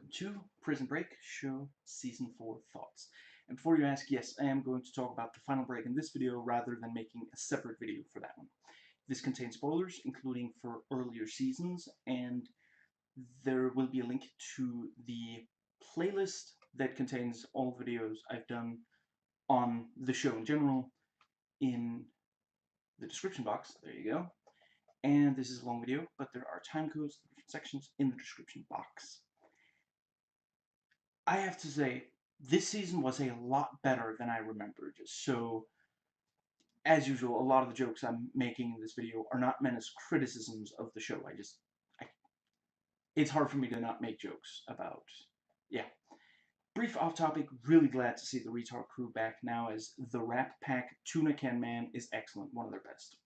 welcome to Prison Break Show Season 4 Thoughts. And before you ask, yes, I am going to talk about the final break in this video rather than making a separate video for that one. This contains spoilers, including for earlier seasons, and there will be a link to the playlist that contains all videos I've done on the show in general in the description box. There you go. And this is a long video, but there are time codes for different sections in the description box. I have to say, this season was a lot better than I remembered, so as usual, a lot of the jokes I'm making in this video are not meant as criticisms of the show. It's hard for me to not make jokes about, yeah. Brief off-topic, really glad to see the Retard crew back now, as the Rat Pack Tuna Can Man is excellent, one of their best.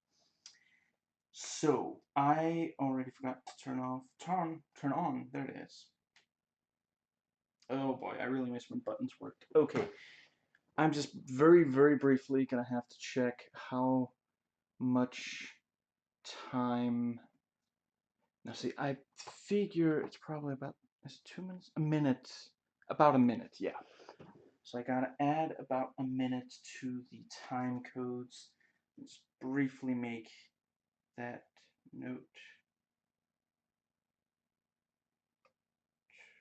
So, I already forgot to turn on, there it is. Oh boy, I really miss when buttons worked. Okay, I'm just very, very briefly gonna have to check how much time. Now, see, I figure it's probably about, is it 2 minutes? A minute. About a minute, yeah. So I gotta add about a minute to the time codes. Let's briefly make that note.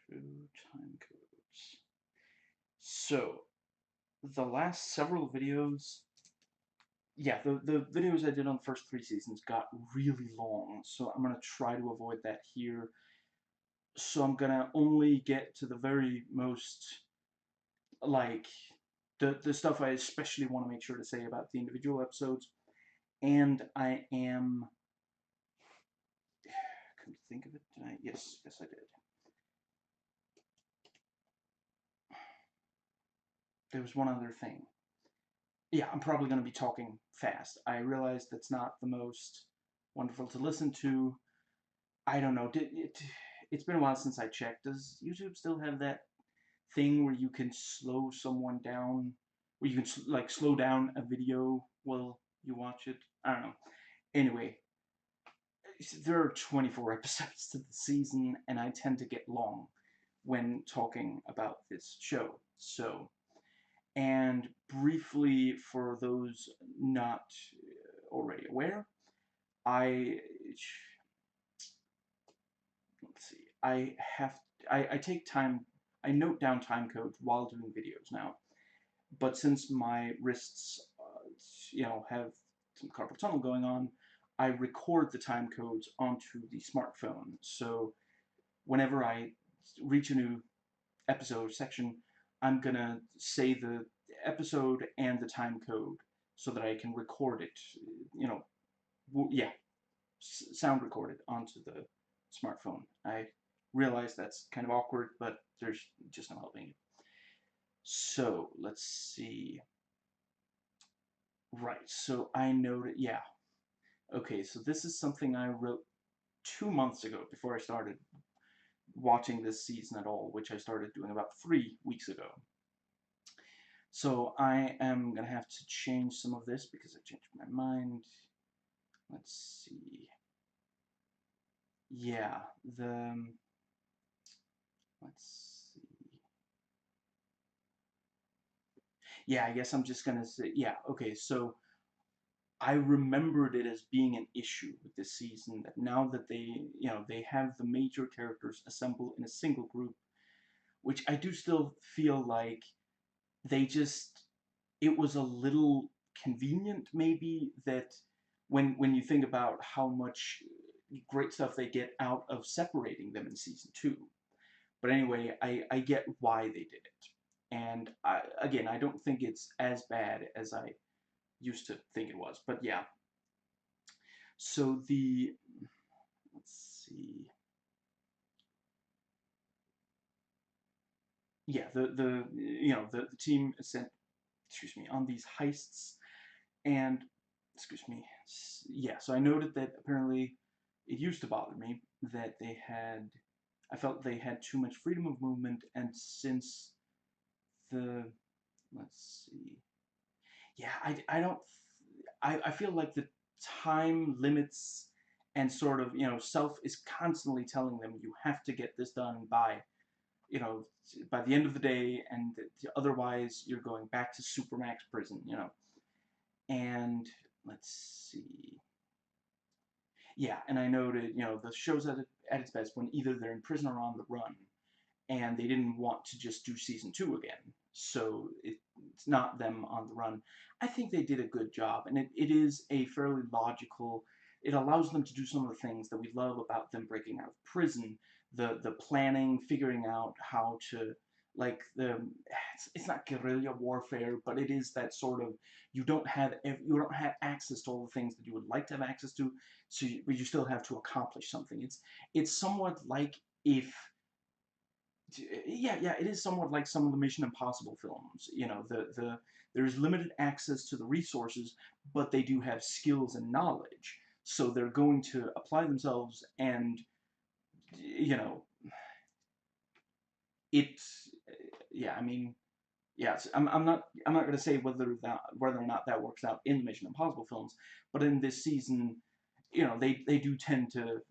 2 time codes. So, the last several videos, yeah, the videos I did on the first 3 seasons got really long, so I'm gonna try to avoid that here. So I'm gonna only get to the very most, like, the stuff I especially want to make sure to say about the individual episodes, and I am, couldn't think of it, did I? Yes, I did. There was one other thing. Yeah, I'm probably going to be talking fast. I realize that's not the most wonderful to listen to. I don't know. It's been a while since I checked. Does YouTube still have that thing where you can slow someone down? Where you can, like, slow down a video while you watch it? I don't know. Anyway, there are 24 episodes to the season, and I tend to get long when talking about this show. So, and briefly, for those not already aware, I let's see. I take time. I note down time codes while doing videos now. But since my wrists, have some carpal tunnel going on, I record the time codes onto the smartphone. So whenever I reach a new episode section, I'm gonna say the episode and the time code so that I can record it. Yeah, sound recorded onto the smartphone. I realize that's kind of awkward, but there's just no helping it. So let's see. Right, so I noted, yeah. Okay, so this is something I wrote 2 months ago before I started watching this season at all, which I started doing about 3 weeks ago. So I am gonna have to change some of this because I changed my mind. Let's see. Yeah, let's see. Yeah, I guess I'm just gonna say, yeah, okay, so I remembered it as being an issue with this season, that now that they have the major characters assembled in a single group, which I do still feel like it was a little convenient, maybe, that when you think about how much great stuff they get out of separating them in season 2. But anyway, I get why they did it. And again, I don't think it's as bad as I used to think it was. But yeah. So let's see. Yeah, the team is sent, excuse me, on these heists, and excuse me, yeah. So I noted that apparently it used to bother me that I felt they had too much freedom of movement, and since let's see, yeah, I don't, I feel like the time limits and sort of, Self is constantly telling them you have to get this done by you know, by the end of the day, and otherwise you're going back to supermax prison, you know. And let's see. Yeah, and I noted, you know, the show's at its best when either they're in prison or on the run, and they didn't want to just do season 2 again. So it's not them on the run. I think they did a good job, and it is a fairly logical. It allows them to do some of the things that we love about them breaking out of prison. The planning, figuring out how to, like, it's not guerrilla warfare, but it is that sort of, you don't have access to all the things that you would like to have access to, so but you still have to accomplish something. It's somewhat like if yeah, it is somewhat like some of the Mission Impossible films. You know, there's limited access to the resources, but they do have skills and knowledge, so they're going to apply themselves, and you know, it's yeah. I mean, yes, I'm not going to say whether or not that works out in the Mission Impossible films, but in this season, you know, they do tend to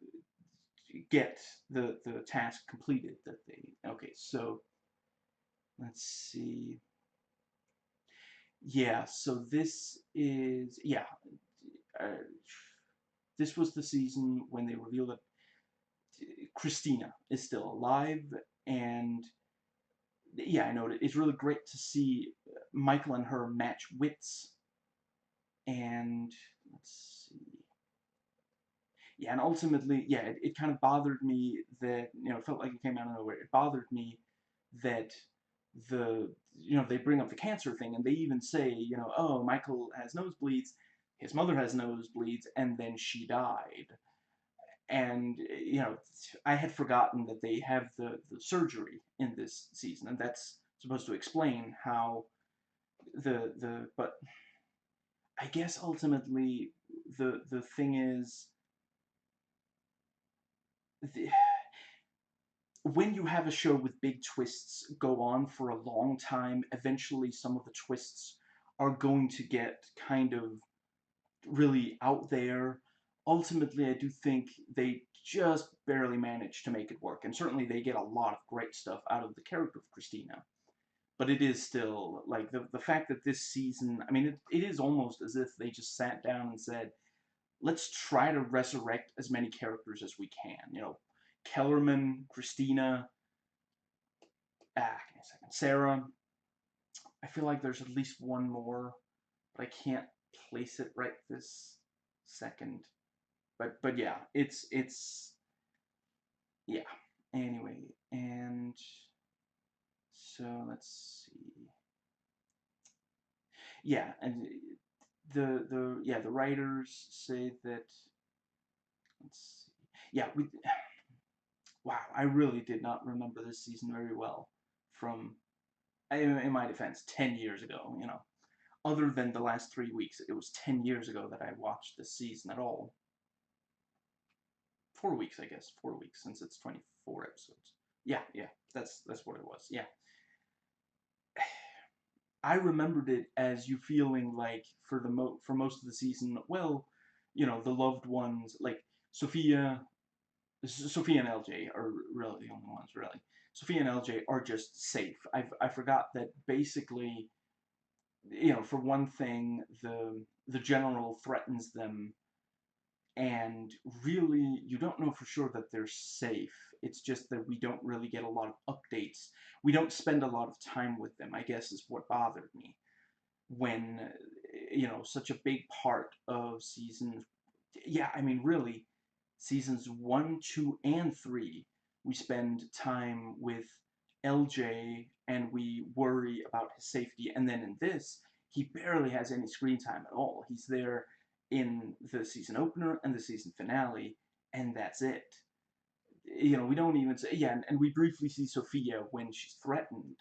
get the task completed that they. Okay, so let's see. Yeah, so uh, this was the season when they revealed that Christina is still alive, and yeah, I know it's really great to see Michael and her match wits, and let's see, yeah, and ultimately, yeah, it kind of bothered me that, you know, it felt like it came out of nowhere. It bothered me that they bring up the cancer thing, and they even say, you know, oh, Michael has nosebleeds, his mother has nosebleeds, and then she died. And you know, I had forgotten that they have the surgery in this season, and that's supposed to explain how but I guess ultimately the thing is, the, when you have a show with big twists go on for a long time, eventually some of the twists are going to get kind of really out there. Ultimately, I do think they just barely manage to make it work, and certainly they get a lot of great stuff out of the character of Christina. But it is still, like, the fact that this season, I mean, it is almost as if they just sat down and said, let's try to resurrect as many characters as we can. You know, Kellerman, Christina, give me a second, Sarah. I feel like there's at least one more, but I can't place it right this second. But yeah, it's yeah. Anyway, and so let's see. Yeah, and the writers say that, let's see. Yeah, we wow, I really did not remember this season very well from, in my defense, 10 years ago, you know. Other than the last 3 weeks, it was 10 years ago that I watched this season at all. 4 weeks, I guess. 4 weeks, since it's 24 episodes. Yeah, that's what it was. Yeah. I remembered it as you feeling like for most of the season, well, you know, the loved ones, like Sophia, Sophia and LJ are really the only ones, really. Sophia and LJ are just safe. I forgot that basically, you know, for one thing, the general threatens them, and really, you don't know for sure that they're safe. It's just that we don't really get a lot of updates. We don't spend a lot of time with them, I guess, is what bothered me. When, you know, such a big part of yeah, I mean, really, seasons 1, 2, and 3, we spend time with LJ, and we worry about his safety. And then in this, he barely has any screen time at all. He's there in the season opener and the season finale, and that's it. You know, we don't even say, yeah, and we briefly see Sophia when she's threatened.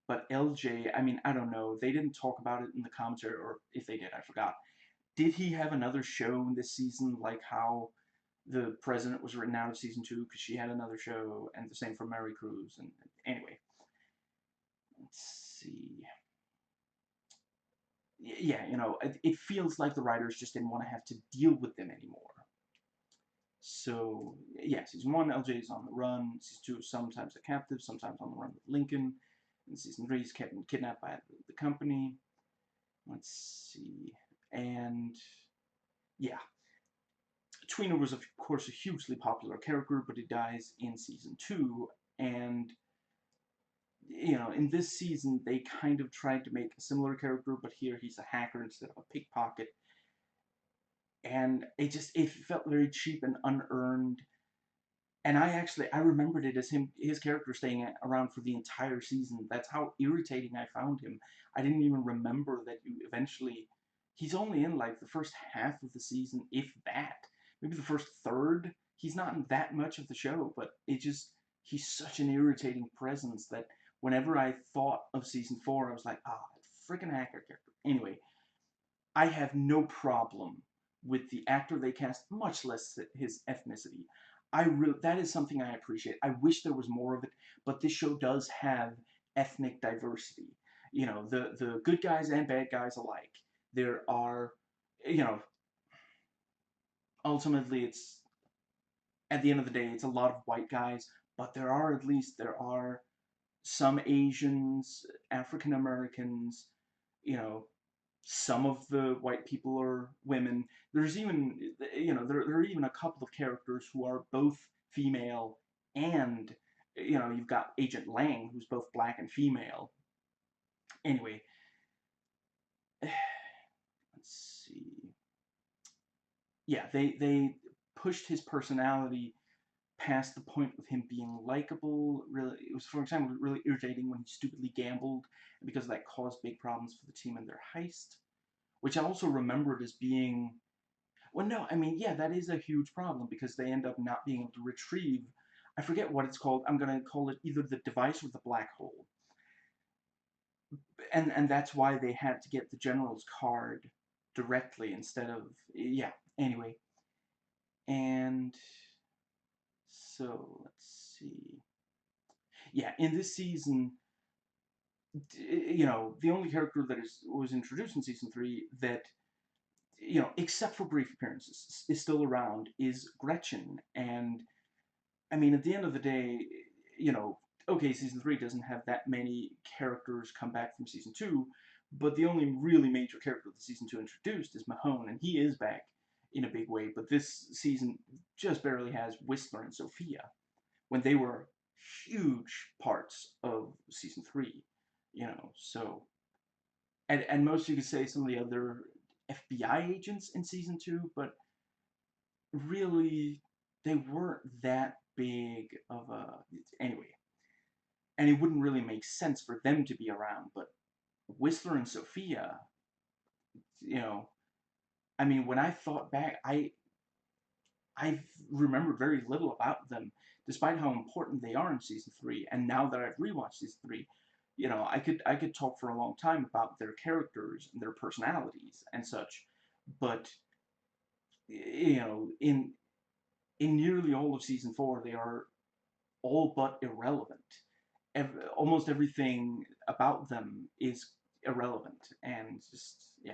But LJ, I mean, I don't know. They didn't talk about it in the commentary, or if they did, I forgot. Did he have another show in this season, like how the president was written out of season 2 because she had another show, and the same for Mary Cruz? And anyway, let's see. Yeah, you know, it feels like the writers just didn't want to have to deal with them anymore. So, yeah, season 1, LJ is on the run. Season 2, sometimes a captive, sometimes on the run with Lincoln. In season 3, he's kidnapped by the company. Let's see. And, yeah. Tweener was, of course, a hugely popular character, but he dies in season 2. And, in this season, they kind of tried to make a similar character, but here he's a hacker instead of a pickpocket. And it felt very cheap and unearned. And I remembered it as his character staying around for the entire season. That's how irritating I found him. I didn't even remember that he's only in like the first half of the season, if that. Maybe the first third. He's not in that much of the show, but he's such an irritating presence that whenever I thought of season 4, I was like, that freaking hacker character. Anyway, I have no problem with the actor they cast, much less his ethnicity. That is something I appreciate. I wish there was more of it, but this show does have ethnic diversity. The good guys and bad guys alike. There are, you know, ultimately it's at the end of the day it's a lot of white guys, but there are some Asians, African Americans, you know, some of the white people are women. There's even, there are even a couple of characters who are both female, and, you've got Agent Lang, who's both black and female. Anyway, let's see. Yeah, they pushed his personality past the point of him being likable. Really, it was, for example, really irritating when he stupidly gambled, because that caused big problems for the team in their heist, which I also remembered as being. Well, no, I mean, yeah, that is a huge problem because they end up not being able to retrieve. I forget what it's called. I'm going to call it either the device or the black hole. And that's why they had to get the general's card directly instead of. Yeah, anyway. And so, let's see. Yeah, in this season, the only character that was introduced in season 3 that, except for brief appearances, is still around is Gretchen. And I mean, at the end of the day, you know, okay, season 3 doesn't have that many characters come back from season 2, but the only really major character that season 2 introduced is Mahone, and he is back in a big way, but this season just barely has Whistler and Sophia, when they were huge parts of season 3, so. And most you could say some of the other FBI agents in season 2, but really, they weren't that big of a. Anyway, and it wouldn't really make sense for them to be around, but Whistler and Sophia, you know, I mean, when I thought back, I remembered very little about them, despite how important they are in season 3. And now that I've rewatched season 3, I could talk for a long time about their characters and their personalities and such, but in nearly all of season 4, they are all but irrelevant. Almost everything about them is irrelevant, and just, yeah.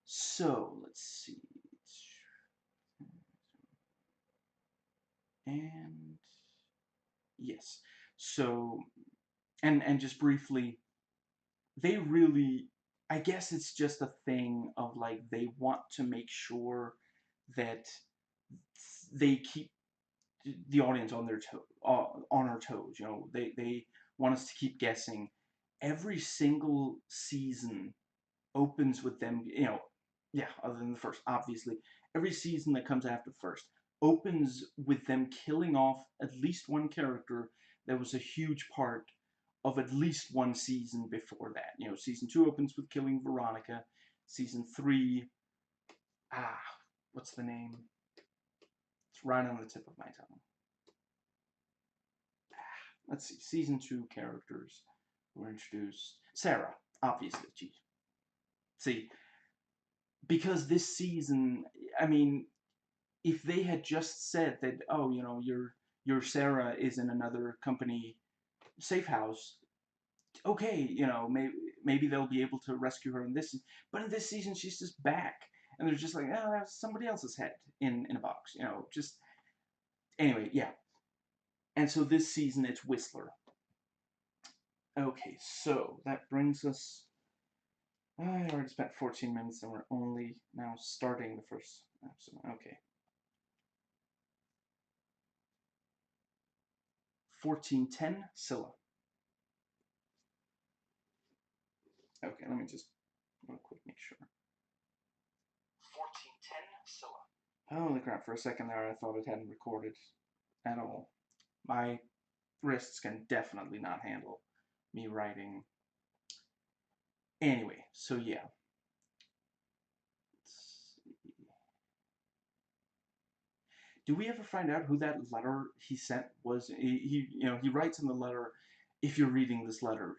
So, let's see. And, yes. So, and just briefly, they really, I guess it's just a thing of, like, they want to make sure that they keep the audience on their on our toes. They want us to keep guessing. Every single season opens with them. Yeah, other than the first, obviously. Every season that comes after the first opens with them killing off at least one character that was a huge part of at least one season before that. Season 2 opens with killing Veronica. Season 3, ah, what's the name? It's right on the tip of my tongue. Let's see, season 2 characters were introduced. Sarah, obviously. Geez. See, because this season, I mean, if they had just said that, oh, your Sarah is in another company safe house, okay, maybe they'll be able to rescue her in this. But in this season, she's just back, and they're just like, oh, that's somebody else's head in a box, just anyway, yeah. And so this season it's Whistler. Okay, so that brings us. I already spent 14 minutes and we're only now starting the first episode. Okay. 1410 Scylla. Okay, let me just real quick make sure. 1410 Scylla. Holy crap, for a second there I thought it hadn't recorded at all. My wrists can definitely not handle me writing. Anyway, so yeah. Do we ever find out who that letter he sent was? He writes in the letter, if you're reading this letter,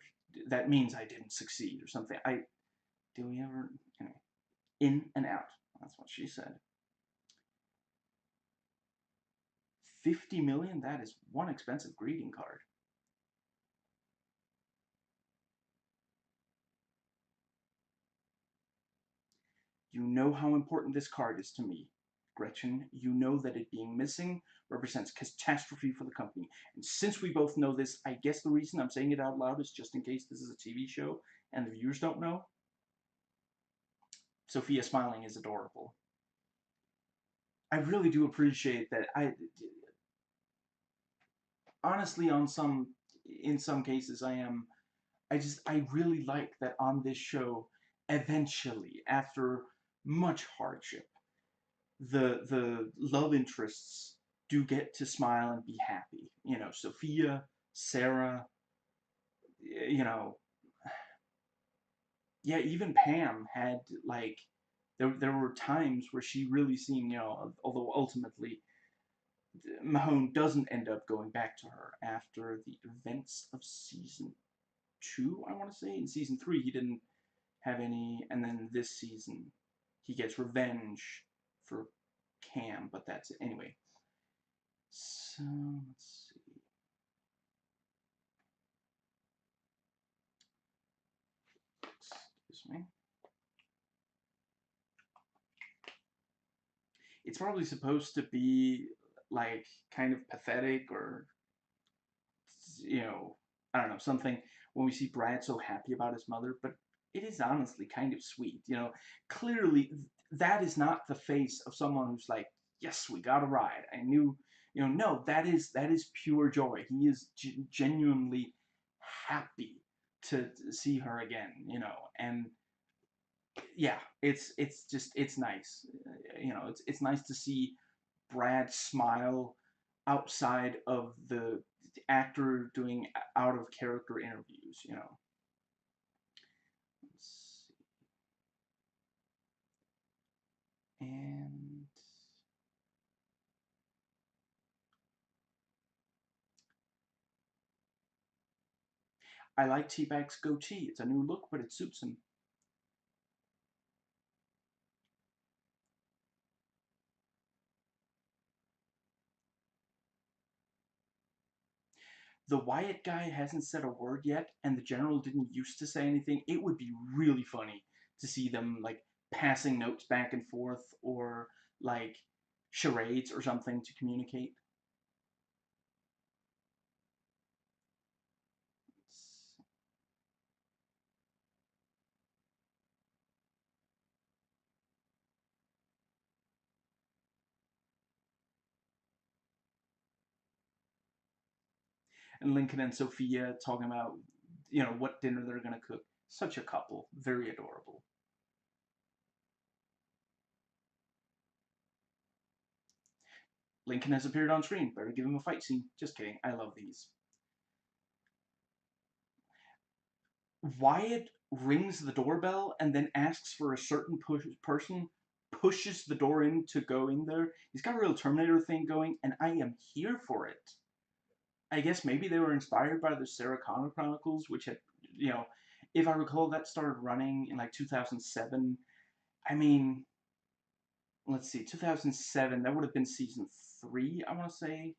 that means I didn't succeed or something. Do we ever, anyway, in and out. That's what she said. 50 million? That is one expensive greeting card. You know how important this card is to me, Gretchen. You know that it being missing represents catastrophe for the company. And since we both know this, I guess the reason I'm saying it out loud is just in case this is a TV show and the viewers don't know. Sophia smiling is adorable. I really do appreciate that. Honestly, in some cases, I really like that on this show, eventually, after much hardship, the love interests do get to smile and be happy. Sophia, Sarah, you know, yeah, even Pam had like there were times where she really seemed, although ultimately Mahone doesn't end up going back to her after the events of season 2, I want to say. In season 3, he didn't have any, and then this season, he gets revenge for Cam, but that's it. Anyway, so let's see. Excuse me. It's probably supposed to be like kind of pathetic or I don't know, something when we see Brad so happy about his mother, but it is honestly kind of sweet. Clearly that is not the face of someone who's like, yes, we got a ride. I knew, no, that is pure joy. He is genuinely happy to see her again, and yeah, it's nice. It's nice to see Brad smile outside of the actor doing out of character interviews. Let's see. And I like T-Bag's goatee. It's a new look, but it suits him. The Wyatt guy hasn't said a word yet, and the general didn't used to say anything. It would be really funny to see them like passing notes back and forth or like charades or something to communicate. And Lincoln and Sophia talking about, what dinner they're going to cook. Such a couple. Very adorable. Lincoln has appeared on screen. Better give him a fight scene. Just kidding. I love these. Wyatt rings the doorbell and then asks for a certain person, pushes the door in to go in there. He's got a real Terminator thing going, and I am here for it. I guess maybe they were inspired by the Sarah Connor Chronicles, which had, if I recall, that started running in like 2007. I mean, let's see, 2007, that would have been season 3, I want to say,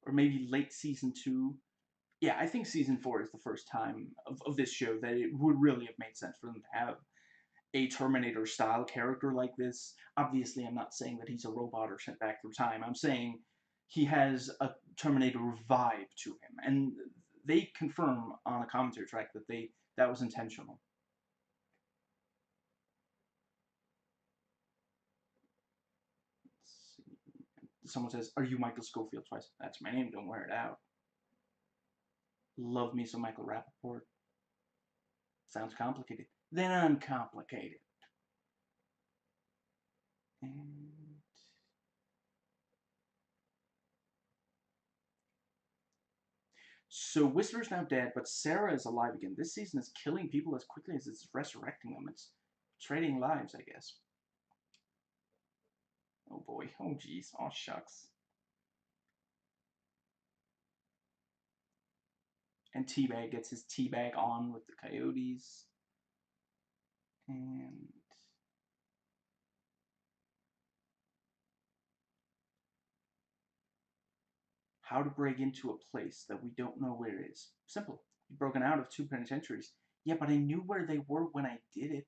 or maybe late season 2. Yeah, I think season 4 is the first time of this show that it would really have made sense for them to have a Terminator-style character like this. Obviously, I'm not saying that he's a robot or sent back through time. I'm saying he has a Terminator vibe to him, and they confirm on a commentary track that that was intentional. Someone says, "Are you Michael Scofield?" Twice. That's my name. Don't wear it out. Love me some Michael Rappaport. Sounds complicated. Then uncomplicated. And so Whistler's now dead, but Sarah is alive again. This season is killing people as quickly as it's resurrecting them. It's trading lives, I guess. Oh boy. Oh geez. Oh shucks. And Teabag gets his teabag on with the coyotes. And how to break into a place that we don't know where it is. Simple. You've broken out of 2 penitentiaries. Yeah, but I knew where they were when I did it.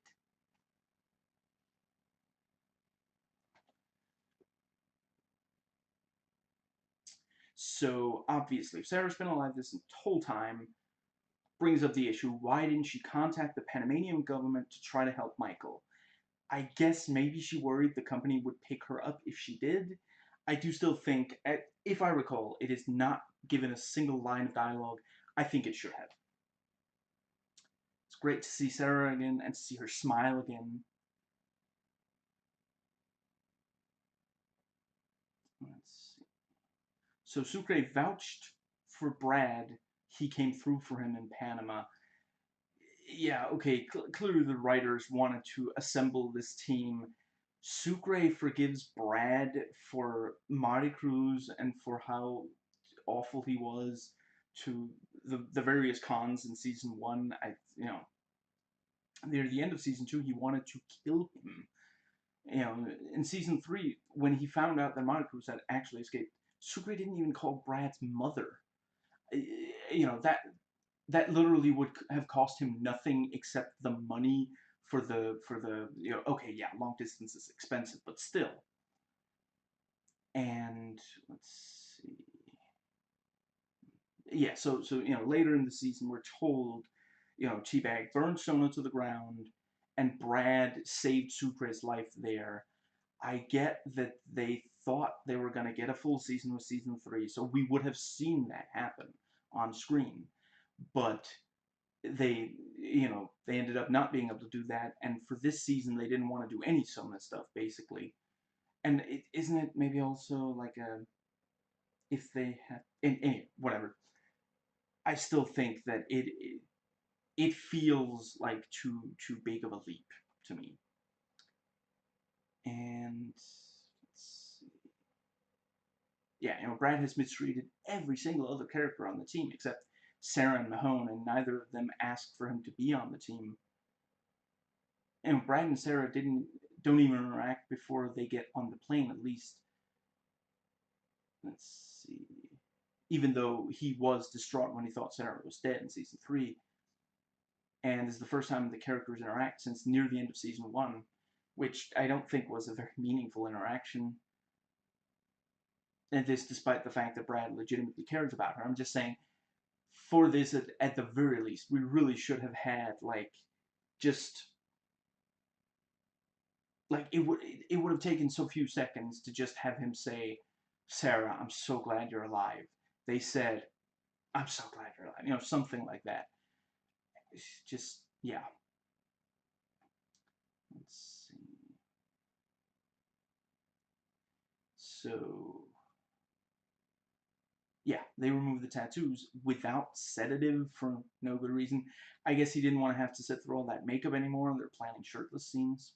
So, obviously, if Sarah's been alive this whole time, brings up the issue, why didn't she contact the Panamanian government to try to help Michael? I guess maybe she worried the company would pick her up if she did. I do still think, if I recall, it is not given a single line of dialogue. I think it should have. It's great to see Sarah again and to see her smile again. Let's see. So Sucre vouched for Brad. He came through for him in Panama. Yeah, okay, clearly the writers wanted to assemble this team. Sucre forgives Brad for Marty Cruz and for how awful he was to the various cons in season one. Near the end of season two, he wanted to kill him. In season three, when he found out that Marty Cruz had actually escaped, Sucre didn't even call Brad's mother. That literally would have cost him nothing except the money for the okay, yeah, long distance is expensive, but still. And let's see. Yeah, so later in the season we're told, Teabag burned Sona to the ground and Brad saved Sucre's life there. I get that they thought they were going to get a full season with season 3, so we would have seen that happen on screen. But they ended up not being able to do that, and for this season they didn't want to do any Sona stuff basically. And isn't it maybe also like a if they have whatever. I still think that it feels like too big of a leap to me. And let's see. Yeah, Brad has mistreated every single other character on the team except Sarah and Mahone, and neither of them asked for him to be on the team. And Brad and Sarah don't even interact before they get on the plane, at least. Let's see. Even though he was distraught when he thought Sarah was dead in season 3, and this is the first time the characters interact since near the end of season 1, which I don't think was a very meaningful interaction. And this despite the fact that Brad legitimately cares about her. I'm just saying, for this, at the very least, we really should have had, just it would have taken so few seconds to just have him say, Sarah, I'm so glad you're alive. They said, I'm so glad you're alive. Something like that. It's just, yeah. Let's see. So, yeah, they removed the tattoos without sedative for no good reason. I guess he didn't want to have to sit through all that makeup anymore, and they're planning shirtless scenes.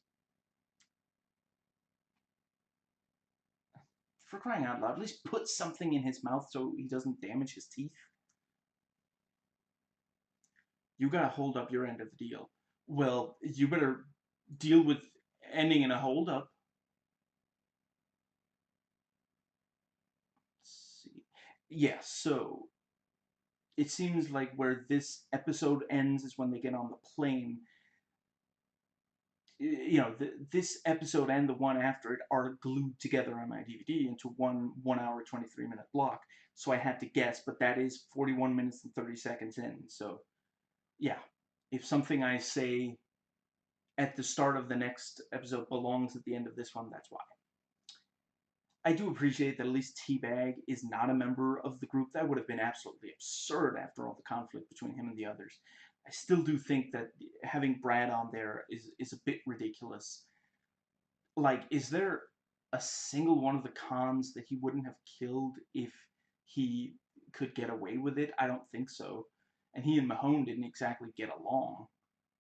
For crying out loud, at least put something in his mouth so he doesn't damage his teeth. You gotta hold up your end of the deal. Well, you better deal with ending in a hold up. Let's see. Yeah, so it seems like where this episode ends is when they get on the plane. you know, this episode and the one after it are glued together on my DVD into one hour 23-minute block. So I had to guess, but that is 41 minutes and 30 seconds in. So yeah, if something I say at the start of the next episode belongs at the end of this one, that's why. I do appreciate that at least Teabag is not a member of the group. That would have been absolutely absurd after all the conflict between him and the others. I still do think that having Brad on there is a bit ridiculous. Like, is there a single one of the cons that he wouldn't have killed if he could get away with it? I don't think so. And he and Mahone didn't exactly get along.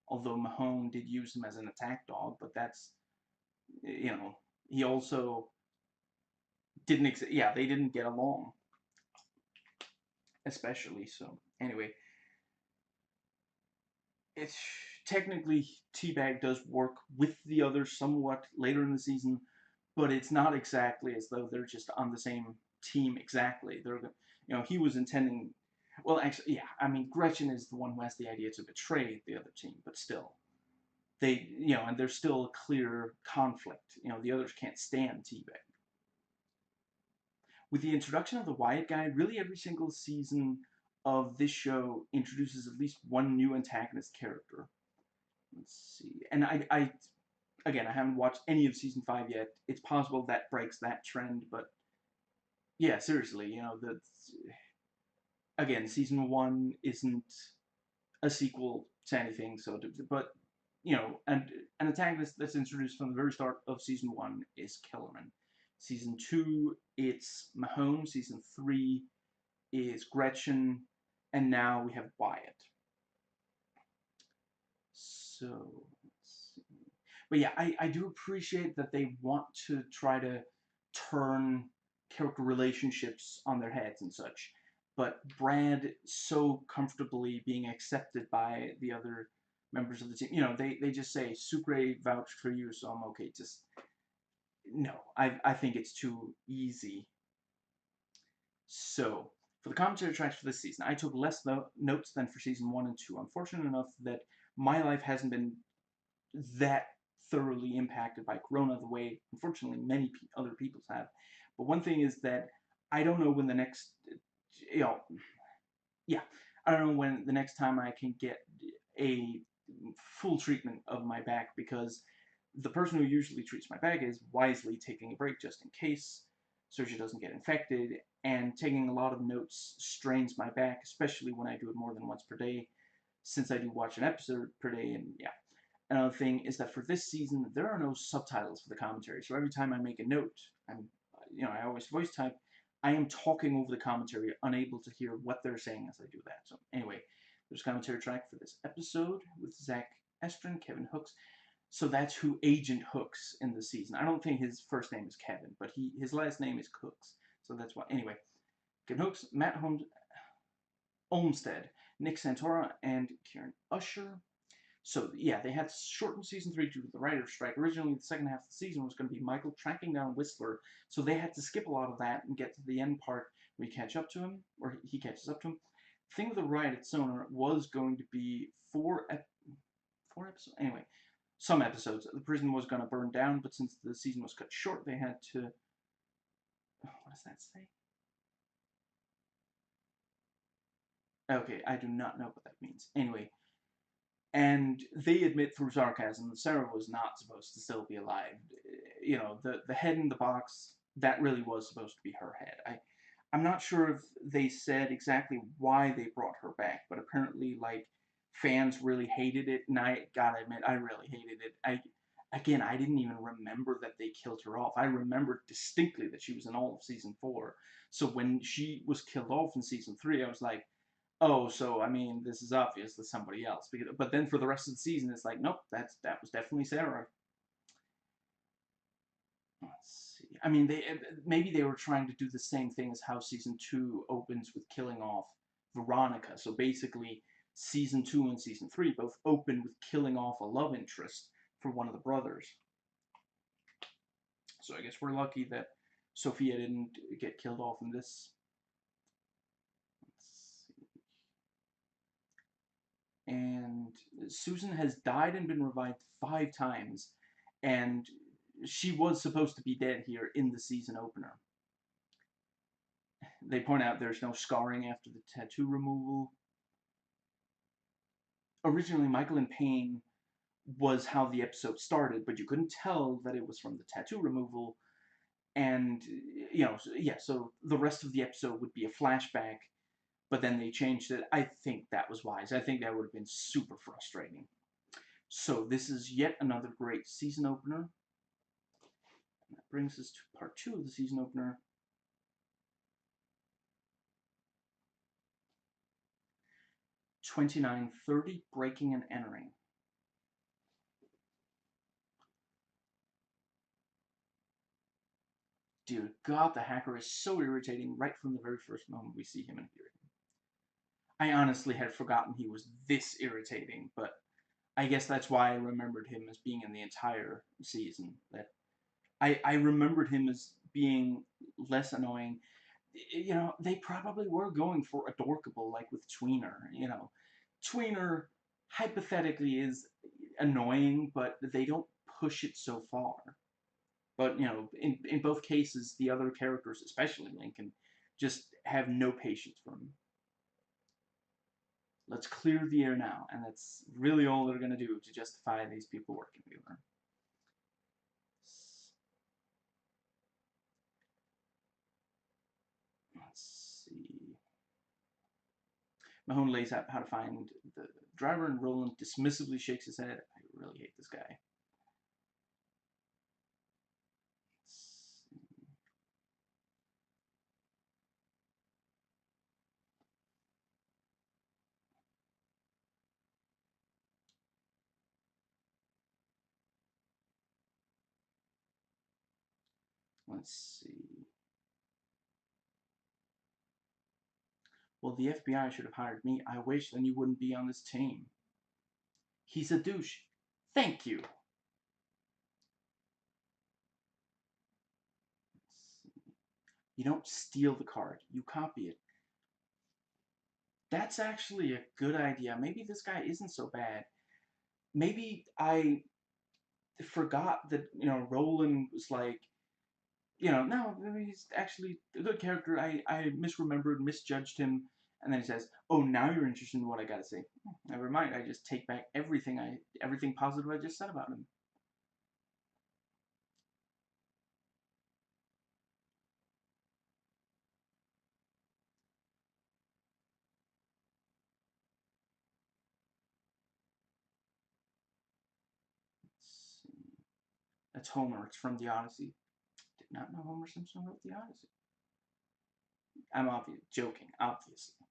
Although Mahone did use him as an attack dog, but that's, you know, he also didn't, yeah, they didn't get along, especially, so, anyway, it's, technically, Teabag does work with the others somewhat later in the season, but it's not exactly as though they're just on the same team exactly. They're, you know, he was intending, well, actually, yeah, I mean, Gretchen is the one who has the idea to betray the other team, but still, they, you know, and there's still a clear conflict. You know, the others can't stand Teabag. With the introduction of the Riot guy, really every single season of this show introduces at least one new antagonist character. Let's see. And again, I haven't watched any of season 5 yet. It's possible that breaks that trend, but yeah, seriously, you know, again, season 1 isn't a sequel to anything, so, but, you know, and an antagonist that's introduced from the very start of season 1 is Kellerman. Season 2, it's Mahone. Season 3 is Gretchen, and now we have Wyatt. So, let's see. But yeah, I do appreciate that they want to try to turn character relationships on their heads and such. But Brad so comfortably being accepted by the other members of the team, you know, they just say, Sucre vouched for you, so I'm okay. Just, no, I think it's too easy. So, for the commentary tracks for this season, I took less notes than for season 1 and 2. I'm fortunate enough that my life hasn't been that thoroughly impacted by Corona the way, unfortunately, many other people's have. But one thing is that I don't know when the next, you know, yeah, I don't know when the next time I can get a full treatment of my back, because the person who usually treats my back is wisely taking a break just in case, so she doesn't get infected, and taking a lot of notes strains my back, especially when I do it more than once per day, since I do watch an episode per day, and yeah. Another thing is that for this season, there are no subtitles for the commentary, so every time I make a note, I always voice type, I am talking over the commentary, unable to hear what they're saying as I do that. So anyway, there's a commentary track for this episode with Zach Estrin, Kevin Hooks. So that's who Agent Hooks in the season. I don't think his first name is Kevin, but his last name is Cooks. So that's why. Anyway, Kevin Hooks, Matt Olmstead, Nick Santora, and Kieran Usher. So yeah, they had shortened season 3 due to the writer's strike. Originally, the second half of the season was going to be Michael tracking down Whistler, so they had to skip a lot of that and get to the end part where you catch up to him, or he catches up to him. The thing with the Riot at Sonar was going to be four episodes. Anyway, some episodes. The prison was going to burn down, but since the season was cut short, they had to. Oh, what does that say? Okay, I do not know what that means. Anyway. And they admit through sarcasm that Sarah was not supposed to still be alive. You know, the head in the box, that really was supposed to be her head. I'm not sure if they said exactly why they brought her back, but apparently, like, fans really hated it, and I gotta admit, I really hated it. I didn't even remember that they killed her off. I remembered distinctly that she was in all of season 4. So when she was killed off in season 3, I was like, oh, so I mean, this is obvious that somebody else. But then for the rest of the season, it's like, nope, that was definitely Sarah. Let's see. I mean, maybe they were trying to do the same thing as how season 2 opens with killing off Veronica. So basically, season 2 and season 3 both open with killing off a love interest for one of the brothers. So I guess we're lucky that Sophia didn't get killed off in this. And Susan has died and been revived 5 times, and she was supposed to be dead here in the season opener. They point out there's no scarring after the tattoo removal. Originally, Michael in pain was how the episode started, but you couldn't tell that it was from the tattoo removal. And, so the rest of the episode would be a flashback, but then they changed it. I think that was wise. I think that would have been super frustrating. So this is yet another great season opener. And that brings us to part 2 of the season opener. 2930, breaking and entering. Dear God, the hacker is so irritating right from the very first moment we see him and hear him. I honestly had forgotten he was this irritating, but I guess that's why I remembered him as being in the entire season. That I remembered him as being less annoying. They probably were going for adorkable, like with Tweener. Tweener hypothetically is annoying, but they don't push it so far. But, in both cases, the other characters, especially Lincoln, just have no patience for him. Let's clear the air now, and that's really all they're going to do to justify these people working together. Let's see. Mahone lays out how to find the driver, and Roland dismissively shakes his head. I really hate this guy. Let's see. Well, the FBI should have hired me. I wish, then you wouldn't be on this team. He's a douche. Thank you. You don't steal the card. You copy it. That's actually a good idea. Maybe this guy isn't so bad. Maybe I forgot that, Roland was like, no, he's actually a good character. I misremembered, misjudged him. And then he says, oh, now you're interested in what I gotta say. Never mind, I just take back everything positive I just said about him. Let's see. That's Homer. It's from the Odyssey. Did not know Homer Simpson wrote the Odyssey. I'm joking, obviously.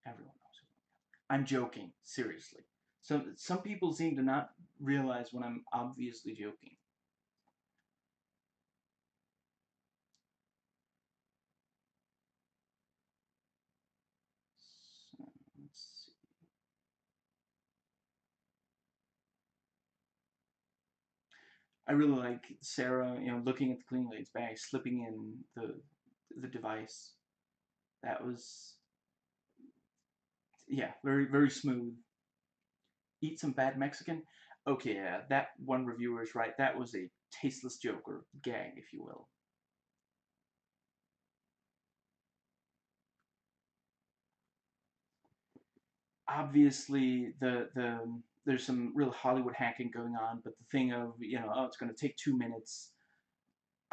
Everyone knows who. I'm joking, seriously. Some people seem to not realize when I'm obviously joking. So, let's see. I really like Sarah, looking at the cleaning lady's bag, slipping in the device. That was, yeah, very, very smooth. Eat some bad Mexican? Okay, yeah, that one reviewer is right. That was a tasteless joke, or gag, if you will. Obviously, there's some real Hollywood hacking going on, but the thing of, oh, it's going to take 2 minutes.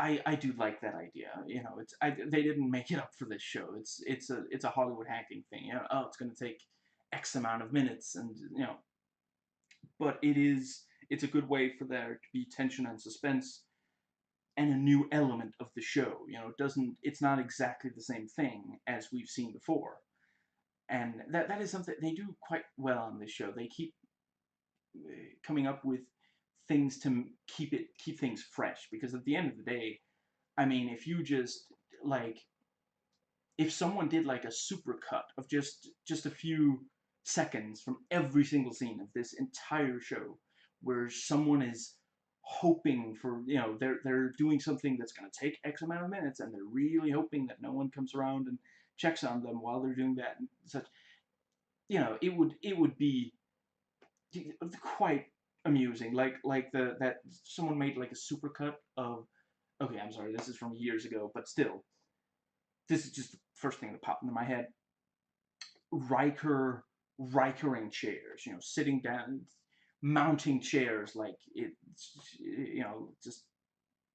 I do like that idea. They didn't make it up for this show. It's a Hollywood hacking thing. Oh, it's going to take X amount of minutes, and but it's a good way for there to be tension and suspense and a new element of the show. It's not exactly the same thing as we've seen before, and that is something they do quite well on this show. They keep coming up with things to keep things fresh, because at the end of the day, I mean, if you just like if someone did like a super cut of just a few seconds from every single scene of this entire show, where someone is hoping for, they're doing something that's going to take X amount of minutes, and they're really hoping that no one comes around and checks on them while they're doing that and such. it would be quite amusing. Like that someone made like a supercut of. Okay, I'm sorry, this is from years ago, but still, this is just the first thing that popped into my head. Rikering chairs, sitting down, mounting chairs like it's, just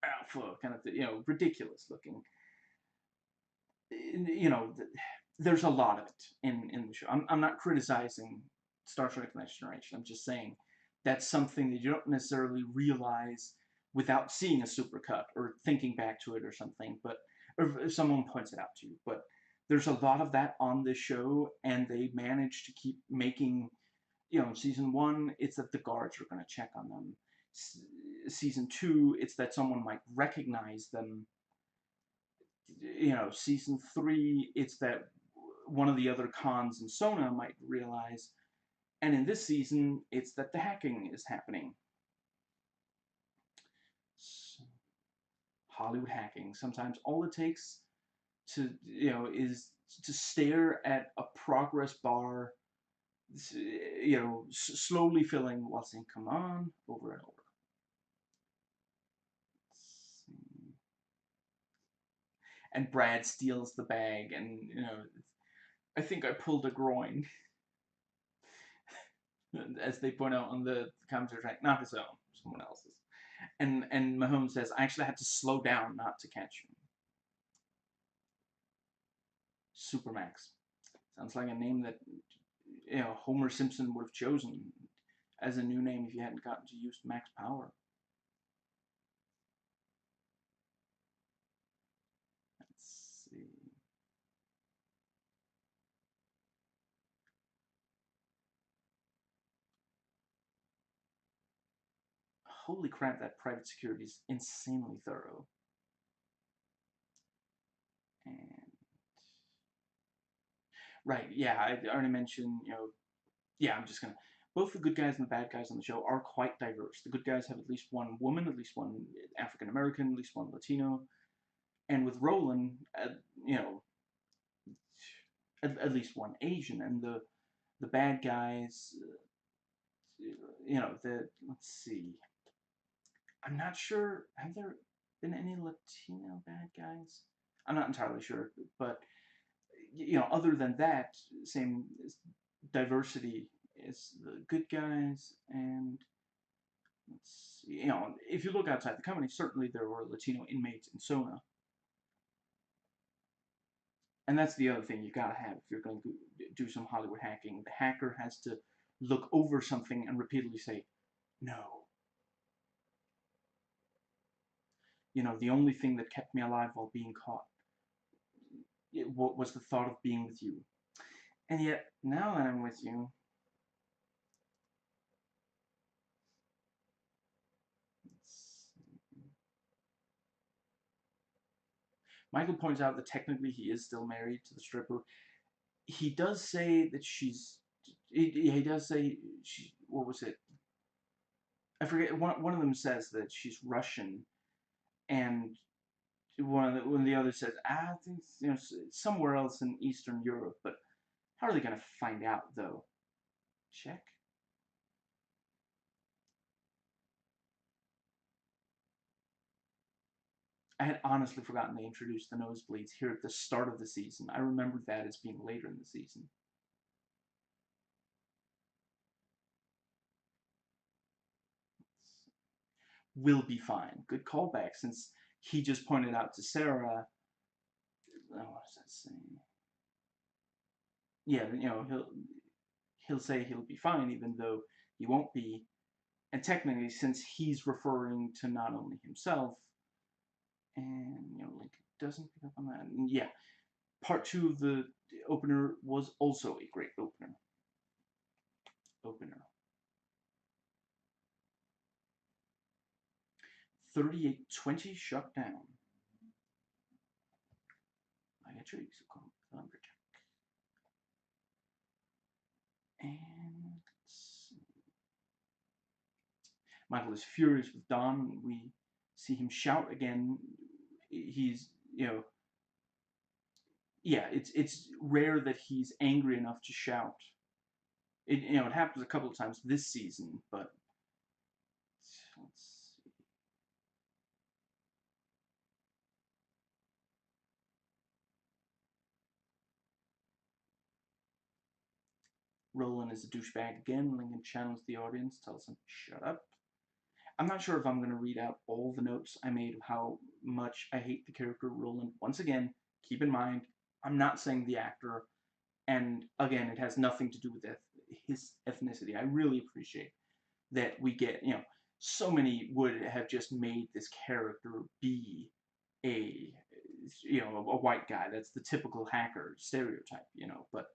alpha kind of, ridiculous looking. You know, there's a lot of it in the show. I'm not criticizing Star Trek: The Next Generation. I'm just saying that's something that you don't necessarily realize without seeing a supercut or thinking back to it or something. But or if someone points it out to you. But there's a lot of that on this show, and they manage to keep making. In season 1, it's that the guards are going to check on them. Season 2, it's that someone might recognize them. Season 3, it's that one of the other cons in Sona might realize. And in this season, it's that the hacking is happening. So, Hollywood hacking. Sometimes all it takes to, is to stare at a progress bar, slowly filling while saying, come on, over and over. And Brad steals the bag, and, I think I pulled a groin. As they point out on the commentary track, not his own, someone else's. And Mahone says, I actually had to slow down not to catch you. Supermax. Sounds like a name that, Homer Simpson would have chosen as a new name if you hadn't gotten to use Max Power. Let's see. Holy crap, that private security is insanely thorough. And right, yeah, I already mentioned, yeah, I'm just gonna. Both the good guys and the bad guys on the show are quite diverse. The good guys have at least one woman, at least one African American, at least one Latino, and with Roland, at least one Asian. And the bad guys, let's see. I'm not sure. Have there been any Latino bad guys? I'm not entirely sure, but other than that, same diversity is the good guys. And let's see, if you look outside the company, certainly there were Latino inmates in Sona. And that's the other thing you gotta have if you're going to do some Hollywood hacking. The hacker has to look over something and repeatedly say, no. The only thing that kept me alive while being caught was the thought of being with you. And yet, now that I'm with you, Michael points out that technically he is still married to the stripper. He does say that she's. He does say she. What was it? I forget. One of them says that she's Russian, and when the other says, I think somewhere else in Eastern Europe. But how are they going to find out though? Check. I had honestly forgotten they introduced the nosebleeds here at the start of the season. I remembered that as being later in the season. Will be fine. Good callback, since he just pointed out to Sarah. What does that say? Yeah, he'll say he'll be fine, even though he won't be. And technically, since he's referring to not only himself, and Link doesn't pick up on that. And yeah, part 2 of the opener was also a great opener. 3820 shut down. I got trees. Lumberjack. And Michael is furious with Don. We see him shout again. He's, yeah, it's rare that he's angry enough to shout. It happens a couple of times this season, but let's see. Roland is a douchebag again. Lincoln channels the audience, tells him, shut up. I'm not sure if I'm going to read out all the notes I made of how much I hate the character Roland. Once again, keep in mind, I'm not saying the actor, and again, it has nothing to do with his ethnicity. I really appreciate that we get, so many would have just made this character be a, a white guy. That's the typical hacker stereotype, but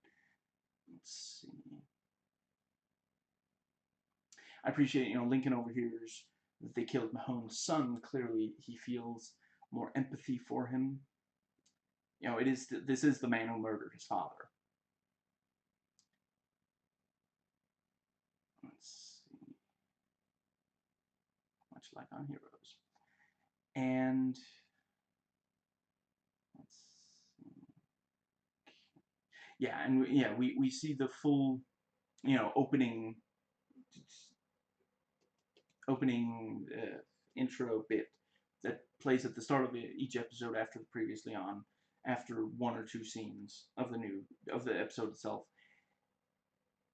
let's see. I appreciate, Lincoln overhears that they killed Mahone's son. Clearly, he feels more empathy for him. This is the man who murdered his father. Let's see. Much like on Heroes. And let's see. Yeah, and we see the full, opening intro bit that plays at the start of each episode after the previously on, after one or two scenes of the episode itself.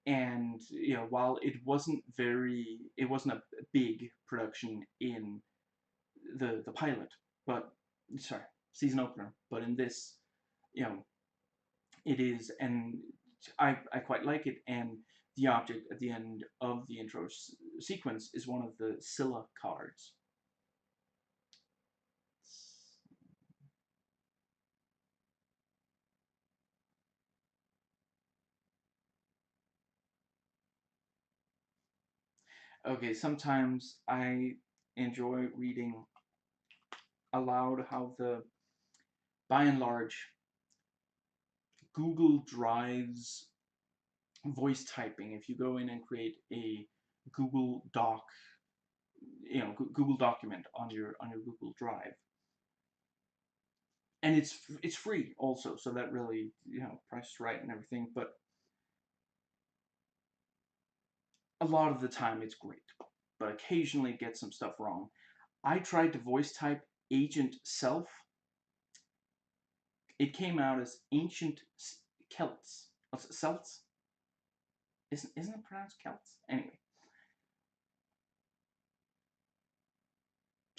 And while it wasn't a big production in the pilot, but sorry, season opener, but in this, it is, and I quite like it. And the object at the end of the intro sequence is one of the Scylla cards. Okay, sometimes I enjoy reading aloud how by and large, Google Drive's voice typing, if you go in and create a Google Doc, Google document on your Google Drive, and it's free also, so that really, priced right and everything, but a lot of the time it's great, but occasionally it gets some stuff wrong. I tried to voice type Agent Self. It came out as Ancient Celts. Celts? Isn't it pronounced Celts? Anyway.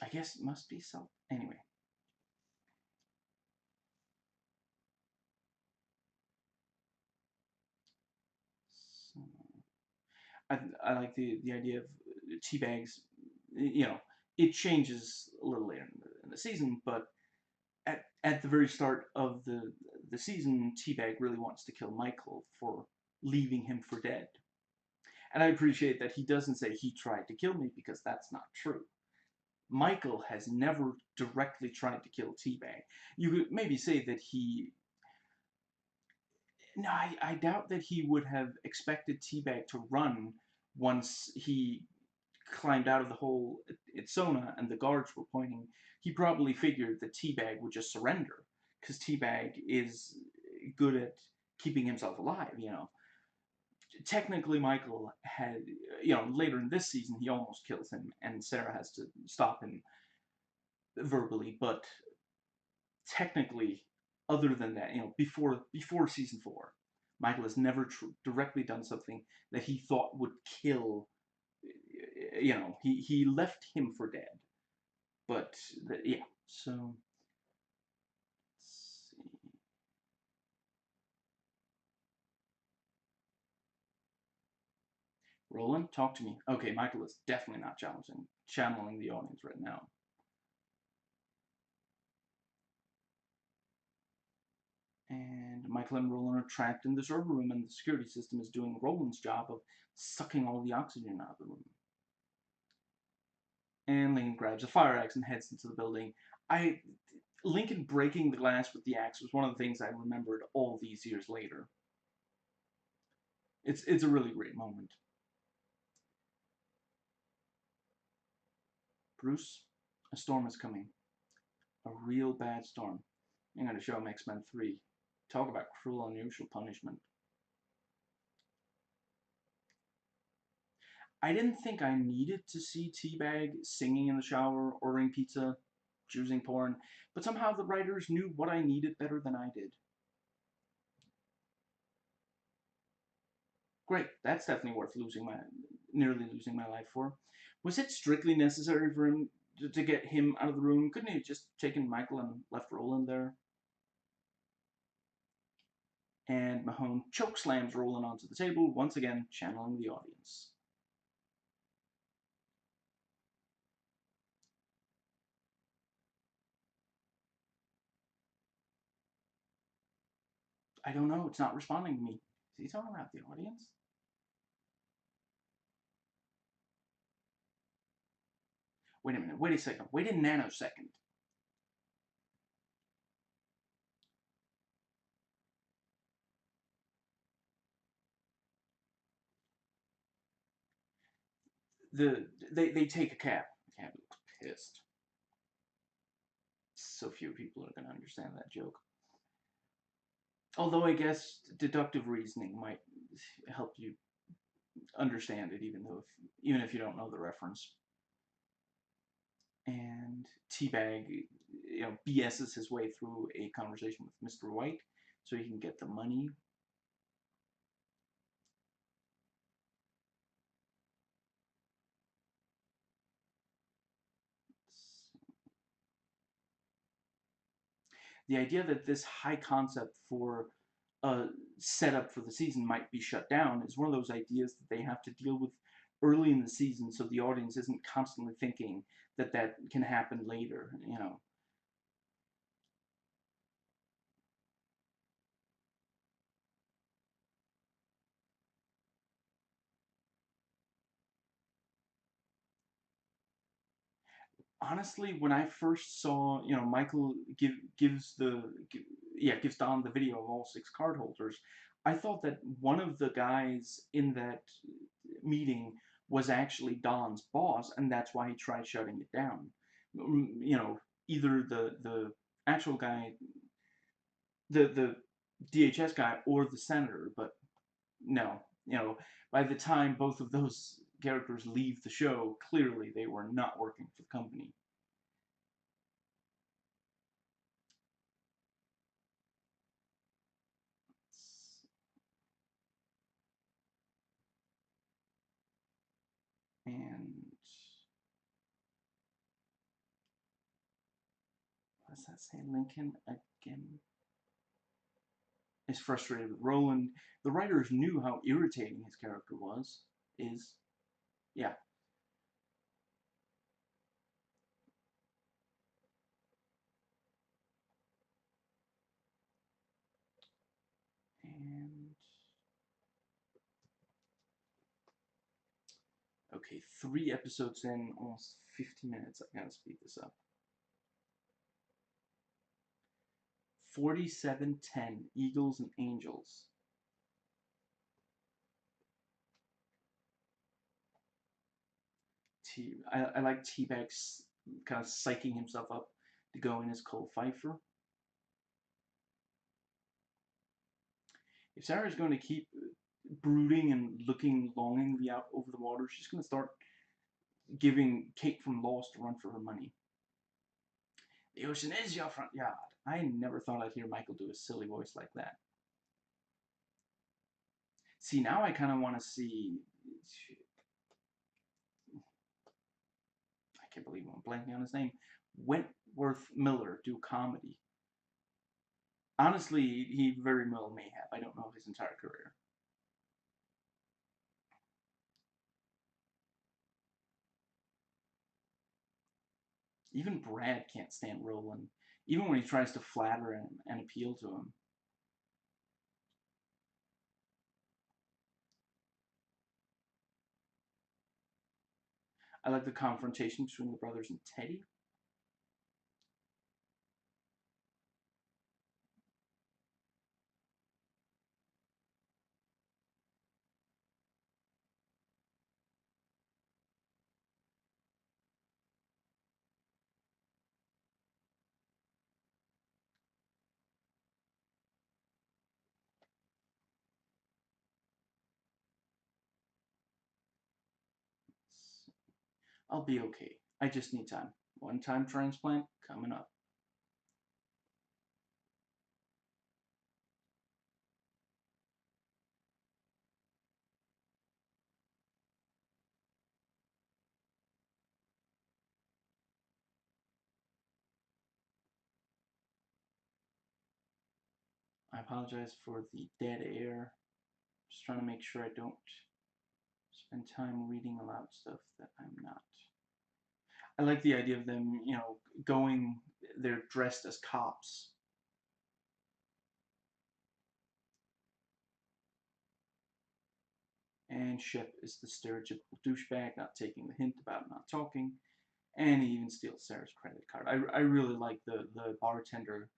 I guess it must be Celt. Anyway. So, I like the idea of tea bags. It changes a little later in the season, but at the very start of the season, Teabag really wants to kill Michael for leaving him for dead. And I appreciate that he doesn't say he tried to kill me, because that's not true. Michael has never directly tried to kill Teabag. You could maybe say that he... No, I doubt that he would have expected Teabag to run once he climbed out of the hole at Sona and the guards were pointing. He probably figured that Teabag would just surrender, because Teabag is good at keeping himself alive, Technically, Michael had, later in this season, he almost kills him, and Sarah has to stop him verbally, but technically, other than that, before season 4, Michael has never directly done something that he thought would kill. He left him for dead, but yeah. So let's see. Roland, talk to me. Okay, Michael is definitely not channeling the audience right now. And Michael and Roland are trapped in the server room, and the security system is doing Roland's job of sucking all the oxygen out of the room. And Lincoln grabs a fire axe and heads into the building. Lincoln breaking the glass with the axe was one of the things I remembered all these years later. It's a really great moment. Bruce, a storm is coming. A real bad storm. I'm going to show him X-Men 3. Talk about cruel, unusual punishment. I didn't think I needed to see Teabag singing in the shower, ordering pizza, choosing porn, but somehow the writers knew what I needed better than I did. Great, that's definitely worth nearly losing my life for. Was it strictly necessary for him to get him out of the room? Couldn't he have just taken Michael and left Roland there? And Mahone chokeslams Roland onto the table, once again channeling the audience. I don't know, it's not responding to me. Is he talking about the audience? Wait a minute, wait a second, wait a nanosecond. They take a cab. The cab looks pissed. So few people are going to understand that joke. Although I guess deductive reasoning might help you understand it, even if you don't know the reference. And Teabag, BS's his way through a conversation with Mr. White so he can get the money. The idea that this high concept for a setup for the season might be shut down is one of those ideas that they have to deal with early in the season so the audience isn't constantly thinking that that can happen later. Honestly, when I first saw, Michael gives Don the video of all six card holders, I thought that one of the guys in that meeting was actually Don's boss, and that's why he tried shutting it down. Either the actual guy, the DHS guy, or the senator, but no, by the time both of those characters leave the show, clearly they were not working for the company. And what does that say? Lincoln again is frustrated with Roland. The writers knew how irritating his character was. Is yeah. And okay, 3 episodes in, almost 50 minutes. I gotta speed this up. 47-10, Eagles and Angels. I like T-Bex kind of psyching himself up to go in as Cole Pfeiffer. If Sarah's going to keep brooding and looking longingly out over the water, she's going to start giving Kate from Lost a run for her money. The ocean is your front yard. I never thought I'd hear Michael do a silly voice like that. See, now I kind of want to see. I can't believe I'm blanking on his name. Wentworth Miller do comedy. Honestly, he very well may have. I don't know his entire career. Even Brad can't stand Roland, even when he tries to flatter him and appeal to him. I like the confrontation between the brothers and Teddy. I'll be okay. I just need time. One-time transplant coming up. I apologize for the dead air. Just trying to make sure I don't spend time reading aloud stuff that I'm not. I like the idea of them, going, they're dressed as cops. And Shep is the stereotypical douchebag, not taking the hint about not talking, and he even steals Sarah's credit card. I really like the bartender,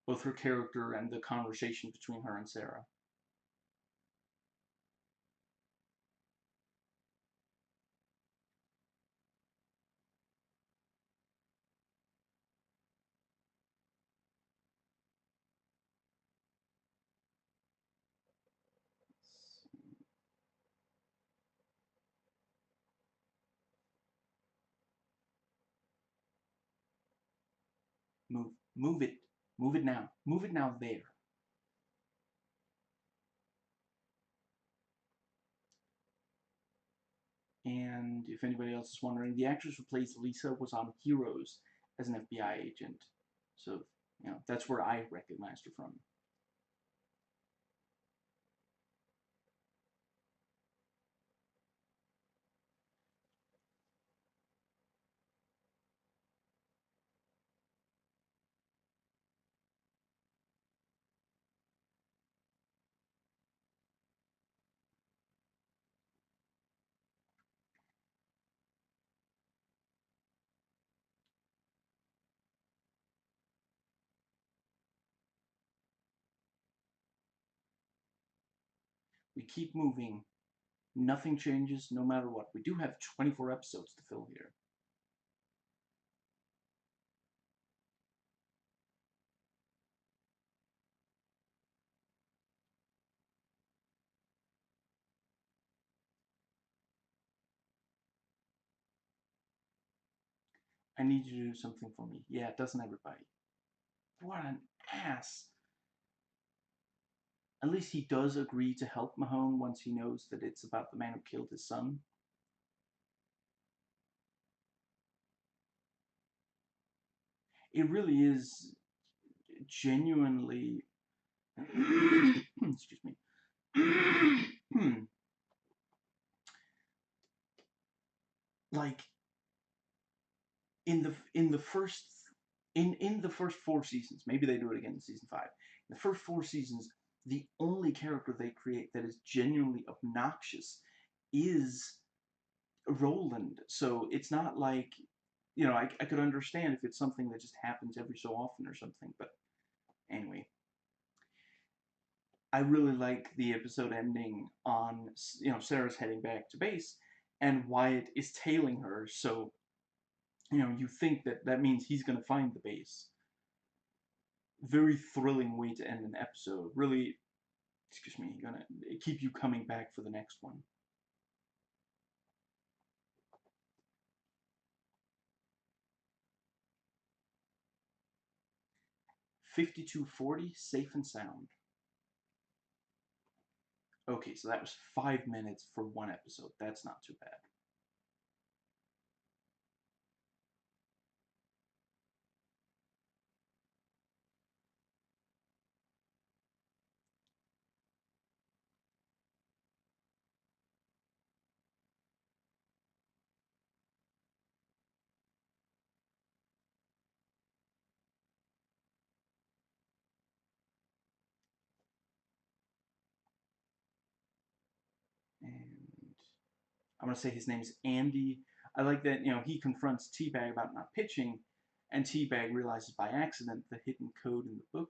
both her character and the conversation between her and Sarah. Move it, move it now there. And if anybody else is wondering, the actress who plays Lisa was on Heroes as an FBI agent. So, that's where I recognized her from. We keep moving. Nothing changes no matter what. We do have 24 episodes to fill here. I need you to do something for me. Yeah, doesn't everybody? What an ass. At least he does agree to help Mahone once he knows that it's about the man who killed his son. It really is genuinely excuse me. Like in the first 4 seasons, maybe they do it again in season 5. In the first 4 seasons, the only character they create that is genuinely obnoxious is Roland. So it's not like, I could understand if it's something that just happens every so often or something, but anyway. I really like the episode ending on, Sarah's heading back to base, and Wyatt is tailing her, so, you think that that means he's going to find the base. Very thrilling way to end an episode. Really, excuse me, gonna keep you coming back for the next one. 5240, safe and sound. Okay, so that was 5 minutes for one episode. That's not too bad. And I'm gonna say his name's Andy. I like that, he confronts Teabag about not pitching, and Teabag realizes by accident the hidden code in the book.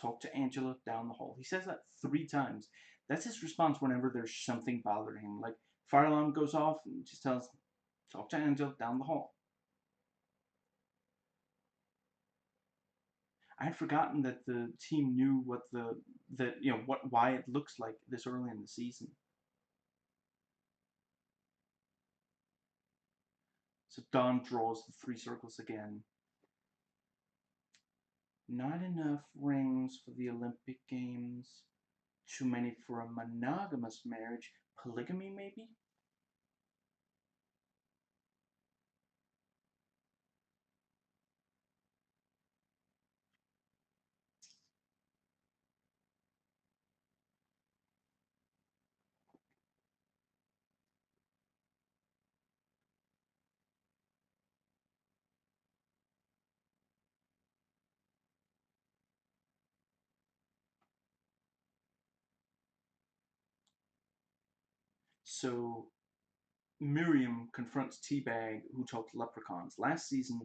Talk to Angela down the hall. He says that 3 times. That's his response whenever there's something bothering him. Like, fire alarm goes off, and just tells, talk to Angela down the hall. I had forgotten that the team knew what why it looks like this early in the season. So Don draws the three circles again. Not enough rings for the Olympic Games. Too many for a monogamous marriage. Polygamy, maybe? So Miriam confronts Teabag, who talked leprechauns. Last season,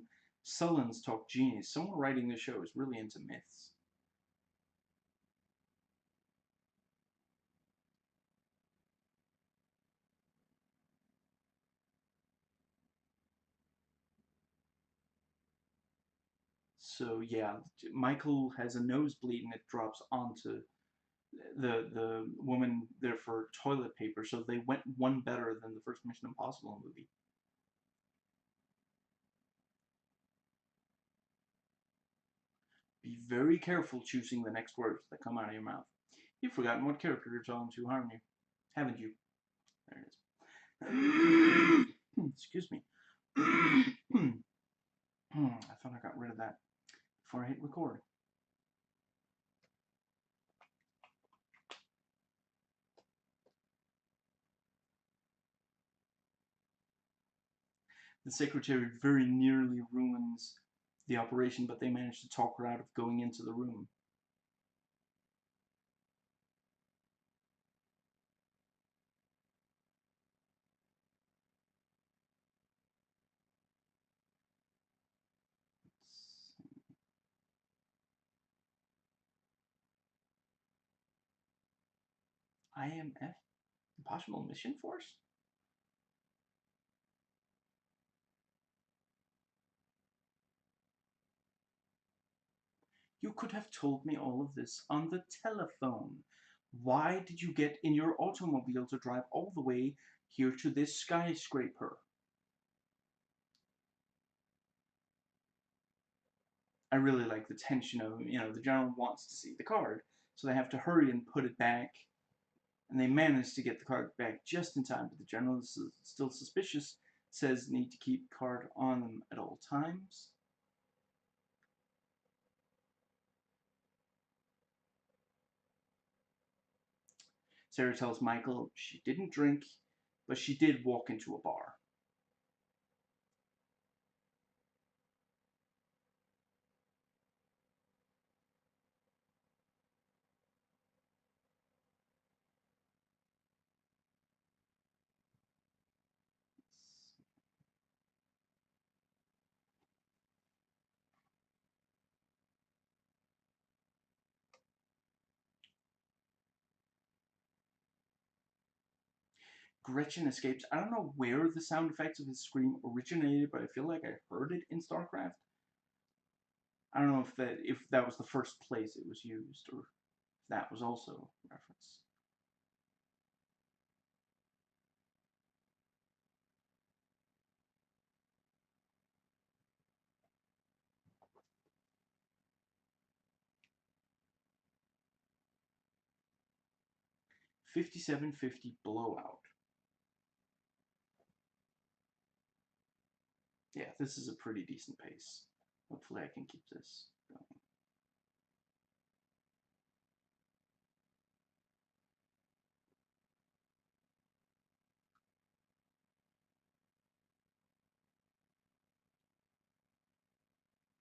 Sullins talked genies. Someone writing the show is really into myths. So yeah, Michael has a nosebleed and it drops onto the woman there for toilet paper. So they went one better than the first Mission Impossible movie. Be very careful choosing the next words that come out of your mouth. You've forgotten what character you're talking to, haven't you? Haven't you? There it is. Excuse me. I thought I got rid of that before I hit record. The secretary very nearly ruins the operation, but they manage to talk her out of going into the room. IMF? Impossible Mission Force? You could have told me all of this on the telephone. Why did you get in your automobile to drive all the way here to this skyscraper? I really like the tension of, the general wants to see the card, so they have to hurry and put it back, and they manage to get the card back just in time, but the general is still suspicious, says need to keep card on them at all times. Sarah tells Michael she didn't drink, but she did walk into a bar. Gretchen escapes. I don't know where the sound effects of his scream originated, but I feel like I heard it in StarCraft. I don't know if that was the first place it was used, or if that was also referenced. 5750 blowout. Yeah, this is a pretty decent pace. Hopefully I can keep this going.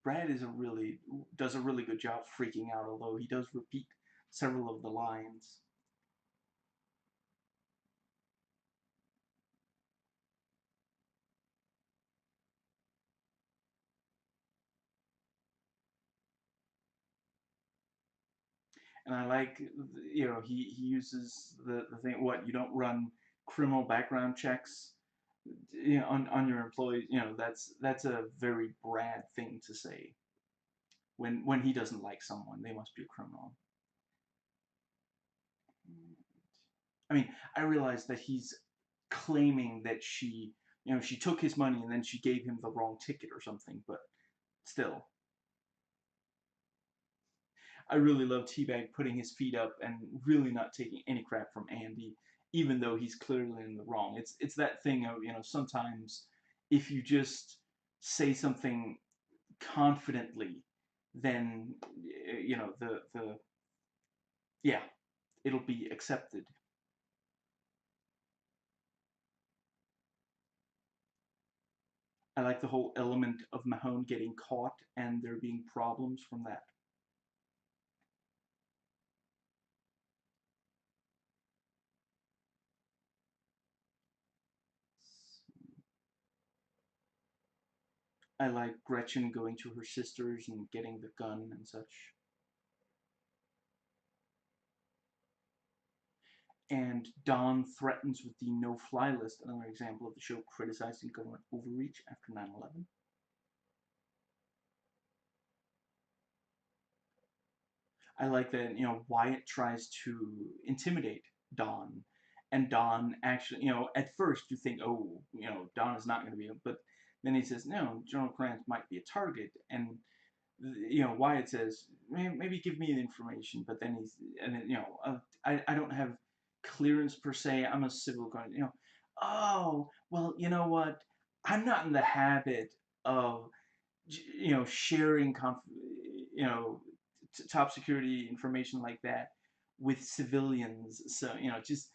Brad does a really good job freaking out, although he does repeat several of the lines. And I like, he uses the thing, what, you don't run criminal background checks, on your employees. That's a very Brad thing to say. When he doesn't like someone, they must be a criminal. I mean, I realize that he's claiming that she took his money and then she gave him the wrong ticket or something, but still. I really love Teabag putting his feet up and really not taking any crap from Andy, even though he's clearly in the wrong. It's that thing of, sometimes if you just say something confidently, then the yeah, it'll be accepted. I like the whole element of Mahone getting caught and there being problems from that. I like Gretchen going to her sisters and getting the gun and such. And Don threatens with the no-fly list, another example of the show criticizing government overreach after 9/11. I like that, Wyatt tries to intimidate Don, and Don actually, at first you think, oh, Don is not going to be, but then he says, no, General Kranz might be a target, and Wyatt says, maybe give me the information, but then I don't have clearance per se. I'm a civil guard. Oh, well, you know what? I'm not in the habit of, sharing, top security information like that with civilians. So, just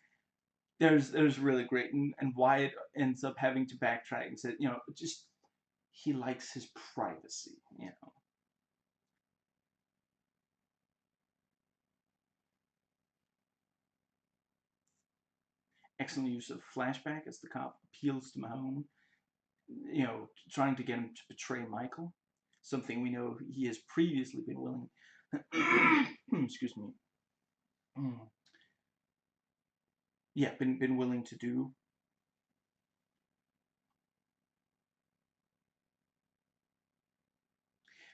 there's really great, and Wyatt ends up having to backtrack and say, just he likes his privacy. Excellent use of flashback as the cop appeals to Mahone, trying to get him to betray Michael, something we know he has previously been willing, excuse me, yeah, been willing to do.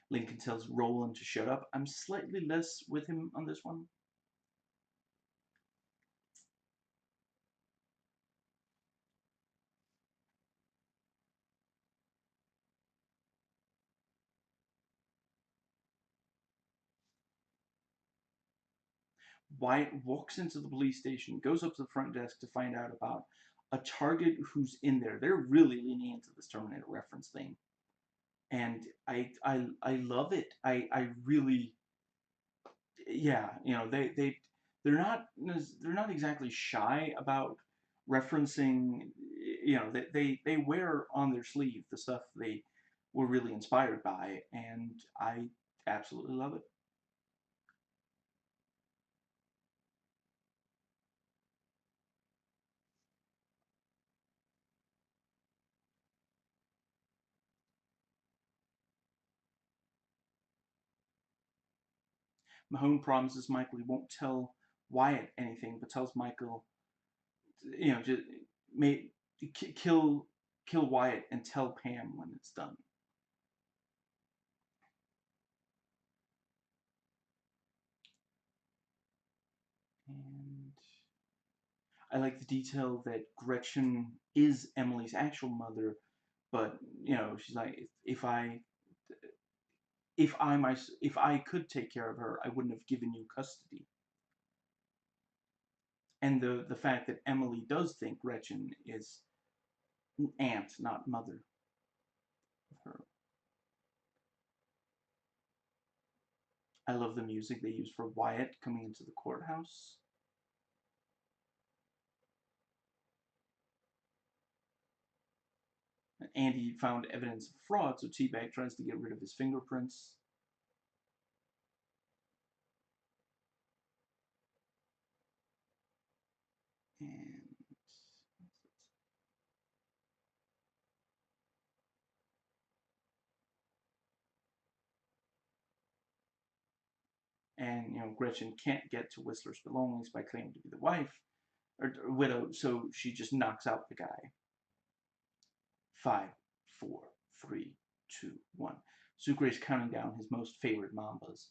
Lincoln tells Roland to shut up. I'm slightly less with him on this one. Wyatt walks into the police station, goes up to the front desk to find out about a target who's in there. They're really leaning into this Terminator reference thing, and I love it. I really, yeah, they're not exactly shy about referencing. They wear on their sleeve the stuff they were really inspired by, and I absolutely love it. Mahone promises Michael he won't tell Wyatt anything, but tells Michael, just may kill Wyatt and tell Pam when it's done. And I like the detail that Gretchen is Emily's actual mother, but she's like, if I could take care of her, I wouldn't have given you custody. And the fact that Emily does think Gretchen is aunt, not mother of her. I love the music they use for Wyatt coming into the courthouse. Andy found evidence of fraud, so Teabag tries to get rid of his fingerprints. And Gretchen can't get to Whistler's belongings by claiming to be the wife or widow, so she just knocks out the guy. 5, 4, 3, 2, 1. Sucre's counting down his most favorite mambas.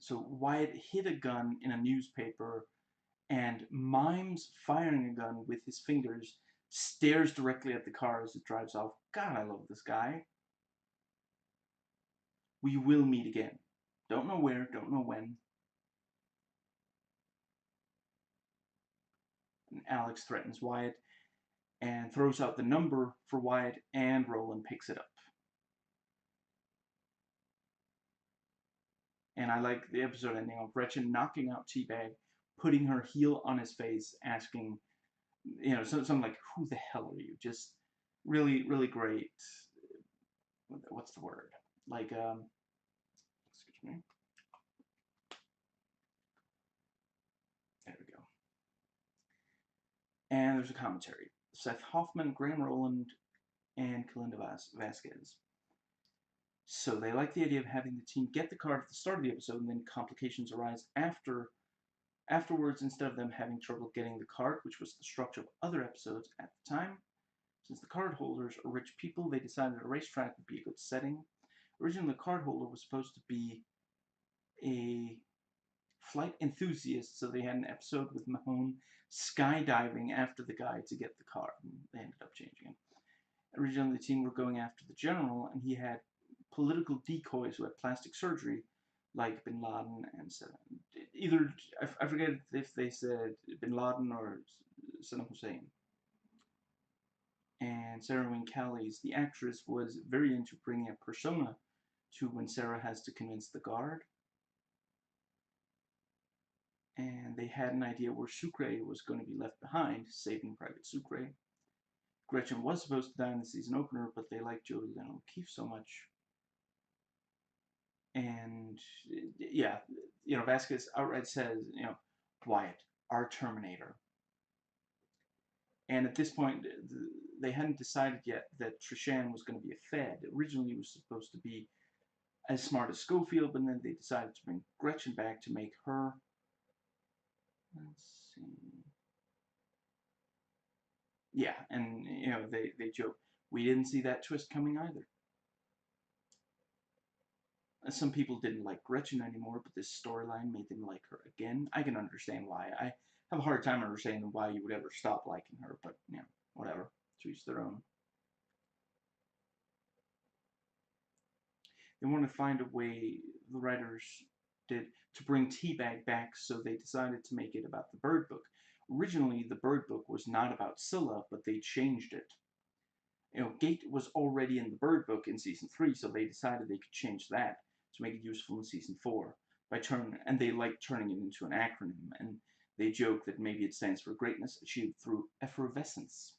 So Wyatt hid a gun in a newspaper and mimes firing a gun with his fingers, stares directly at the car as it drives off. God, I love this guy. We will meet again. Don't know where, don't know when. And Alex threatens Wyatt and throws out the number for Wyatt, and Roland picks it up. And I like the episode ending of Gretchen knocking out Teabag, putting her heel on his face, asking, something like, "Who the hell are you?" Just really, really great. What's the word? Like, excuse me. There we go. And there's a commentary. Seth Hoffman, Graham Roland, and Kalinda Vasquez. So they like the idea of having the team get the card at the start of the episode, and then complications arise afterwards, instead of them having trouble getting the card, which was the structure of other episodes at the time. Since the card holders are rich people, they decided a racetrack would be a good setting. Originally, the card holder was supposed to be a flight enthusiast, so they had an episode with Mahone skydiving after the guy to get the card, and they ended up changing it. Originally, the team were going after the general, and he had political decoys who had plastic surgery, like Bin Laden and Saddam. Either, I forget if they said Bin Laden or Saddam Hussein. And Sarah Wayne Callies, the actress, was very into bringing a persona to when Sarah has to convince the guard. And they had an idea where Sucre was going to be left behind, Saving Private Sucre. Gretchen was supposed to die in the season opener, but they liked Julianne O'Keefe so much. And, yeah, Vasquez outright says, Wyatt, our Terminator. And at this point, they hadn't decided yet that Trishan was going to be a Fed. Originally, it was supposed to be as smart as Schofield, but then they decided to bring Gretchen back to make her. Let's see. Yeah, and they joke, we didn't see that twist coming either. Some people didn't like Gretchen anymore, but this storyline made them like her again. I can understand why. I have a hard time understanding why you would ever stop liking her, but whatever. To each their own. They wanted to find a way, the writers did, to bring Teabag back, so they decided to make it about the Bird Book. Originally, the Bird Book was not about Scylla, but they changed it. Gate was already in the Bird Book in season 3, so they decided they could change that to make it useful in season 4. And they like turning it into an acronym, and they joke that maybe it stands for greatness achieved through effervescence.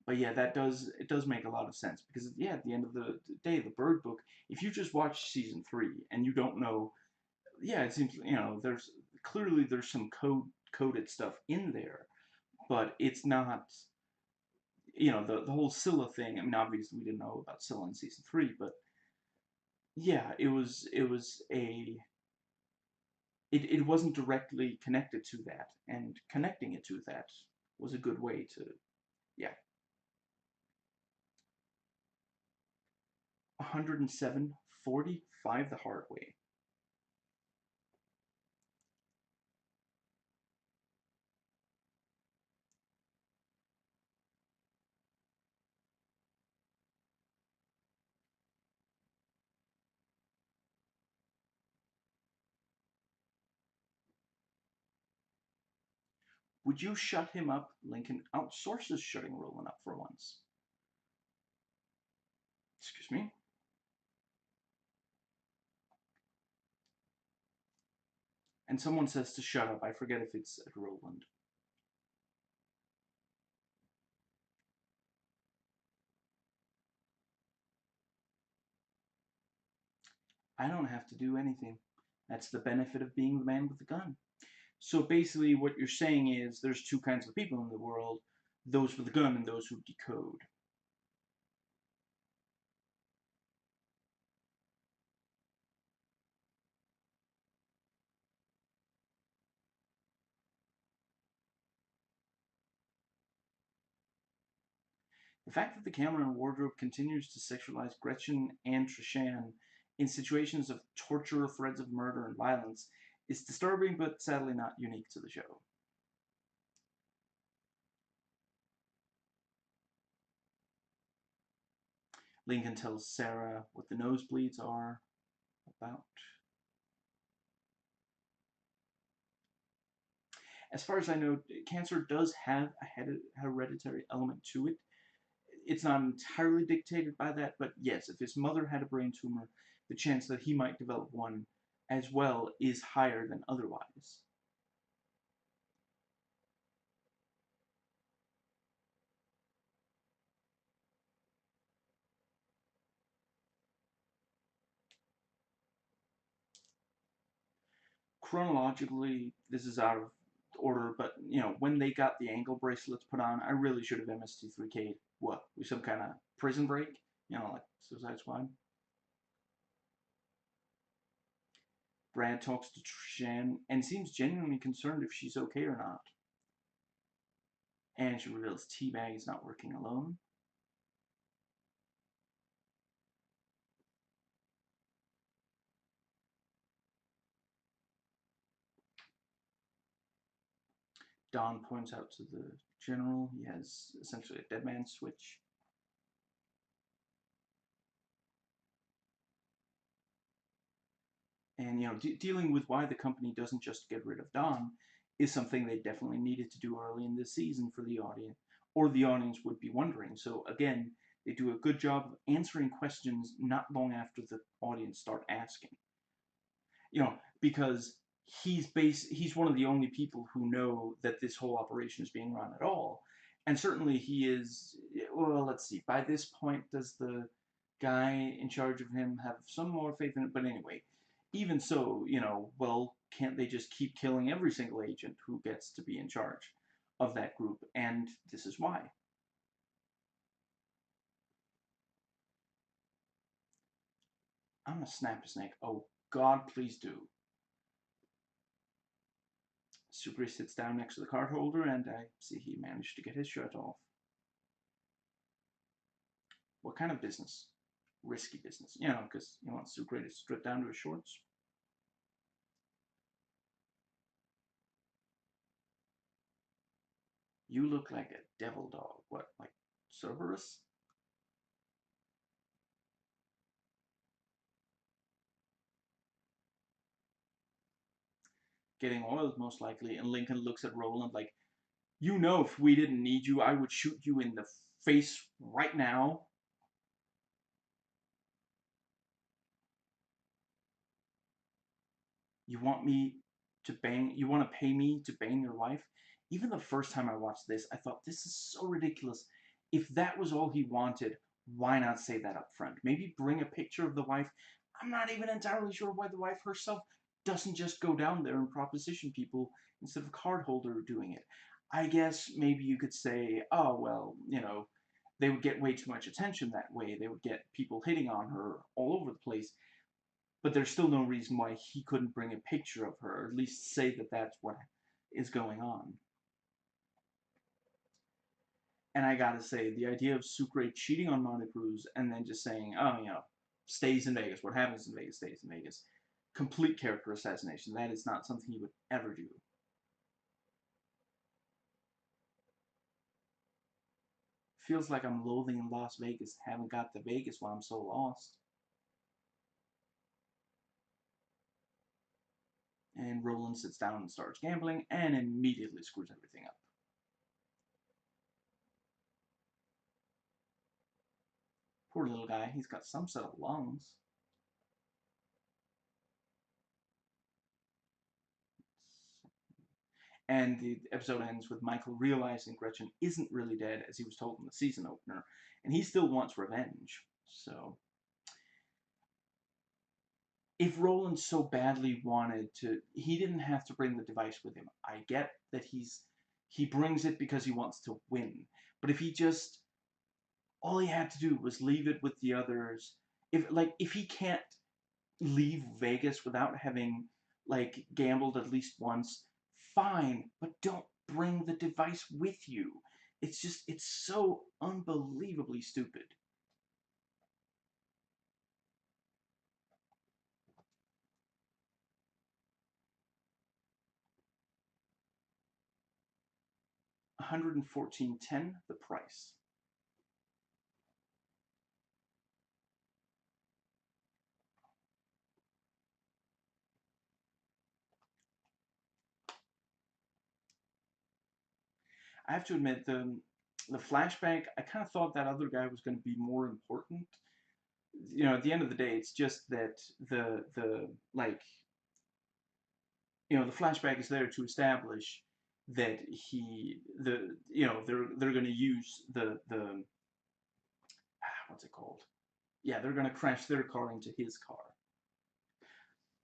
But yeah, it does make a lot of sense, because at the end of the day, the Bird Book, if you just watch season 3 and you don't know, it seems there's some coded stuff in there, but it's not, the whole Scylla thing. I mean, obviously we didn't know about Scylla in season 3, but yeah, it wasn't directly connected to that, and connecting it to that was a good way to, yeah. 107.45 the hard way. Would you shut him up? Lincoln outsources shutting Roland up for once. Excuse me? And someone says to shut up. I forget if it's at Roland. I don't have to do anything. That's the benefit of being the man with the gun. So basically what you're saying is there's two kinds of people in the world, those with the gun and those who decode. The fact that the Cameron wardrobe continues to sexualize Gretchen and Trishan in situations of torture, threats of murder, and violence is disturbing, but sadly not unique to the show. Lincoln tells Sarah what the nosebleeds are about. As far as I know, cancer does have a hereditary element to it. It's not entirely dictated by that, but yes, if his mother had a brain tumor, the chance that he might develop one as well is higher than otherwise. Chronologically, this is out of order, but when they got the ankle bracelets put on, I really should have MST3K'd what? With some kind of prison break? Like Suicide Squad? Brad talks to Trishan and seems genuinely concerned if she's okay or not. And she reveals Teabag is not working alone. Don points out to the general he has essentially a dead man switch. And dealing with why the company doesn't just get rid of Don is something they definitely needed to do early in this season for the audience, or the audience would be wondering. So again, they do a good job of answering questions not long after the audience start asking. Because he's one of the only people who know that this whole operation is being run at all. And certainly he is, well, let's see, by this point, does the guy in charge of him have some more faith in it? But anyway, even so, well, can't they just keep killing every single agent who gets to be in charge of that group? And this is why. I'm gonna snap his neck. Oh, God, please do. Sucre sits down next to the card holder, and I see he managed to get his shirt off. What kind of business? Risky business, because he wants Sucre to strip down to his shorts. You look like a devil dog. What, like Cerberus? Getting oiled, most likely. And Lincoln looks at Roland like, if we didn't need you, I would shoot you in the face right now. You want me to bang, you want to pay me to bang your wife? Even the first time I watched this, I thought, this is so ridiculous. If that was all he wanted, why not say that up front? Maybe bring a picture of the wife. I'm not even entirely sure why the wife herself doesn't just go down there and proposition people instead of a card holder doing it. I guess maybe you could say, oh, well, they would get way too much attention that way. They would get people hitting on her all over the place. But there's still no reason why he couldn't bring a picture of her, or at least say that that's what is going on. And I gotta say, the idea of Sucre cheating on Monica Cruz and then just saying, oh, stays in Vegas. What happens in Vegas stays in Vegas. Complete character assassination. That is not something he would ever do. Feels like I'm loathing in Las Vegas. Haven't got to Vegas while I'm so lost. And Roland sits down and starts gambling and immediately screws everything up. Poor little guy. He's got some set of lungs. And the episode ends with Michael realizing Gretchen isn't really dead, as he was told in the season opener, and he still wants revenge. So, if Roland so badly wanted to, he didn't have to bring the device with him. I get that he brings it because he wants to win, but if he just all he had to do was leave it with the others, if he can't leave Vegas without having gambled at least once, fine, but don't bring the device with you. it's so unbelievably stupid. 114.10 the price. I have to admit the flashback. I kind of thought that other guy was going to be more important. You know, at the end of the day, it's just that the like the flashback is there to establish that they're going to use the what's it called? Yeah, they're going to crash their car into his car.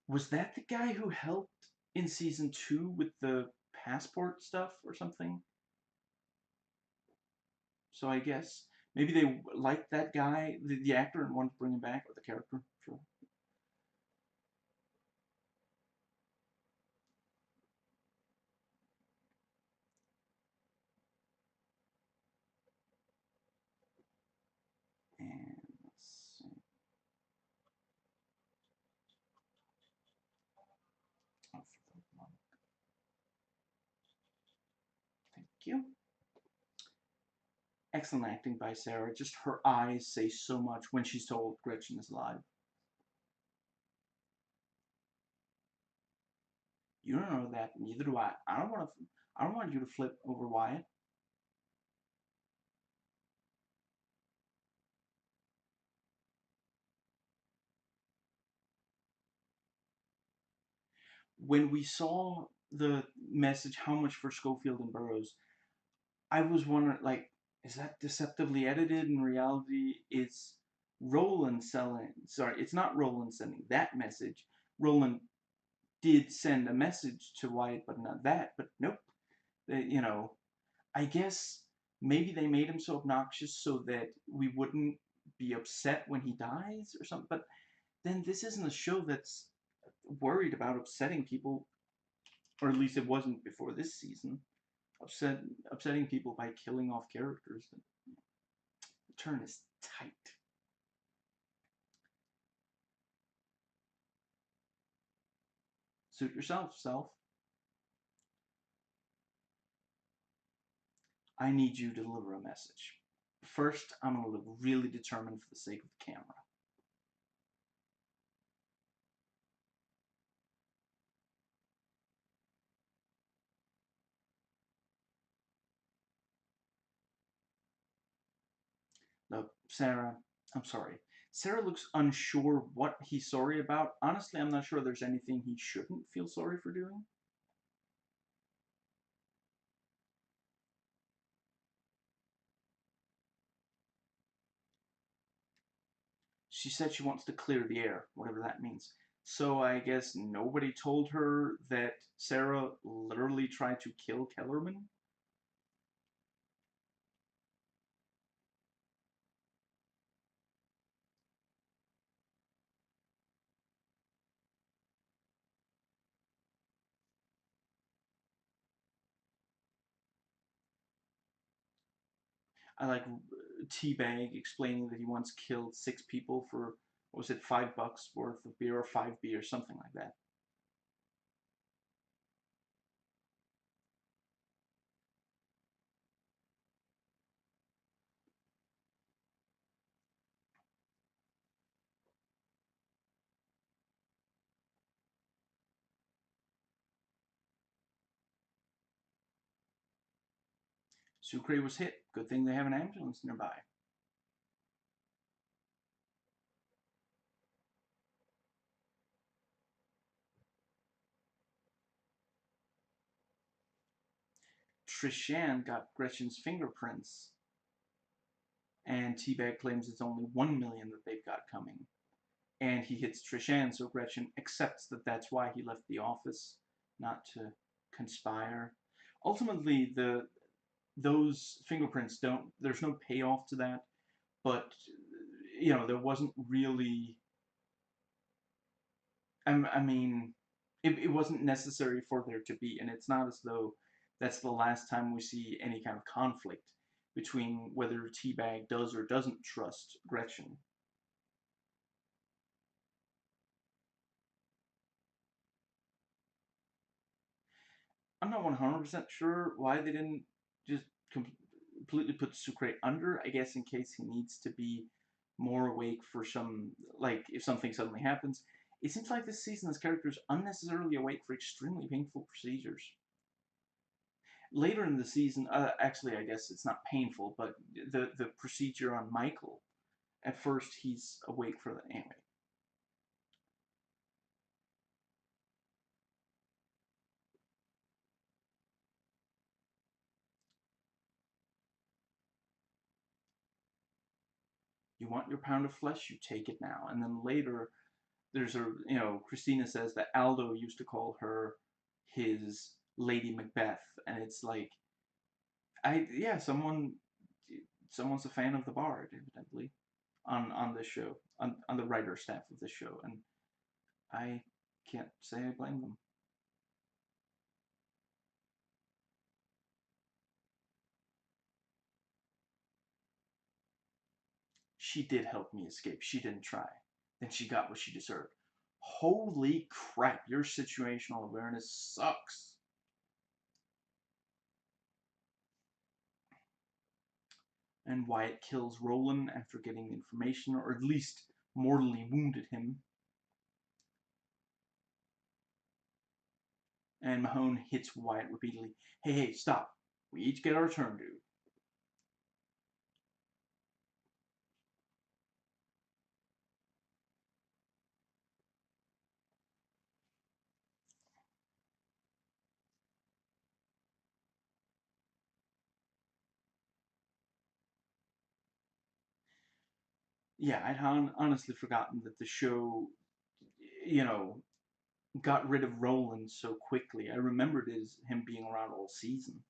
Was that the guy who helped in season 2 with the passport stuff or something? So I guess maybe they liked that guy, the actor, and wanted to bring him back, or the character. Sure. And let's see. Oh, thank you. Excellent acting by Sarah. Just her eyes say so much when she's told Gretchen is alive. You don't know that, neither do I. I don't want to. I don't want you to flip over Wyatt. When we saw the message, how much for Schofield and Burroughs, I was wondering, like, is that deceptively edited? In reality, it's Roland selling. Sorry, it's not Roland sending that message. Roland did send a message to Wyatt, but not that. But nope. I guess maybe they made him so obnoxious so that we wouldn't be upset when he dies or something. But then this isn't a show that's worried about upsetting people, or at least it wasn't before this season. Upsetting people by killing off characters. The turn is tight. Suit yourself, self. I need you to deliver a message. First, I'm going to look really determined for the sake of the camera. Look, Sarah, I'm sorry. Sarah looks unsure what he's sorry about. Honestly, I'm not sure there's anything he shouldn't feel sorry for doing. She said she wants to clear the air, whatever that means. So I guess nobody told her that Sarah literally tried to kill Kellerman? I like Teabag explaining that he once killed 6 people for, what was it, $5 worth of beer or 5 beer, something like that. Sucre was hit. Good thing they have an ambulance nearby. Trishan got Gretchen's fingerprints, and Teabag claims it's only 1 million that they've got coming. And he hits Trishan, so Gretchen accepts that that's why he left the office, not to conspire. Ultimately, those fingerprints don't. There's no payoff to that, but there wasn't really. I mean, it wasn't necessary for there to be, and it's not as though that's the last time we see any kind of conflict. between whether Teabag does or doesn't trust Gretchen. I'm not 100% sure why they didn't just completely put Sucre under, I guess in case he needs to be more awake for some, like, if something suddenly happens. It seems like this season this character is unnecessarily awake for extremely painful procedures. Later in the season, actually, I guess it's not painful, but the procedure on Michael, at first he's awake for that anyway. You want your pound of flesh, you take it now. And then later, there's Christina says that Aldo used to call her his Lady Macbeth, and it's like, yeah, someone's a fan of the Bard, evidently, on this show, on the writer staff of this show, and I can't say I blame them. She did help me escape. She didn't try. Then she got what she deserved. Holy crap, your situational awareness sucks. And Wyatt kills Roland after getting the information, or at least mortally wounded him. And Mahone hits Wyatt repeatedly. Hey, hey, stop. We each get our turn, dude. Yeah, I'd honestly forgotten that the show, you know, got rid of Roland so quickly. I remembered as him being around all season.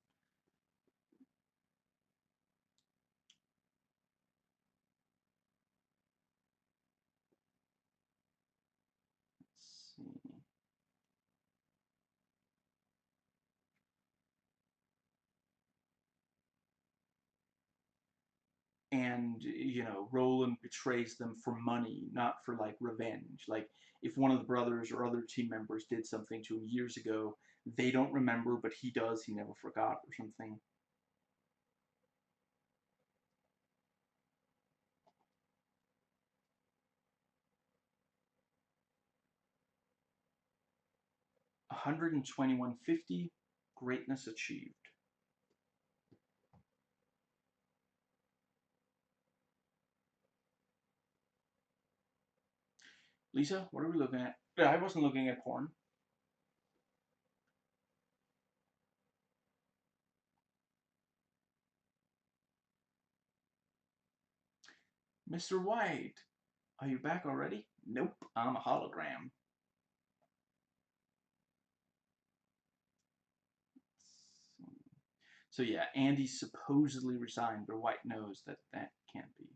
Let's see. And Roland betrays them for money, not for like revenge. Like if one of the brothers or other team members did something to him years ago, they don't remember, but he does. He never forgot or something. One hundred and 2150, greatness achieved. Lisa, what are we looking at? Yeah, I wasn't looking at porn. Mr. White, are you back already? Nope, I'm a hologram. So yeah, Andy supposedly resigned, but White knows that that can't be.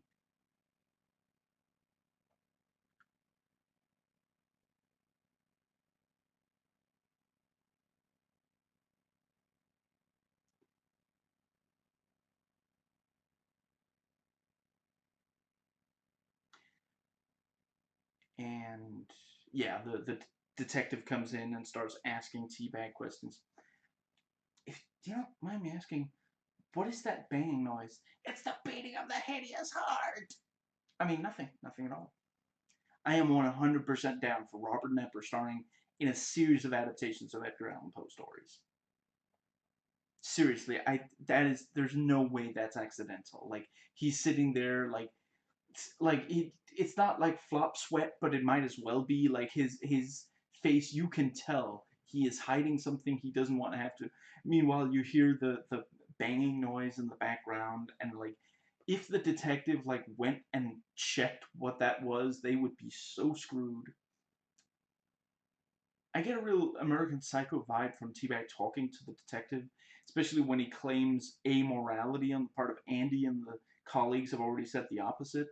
And yeah, the detective comes in and starts asking Teabag questions. If you don't mind me asking, what is that banging noise? It's the beating of the hideous heart. I mean, nothing at all. I am 100% down for Robert Knepper starring in a series of adaptations of Edgar Allan Poe stories. Seriously, there's no way that's accidental. Like he's sitting there it's not like flop sweat, but it might as well be. Like his face, you can tell he is hiding something he doesn't want to have to. Meanwhile, you hear the banging noise in the background, and like if the detective like went and checked what that was, they would be so screwed. I get a real American Psycho vibe from T-Bag talking to the detective, especially when he claims amorality on the part of Andy, and the colleagues have already said the opposite.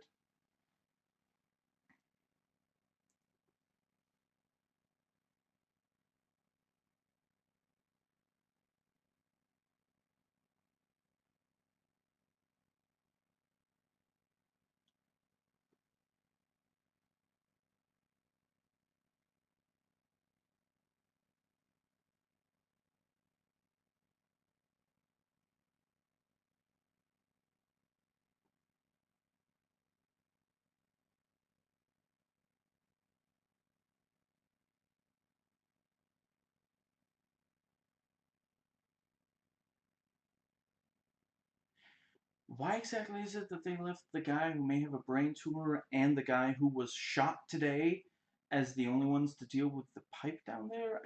Why exactly is it that they left the guy who may have a brain tumor and the guy who was shot today as the only ones to deal with the pipe down there?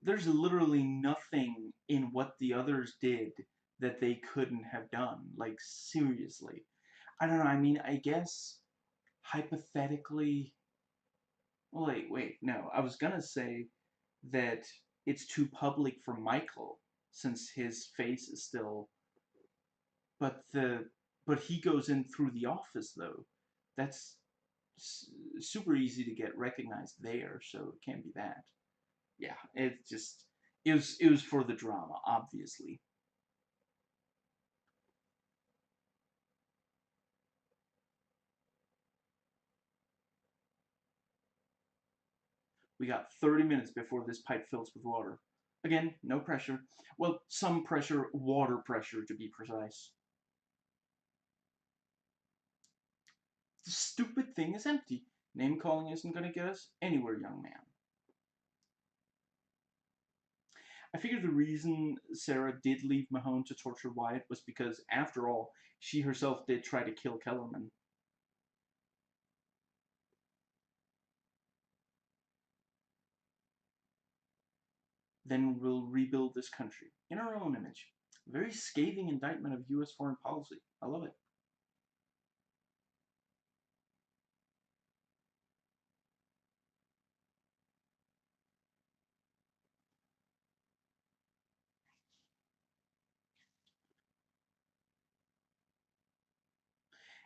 There's literally nothing in what the others did that they couldn't have done. Like, seriously. I don't know, I mean, I guess hypothetically. Well, wait, no. I was gonna say that it's too public for Michael since his face is still. But he goes in through the office though. That's super easy to get recognized there, so it can't be that. Yeah, it was for the drama, obviously. We got 30 minutes before this pipe fills with water. Again, no pressure. Well, some pressure, water pressure to be precise. The stupid thing is empty. Name calling isn't going to get us anywhere, young man. I figured the reason Sarah did leave Mahone to torture Wyatt was because, after all, she herself did try to kill Kellerman. Then we'll rebuild this country in our own image. A very scathing indictment of U.S. foreign policy. I love it.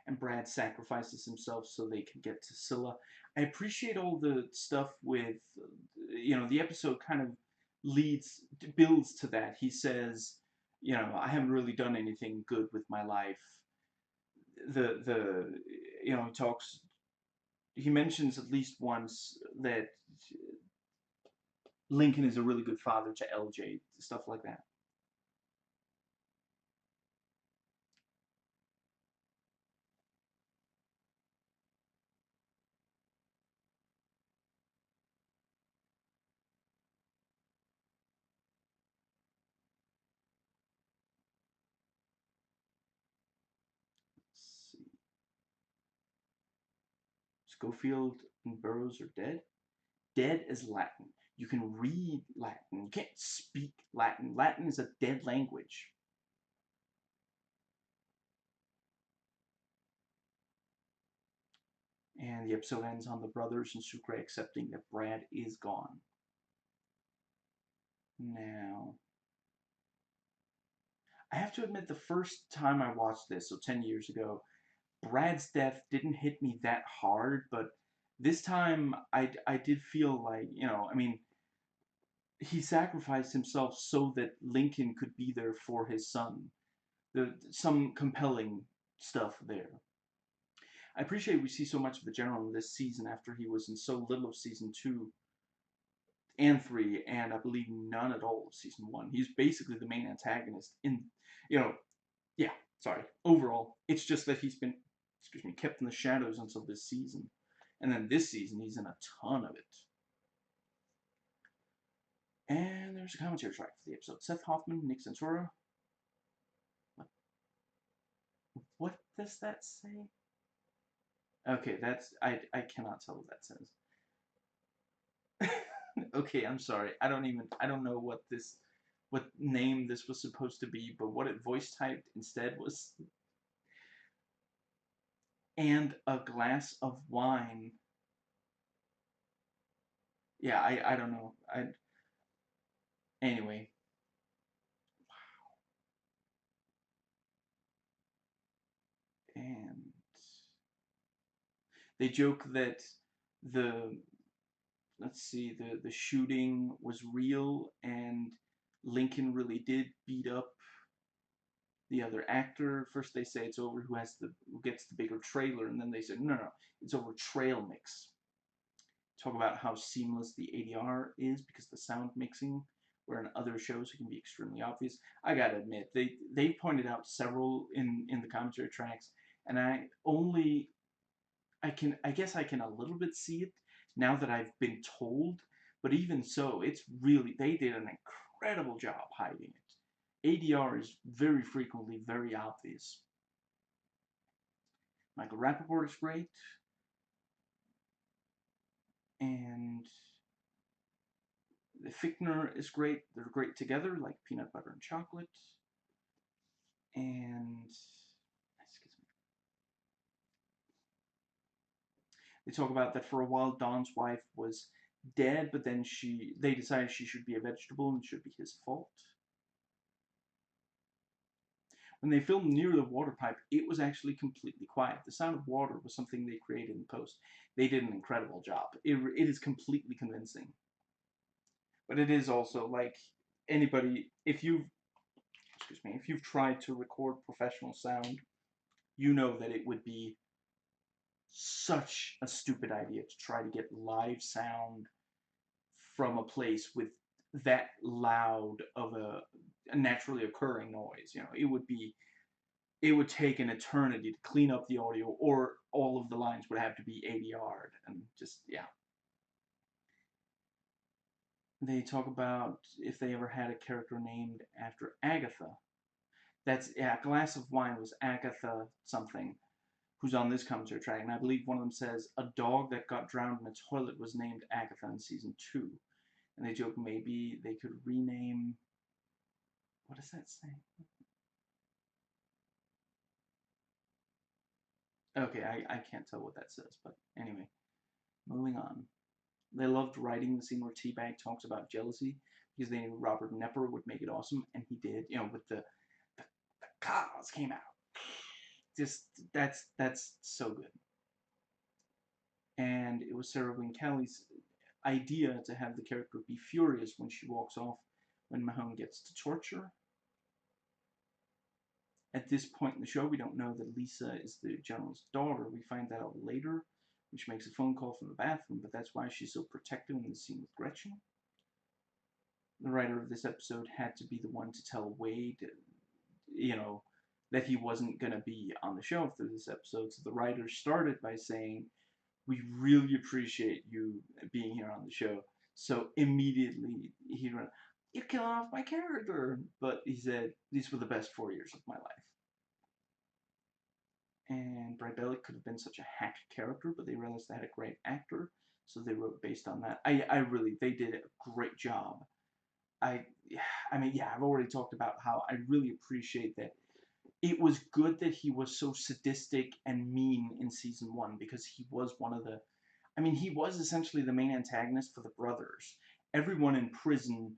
And Brad sacrifices himself so they can get to Scylla. I appreciate all the stuff with, the episode kind of builds to that. He says, I haven't really done anything good with my life. He talks, he mentions at least once that Lincoln is a really good father to LJ, stuff like that. Let's see. Schofield and Burroughs are dead. Dead is Latin. You can read Latin. You can't speak Latin. Latin is a dead language. And the episode ends on the brothers and Sucre accepting that Brad is gone. Now, I have to admit, the first time I watched this, so 10 years ago, Brad's death didn't hit me that hard, but this time I did feel like, I mean, he sacrificed himself so that Lincoln could be there for his son. Some compelling stuff there. I appreciate we see so much of the general in this season after he was in so little of season 2 and 3, and I believe none at all of season 1. He's basically the main antagonist in, you know, yeah, sorry. Overall, it's just that he's been, excuse me, kept in the shadows until this season. And then this season, he's in a ton of it. And there's a commentary track for the episode. Seth Hoffman, Nick Santora. What does that say? Okay, I cannot tell what that says. Okay, I'm sorry. I don't know what name this was supposed to be, but what it voice typed instead was and a glass of wine. Yeah, I don't know. Anyway, and they joke that the let's see, the shooting was real and Lincoln really did beat up the other actor. First they say it's over who gets the bigger trailer, and then they say no, it's over trail mix. Talk about how seamless the ADR is because the sound mixing, where in other shows it can be extremely obvious. I gotta admit, they pointed out several in the commentary tracks, and I guess I can a little bit see it now that I've been told, but even so, it's really, they did an incredible job hiding it. ADR is very frequently very obvious. Michael Rappaport is great. And Fichtner is great. They're great together, like peanut butter and chocolate. And excuse me. They talk about that for a while Don's wife was dead, but then they decided she should be a vegetable and it should be his fault. When they filmed near the water pipe, it was actually completely quiet. The sound of water was something they created in post. They did an incredible job. It is completely convincing. But it is also like anybody, if you've tried to record professional sound, you know that it would be such a stupid idea to try to get live sound from a place with that loud of a naturally occurring noise. It would take an eternity to clean up the audio, or all of the lines would have to be ADR'd, and just, yeah. They talk about if they ever had a character named after Agatha. That's, yeah, Glass of Wine was Agatha something, who's on this commentary track, and I believe one of them says a dog that got drowned in a toilet was named Agatha in season 2. And they joke maybe they could rename, what does that say? Okay, I can't tell what that says, but anyway, moving on. They loved writing the scene where Teabag talks about jealousy because they knew Robert Nepper would make it awesome, and he did. With the cars came out. Just that's so good. And it was Sarah Wynne Kelly's idea to have the character be furious when she walks off when Mahone gets to torture. At this point in the show, we don't know that Lisa is the general's daughter. We find that out later, which makes a phone call from the bathroom, but that's why she's so protective in the scene with Gretchen. The writer of this episode had to be the one to tell Wade, that he wasn't going to be on the show through this episode. So the writer started by saying, "We really appreciate you being here on the show." So immediately he went, "You're killing off my character." But he said, "These were the best 4 years of my life." And Brad Bellick could have been such a hack character, but they realized they had a great actor, so they wrote based on that. They did a great job. I mean, yeah, I've already talked about how I really appreciate that it was good that he was so sadistic and mean in season 1, because he was he was essentially the main antagonist for the brothers. Everyone in prison,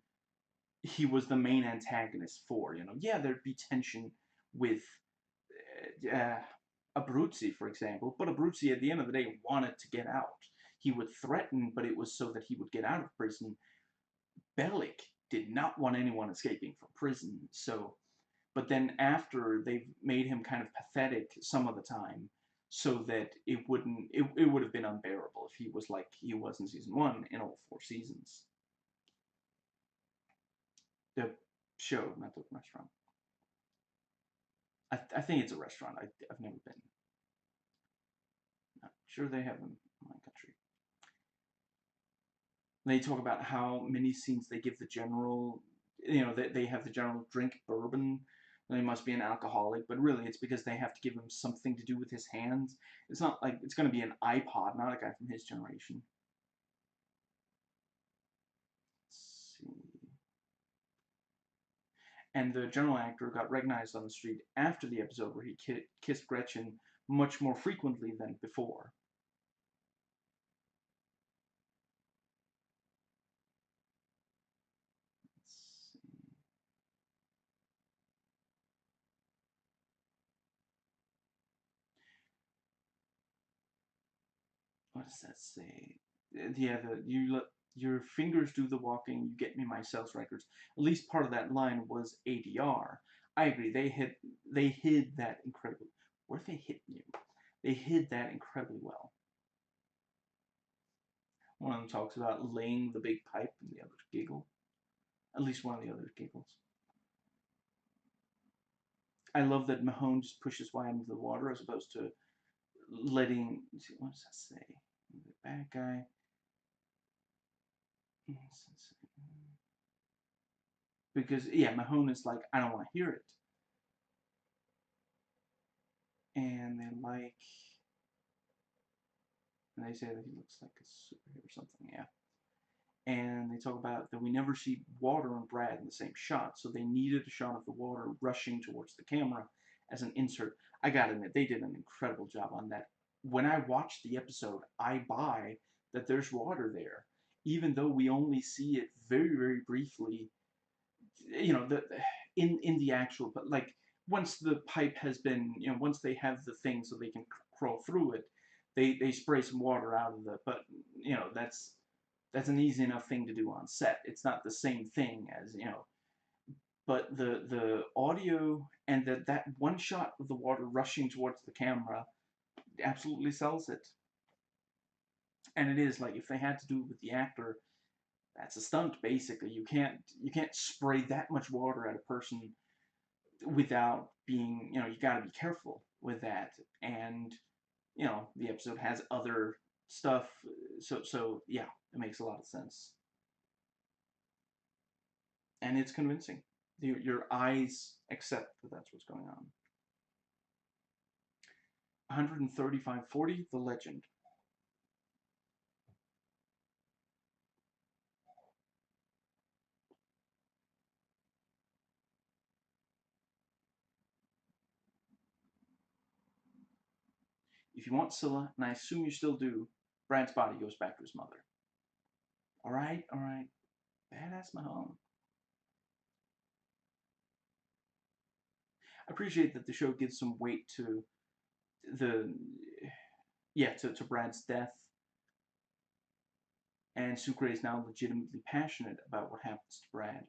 he was the main antagonist for, Yeah, there'd be tension with Abruzzi, for example, but Abruzzi at the end of the day wanted to get out. He would threaten, but it was so that he would get out of prison. Bellick did not want anyone escaping from prison, but then after, they've made him kind of pathetic some of the time, so that it would have been unbearable if he was like he was in season 1 in all 4 seasons. The show, not the restaurant. I think it's a restaurant. I've never been. Not sure they have them in my country. They talk about how many scenes they give the general, they have the general drink bourbon. He must be an alcoholic, but really it's because they have to give him something to do with his hands. It's not like it's going to be an iPod, not a guy from his generation. Let's see. And the general actor got recognized on the street after the episode where he kissed Gretchen much more frequently than before. What does that say? Yeah, your fingers do the walking. You get me my sales records. At least part of that line was ADR. I agree. They hid that incredibly. What if they hit you? They hid that incredibly well. One of them talks about laying the big pipe, and the others giggle. At least one of the others giggles. I love that Mahone just pushes Wyatt into the water as opposed to letting. What does that say? The bad guy. Because, yeah, Mahone is like, I don't want to hear it. And they're like, And they say that he looks like a superhero or something, yeah. And they talk about that we never see water and Brad in the same shot, so they needed a shot of the water rushing towards the camera as an insert. I gotta admit, they did an incredible job on that. When I watch the episode, I buy that there's water there, even though we only see it very, very briefly. You know, in the actual, but like once the pipe has been, once they have the thing so they can crawl through it, they spray some water out of the. But that's an easy enough thing to do on set. It's not the same thing as, but the audio and that one shot of the water rushing towards the camera absolutely sells it. And it is like if they had to do it with the actor, that's a stunt basically. You can't spray that much water at a person without being, you got to be careful with that. And the episode has other stuff, so yeah, it makes a lot of sense. And it's convincing. Your eyes accept that that's what's going on. 135.40, The Legend. If you want Scylla, and I assume you still do, Brad's body goes back to his mother. All right, all right. Badass Mahone. I appreciate that the show gives some weight to the, yeah, to Brad's death. And Sucre is now legitimately passionate about what happens to Brad.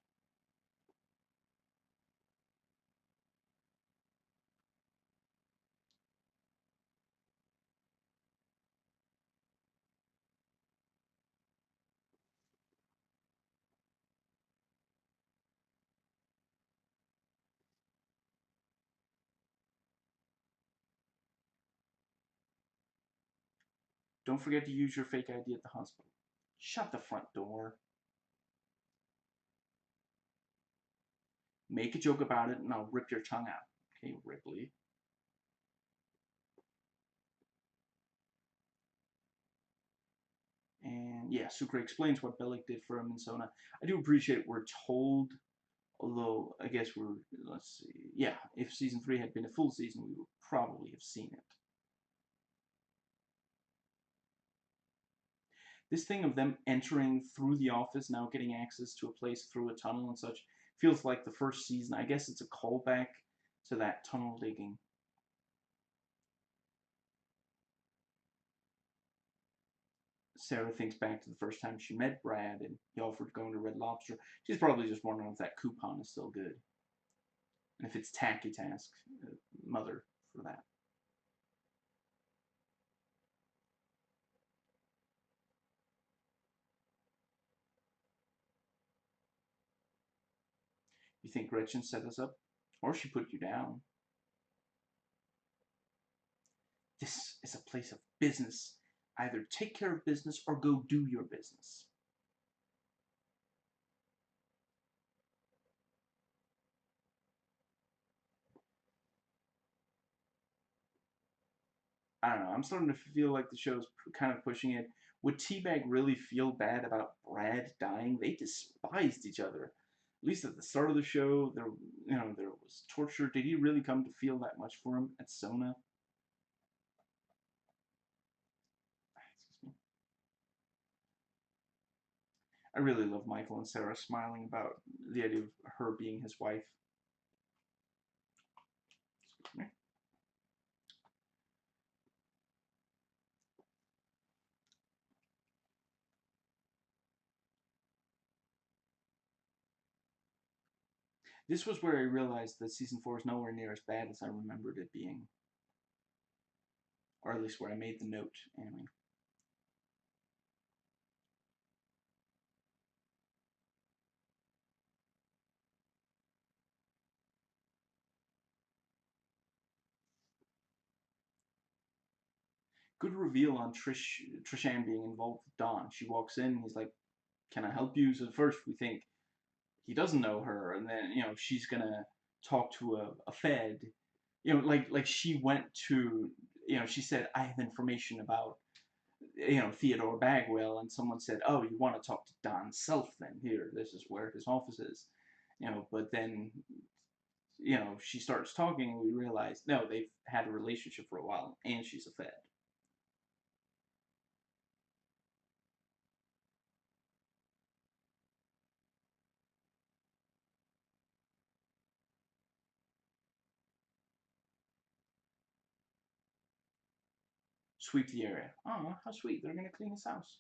Don't forget to use your fake ID at the hospital. Shut the front door. Make a joke about it and I'll rip your tongue out. Okay, Ripley. And yeah, Sucre explains what Bellic did for him in Sona. I do appreciate we're told, although I guess let's see, yeah, if season 3 had been a full season, we would probably have seen it. This thing of them entering through the office, now getting access to a place through a tunnel and such, feels like the first season. I guess it's a callback to that tunnel digging. Sarah thinks back to the first time she met Brad and he offered going to Red Lobster. She's probably just wondering if that coupon is still good. And if it's tacky to ask Mother for that. You think Gretchen set us up? Or she put you down? This is a place of business. Either take care of business or go do your business. I don't know. I'm starting to feel like the show's kind of pushing it. Would Teabag really feel bad about Brad dying? They despised each other. At least at the start of the show, there was torture. Did he really come to feel that much for him at Sona? Excuse me. I really love Michael and Sarah smiling about the idea of her being his wife. Excuse me. This was where I realized that season 4 is nowhere near as bad as I remembered it being. Or at least where I made the note, anyway. Good reveal on Trishan being involved with Dawn. She walks in, he's like, "Can I help you?" So at first we think he doesn't know her, and then she's gonna talk to a Fed. Like she went to, she said, "I have information about Theodore Bagwell, and someone said, "Oh, you want to talk to Don Self? Then here, this is where his office is." But then she starts talking, and we realize no, they've had a relationship for a while, and she's a Fed. Sweep the area. Oh, how sweet! They're gonna clean his house.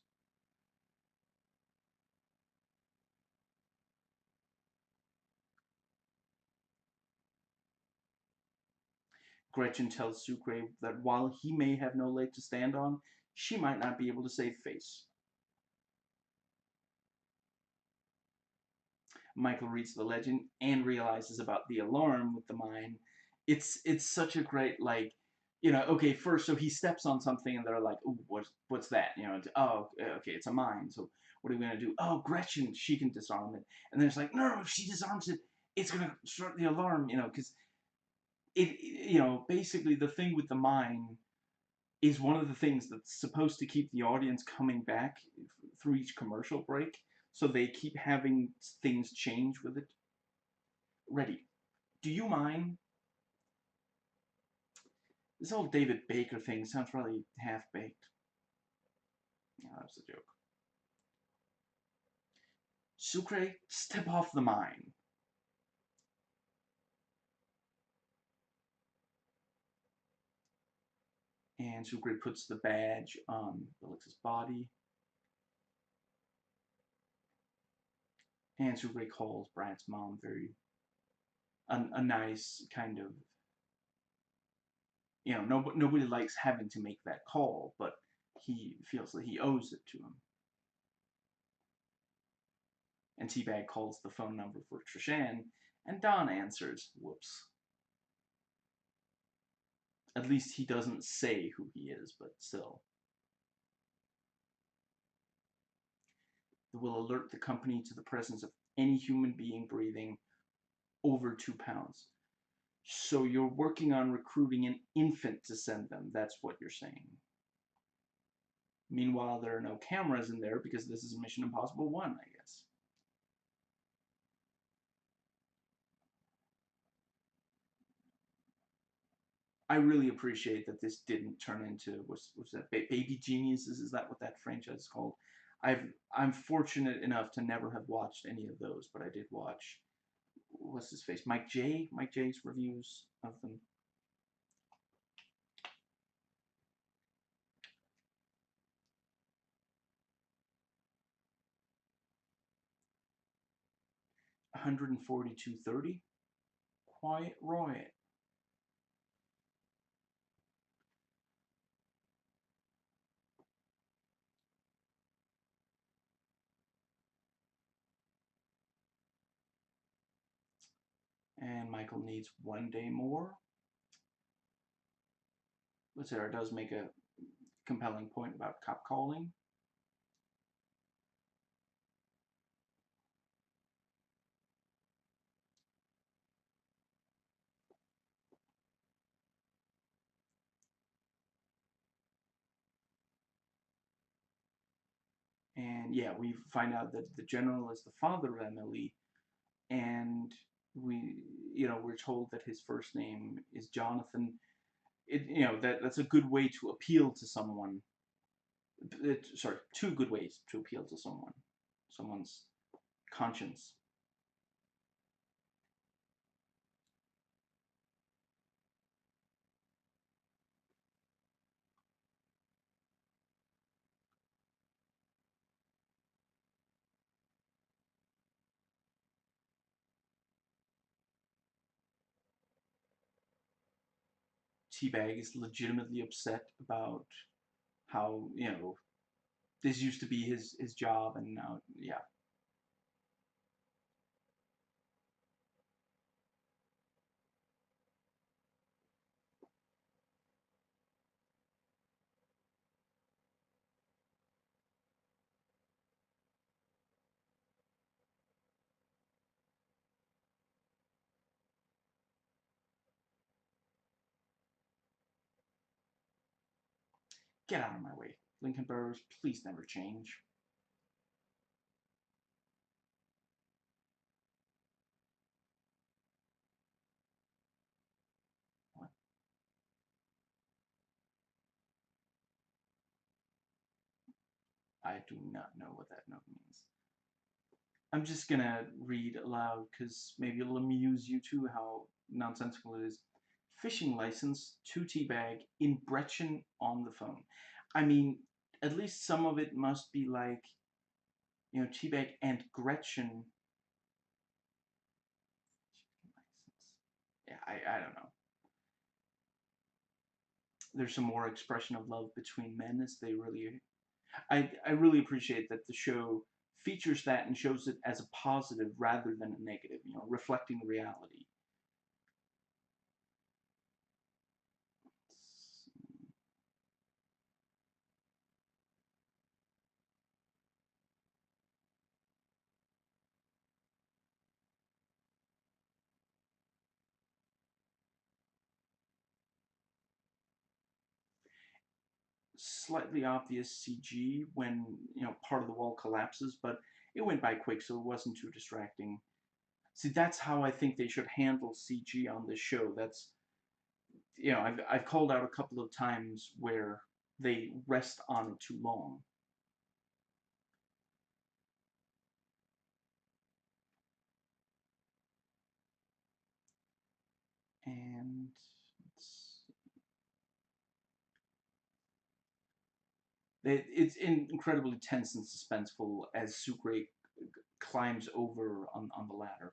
Gretchen tells Sucre that while he may have no leg to stand on, she might not be able to save face. Michael reads the legend and realizes about the alarm with the mine. It's such a great, like, okay, first, so he steps on something and they're like, "Ooh, what's that?" Oh, okay, it's a mine. So what are we gonna do? Oh, Gretchen, she can disarm it. And then it's like, no, if she disarms it, it's gonna start the alarm. Because basically the thing with the mine is one of the things that's supposed to keep the audience coming back through each commercial break. So they keep having things change with it. Ready. Do you mind? This whole David Baker thing sounds really half baked. Yeah, that's a joke. Sucre, step off the mine. And Sucre puts the badge on Felix's body. And Sucre calls Brad's mom very a nice kind of, nobody likes having to make that call, but he feels that he owes it to him. And Teabag calls the phone number for Trishan, and Don answers. Whoops. At least he doesn't say who he is, but still. It will alert the company to the presence of any human being breathing over 2 pounds. So you're working on recruiting an infant to send them. That's what you're saying. Meanwhile, there are no cameras in there because this is Mission Impossible 1, I guess. I really appreciate that this didn't turn into what's that, Baby Geniuses? Is that what that franchise is called? I'm fortunate enough to never have watched any of those, but I did watch, what's his face, Mike J's reviews of them. $142.30. Quiet Riot. And Michael needs 1 day more. But Sarah does make a compelling point about cop calling. And yeah, we find out that the general is the father of Emily, and we're told that his first name is Jonathan. That's a good way to appeal to someone. Sorry, two good ways to appeal to someone's conscience. Teabag is legitimately upset about how this used to be his job, and now, yeah. Get out of my way. Lincoln Burrows, please never change. What? I do not know what that note means. I'm just gonna read aloud because maybe it'll amuse you too how nonsensical it is. Fishing license to teabag in Bretchen on the phone. I mean, at least some of it must be like, teabag and Gretchen. Yeah, I don't know. There's some more expression of love between men as they really. I really appreciate that the show features that and shows it as a positive rather than a negative. Reflecting reality. Slightly obvious CG when part of the wall collapses, but it went by quick, so it wasn't too distracting. See, that's how I think they should handle CG on this show. That's I've called out a couple of times where they rest on it too long. And it's incredibly tense and suspenseful as Sucre climbs over on the ladder.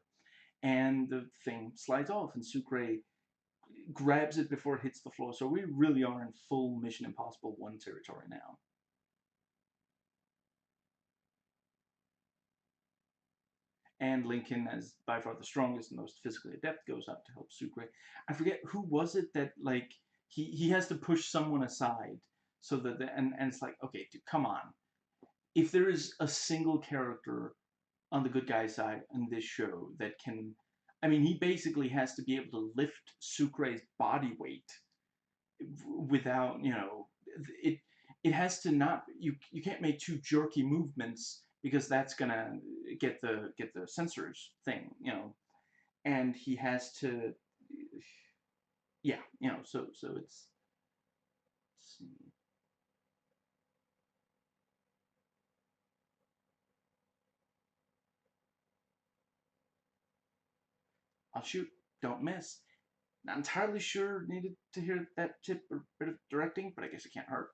And the thing slides off, and Sucre grabs it before it hits the floor. So we really are in full Mission Impossible 1 territory now. And Lincoln, as by far the strongest and most physically adept, goes up to help Sucre. I forget who was it that like he has to push someone aside so that and it's like, okay, dude, come on. If there is a single character on the good guy side in this show that can, I mean, he basically has to be able to lift Sucre's body weight without, it it has to not, you can't make too jerky movements because that's gonna get the sensors thing, and he has to, yeah, so it's, I'll shoot, don't miss. Not entirely sure needed to hear that tip or bit of directing, but I guess it can't hurt.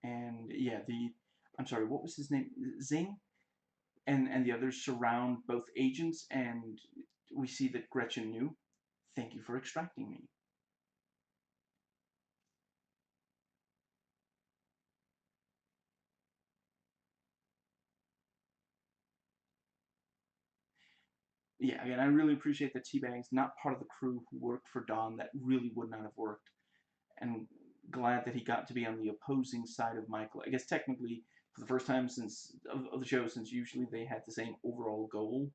And yeah, I'm sorry, what was his name? Zing, and the others surround both agents, and we see that Gretchen knew. Thank you for extracting me. Yeah, again, I really appreciate that Teabag's not part of the crew who worked for Don. That really would not have worked. And glad that he got to be on the opposing side of Michael. I guess technically, for the first time since of the show, since usually they had the same overall goal.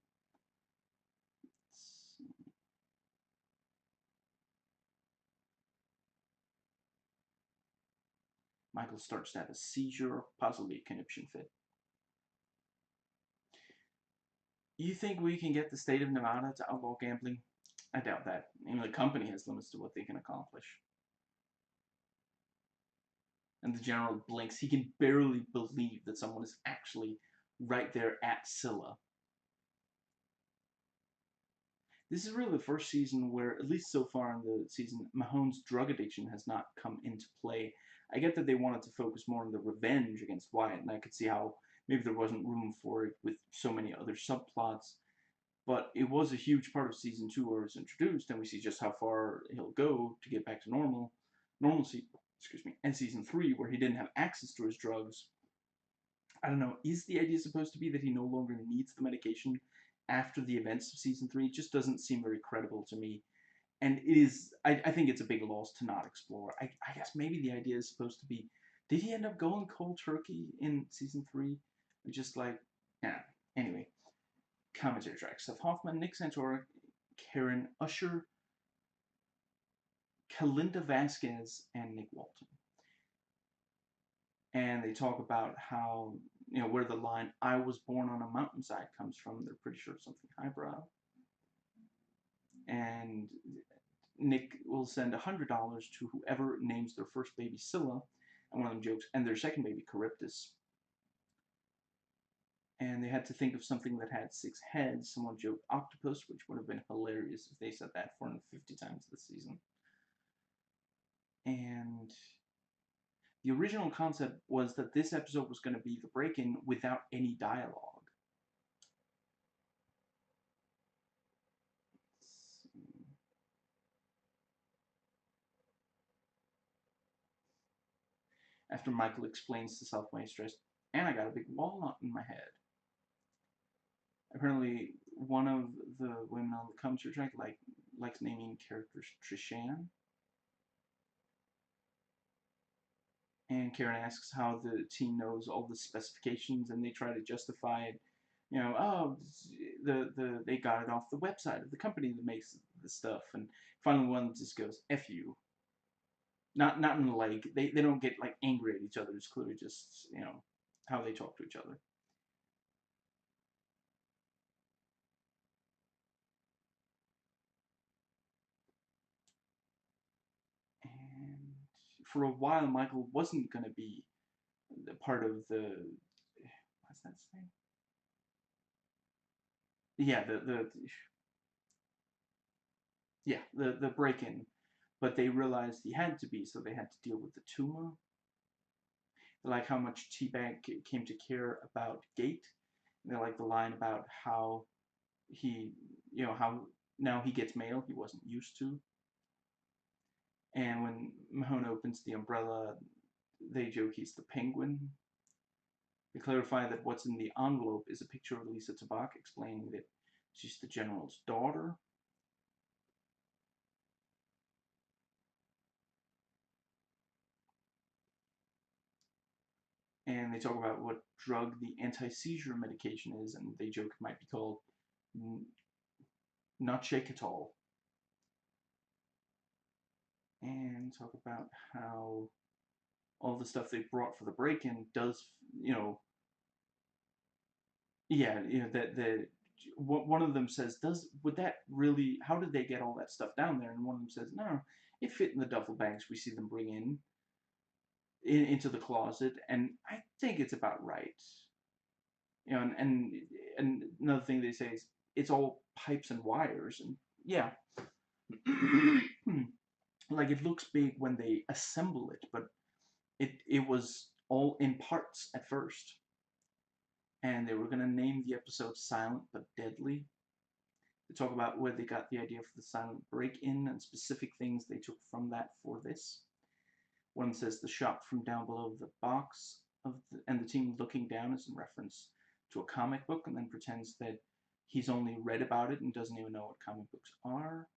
Michael starts to have a seizure, possibly a conniption fit. You think we can get the state of Nevada to outlaw gambling? I doubt that. Even the company has limits to what they can accomplish. And the general blinks. He can barely believe that someone is actually right there at Scylla. This is really the first season where, at least so far in the season, Mahon's drug addiction has not come into play. I get that they wanted to focus more on the revenge against Wyatt, and I could see how maybe there wasn't room for it with so many other subplots. But it was a huge part of season 2 where it's introduced, and we see just how far he'll go to get back to normalcy. Excuse me. And season 3, where he didn't have access to his drugs. I don't know. Is the idea supposed to be that he no longer needs the medication after the events of season 3? It just doesn't seem very credible to me. And it is. I think it's a big loss to not explore. I guess maybe the idea is supposed to be. Did he end up going cold turkey in season 3? Just like, yeah. Anyway, commentary tracks: Seth Hoffman, Nick Santora, Karen Usher, Kalinda Vasquez, and Nick Walton. And they talk about how, where the line "I was born on a mountainside" comes from. They're pretty sure it's something highbrow. And Nick will send $100 to whoever names their first baby Scylla, and one of them jokes, and their second baby Charybdis. And they had to think of something that had 6 heads. Someone joked octopus, which would have been hilarious if they said that 450 times this season. And the original concept was that this episode was going to be the break-in without any dialogue. After Michael explains to Self why he's stressed, and I got a big walnut in my head. Apparently, one of the women on the commentary track likes naming characters Trishan. And Karen asks how the team knows all the specifications, and they try to justify it. They got it off the website of the company that makes the stuff. And finally, one just goes, "F you." Not in like they don't get like angry at each other. It's clearly just how they talk to each other. And for a while, Michael wasn't going to be the part of the what's that saying? Yeah, the break-in, but they realized he had to be, so they had to deal with the tumor. Like how much Teabag came to care about Gate. And they like the line about how he, how now he gets mail he wasn't used to. And when Mahone opens the umbrella, they joke he's the penguin. They clarify that what's in the envelope is a picture of Lisa Tabak, explaining that she's the general's daughter. And they talk about what drug the anti-seizure medication is, and they joke it might be called not shake at all. And talk about how all the stuff they brought for the break-in does, that one of them says, would that really, how did they get all that stuff down there? And one of them says, no, it fit in the duffel bags we see them bring into the closet, and I think it's about right. And another thing they say is it's all pipes and wires, and yeah. Like it looks big when they assemble it, but it was all in parts at first. And they were going to name the episode Silent but Deadly. They talk about where they got the idea for the silent break-in and specific things they took from that for this. One says the shot from down below the box and the team looking down is in reference to a comic book, and then pretends that he's only read about it and doesn't even know what comic books are.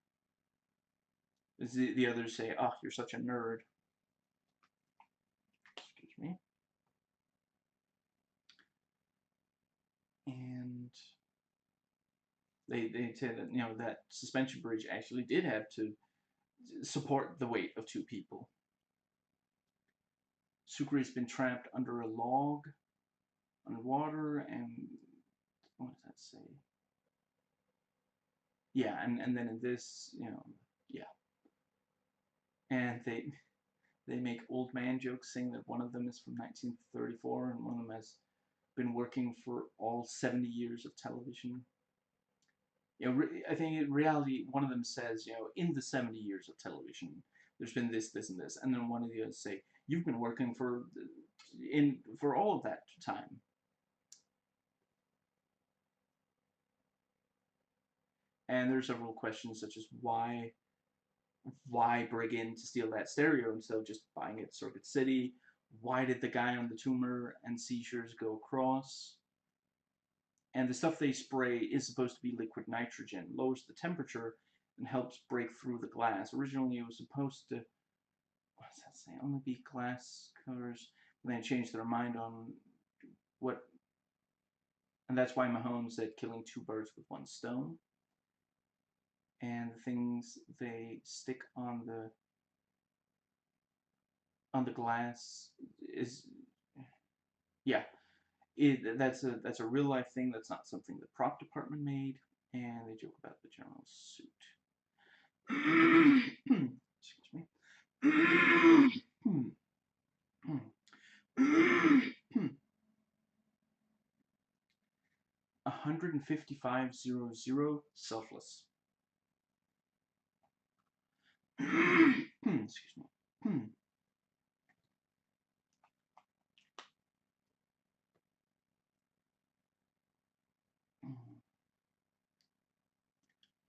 The others say, "Oh, you're such a nerd." Excuse me. And they say that that suspension bridge actually did have to support the weight of 2 people. Sukri's been trapped under a log underwater, and what does that say? Yeah, and then in this, yeah. And they make old man jokes, saying that one of them is from 1934 and one of them has been working for all 70 years of television. I think in reality, one of them says, in the 70 years of television, there's been this, this, and this, and then one of the others say, you've been working for all of that time. And there's several questions such as why break in to steal that stereo instead of just buying it at Circuit City? Why did the guy on the tumor and seizures go across? And the stuff they spray is supposed to be liquid nitrogen, lowers the temperature, and helps break through the glass. Originally, it was supposed to, what's that say, only be glass colors. And they changed their mind on what And that's why Mahone said killing two birds with one stone. And the things they stick on the glass is, yeah, that's a real life thing. That's not something the prop department made. And they joke about the general's suit. Excuse me. 15500 Selfless. Excuse me.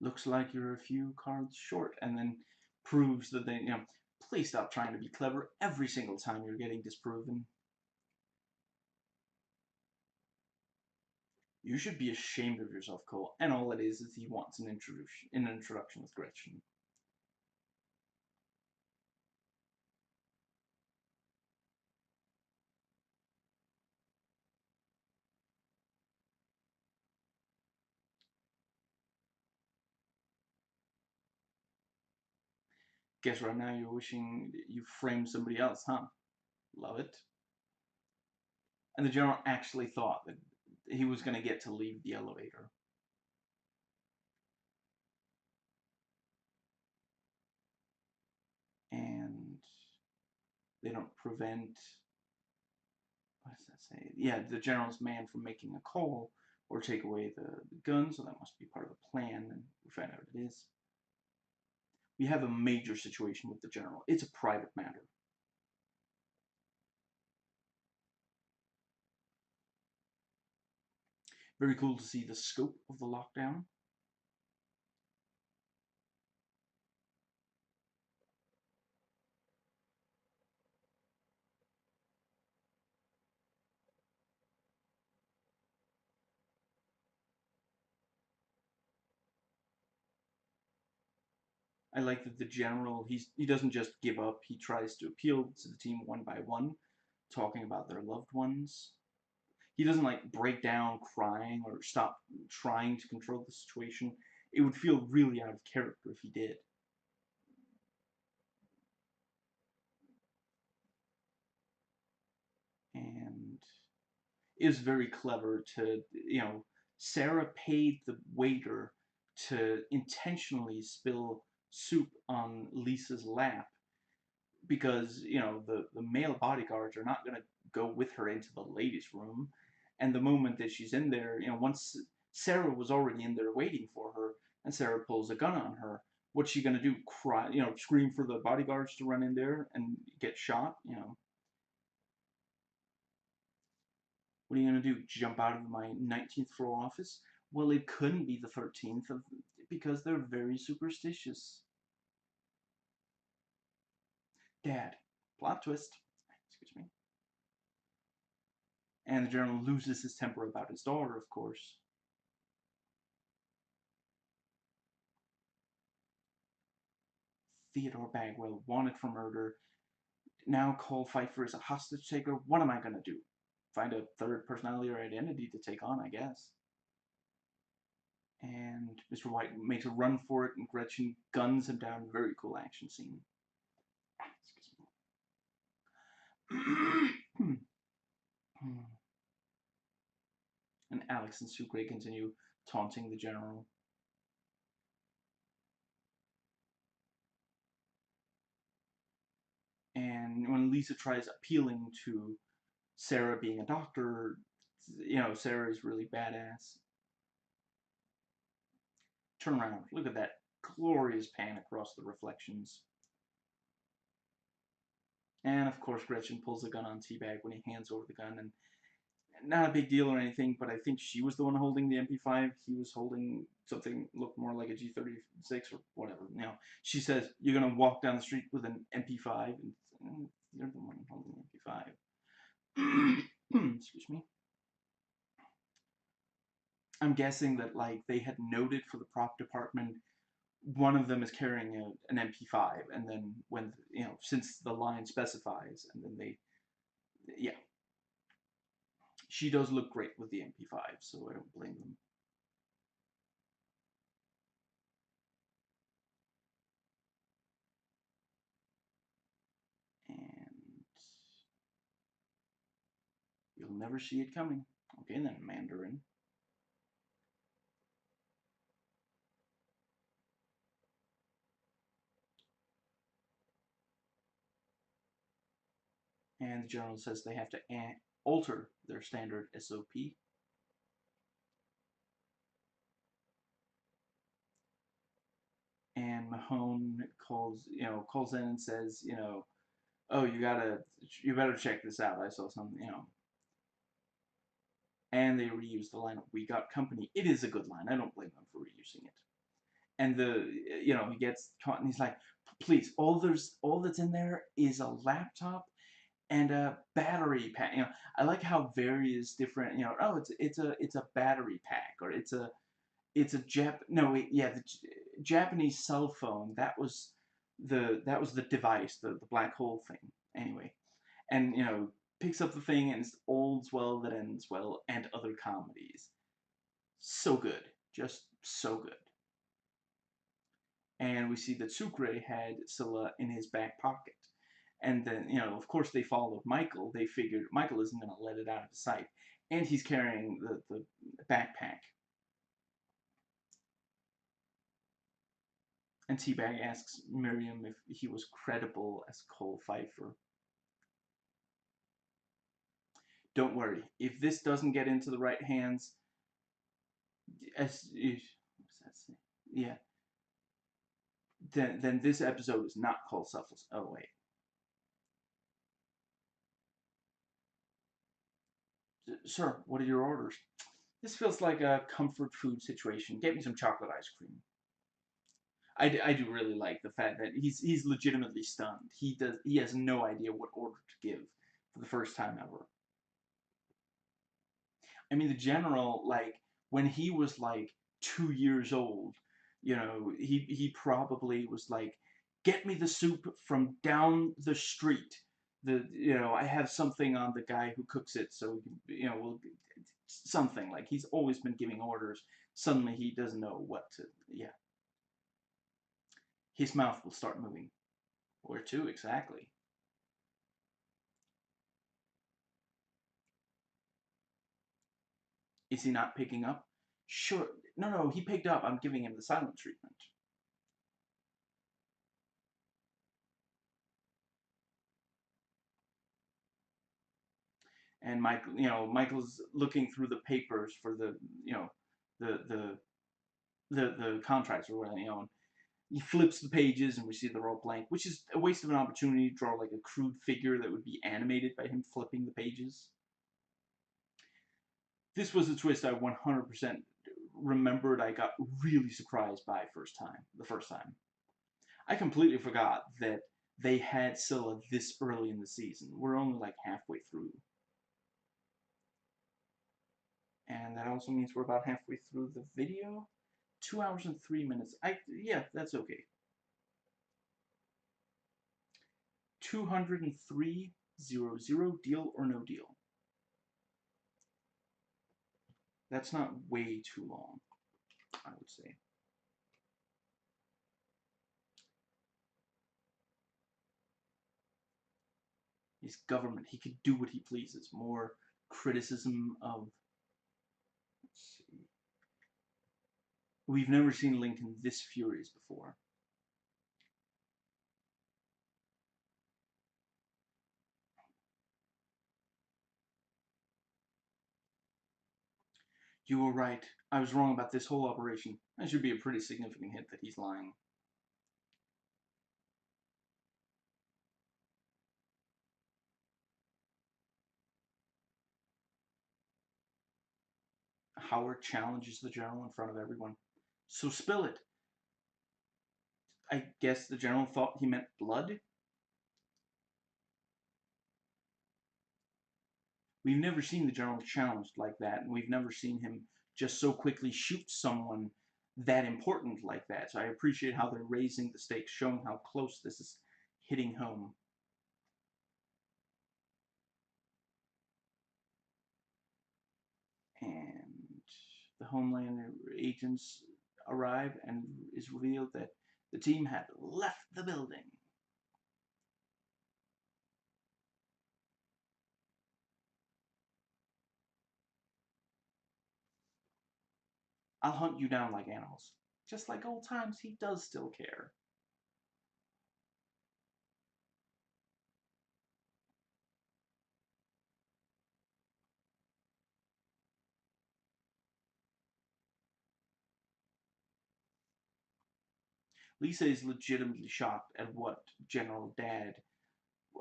Looks like you're a few cards short, and then proves that they, please stop trying to be clever every single time you're getting disproven. You should be ashamed of yourself, Cole. And all it is he wants an introduction with Gretchen. Guess right now you're wishing you framed somebody else, huh? Love it. And the general actually thought that he was going to get to leave the elevator. And they don't prevent, what does that say? Yeah, the general's man from making a call or take away the gun, so that must be part of the plan, and we find out it is. We have a major situation with the general. It's a private matter. Very cool to see the scope of the lockdown. I like that the general, he doesn't just give up, he tries to appeal to the team one by one, talking about their loved ones. He doesn't like break down crying or stop trying to control the situation. It would feel really out of character if he did. And it was very clever to, Sarah paid the waiter to intentionally spill soup on Lisa's lap because, the male bodyguards are not going to go with her into the ladies' room. And the moment that she's in there, once Sarah was already in there waiting for her, and Sarah pulls a gun on her, what's she going to do? Cry, scream for the bodyguards to run in there and get shot? What are you going to do? Jump out of my 19th floor office? Well, it couldn't be the 13th because they're very superstitious. Dad. Plot twist. Excuse me. And the general loses his temper about his daughter, of course. Theodore Bagwell, wanted for murder. Now Cole Pfeiffer is a hostage taker. What am I going to do? Find a third personality or identity to take on, I guess. And Mr. White makes a run for it, and Gretchen guns him down. Very cool action scene. And Alex and Sucre continue taunting the general. And when Lisa tries appealing to Sarah being a doctor, Sarah is really badass. Turn around. Look at that glorious pan across the reflections. And of course, Gretchen pulls the gun on Teabag when he hands over the gun, and not a big deal or anything, but I think she was the one holding the MP5. He was holding something looked more like a G36 or whatever. She says, "You're gonna walk down the street with an MP5, and you're the one holding the MP5." Excuse me. I'm guessing that they had noted for the prop department one of them is carrying an MP5, and then when since the line specifies, and then yeah. she does look great with the MP5, so I don't blame them. And you'll never see it coming. Okay, then Mandarin. And the general says they have to alter their standard S.O.B. And Mahone calls in and says, oh, you better check this out. I saw something, And they reuse the line, "We got company." It is a good line. I don't blame them for reusing it. And he gets caught and he's like, please, all that's in there is a laptop and a battery pack. I like how various different, oh, it's a battery pack, or it's a the Japanese cell phone. That was the device, the black hole thing. Anyway, and picks up the thing, and it's All's Well That Ends Well and other comedies. So good, just so good. And we see that Sucre had Scylla in his back pocket. And then, of course they followed Michael. They figured Michael isn't going to let it out of his sight. And he's carrying the backpack. And Teabag asks Miriam if he was credible as Cole Pfeiffer. Don't worry, if this doesn't get into the right hands, what's that say? Yeah. Then this episode is not called Selfless. Oh wait. Sir, what are your orders? This feels like a comfort food situation. Get me some chocolate ice cream. I do really like the fact that he's legitimately stunned. He has no idea what order to give for the first time ever. I mean, the general, like, when he was like 2 years old, he probably was like, get me the soup from down the street. I have something on the guy who cooks it, so something like he's always been giving orders. Suddenly he doesn't know what to. Yeah, his mouth will start moving. Where to exactly? Is he not picking up? Sure. No, he picked up. I'm giving him the silent treatment. And Michael's looking through the papers for the, the the the contracts or whatever, and he flips the pages and we see they're all blank, which is a waste of an opportunity to draw like a crude figure that would be animated by him flipping the pages. This was a twist I 100% remembered. I got really surprised by the first time. I completely forgot that they had Scylla this early in the season. We're only like halfway through. And that also means we're about halfway through the video. 2 hours and 3 minutes. Yeah, that's okay. 203.00, deal or no deal. That's not way too long, I would say. His government, he could do what he pleases. More criticism of. Let's see. We've never seen Lincoln this furious before. You were right. I was wrong about this whole operation. That should be a pretty significant hint that he's lying. Howard challenges the general in front of everyone. So spill it. I guess the general thought he meant blood? We've never seen the general challenged like that, and we've never seen him just so quickly shoot someone that important like that. So I appreciate how they're raising the stakes, showing how close this is hitting home. The Homeland agents arrive, and it's revealed that the team had left the building. I'll hunt you down like animals. Just like old times, he does still care. Lisa is legitimately shocked at what General Dad,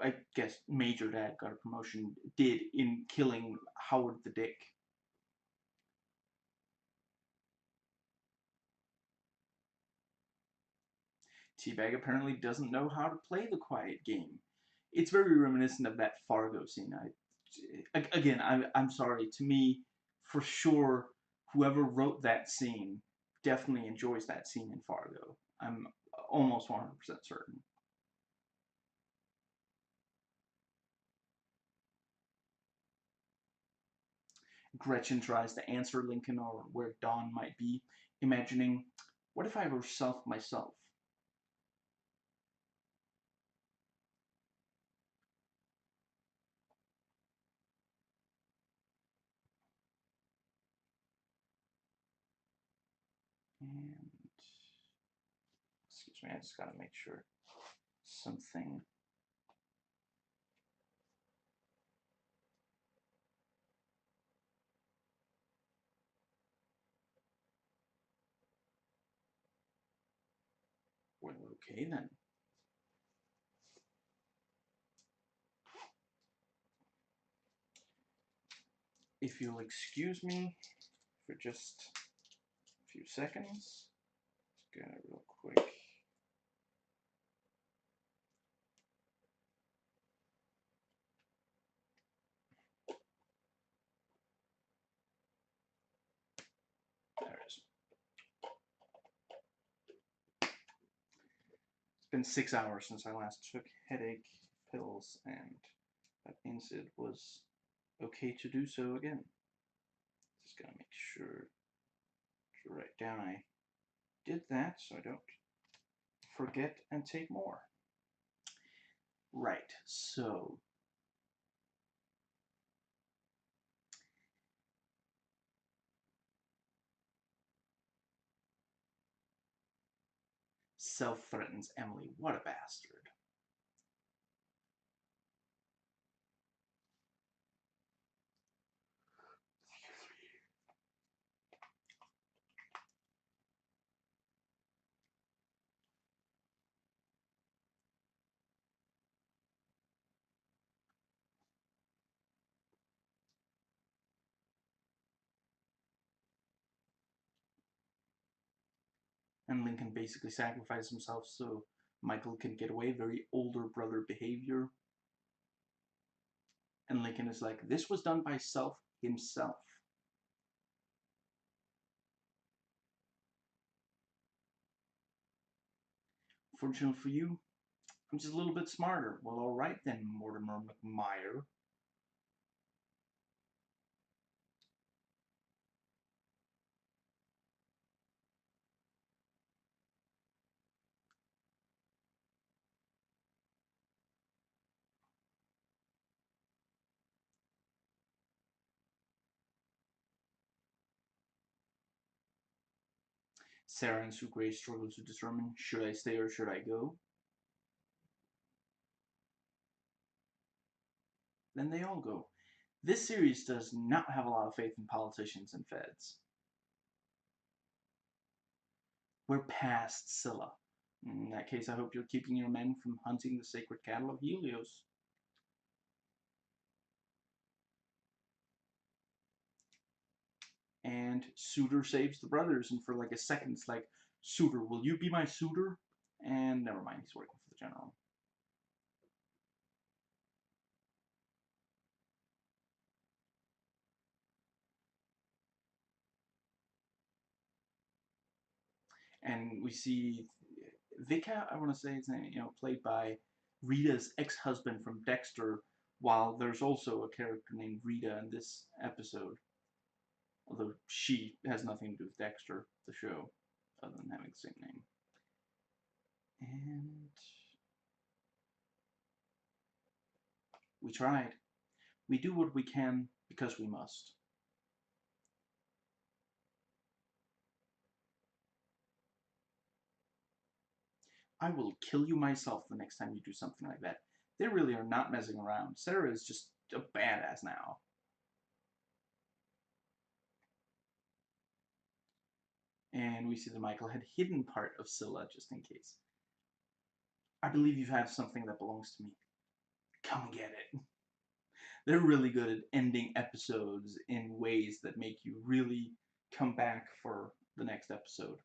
I guess Major Dad got a promotion, did in killing Howard the Dick. Teabag apparently doesn't know how to play the quiet game. It's very reminiscent of that Fargo scene. I'm sorry. To me, for sure, whoever wrote that scene definitely enjoys that scene in Fargo. I'm almost 100% certain. Gretchen tries to answer Lincoln or where Dawn might be, imagining, what if I were self myself? And excuse me, I just gotta make sure something. Well, okay then. If you'll excuse me for just a few seconds, get it real quick. There it is. It's been 6 hours since I last took headache pills, and that means it was okay to do so again. Just gotta make sure to write down I did that so I don't forget and take more. Right, so Self threatens Emily. What a bastard. And Lincoln basically sacrificed himself so Michael can get away. Very older brother behavior. And Lincoln is like, this was done by Self himself. Fortunately for you, I'm just a little bit smarter. Well, alright then, Mortimer McMire. Sarah and Sue Gray struggle to determine, should I stay or should I go? Then they all go. This series does not have a lot of faith in politicians and feds. We're past Scylla. In that case, I hope you're keeping your men from hunting the sacred cattle of Helios. And Suitor saves the brothers, and for like a second, it's like, Suitor, will you be my suitor? And never mind, he's working for the general. And we see Vika, I want to say his name, played by Rita's ex-husband from Dexter, while there's also a character named Rita in this episode. Although she has nothing to do with Dexter, the show, other than having the same name. And we tried. We do what we can because we must. I will kill you myself the next time you do something like that. They really are not messing around. Sarah is just a badass now. And we see that Michael had hidden part of Scylla just in case. I believe you have something that belongs to me. Come get it. They're really good at ending episodes in ways that make you really come back for the next episode.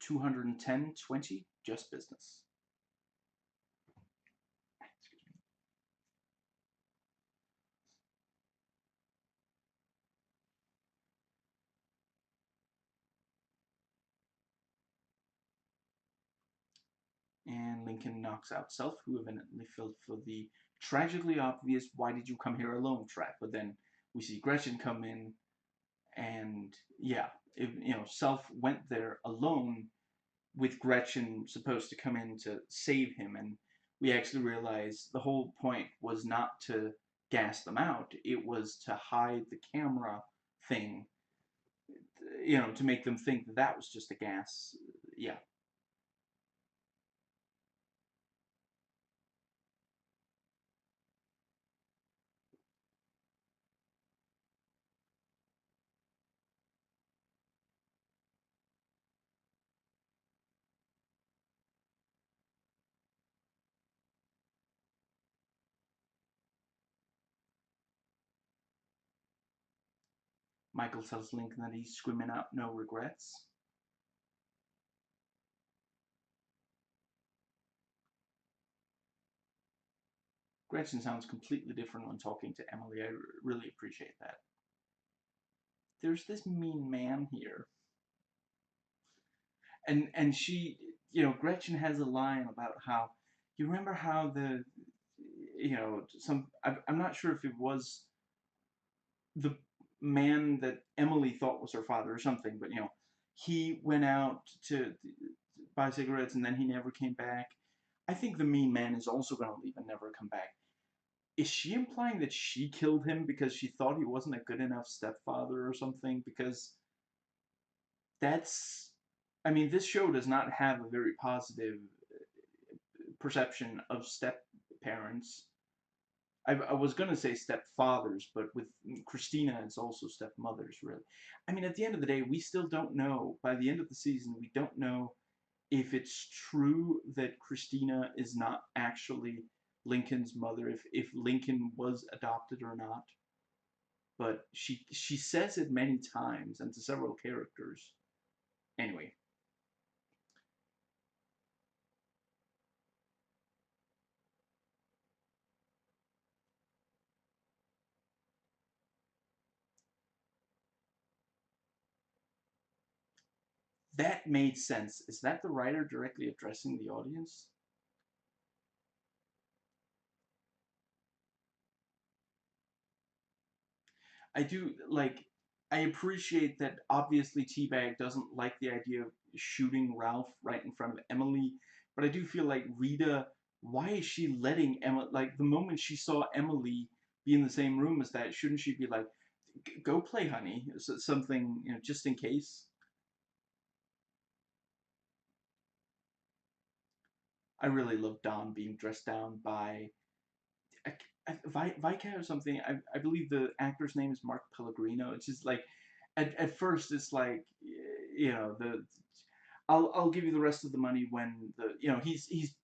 210-20, just business. And Lincoln knocks out Self, who evidently fell for the tragically obvious "why did you come here alone" trap. But then we see Gretchen come in, and yeah, Self went there alone with Gretchen supposed to come in to save him, and we actually realize the whole point was not to gas them out, it was to hide the camera thing, to make them think that that was just a gas. Yeah. Michael tells Lincoln that he's screaming out no regrets. Gretchen sounds completely different when talking to Emily. I really appreciate that. There's this mean man here. And she, Gretchen has a line about how, you remember how I'm not sure if it was the man that Emily thought was her father or something, but he went out to buy cigarettes and then he never came back. I think the mean man is also going to leave and never come back. Is she implying that she killed him because she thought he wasn't a good enough stepfather or something? Because that's, I mean, this show does not have a very positive perception of step parents. I was going to say stepfathers, but with Christina, it's also stepmothers, really. I mean, at the end of the day, we still don't know. By the end of the season, we don't know if it's true that Christina is not actually Lincoln's mother, if Lincoln was adopted or not. But she says it many times and to several characters. Anyway, that made sense. Is that the writer directly addressing the audience? I do like. I appreciate that. Obviously, Teabag doesn't like the idea of shooting Ralph right in front of Emily, but I do feel like Rita. Why is she letting Emma? Like the moment she saw Emily be in the same room as that, shouldn't she be like, "Go play, honey"? Something, just in case. I really love Don being dressed down by Vika or something. I believe the actor's name is Mark Pellegrino. It's just like, at first it's like, the I'll give you the rest of the money when he's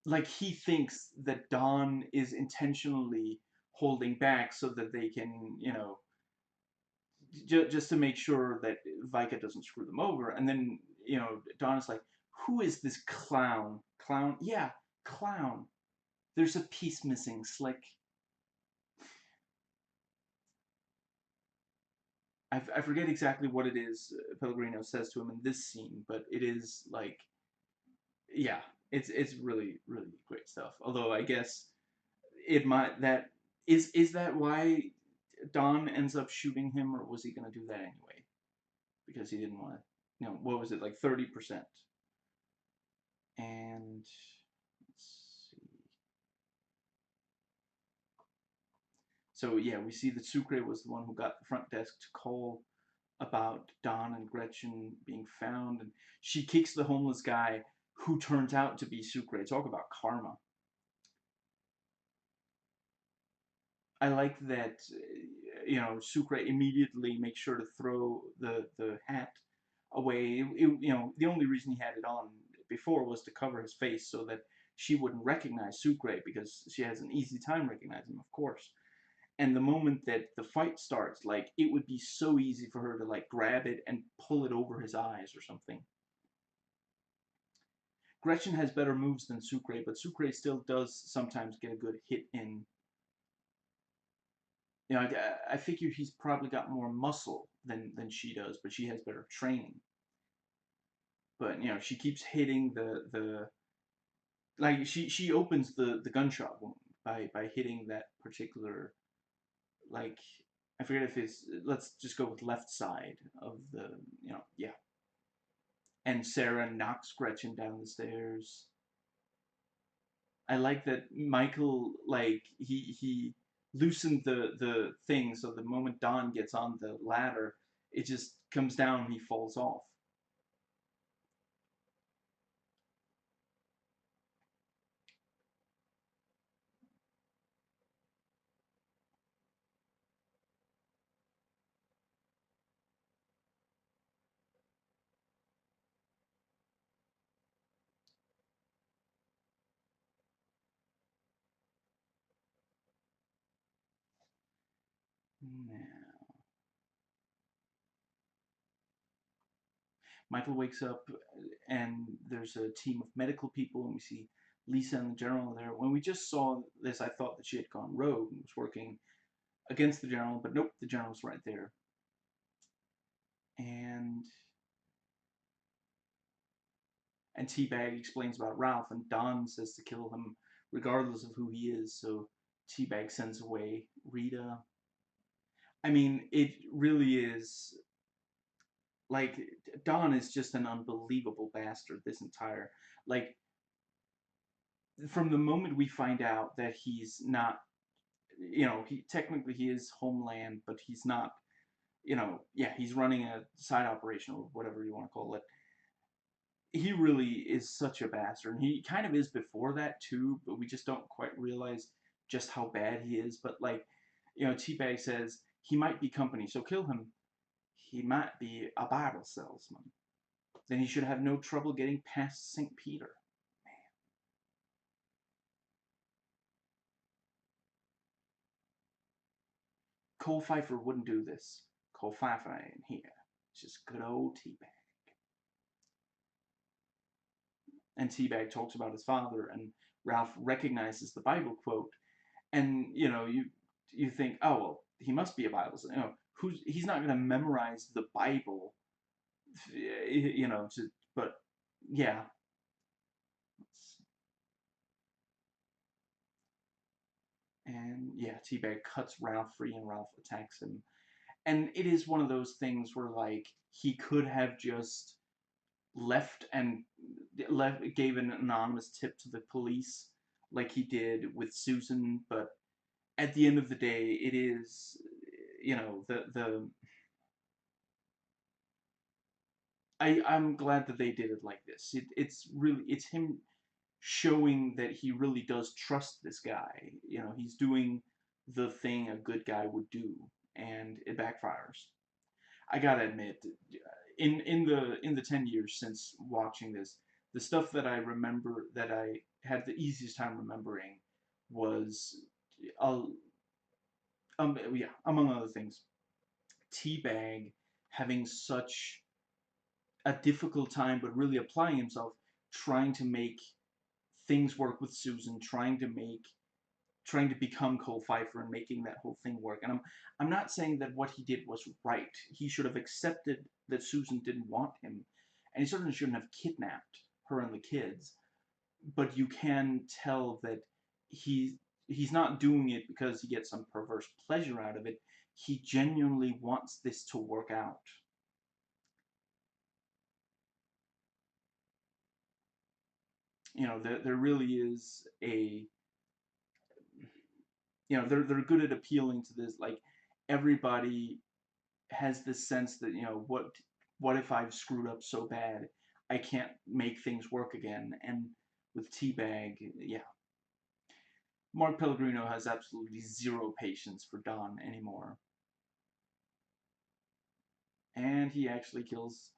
like, he thinks that Don is intentionally holding back so that they can, just to make sure that Vika doesn't screw them over. And then Don is like, who is this clown? Clown? Yeah, clown. There's a piece missing, Slick. I forget exactly what it is Pellegrino says to him in this scene, but it is like, yeah, it's really really great stuff. Although I guess it might that is that why Don ends up shooting him, or was he gonna do that anyway because he didn't want to? You know, what was it, like 30%? And let's see. So yeah, we see that Sucre was the one who got the front desk to call about Don and Gretchen being found, and she kicks the homeless guy who turns out to be Sucre. Talk about karma. I like that, Sucre immediately makes sure to throw the hat away. The only reason he had it on before was to cover his face so that she wouldn't recognize Sucre because she has an easy time recognizing him, of course. And the moment that the fight starts, like, it would be so easy for her to, like, grab it and pull it over his eyes or something. Gretchen has better moves than Sucre, but Sucre still does sometimes get a good hit in. I figure he's probably got more muscle than she does, but she has better training. But she keeps hitting the like she opens the gunshot wound by hitting that particular, like, I forget if it's, let's just go with left side of the, yeah. And Sarah knocks Gretchen down the stairs. I like that Michael, like, he loosened the thing so the moment Don gets on the ladder, it just comes down and he falls off. Now, Michael wakes up and there's a team of medical people, and we see Lisa and the general there. When we just saw this, I thought that she had gone rogue and was working against the general, but nope, the general's right there. And Teabag explains about Ralph, and Don says to kill him regardless of who he is. So Teabag sends away Rita. I mean, it really is, like, Don is just an unbelievable bastard. This entire, like, from the moment we find out that he's not, he technically he is Homeland, but he's not. Yeah, he's running a side operation or whatever you want to call it. He really is such a bastard. And he kind of is before that too, but we just don't quite realize just how bad he is. But, like, Teabag says he might be company, so kill him. He might be a Bible salesman. Then he should have no trouble getting past St. Peter. Cole Pfeiffer wouldn't do this. Cole Pfeiffer ain't here. It's just good old Teabag. And Teabag talks about his father, and Ralph recognizes the Bible quote, and you think, oh well, he must be a Bible. He's not going to memorize the Bible, but yeah. And yeah, Teabag cuts Ralph free, and Ralph attacks him. And it is one of those things where, like, he could have just left and gave an anonymous tip to the police like he did with Susan, but at the end of the day, it is, the I'm glad that they did it like this. It's him showing that he really does trust this guy. He's doing the thing a good guy would do, and it backfires. I gotta admit, in the 10 years since watching this, the stuff that I remember that I had the easiest time remembering was, uh, yeah, among other things, Teabag having such a difficult time, but really applying himself, trying to make things work with Susan, trying to become Cole Pfeiffer and making that whole thing work. And I'm not saying that what he did was right. He should have accepted that Susan didn't want him, and he certainly shouldn't have kidnapped her and the kids. But you can tell that he he's not doing it because he gets some perverse pleasure out of it. He genuinely wants this to work out. You know, there really is a, you know, they're good at appealing to this, like, everybody has this sense that, you know, what if I've screwed up so bad I can't make things work again. And with Teabag, yeah, Mark Pellegrino has absolutely zero patience for Don anymore. And he actually kills,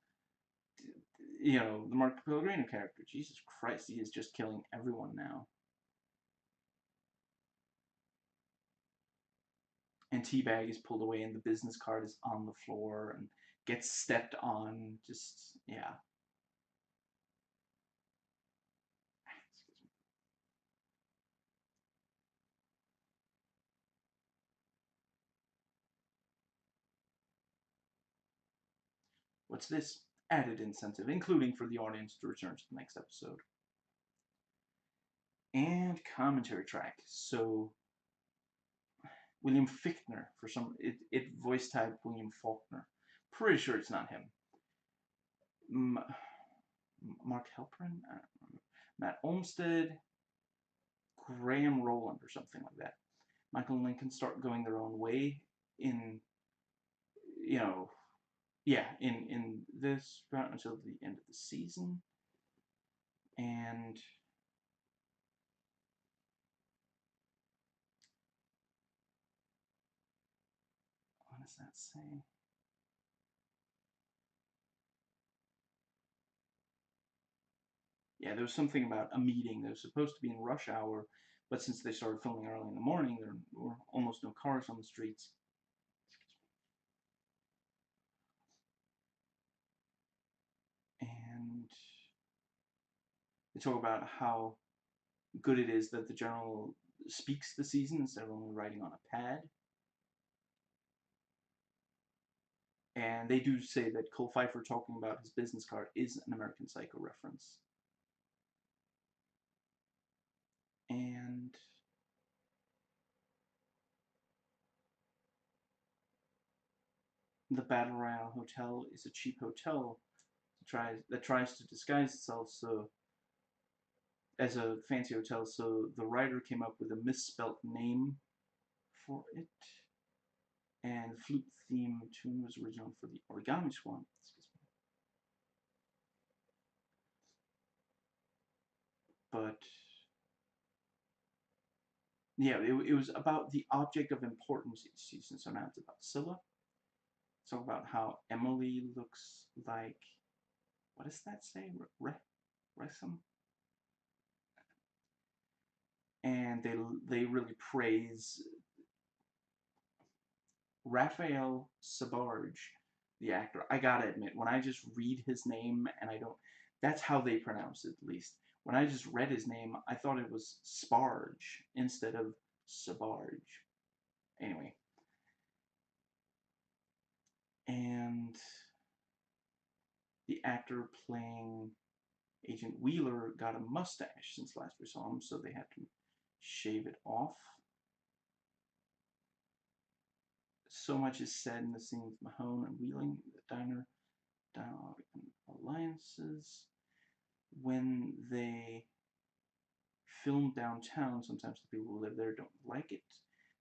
you know, the Mark Pellegrino character. Jesus Christ, he is just killing everyone now. And Teabag is pulled away, and the business card is on the floor and gets stepped on. Just, yeah. What's this? Added incentive, including for the audience to return to the next episode. And commentary track. So William Fichtner, for some, it voice typed William Faulkner. Pretty sure it's not him. Mark Halperin? I don't remember. Matt Olmsted, Graham Rowland, or something like that. Michael and Lincoln start going their own way in, you know, yeah, in this route until the end of the season. And what does that say? Yeah, there was something about a meeting that was supposed to be in rush hour, but since they started filming early in the morning, there were almost no cars on the streets. And they talk about how good it is that the general speaks the season instead of only writing on a pad. And they do say that Cole Pfeiffer talking about his business card is an American Psycho reference. And the Battle Royale Hotel is a cheap hotel that tries to disguise itself as a fancy hotel, so the writer came up with a misspelt name for it. And the flute theme tune was original for the Origami Swan. But yeah, it was about the object of importance each season. So now it's about Scylla. It's all about how Emily looks like, what does that say? Resum? And they really praise Raphael Sabarge, the actor. I gotta admit, when I just read his name and I don't, that's how they pronounce it at least. When I just read his name, I thought it was Sparge instead of Sabarge. Anyway. And the actor playing Agent Wheeler got a mustache since last we saw him, so they had to shave it off. So much is said in the scene with Mahone and Wheeling, the diner, dialogue, and alliances. When they film downtown, sometimes the people who live there don't like it.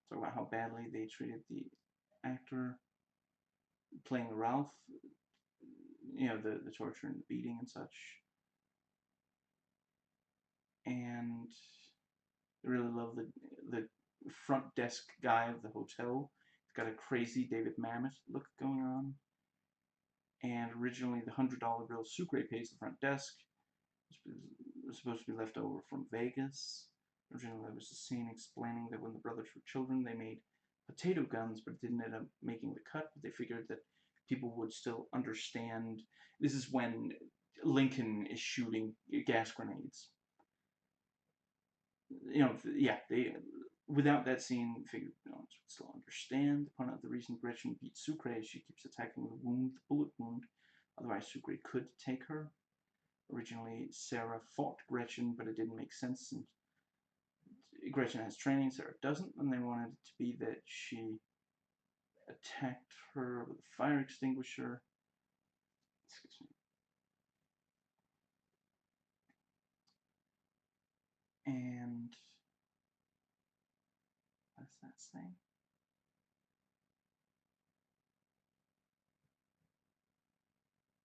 Talk about how badly they treated the actor playing Ralph, you know, the torture and the beating and such. And I really love the front desk guy of the hotel. He's got a crazy David Mamet look going on. And originally, the $100 bill Sucre pays the front desk was supposed to be left over from Vegas. Originally, there was a scene explaining that when the brothers were children, they made potato guns, but it didn't end up making the cut. But they figured that people would still understand. This is when Lincoln is shooting gas grenades. You know, yeah, they without that scene, figured no one would still understand. Point out the reason Gretchen beat Sucre is she keeps attacking the bullet wound. Otherwise, Sucre could take her. Originally, Sarah fought Gretchen, but it didn't make sense, and Gretchen has training, Sarah doesn't, and they wanted it to be that she attacked her with a fire extinguisher. Excuse me. And what does that say?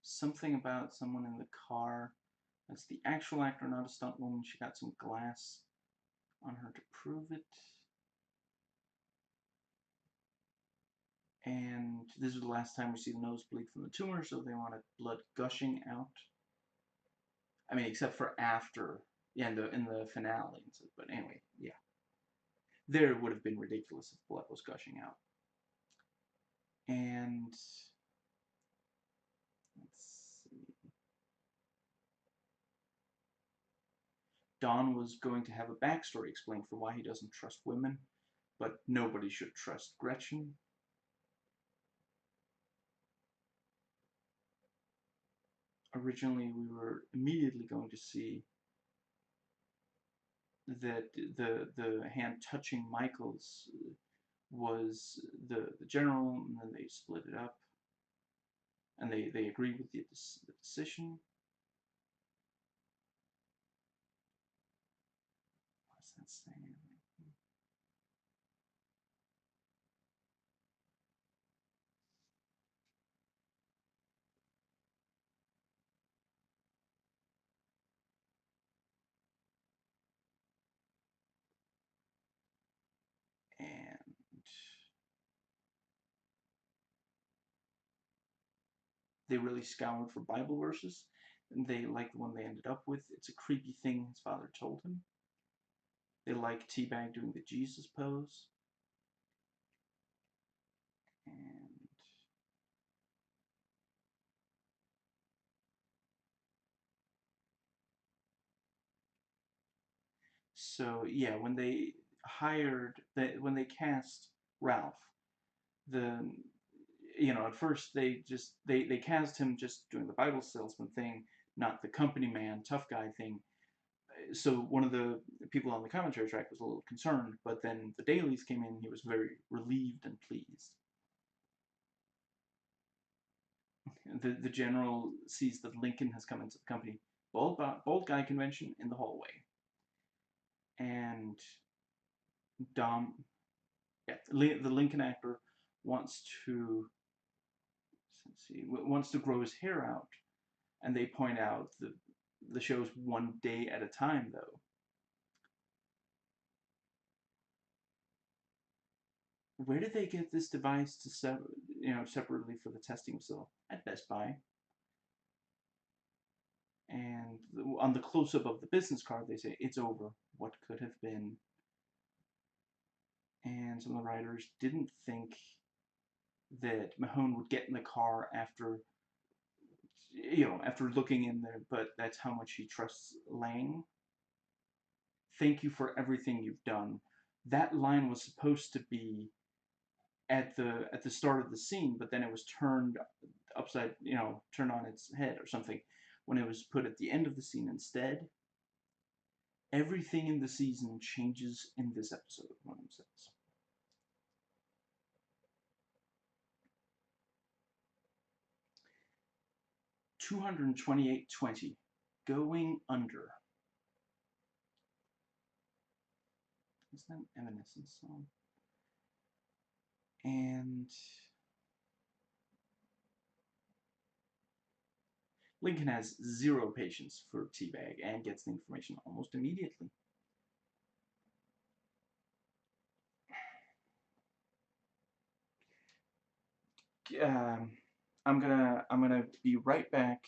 Something about someone in the car. That's the actual actor, not a stunt woman. She got some glass on her to prove it. And this is the last time we see the nosebleed from the tumor, so they wanted blood gushing out. I mean, except for after, yeah, in the finale. But anyway, yeah. There it would have been ridiculous if blood was gushing out. And let's see. Don was going to have a backstory explained for why he doesn't trust women, but nobody should trust Gretchen. Originally, we were immediately going to see that the hand touching Michael's was the general, and then they split it up, and they agreed with the decision. What's that saying? And they really scoured for Bible verses, and they liked the one they ended up with. It's a creepy thing his father told him. They like Teabag doing the Jesus pose. And so, yeah, when they when they cast Ralph, at first they cast him just doing the Bible salesman thing, not the company man, tough guy thing. So one of the people on the commentary track was a little concerned, but then the dailies came in, he was very relieved and pleased. The general sees that Lincoln has come into the company bold guy convention in the hallway. And Dom, yeah, the Lincoln actor wants to, wants to grow his hair out, and they point out the show's 1 day at a time, though. Where did they get this device to separately for the testing facility? At Best Buy. And on the close-up of the business card, they say, "It's over. What could have been?" And some of the writers didn't think that Mahone would get in the car after looking in there, but that's how much he trusts Lang. Thank you for everything you've done. That line was supposed to be at the start of the scene, but then it was turned turned on its head or something when it was put at the end of the scene instead. Everything in the season changes in this episode, one of them says. $228.20, Going Under. Is that an Evanescence song? And Lincoln has zero patience for Teabag and gets the information almost immediately. I'm gonna be right back.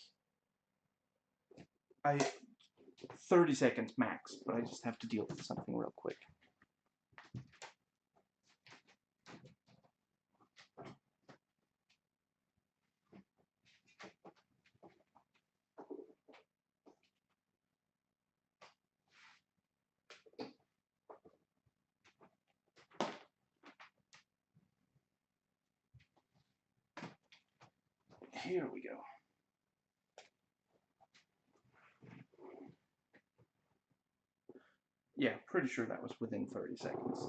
30 seconds max, but I just have to deal with something real quick. Here we go. Yeah, pretty sure that was within 30 seconds.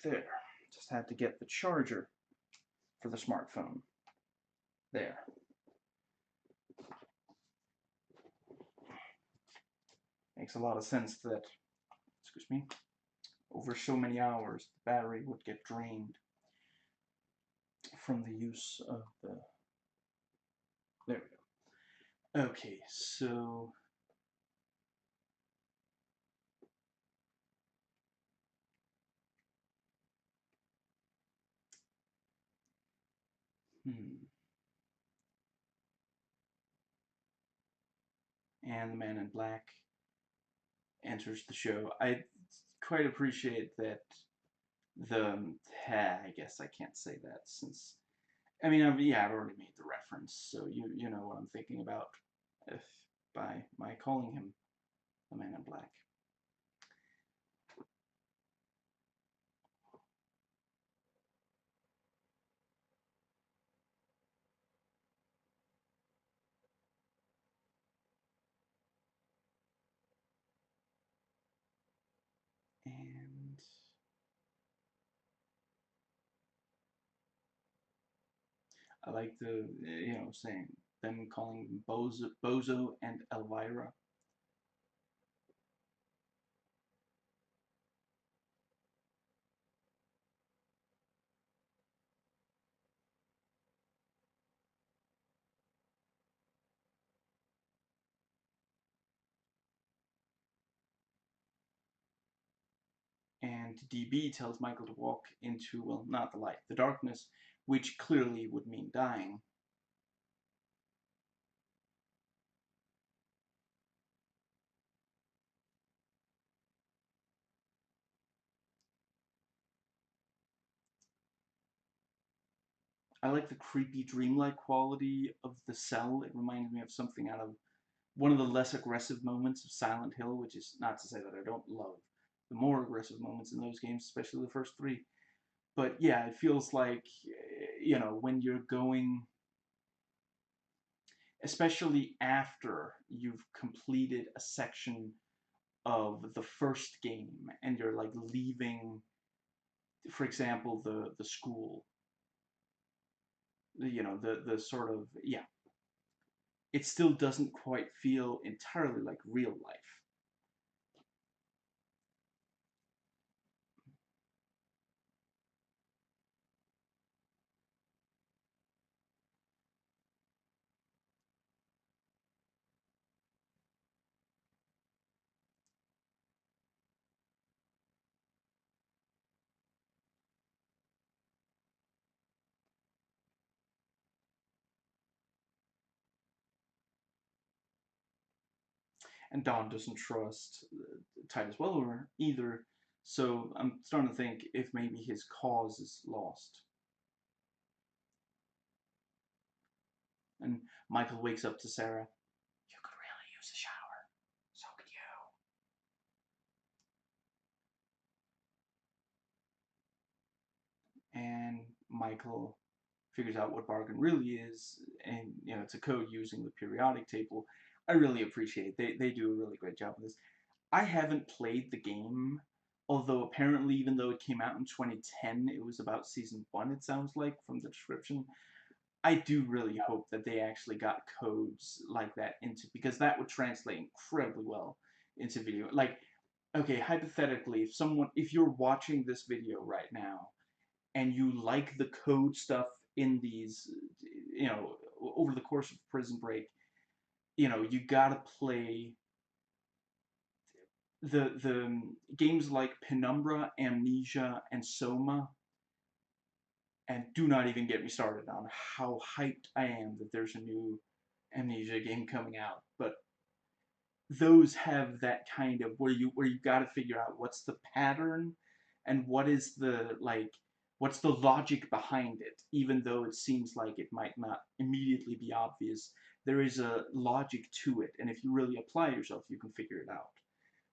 There. Just had to get the charger for the smartphone. There. Makes a lot of sense that, excuse me, over so many hours the battery would get drained from the use of the... There we go. Okay, so... And the man in black enters the show. I quite appreciate that I guess I can't say that since, I mean, I've already made the reference, so you know what I'm thinking about if by my calling him the man in black. And I like the, saying them calling them Bozo and Elvira. And DB tells Michael to walk into, well, not the light, the darkness, which clearly would mean dying. I like the creepy, dreamlike quality of the cell. It reminds me of something out of one of the less aggressive moments of Silent Hill, which is not to say that I don't love the more aggressive moments in those games, especially the first three. But yeah, it feels like, when you're going, especially after you've completed a section of the first game and you're like leaving, for example, the school, the sort of, yeah, it still doesn't quite feel entirely like real life. And Don doesn't trust Titus Welliver either, so I'm starting to think if maybe his cause is lost. And Michael wakes up to Sarah. You could really use a shower. So could you. And Michael figures out what bargain really is, and it's a code using the periodic table. I really appreciate it. They do a really great job with this. I haven't played the game, although apparently, even though it came out in 2010, it was about season 1, it sounds like, from the description. I do really hope that they actually got codes like that into, because that would translate incredibly well into video. Like, okay, hypothetically, if you're watching this video right now, and you like the code stuff in these, over the course of Prison Break, you gotta play the games like Penumbra, Amnesia, and Soma. And do not even get me started on how hyped I am that there's a new Amnesia game coming out. But those have that kind of where you got to figure out what's the pattern and what's the logic behind it, even though it seems like it might not immediately be obvious. There is a logic to it, and if you really apply yourself, you can figure it out.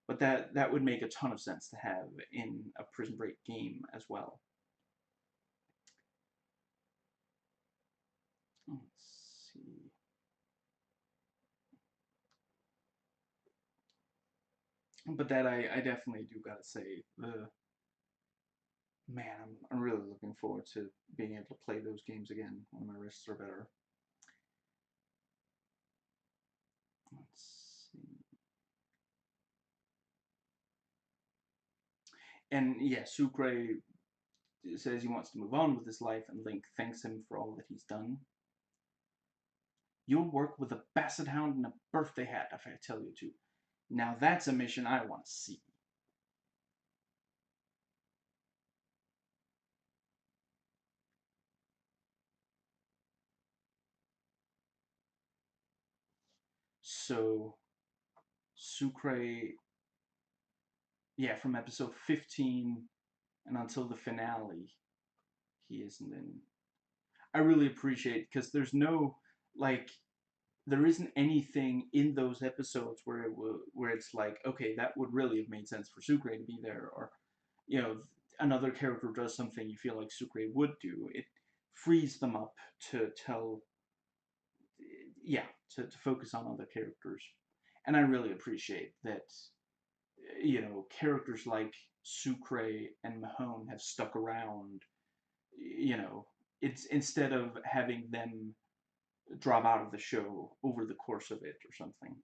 But that would make a ton of sense to have in a Prison Break game as well. Let's see. But that I definitely do gotta say, the man, I'm really looking forward to being able to play those games again when my wrists are better. Let's see. And yeah, Sucre says he wants to move on with his life, and Link thanks him for all that he's done. You'll work with a basset hound and a birthday hat, if I tell you to. Now that's a mission I want to see. So, Sucre, yeah, from episode 15 and until the finale, he isn't in. I really appreciate, because there's no, like, there isn't anything in those episodes where where it's like, okay, that would really have made sense for Sucre to be there, or you know, another character does something you feel like Sucre would do. It frees them up to tell, yeah, to focus on other characters, and I really appreciate that. Characters like Sucre and Mahone have stuck around. You know, it's instead of having them drop out of the show over the course of it or something.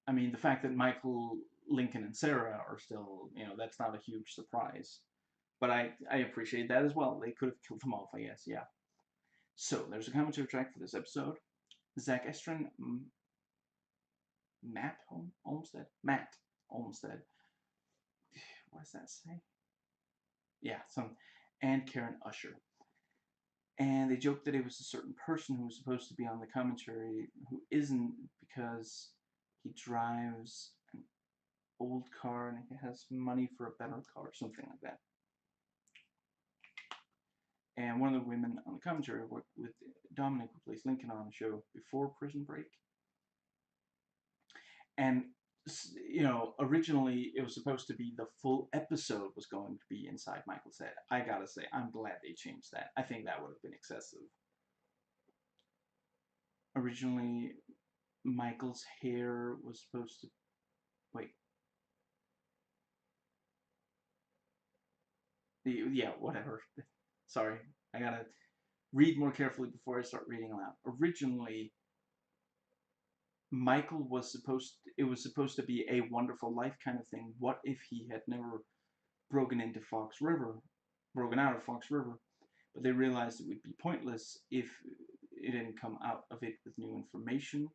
I mean, the fact that Michael, Lincoln, and Sarah are still, that's not a huge surprise. But I appreciate that as well. They could have killed them off, I guess, yeah. So, there's a commentary track for this episode. Zach Estrin, Matt Olmstead. What does that say? Yeah, and Karen Usher. And they joked that it was a certain person who was supposed to be on the commentary who isn't, because he drives an old car and he has money for a better car, or something like that. And one of the women on the commentary worked with Dominic, who plays Lincoln on the show before Prison Break. And originally it was supposed to be the full episode was going to be inside Michael's head. I gotta say, I'm glad they changed that. I think that would have been excessive. Originally, Michael's hair was supposed to. Wait. Yeah, whatever. Sorry, I gotta read more carefully before I start reading aloud. Originally, Michael was it was supposed to be a wonderful life kind of thing. What if he had never broken out of Fox River? But they realized it would be pointless if it didn't come out of it with new information.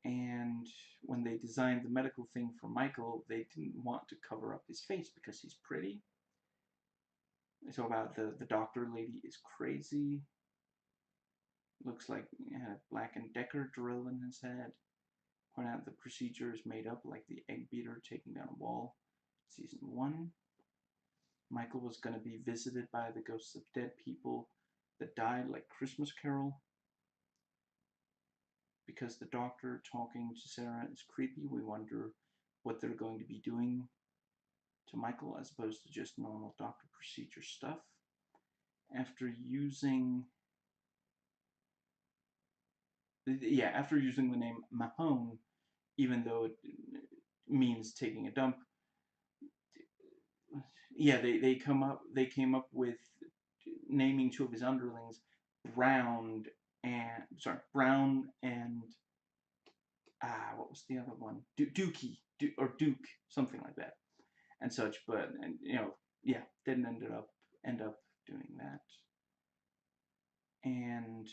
And when they designed the medical thing for Michael, they didn't want to cover up his face because he's pretty. They talk about the doctor lady is crazy. Looks like he had a Black and Decker drill in his head. Point out the procedure is made up like the egg beater taking down a wall. Season 1. Michael was going to be visited by the ghosts of dead people that died, like Christmas Carol. Because the doctor talking to Sarah is creepy, we wonder what they're going to be doing to Michael as opposed to just normal doctor procedure stuff. After using the name Mahone, even though it means taking a dump, yeah, they came up with naming two of his underlings Brown and what was the other one? Dookie or Duke, something like that, and such. But yeah, didn't end up doing that. And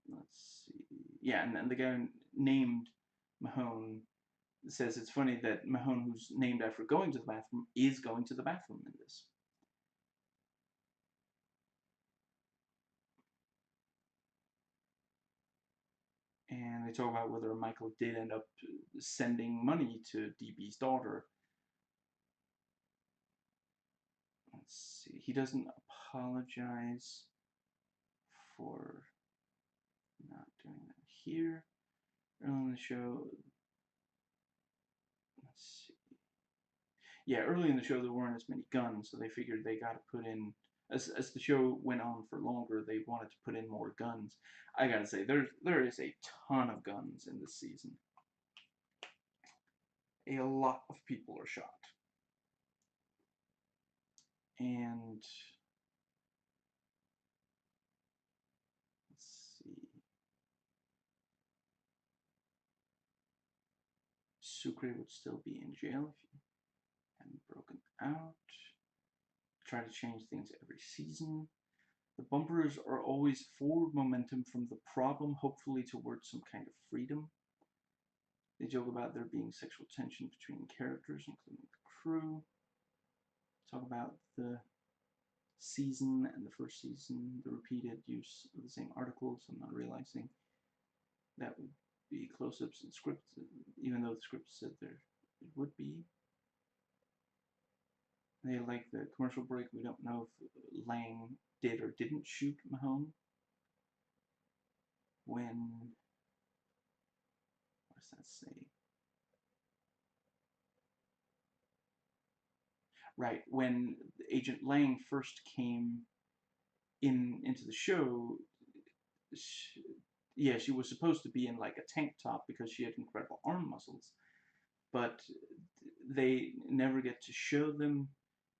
let's see, yeah, and the guy named Mahone says it's funny that Mahone, who's named after going to the bathroom, is going to the bathroom in this. And they talk about whether Michael did end up sending money to DB's daughter. Let's see. He doesn't apologize for not doing that here. Early in the show, let's see. Yeah, early in the show there weren't as many guns, so they figured they got to put in as the show went on for longer, they wanted to put in more guns. I gotta say, there is a ton of guns in this season. A lot of people are shot. And let's see. Sucre would still be in jail if he hadn't broken out. Try to change things every season. The bumpers are always forward momentum from the problem, hopefully towards some kind of freedom. They joke about there being sexual tension between characters, including the crew. Talk about the season and the first season, the repeated use of the same articles. I'm not realizing that would be close-ups in script, even though the script said there it would be. They like the commercial break. We don't know if Lang did or didn't shoot Mahone. When, what does that say? Right, when Agent Lang first came into the show, she was supposed to be in like a tank top because she had incredible arm muscles, but they never get to show them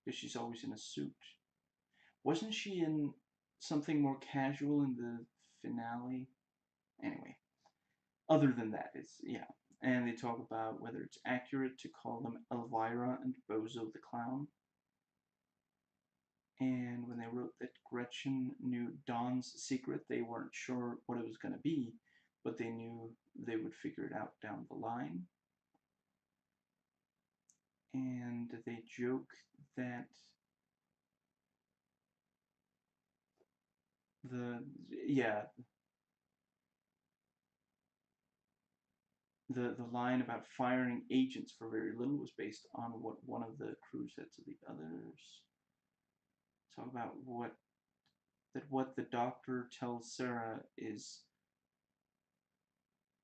because she's always in a suit. Wasn't she in something more casual in the finale? Anyway, other than that, it's, yeah. And they talk about whether it's accurate to call them Elvira and Bozo the Clown. And when they wrote that Gretchen knew Dawn's secret, they weren't sure what it was going to be, but they knew they would figure it out down the line. And they joke that the line about firing agents for very little was based on what one of the crew said to the others. Talk about what the doctor tells Sarah is,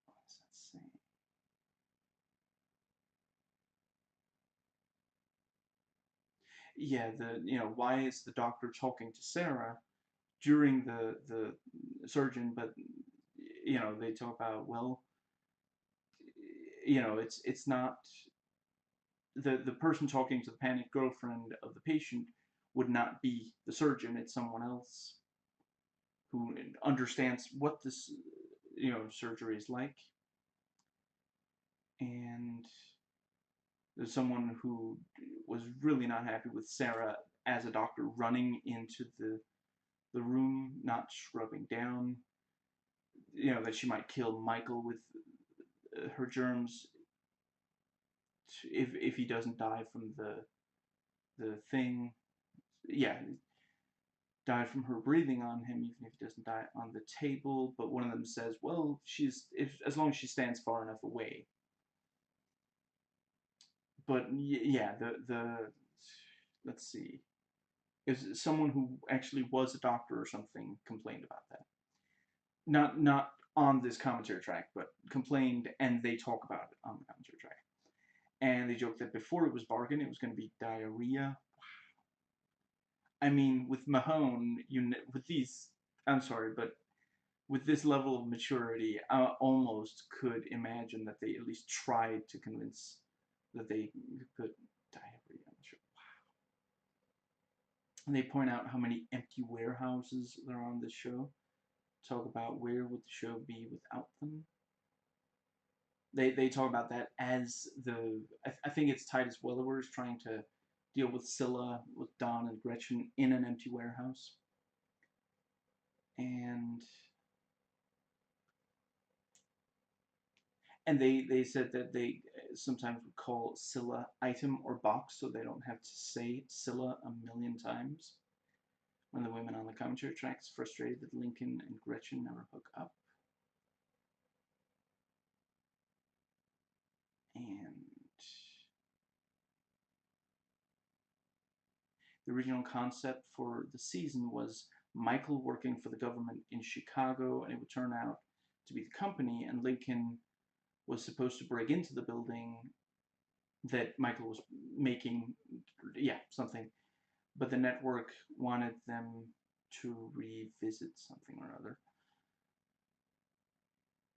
what does that say? Yeah, why is the doctor talking to Sarah during the surgeon, but they talk about, well, it's not the person talking to the panicked girlfriend of the patient would not be the surgeon, it's someone else who understands what this surgery is like. And there's someone who was really not happy with Sarah as a doctor running into the room, not scrubbing down, that she might kill Michael with her germs if he doesn't die from the thing. Yeah, die from her breathing on him, even if he doesn't die on the table. But one of them says, well, as long as she stands far enough away. But yeah, let's see, is someone who actually was a doctor or something complained about that. Not on this commentary track, but complained, and they talk about it on the commentary track. And they joked that before it was bargain, it was going to be diarrhea. I mean, with Mahone, with these, I'm sorry, but with this level of maturity, I almost could imagine that they at least tried to convince that they could diarrhea. I'm sure. Wow. And they point out how many empty warehouses there are on this show. Talk about where would the show be without them. They talk about that as I think it's Titus Welliver's trying to deal with Scylla, with Dawn and Gretchen in an empty warehouse. And they said that they sometimes would call Scylla item or box so they don't have to say Scylla a million times. When the women on the commentary tracks frustrated that Lincoln and Gretchen never hook up. And the original concept for the season was Michael working for the government in Chicago, and it would turn out to be the company, and Lincoln was supposed to break into the building that Michael was making, something. but the network wanted them to revisit something or other.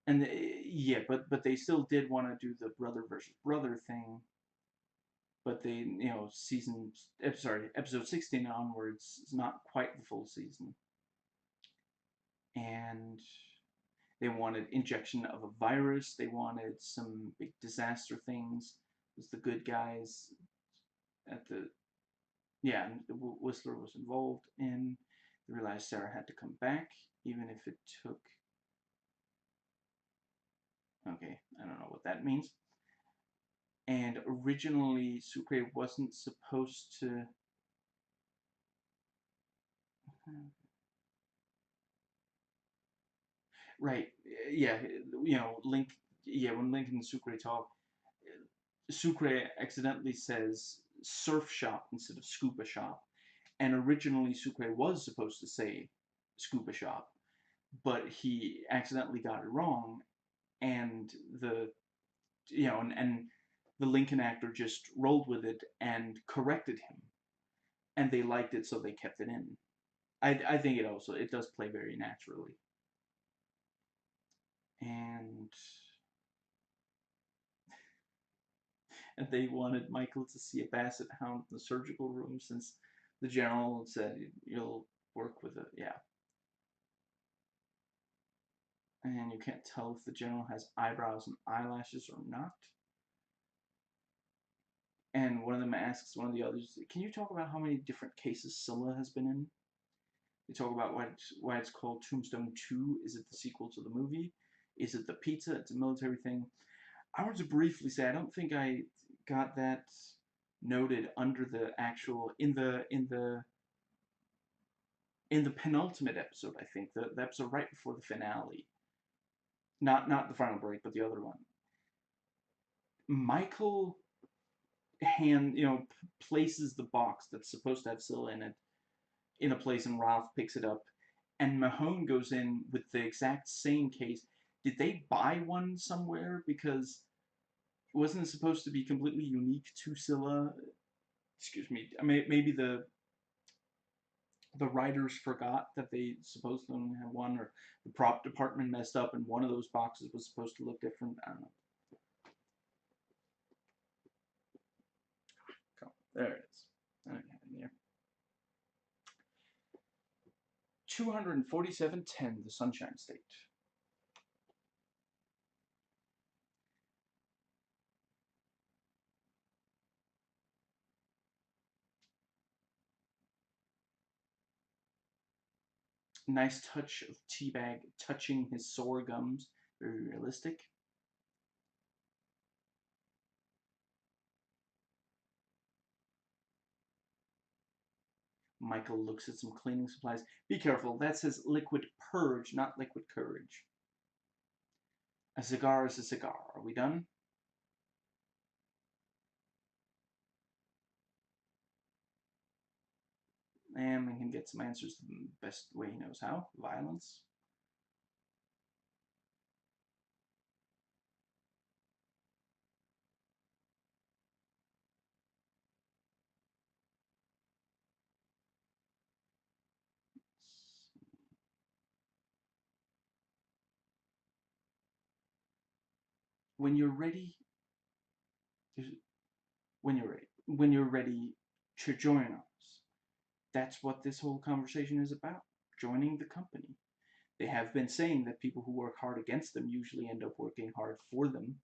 And yeah, but they still did want to do the brother versus brother thing. But they, episode 16 onwards is not quite the full season. And they wanted injection of a virus. They wanted some big disaster things. It was the good guys at the, yeah, and Whistler was involved in. They realized Sarah had to come back, even if it took, okay, I don't know what that means. And originally, Sucre wasn't supposed to, right, yeah, Link, yeah, when Link and Sucre talk, Sucre accidentally says surf shop instead of scuba shop. And originally Sucre was supposed to say scuba shop, but he accidentally got it wrong, and and the Lincoln actor just rolled with it and corrected him, and they liked it, so they kept it in. I think it does play very naturally, and they wanted Michael to see a basset hound in the surgical room since the general said you'll work with it. Yeah. And you can't tell if the general has eyebrows and eyelashes or not. And one of them asks one of the others, can you talk about how many different cases Scylla has been in? They talk about why it's called Tombstone 2. Is it the sequel to the movie? Is it the pizza? It's a military thing. I want to briefly say I don't think I got that noted under the actual in the penultimate episode. I think the episode right before the finale, not the final break, but the other one. Michael places the box that's supposed to have Scylla in it in a place, and Ralph picks it up, and Mahone goes in with the exact same case. Did they buy one somewhere? Because wasn't it supposed to be completely unique to Scylla? Excuse me. Maybe the writers forgot that they supposed to only have one, or the prop department messed up and one of those boxes was supposed to look different. I don't know. Come, there it is. Okay, here. 24710, the Sunshine State. Nice touch of Teabag touching his sore gums. Very realistic. Michael looks at some cleaning supplies. Be careful, that says liquid purge, not liquid courage. A cigar is a cigar. Are we done? And we can get some answers the best way he knows how. Violence. When you're ready, when you're ready to join us. That's what this whole conversation is about. Joining the company. They have been saying that people who work hard against them usually end up working hard for them.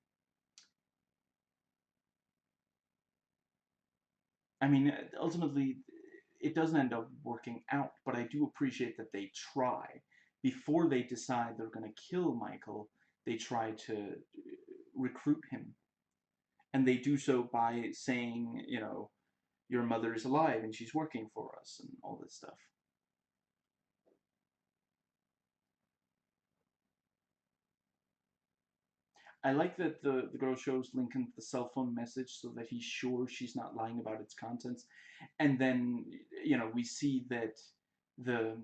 I mean, ultimately, it doesn't end up working out, but I do appreciate that they try. Before they decide they're going to kill Michael, they try to recruit him. And they do so by saying, your mother is alive and she's working for us and all this stuff. I like that the girl shows Lincoln the cell phone message so that he's sure she's not lying about its contents. And then, we see that the,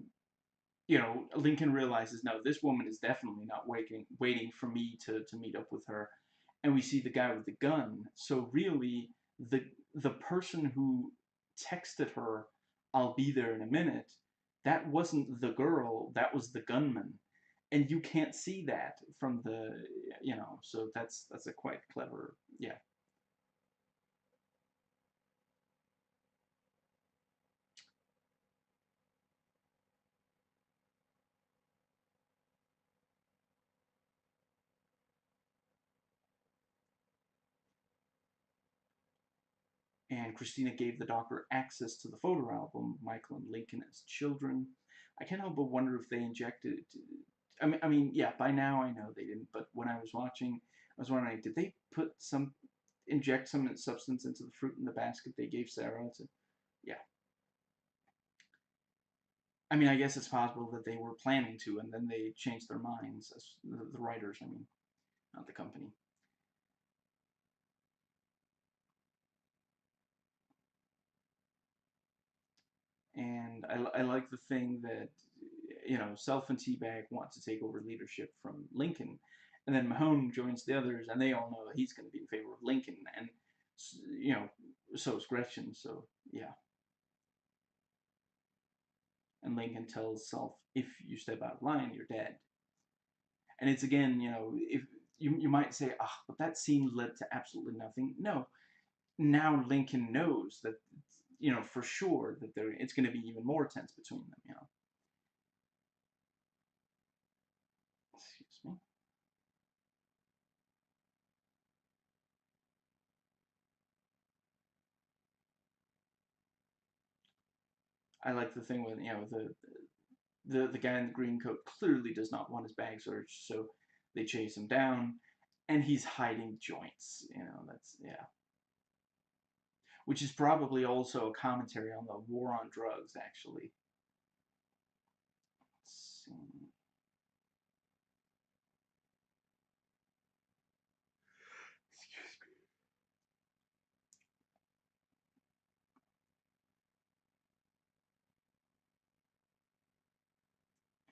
Lincoln realizes, no, this woman is definitely not waiting for me to meet up with her. And we see the guy with the gun. So really, the person who texted her I'll be there in a minute, that wasn't the girl, that was the gunman. And you can't see that from the, so that's a quite clever, yeah. And Christina gave the doctor access to the photo album, Michael and Lincoln as children. I can't help but wonder if they injected it. I mean, yeah, by now I know they didn't, but when I was watching, I was wondering, did they inject some substance into the fruit in the basket they gave Sarah? Yeah. I mean, I guess it's possible that they were planning to, and then they changed their minds, as the writers, I mean, not the company. And I like the thing that, Self and Teabag want to take over leadership from Lincoln, and then Mahone joins the others, and they all know that he's going to be in favor of Lincoln, and you know, so is Gretchen. So yeah, and Lincoln tells Self, if you step out of line, you're dead. And it's again, if you might say, ah, but that scene led to absolutely nothing. No, now Lincoln knows that, for sure that it's going to be even more tense between them. Excuse me. I like the thing with, the guy in the green coat clearly does not want his bag searched, so they chase him down, and he's hiding joints. That's, yeah. Which is probably also a commentary on the war on drugs, actually. Let's see. Excuse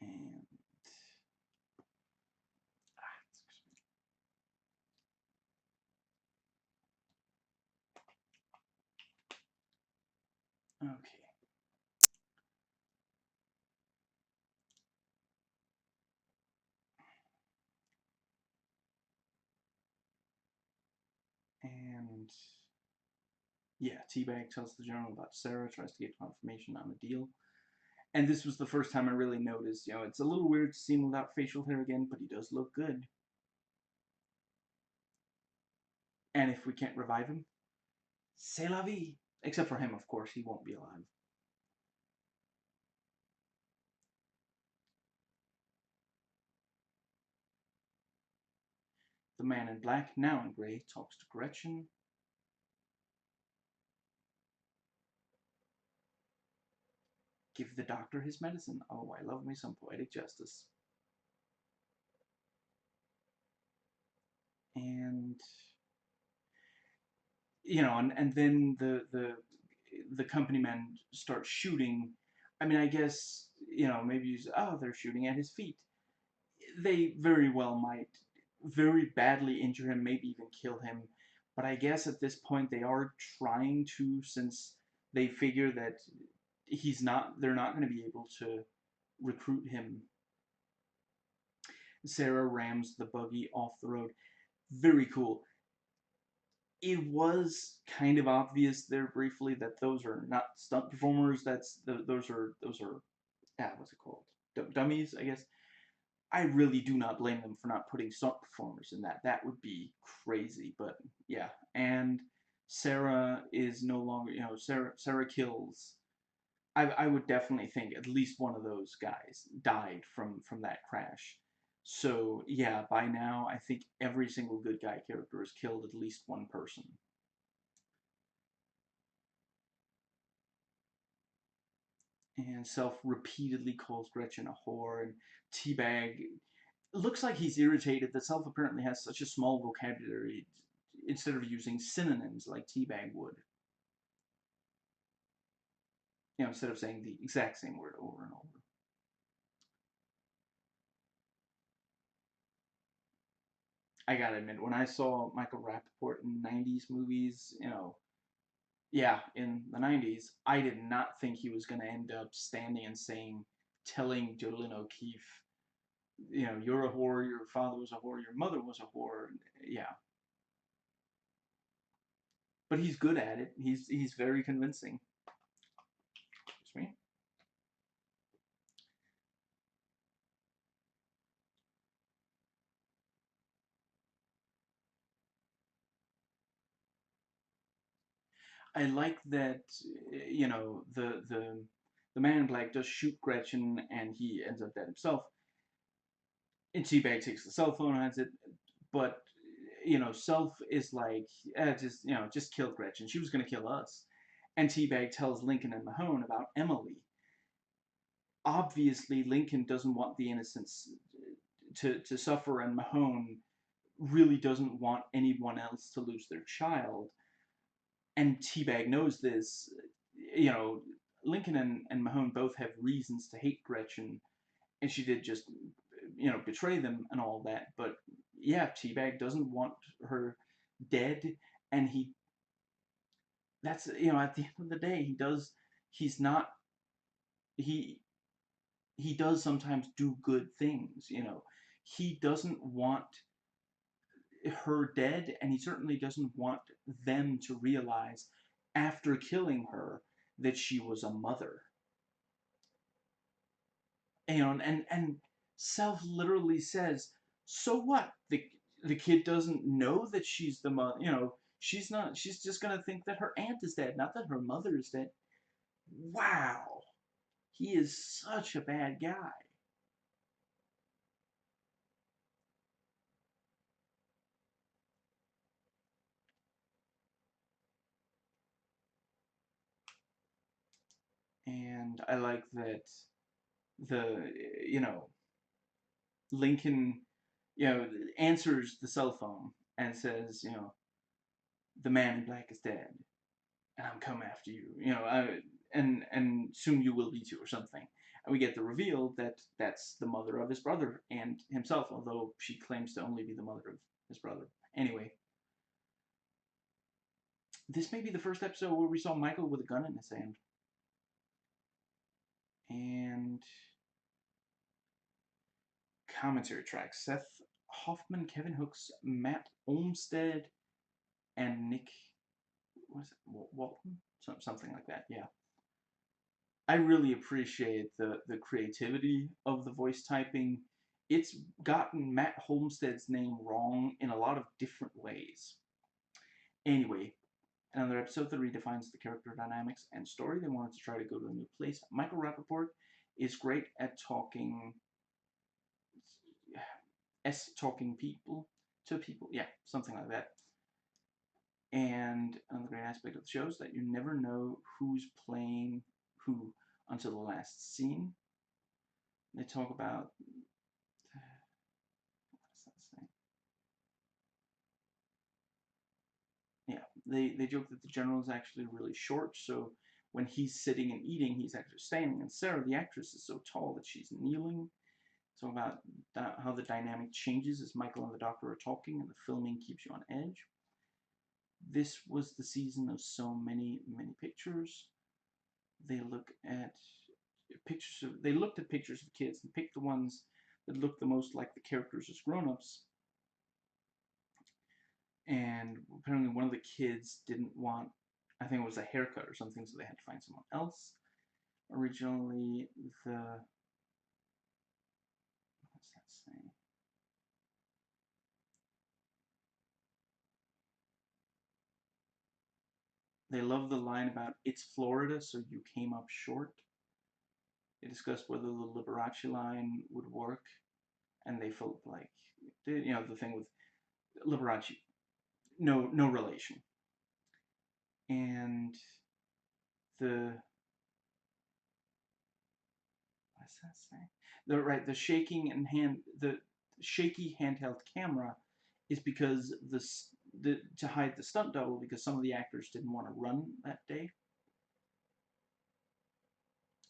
me. And excuse me. Okay. And yeah, Teabag tells the general about Sarah, tries to get confirmation on the deal. And this was the first time I really noticed, it's a little weird to see him without facial hair again, but he does look good. And if we can't revive him, c'est la vie. Except for him, of course, he won't be alive. The man in black, now in gray, talks to Gretchen. Give the doctor his medicine. Oh, I love me some poetic justice. And and then the company men start shooting. I mean, I guess, maybe they're shooting at his feet. They very well might very badly injure him, maybe even kill him. But I guess at this point they are trying to, since they figure that they're not going to be able to recruit him. Sarah rams the buggy off the road. Very cool. It was kind of obvious there briefly that those are not stunt performers. Those are what's it called? Dummies, I guess. I really do not blame them for not putting stunt performers in that. That would be crazy, but yeah. And Sarah is no longer, Sarah kills. I would definitely think at least one of those guys died from that crash. So yeah, by now I think every single good guy character has killed at least one person. And Self repeatedly calls Gretchen a whore, and Teabag looks like he's irritated that Self apparently has such a small vocabulary instead of using synonyms like Teabag would. Instead of saying the exact same word over and over. I gotta admit, when I saw Michael Rappaport in '90s movies, yeah, in the 90s, I did not think he was going to end up standing and saying, telling Jolene O'Keefe, you know, you're a whore, your father was a whore, your mother was a whore. Yeah. But he's good at it. He's very convincing. Excuse me. I like that, you know, the man in black does shoot Gretchen and he ends up dead himself. And Teabag takes the cell phone and has it, but you know, Self is like, just you know, just kill Gretchen. She was gonna kill us. And Teabag tells Lincoln and Mahone about Emily. Obviously, Lincoln doesn't want the innocents to suffer, and Mahone really doesn't want anyone else to lose their child. And Teabag knows this. You know, Lincoln and Mahone both have reasons to hate Gretchen, and she did just, you know, betray them and all that. But yeah, Teabag doesn't want her dead, and he, that's, you know, at the end of the day, he does, he's not, he he does sometimes do good things, you know. He doesn't want her dead, and he certainly doesn't want them to realize after killing her that she was a mother. You know, and Self literally says, "So what? The kid doesn't know that she's the mother. You know, she's not. She's just gonna think that her aunt is dead, not that her mother is dead." Wow, he is such a bad guy. And I like that the, you know, Lincoln, you know, answers the cell phone and says, you know, the man in black is dead, and I'm coming after you. You know, and soon you will be too, or something. And we get the reveal that that's the mother of his brother and himself, although she claims to only be the mother of his brother. Anyway, this may be the first episode where we saw Michael with a gun in his hand. And commentary track: Seth Hoffman, Kevin Hooks, Matt Olmstead, and Nick, was it Walton? Something like that. Yeah. I really appreciate the creativity of the voice typing. It's gotten Matt Holmstead's name wrong in a lot of different ways. Anyway, another episode that redefines the character dynamics and story. They wanted to try to go to a new place. Michael Rappaport is great at talking people to people. Yeah, something like that. And another great aspect of the show is that you never know who's playing who until the last scene. They talk about, what does that say? Yeah, they joke that the general is actually really short, so when he's sitting and eating, he's actually standing. And Sarah, the actress, is so tall that she's kneeling. So about how the dynamic changes as Michael and the Doctor are talking, and the filming keeps you on edge. This was the season of so many, many pictures. They look at they looked at pictures of kids and picked the ones that looked the most like the characters as grown-ups. And apparently one of the kids didn't want, I think it was a haircut or something, so they had to find someone else. Originally, what's that saying? They love the line about "It's Florida, so you came up short." They discussed whether the Liberace line would work, and they felt like, you know, the thing with Liberace, no relation. And the, what's that saying? The shaking and the shaky handheld camera is because to hide the stunt double, because some of the actors didn't want to run that day.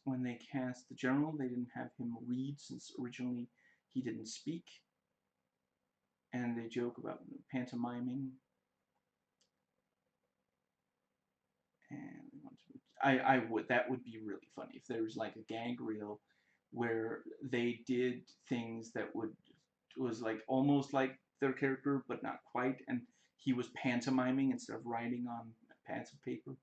When they cast the general, they didn't have him read since originally he didn't speak, and they joke about pantomiming. And I would, that would be really funny if there was like a gag reel where they did things that was like almost like their character but not quite, and he was pantomiming instead of writing on pads of paper.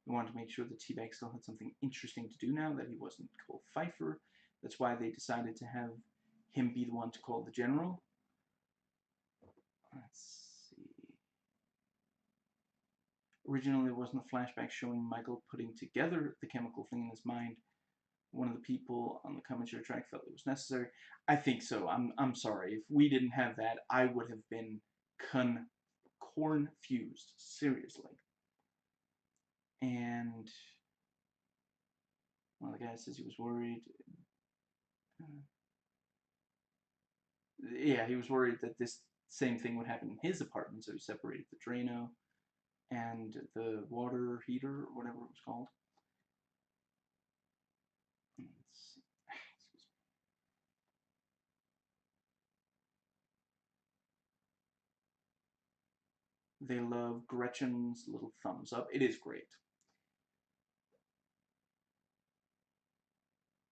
They wanted to make sure that Teabag still had something interesting to do now, that he wasn't called Pfeiffer. That's why they decided to have him be the one to call the general. Let's see. Originally, it wasn't a flashback showing Michael putting together the chemical thing in his mind. One of the people on the commentary track felt it was necessary. I think so. I'm sorry. If we didn't have that, I would have been confused. Seriously. And one of the guys says he was worried. Yeah, he was worried that this same thing would happen in his apartment, so he separated the Drano and the water heater, or whatever it was called. They love Gretchen's little thumbs up. It is great.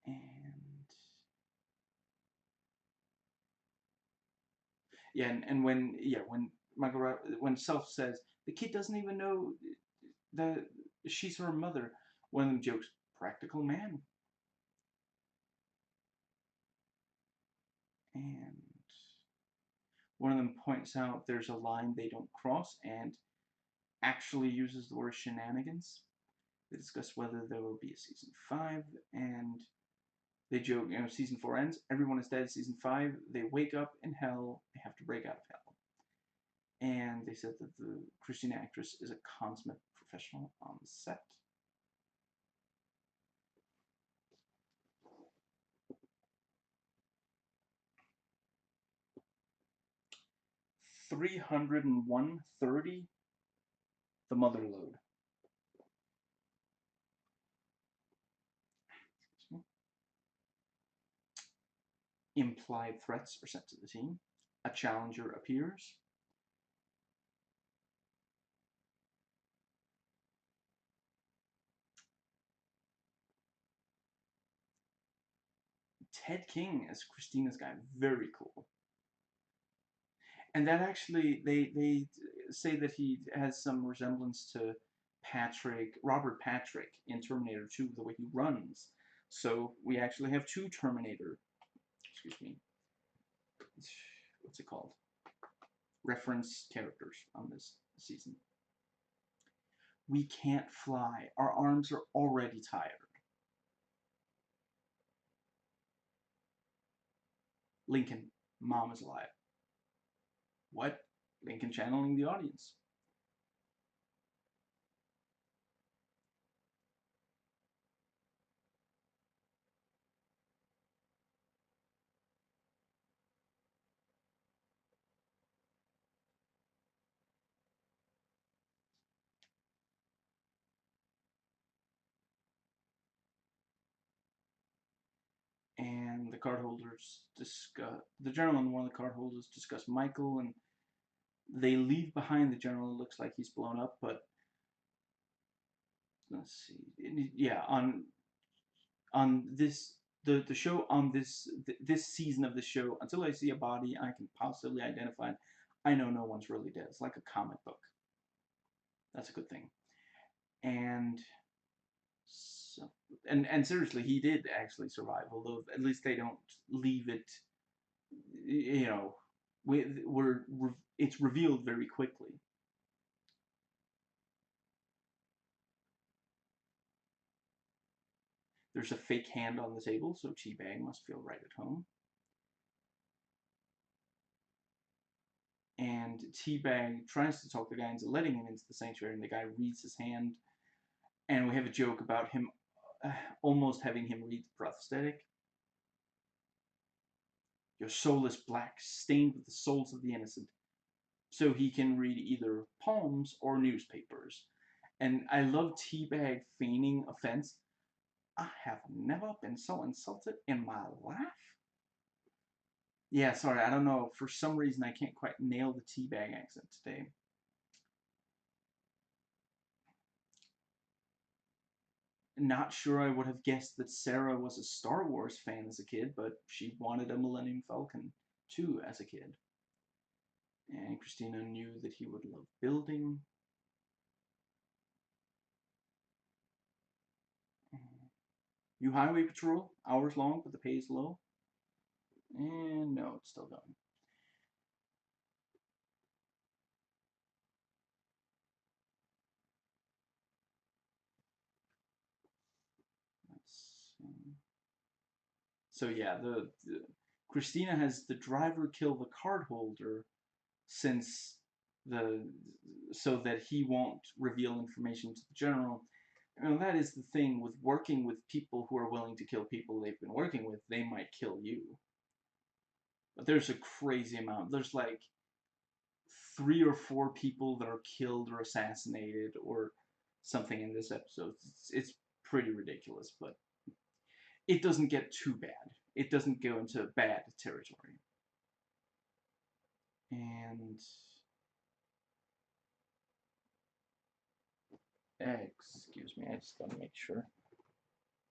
And yeah, and when when Self says the kid doesn't even know that she's her mother, one of them jokes, "Practical man." And one of them points out there's a line they don't cross, and actually uses the word shenanigans. They discuss whether there will be a season 5, and they joke, season 4 ends, everyone is dead. Season 5, they wake up in hell, they have to break out of hell. And they said that the Christina actress is a consummate professional on the set. $301.30, the Mother Lode. Implied threats are sent to the team. A challenger appears. Ted King as Christina's guy, very cool. And that actually, they say that he has some resemblance to Robert Patrick in Terminator 2, the way he runs. So we actually have two Terminator, excuse me, what's it called? Reference characters on this season. We can't fly. Our arms are already tired. Lincoln, Mom is alive. What? Lincoln channeling the audience. And the card holders discuss, the general and one of the card holders discuss Michael, and they leave behind the general. It looks like he's blown up, but let's see. Yeah, on this the show on this season of the show, until I see a body I can possibly identify it, I know no one's really dead. It's like a comic book. That's a good thing. And so, and seriously, he did actually survive. Although at least they don't leave it. You know, it's revealed very quickly. There's a fake hand on the table, so Teabag must feel right at home. And Teabag tries to talk the guy into letting him into the sanctuary, and the guy reads his hand. And we have a joke about him almost having him read the prosthetic. Your soul is black, stained with the souls of the innocent. So he can read either palms or newspapers. And I love Teabag feigning offense. I have never been so insulted in my life. Yeah, sorry, I don't know. For some reason, I can't quite nail the Teabag accent today. Not sure I would have guessed that Sarah was a Star Wars fan as a kid, but she wanted a Millennium Falcon too as a kid. And Christina knew that he would love building. New highway patrol, hours long, but the pay is low. And no, it's still going. Let's see. So yeah, the Christina has the driver kill the card holder since the so that he won't reveal information to the general. And that is the thing with working with people who are willing to kill people they've been working with. They might kill you. But there's a crazy amount. There's like 3 or 4 people that are killed or assassinated or something in this episode. It's pretty ridiculous, but it doesn't get too bad. It doesn't go into bad territory. And excuse me, I just gotta make sure.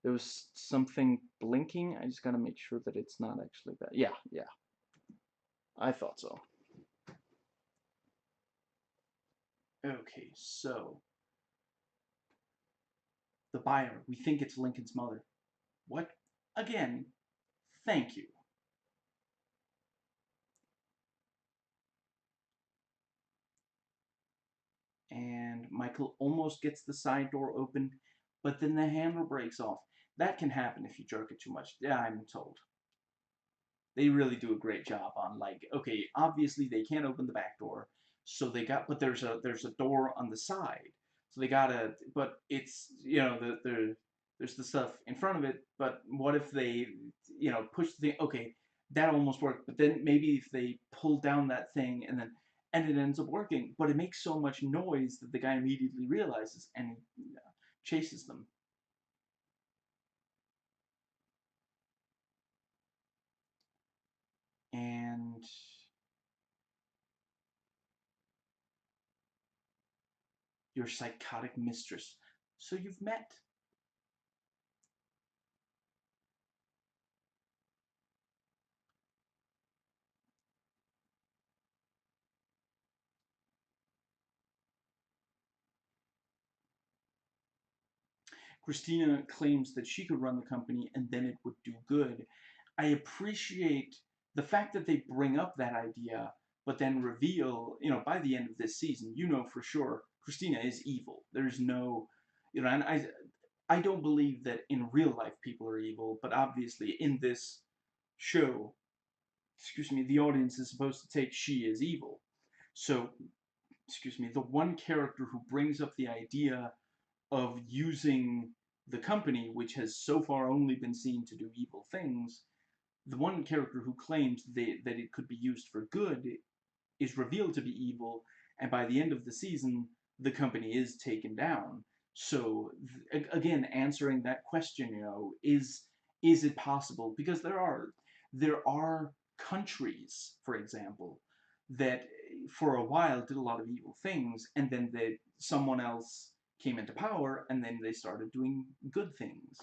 There was something blinking. I just gotta make sure that it's not actually bad. Yeah, yeah. I thought so. Okay, so the buyer. We think it's Lincoln's mother. What? Again, thank you. And Michael almost gets the side door open, but then the handle breaks off. That can happen if you jerk it too much. Yeah, I'm told. They really do a great job on, like, okay, obviously they can't open the back door, so they got, but there's a door on the side, so they gotta, but it's, there's the stuff in front of it, but what if they, push the thing, okay, that almost worked, but then maybe if they pull down that thing and it ends up working, but it makes so much noise that the guy immediately realizes and chases them. And your psychotic mistress. So you've met. Christina claims that she could run the company and then it would do good. I appreciate the fact that they bring up that idea, but then reveal, by the end of this season, for sure Christina is evil. There's no, and I don't believe that in real life people are evil, but obviously in this show, excuse me, the audience is supposed to take she is evil. So, excuse me, the one character who brings up the idea of using the company, which has so far only been seen to do evil things, the one character who claims that it could be used for good is revealed to be evil, and by the end of the season, the company is taken down. So again, answering that question, is it possible? Because there are countries, for example, that for a while did a lot of evil things, and then someone else came into power, and then they started doing good things.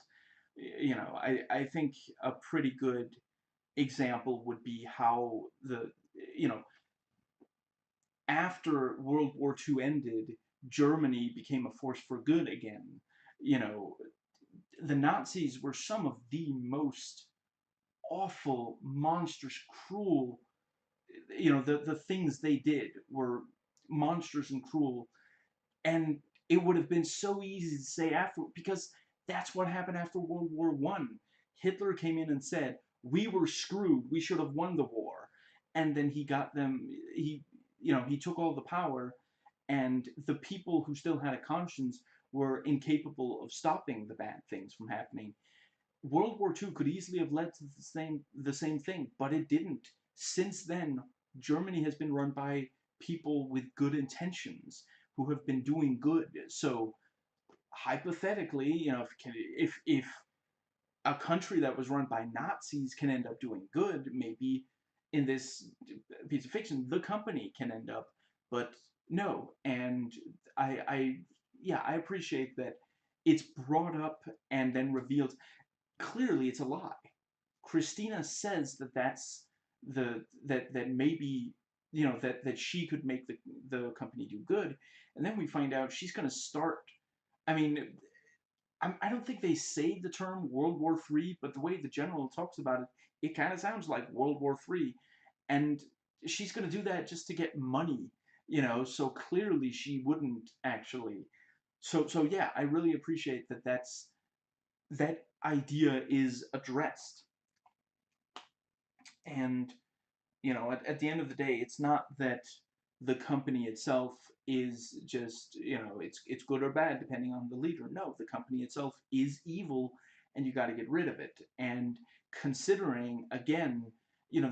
I think a pretty good example would be how you know after World War II ended, Germany became a force for good again. You know, the Nazis were some of the most awful, monstrous, cruel. The things they did were monstrous and cruel, and it would have been so easy to say after, because that's what happened after World War One. Hitler came in and said, "We were screwed. We should have won the war," and then he got them. He took all the power, and the people who still had a conscience were incapable of stopping the bad things from happening. World War II could easily have led to the same thing, but it didn't. Since then, Germany has been run by people with good intentions who have been doing good. So hypothetically, if a country that was run by Nazis can end up doing good, maybe in this piece of fiction, the company can end up, but no. And I yeah, I appreciate that it's brought up and then revealed. Clearly, it's a lie. Christina says that that's that maybe that she could make the company do good, and then we find out she's going to start. I mean, I don't think they say the term World War III, but the way the general talks about it, it kind of sounds like World War III, and she's going to do that just to get money, So clearly she wouldn't actually. So yeah, I really appreciate that idea is addressed, and at the end of the day, it's not that the company itself is just, it's good or bad depending on the leader. No, the company itself is evil, and you got to get rid of it. And considering, again,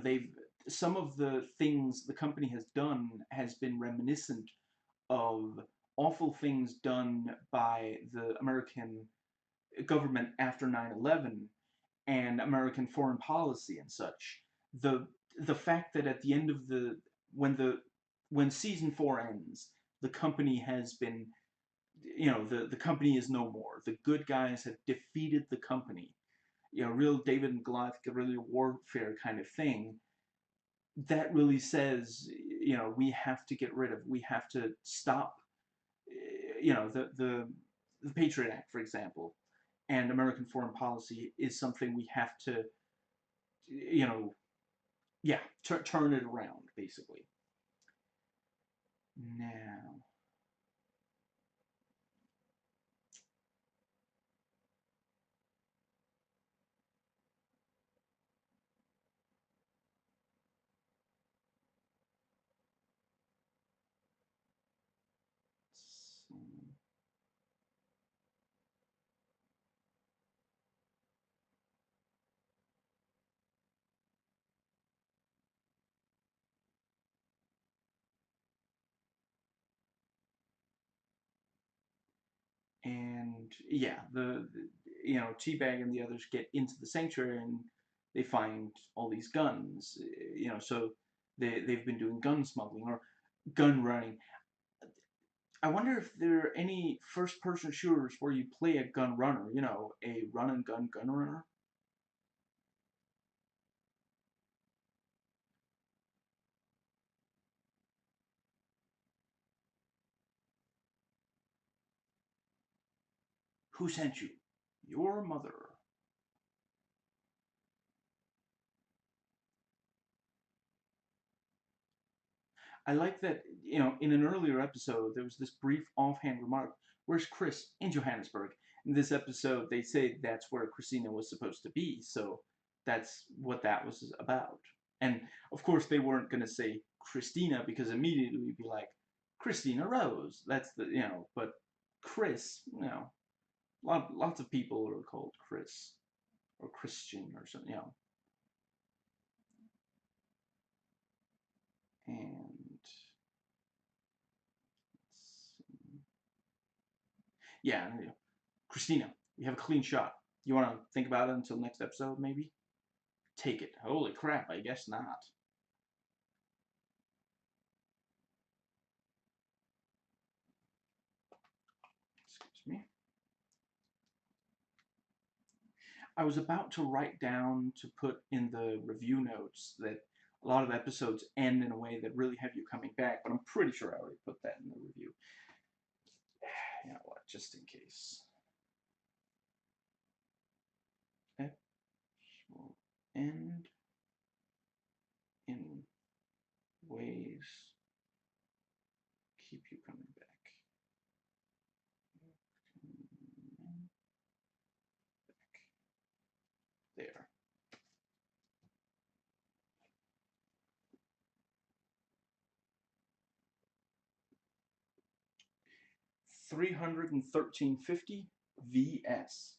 they've some of the things the company has done has been reminiscent of awful things done by the American government after 9/11 and American foreign policy and such. The the fact that at the end of when the when season 4 ends, the company has been, the company is no more. The good guys have defeated the company. Real David and Goliath guerrilla warfare kind of thing. That really says, we have to get rid of. We have to stop. The Patriot Act, for example, and American foreign policy is something we have to, you know, yeah, turn it around, basically. Now, and yeah, Teabag and the others get into the sanctuary and they find all these guns. So they've been doing gun smuggling or gun running. I wonder if there are any first-person shooters where you play a gun runner. A run and gun runner. Who sent you? Your mother. I like that, in an earlier episode, there was this brief offhand remark, where's Chris? In Johannesburg. In this episode, they say that's where Christina was supposed to be, so that's what that was about. And, of course, they weren't going to say Christina, because immediately we'd be like, Christina Rose. That's but Chris, lots of people are called Chris, or Christian, or something. And yeah, Christina, we have a clean shot. You want to think about it until next episode, maybe? Take it. Holy crap, I guess not. Excuse me. I was about to write down to put in the review notes that a lot of episodes end in a way that really have you coming back, but I'm pretty sure I already put that in the review. You know what, just in case. It will end in ways keep you coming back. There. 313.50 VS.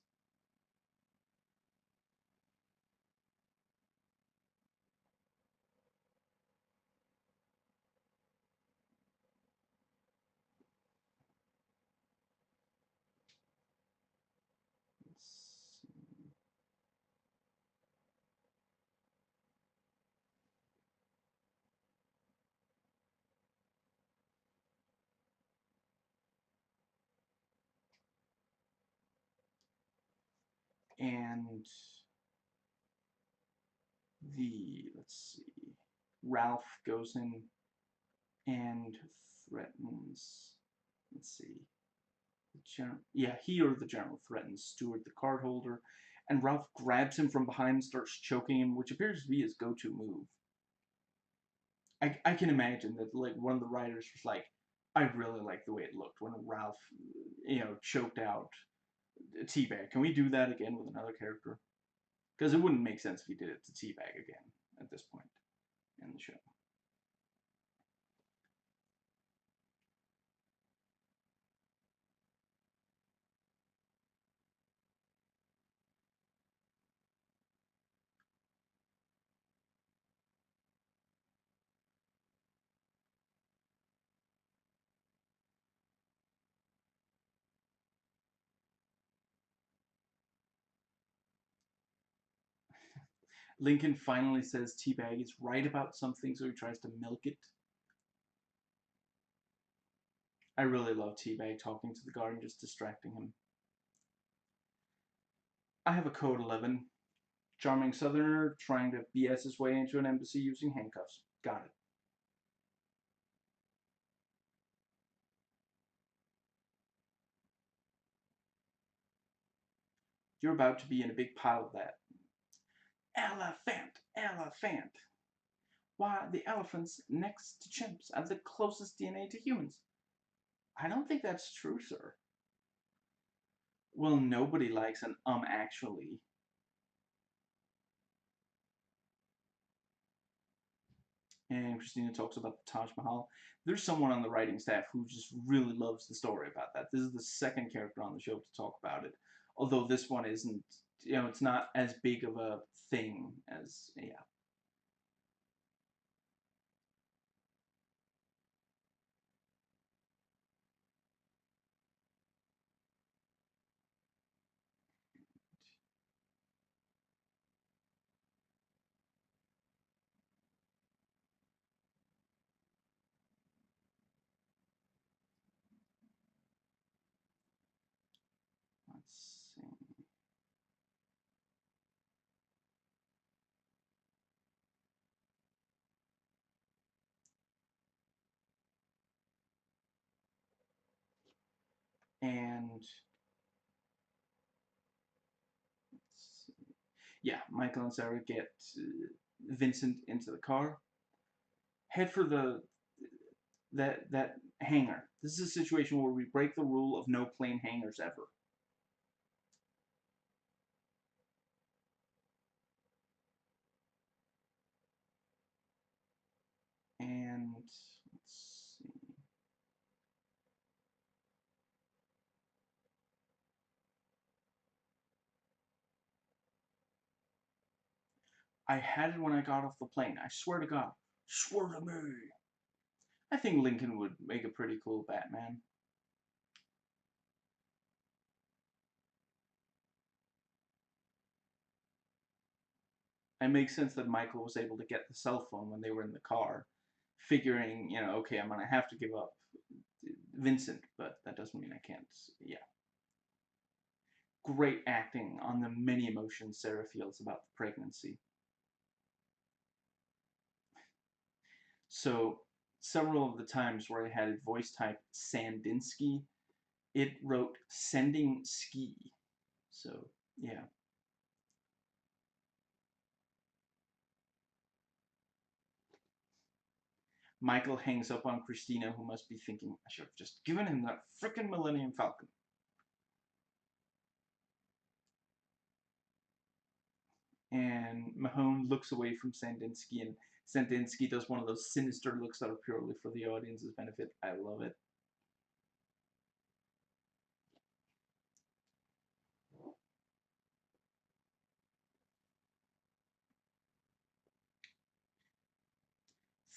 And let's see, Ralph goes in and threatens, let's see, he or the general threatens Stewart, the card holder, and Ralph grabs him from behind and starts choking him, which appears to be his go-to move. I can imagine that, like, one of the writers was like, I really like the way it looked when Ralph, choked out Teabag. Can we do that again with another character? Because it wouldn't make sense if he did it to Teabag again at this point in the show. Lincoln finally says Teabag is right about something, so he tries to milk it. I really love Teabag talking to the guard and just distracting him. I have a code 11. Charming Southerner trying to BS his way into an embassy using handcuffs. Got it. You're about to be in a big pile of that. Elephant! Elephant! Why, the elephants next to chimps have the closest DNA to humans. I don't think that's true, sir. Well, nobody likes an actually. And Christina talks about the Taj Mahal. There's someone on the writing staff who just really loves the story about that. This is the second character on the show to talk about it. Although this one isn't, it's not as big of a thing as, yeah. Let's see. And yeah, Michael and Sarah get Vincent into the car, head for that hangar. This is a situation where we break the rule of no plane hangars ever. And let's see. I had it when I got off the plane. I swear to God. Swear to me. I think Lincoln would make a pretty cool Batman. It makes sense that Michael was able to get the cell phone when they were in the car, figuring, okay, I'm going to have to give up Vincent, but that doesn't mean I can't. Yeah. Great acting on the many emotions Sarah feels about the pregnancy. So, several of the times where I had it voice type Sandinsky, it wrote sending ski. So, yeah. Michael hangs up on Christina, who must be thinking, I should have just given him that frickin' Millennium Falcon. And Mahone looks away from Sandinsky, and Sandinsky does one of those sinister looks that are purely for the audience's benefit. I love it.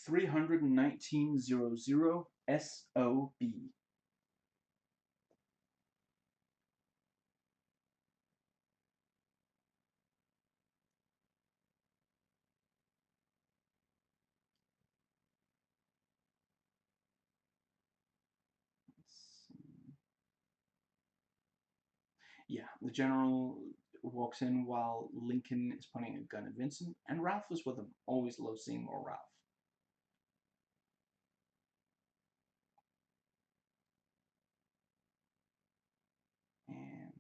31900 S.O.B. Yeah, the general walks in while Lincoln is pointing a gun at Vincent, and Ralph is with him. Always love seeing more Ralph. And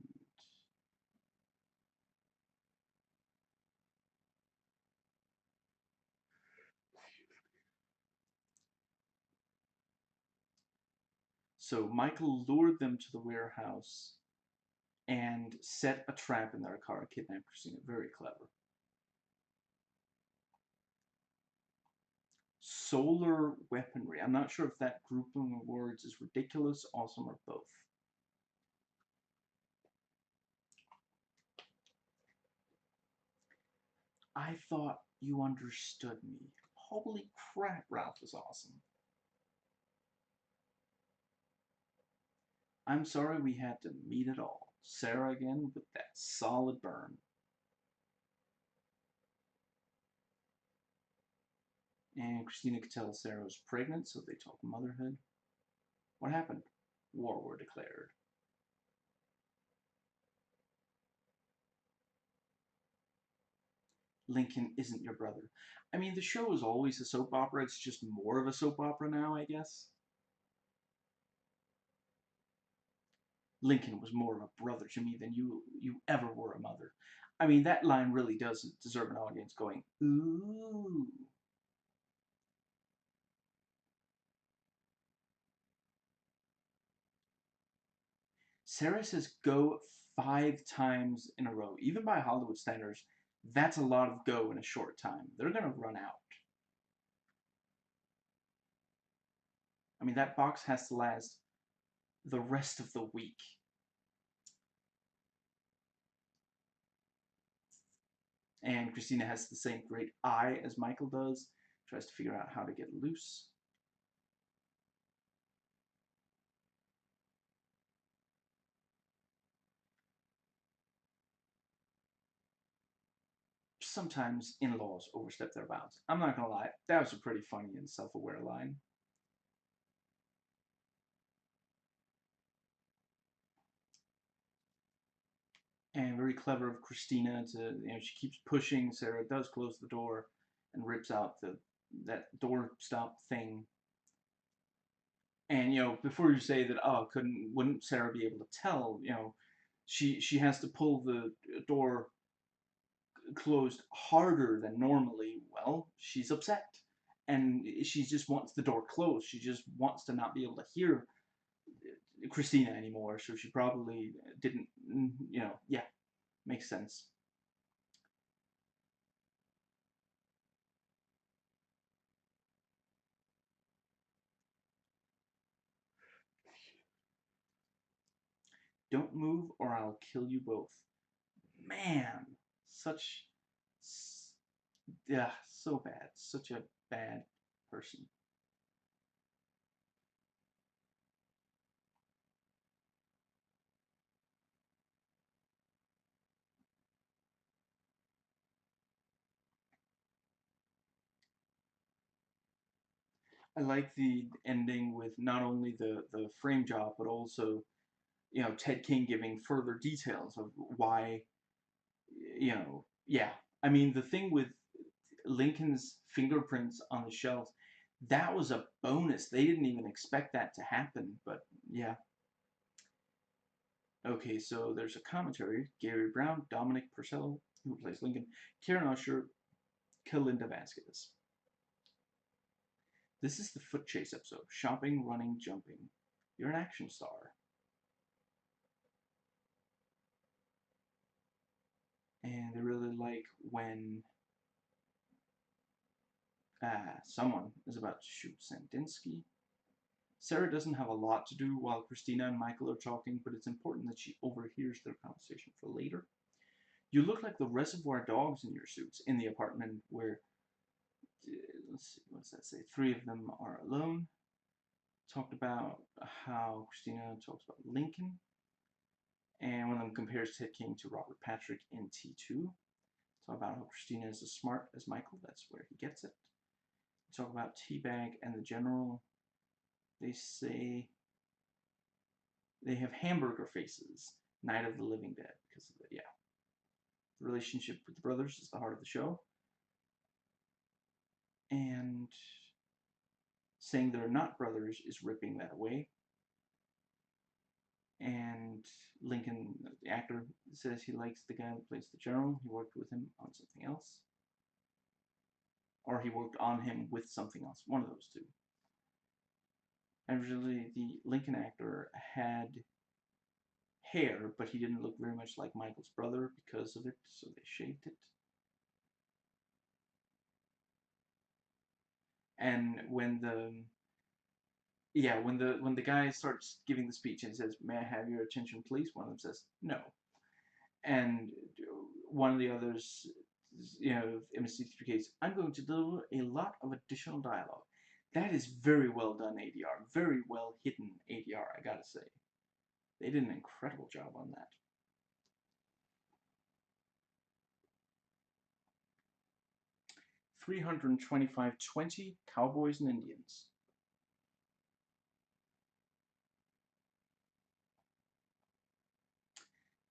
so Michael lured them to the warehouse and set a trap in their car, kidnapped Christina. Very clever. Solar weaponry. I'm not sure if that grouping of words is ridiculous, awesome, or both. I thought you understood me. Holy crap, Ralph is awesome. I'm sorry we had to meet at all. Sarah again with that solid burn. And Christina could tell Sarah was pregnant, so they talk motherhood. What happened? War were declared. Lincoln isn't your brother. I mean, the show is always a soap opera. It's just more of a soap opera now, I guess. Lincoln was more of a brother to me than you ever were a mother. I mean, that line really does deserve an audience going, ooh. Sarah says go 5 times in a row. Even by Hollywood standards, that's a lot of go in a short time. They're going to run out. I mean, that box has to last the rest of the week. And Christina has the same great eye as Michael does. Tries to figure out how to get loose. Sometimes in-laws overstep their bounds. I'm not going to lie, that was a pretty funny and self-aware line. And very clever of Christina to, she keeps pushing. Sarah does close the door and rips out that door stop thing. And before you say that, oh, wouldn't Sarah be able to tell? She has to pull the door closed harder than normally. Well, she's upset, and she just wants the door closed. She just wants to not be able to hear Christina anymore. So she probably didn't. Yeah, makes sense. Don't move or I'll kill you both. Man, such, yeah, so bad. Such a bad person. I like the ending with not only the frame job, but also Ted King giving further details of why yeah. I mean, the thing with Lincoln's fingerprints on the shelves, that was a bonus. They didn't even expect that to happen, but yeah. Okay, so there's a commentary. Gary Brown, Dominic Purcell, who plays Lincoln, Karen Usher, Kalinda Vasquez. This is the foot chase episode. Shopping, running, jumping. You're an action star. And they really like when someone is about to shoot Sandinsky. Sarah doesn't have a lot to do while Christina and Michael are talking, but it's important that she overhears their conversation for later. You look like the reservoir dogs in your suits in the apartment where, let's see, what does that say? 3 of them are alone. Talked about how Christina talks about Lincoln, and one of them compares Ted King to Robert Patrick in T2. Talk about how Christina is as smart as Michael, that's where he gets it. Talk about Teabag and the General. They say they have hamburger faces, Night of the Living Dead, because of the, yeah. The relationship with the brothers is the heart of the show. And saying they're not brothers is ripping that away. And Lincoln, the actor, says he likes the guy that plays the general. He worked with him on something else. Or he worked on him with something else. One of those two. Originally, the Lincoln actor had hair, but he didn't look very much like Michael's brother because of it, so they shaved it. And when the guy starts giving the speech and says, "May I have your attention, please?" One of them says, "No," and one of the others, MST3Ks, "I'm going to do a lot of additional dialogue." That is very well done ADR, very well hidden ADR, I gotta say. They did an incredible job on that. 325-20 Cowboys and Indians.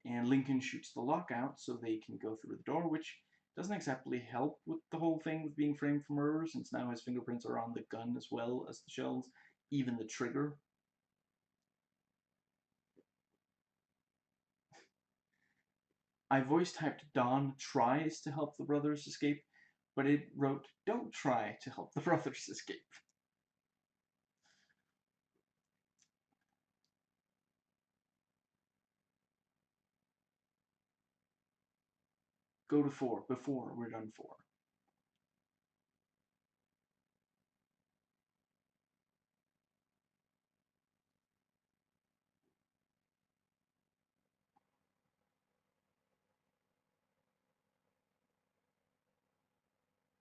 And Lincoln shoots the lockout so they can go through the door, which doesn't exactly help with the whole thing with being framed for murder, since now his fingerprints are on the gun as well as the shells, even the trigger. I voice typed Don tries to help the brothers escape, but it wrote, "Don't try to help the brothers escape." Go to 4 before we're done 4.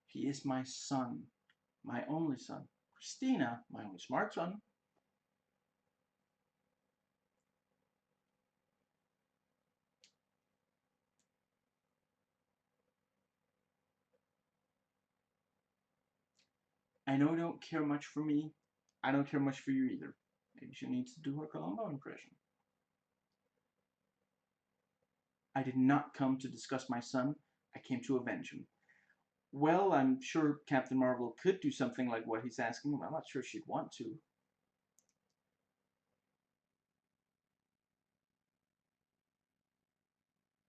He is my son, my only son. Christina, my only smart son. I know you don't care much for me. I don't care much for you either. Maybe she needs to do her Columbo impression. I did not come to discuss my son. I came to avenge him. Well, I'm sure Captain Marvel could do something like what he's asking. I'm not sure she'd want to.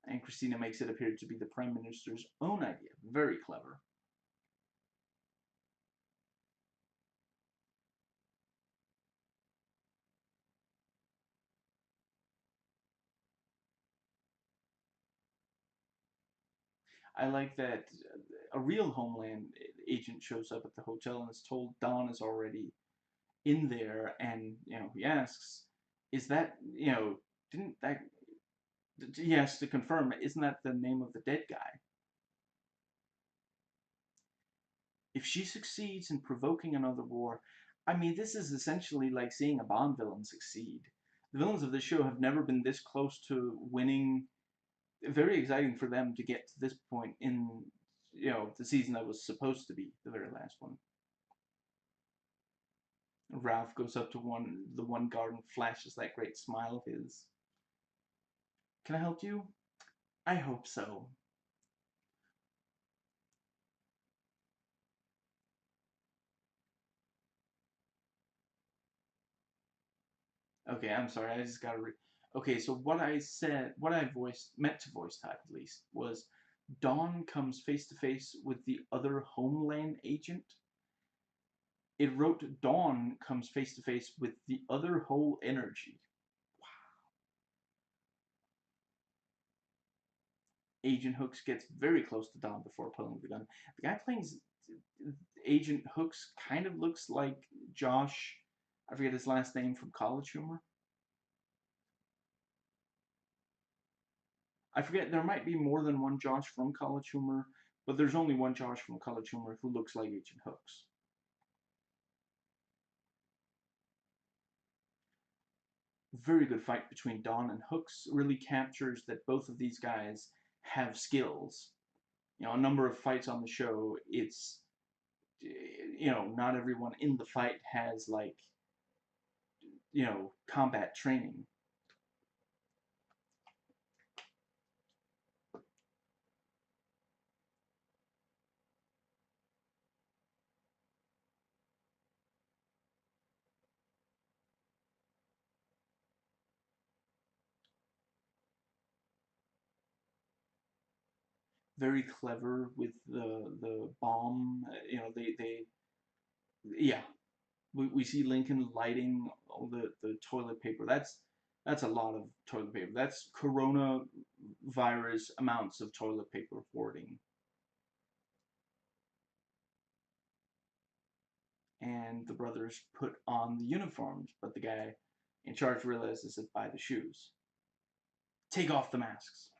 And Christina makes it appear to be the Prime Minister's own idea. Very clever. I like that a real Homeland agent shows up at the hotel and is told Dawn is already in there, and he asks, "Is that didn't that?" He has to confirm, "Isn't that the name of the dead guy?" If she succeeds in provoking another war, I mean, this is essentially like seeing a Bond villain succeed. The villains of this show have never been this close to winning. Very exciting for them to get to this point in the season that was supposed to be the very last one. Ralph goes up to the one guard and flashes that great smile of his. "Can I help you?" "I hope so." Okay, I'm sorry, I just gotta okay, so what I said, what I meant to voice type at least, was Dawn comes face to face with the other Homeland agent. It wrote Dawn comes face to face with the other whole energy. Agent Hooks gets very close to Dawn before pulling the gun. The guy playing Agent Hooks kind of looks like Josh, I forget his last name, from College Humor. I forget, there might be more than one Josh from College Humor, but there's only one Josh from College Humor who looks like Agent Hooks. Very good fight between Dawn and Hooks. Really captures that both of these guys have skills. A number of fights on the show, it's, not everyone in the fight has, like, combat training. very clever with the bomb. Yeah, we see Lincoln lighting all the toilet paper. That's a lot of toilet paper. That's coronavirus amounts of toilet paper hoarding. And the brothers put on the uniforms, but the guy in charge realizes it by the shoes. Take off the masks.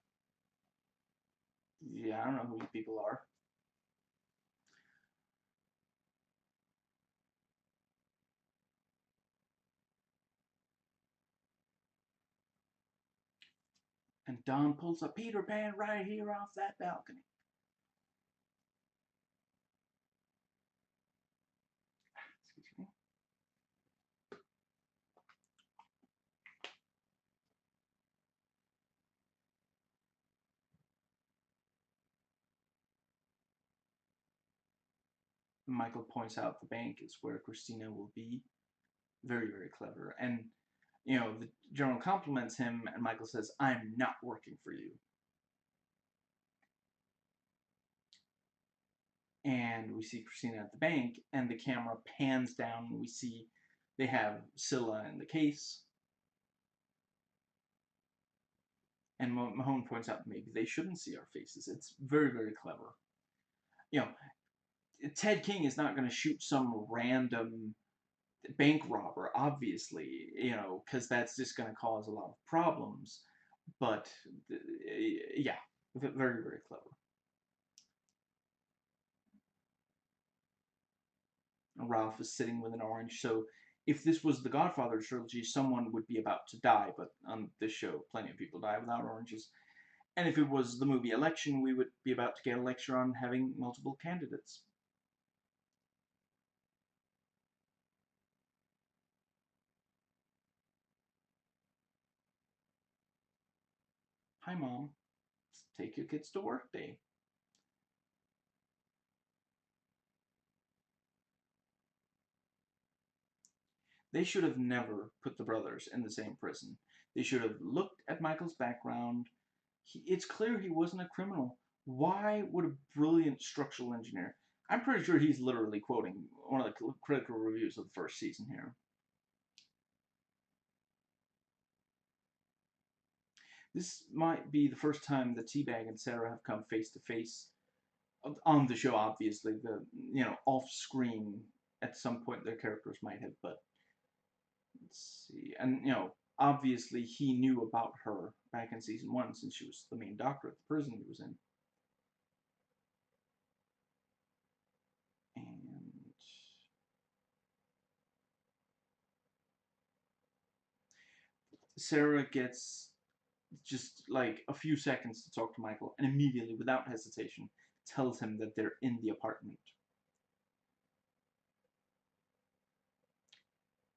Yeah, I don't know who these people are. And Don pulls a Peter Pan right here off that balcony. Excuse me. Michael points out the bank is where Christina will be. Very, very clever. And, the general compliments him, and Michael says, I'm not working for you. And we see Christina at the bank, and the camera pans down, and we see they have Scylla in the case. And Mahone points out maybe they shouldn't see our faces. It's very, very clever. Ted King is not going to shoot some random bank robber, obviously, because that's just going to cause a lot of problems. But, yeah, very, very clever. Ralph is sitting with an orange, so if this was the Godfather trilogy, someone would be about to die, but on this show, plenty of people die without oranges. And if it was the movie Election, we would be about to get a lecture on having multiple candidates. Hi, Mom. Take your kids to work day. They should have never put the brothers in the same prison. They should have looked at Michael's background. It's clear he wasn't a criminal. Why would a brilliant structural engineer? I'm pretty sure he's literally quoting one of the critical reviews of the first season here. This might be the first time that Teabag and Sarah have come face to face on the show. Obviously, off screen at some point their characters might have, but let's see. And obviously he knew about her back in season 1 since she was the main doctor at the prison he was in. And Sarah gets just like a few seconds to talk to Michael, and immediately, without hesitation, tells him that they're in the apartment.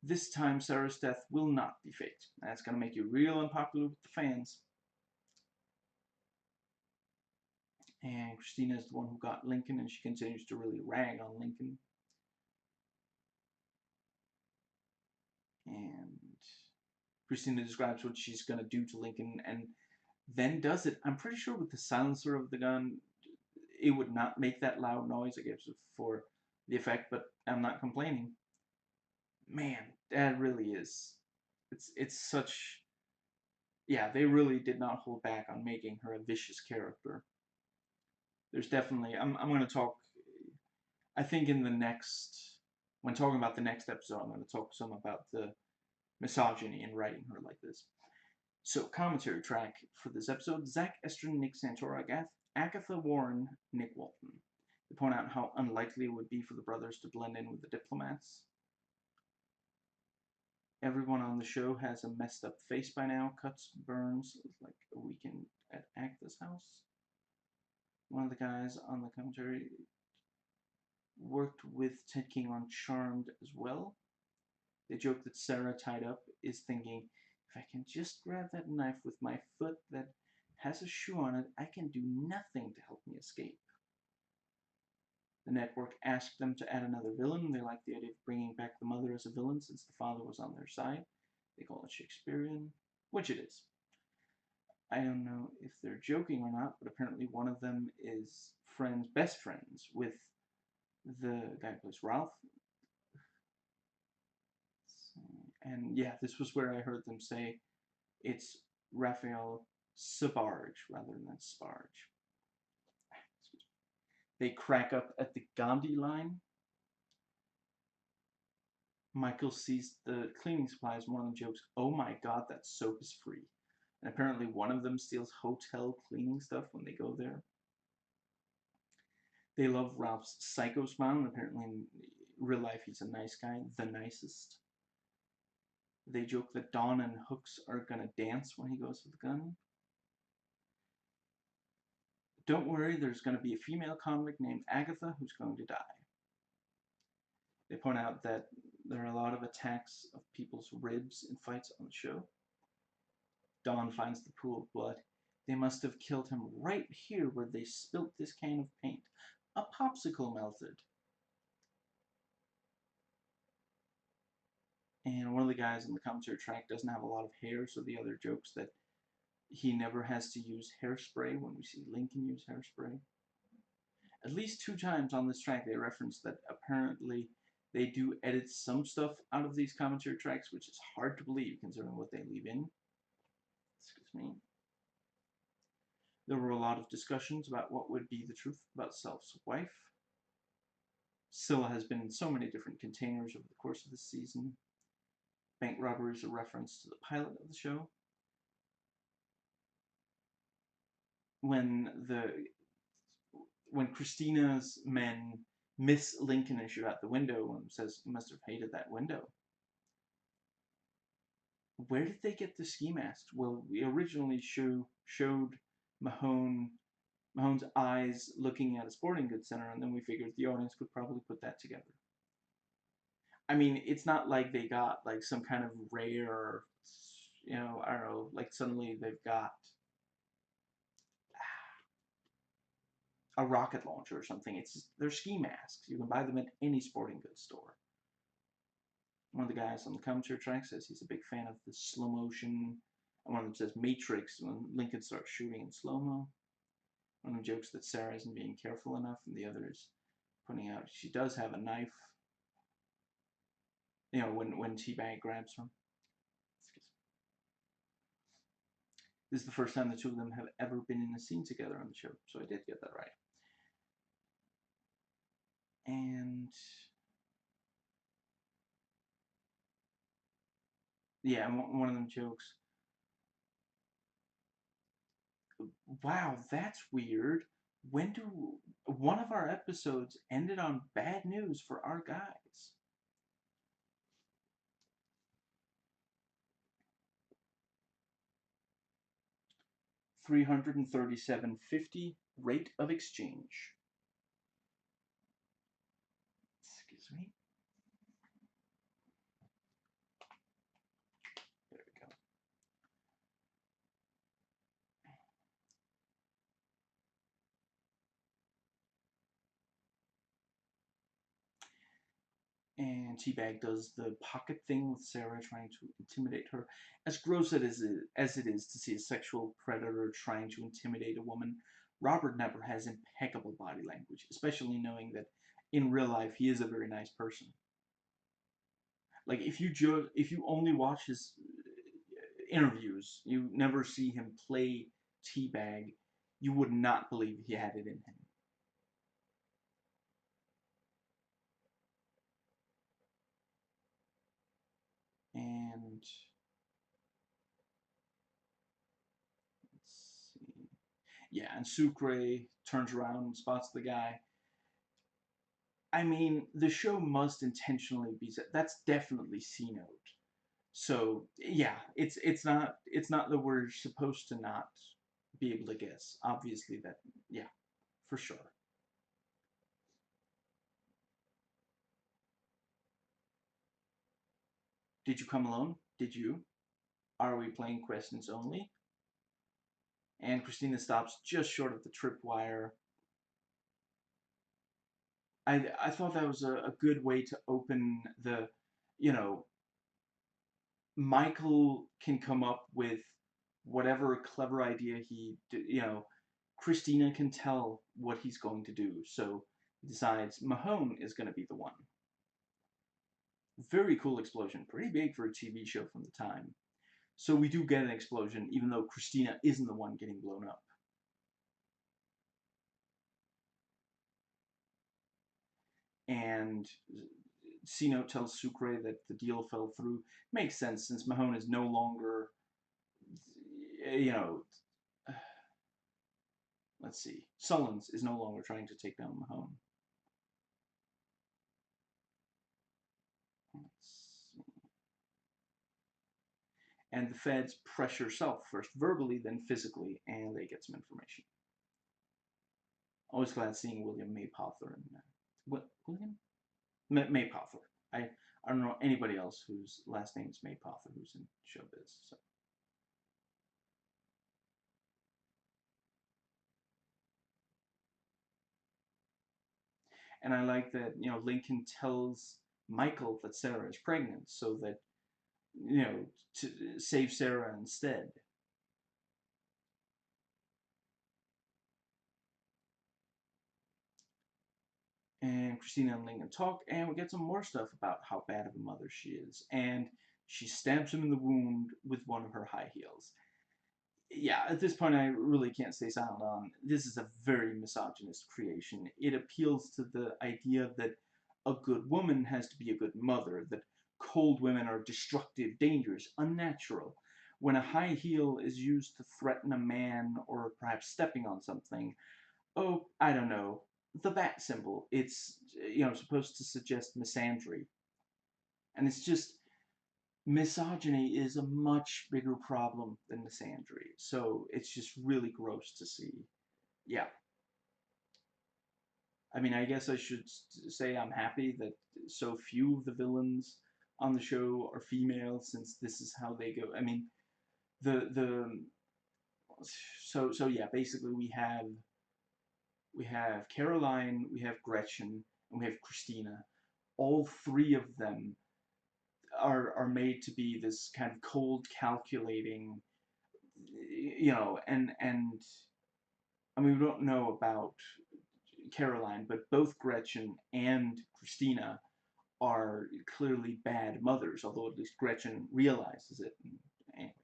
This time, Sarah's death will not be faked. That's going to make you real unpopular with the fans. And Christina is the one who got Lincoln, and she continues to really rag on Lincoln. And Christina describes what she's going to do to Lincoln, and then does it. I'm pretty sure with the silencer of the gun, it would not make that loud noise. I guess for the effect, but I'm not complaining. Man, that really is. It's such. Yeah, they really did not hold back on making her a vicious character. There's definitely. I'm going to talk. I think in the next, when talking about the next episode, I'm going to talk some about the misogyny in writing her like this. So, commentary track for this episode: Zach Estrin, Nick Santora, Agatha Warren, Nick Walton. They point out how unlikely it would be for the brothers to blend in with the diplomats. Everyone on the show has a messed up face by now. Cuts, burns, like a weekend at Agatha's house. One of the guys on the commentary worked with Ted King on Charmed as well. They joke that Sarah, tied up, is thinking, if I can just grab that knife with my foot that has a shoe on it, I can do nothing to help me escape. The network asked them to add another villain. They like the idea of bringing back the mother as a villain since the father was on their side. They call it Shakespearean, which it is. I don't know if they're joking or not, but apparently one of them is best friends with the guy who plays Ralph. And yeah, this was where I heard them say it's Raphael Sabarge rather than Sparge. They crack up at the Gandhi line. Michael sees the cleaning supplies, and one of them jokes, "Oh my god, that soap is free." And apparently one of them steals hotel cleaning stuff when they go there. They love Ralph's psycho smile, and apparently in real life he's a nice guy, the nicest. They joke that Dawn and Hooks are gonna dance when he goes with the gun. Don't worry, there's gonna be a female convict named Agatha who's going to die. They point out that there are a lot of attacks of people's ribs in fights on the show. Dawn finds the pool of blood. They must have killed him right here where they spilt this can of paint. A popsicle melted. And one of the guys on the commentary track doesn't have a lot of hair, so the other jokes that he never has to use hairspray when we see Lincoln use hairspray. At least 2 times on this track they reference that apparently they do edit some stuff out of these commentary tracks, which is hard to believe considering what they leave in. Excuse me. There were a lot of discussions about what would be the truth about Self's wife. Scylla has been in so many different containers over the course of this season. Bank robbery is a reference to the pilot of the show. When Christina's men miss Lincoln and shoot out the window and says, "You must have hated that window." Where did they get the ski mask? Well, we originally showed Mahone's eyes looking at a sporting goods center, and then we figured the audience could probably put that together. I mean, it's not like they got like some kind of rare, I don't know, like suddenly they've got a rocket launcher or something. They're ski masks. You can buy them at any sporting goods store. One of the guys on the commentary track says he's a big fan of the slow motion. And one of them says Matrix when Lincoln starts shooting in slow-mo. One of them jokes that Sarah isn't being careful enough, and the other is pointing out she does have a knife. When T-Bag grabs her. This is the first time the two of them have ever been in a scene together on the show, so I did get that right. And yeah, one of them jokes, "Wow, that's weird. One of our episodes ended on bad news for our guys?" 337.50 rate of exchange. Excuse me. There we go. And Teabag does the pocket thing with Sarah, trying to intimidate her. As gross as it is to see a sexual predator trying to intimidate a woman, Robert never has impeccable body language, especially knowing that in real life he is a very nice person. Like if you only watch his interviews, you never see him play Teabag, you would not believe he had it in him. And let's see. Yeah, and Sucre turns around and spots the guy. I mean, the show must intentionally be set. That's definitely C note. So yeah, it's not that we're supposed to not be able to guess. Obviously, that yeah, for sure. Did you come alone? Did you? Are we playing questions only? And Christina stops just short of the tripwire. I thought that was a good way to open the, you know, Michael can come up with whatever clever idea Christina can tell what he's going to do, so he decides Mahone is going to be the one. Very cool explosion, pretty big for a TV show from the time. So we do get an explosion, even though Christina isn't the one getting blown up. And C-Note tells Sucre that the deal fell through. Makes sense, since Mahone is no longer, let's see, Sullins is no longer trying to take down Mahone. And the feds pressure Self, first verbally, then physically, and they get some information. Always glad seeing William Maypother in that. What, William? Maypother. I don't know anybody else whose last name is Maypother who's in showbiz. So. And I like that, Lincoln tells Michael that Sarah is pregnant so that, to save Sarah instead. And Christina and Lincoln talk, and we get some more stuff about how bad of a mother she is. And she stabs him in the wound with one of her high heels. Yeah, at this point, I really can't stay silent on. This is a very misogynist creation. It appeals to the idea that a good woman has to be a good mother, that cold women are destructive, dangerous, unnatural. When a high heel is used to threaten a man or perhaps stepping on something, oh, I don't know, the bat symbol. It's, supposed to suggest misandry. And it's just, misogyny is a much bigger problem than misandry. So it's just really gross to see. Yeah. I mean, I guess I should say I'm happy that so few of the villains on the show are female, since this is how they go. I mean, the so yeah, basically we have Caroline, we have Gretchen, and we have Christina. All three of them are made to be this kind of cold, calculating, and I mean, we don't know about Caroline, but both Gretchen and Christina are clearly bad mothers, although at least Gretchen realizes it. Anyway.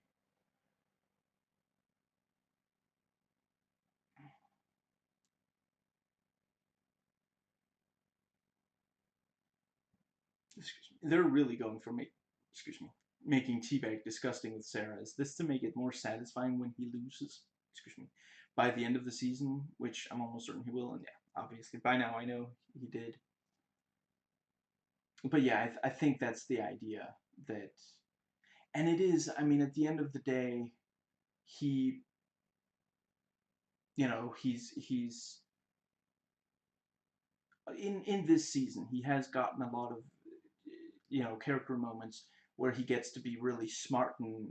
Excuse me. They're really going for making Teabag disgusting with Sarah. Is this to make it more satisfying when he loses? Excuse me. By the end of the season, which I'm almost certain he will, and yeah, obviously by now I know he did. But yeah, I think that's the idea, that, and it is. I mean, at the end of the day, he, he's in this season, he has gotten a lot of, character moments where he gets to be really smart and,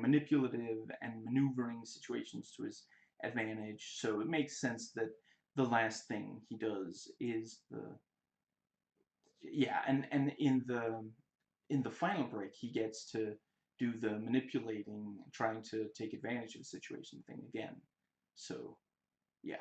manipulative and maneuvering situations to his advantage. So it makes sense that the last thing he does is and in the final break, he gets to do the manipulating, trying to take advantage of the situation thing again. So, yeah.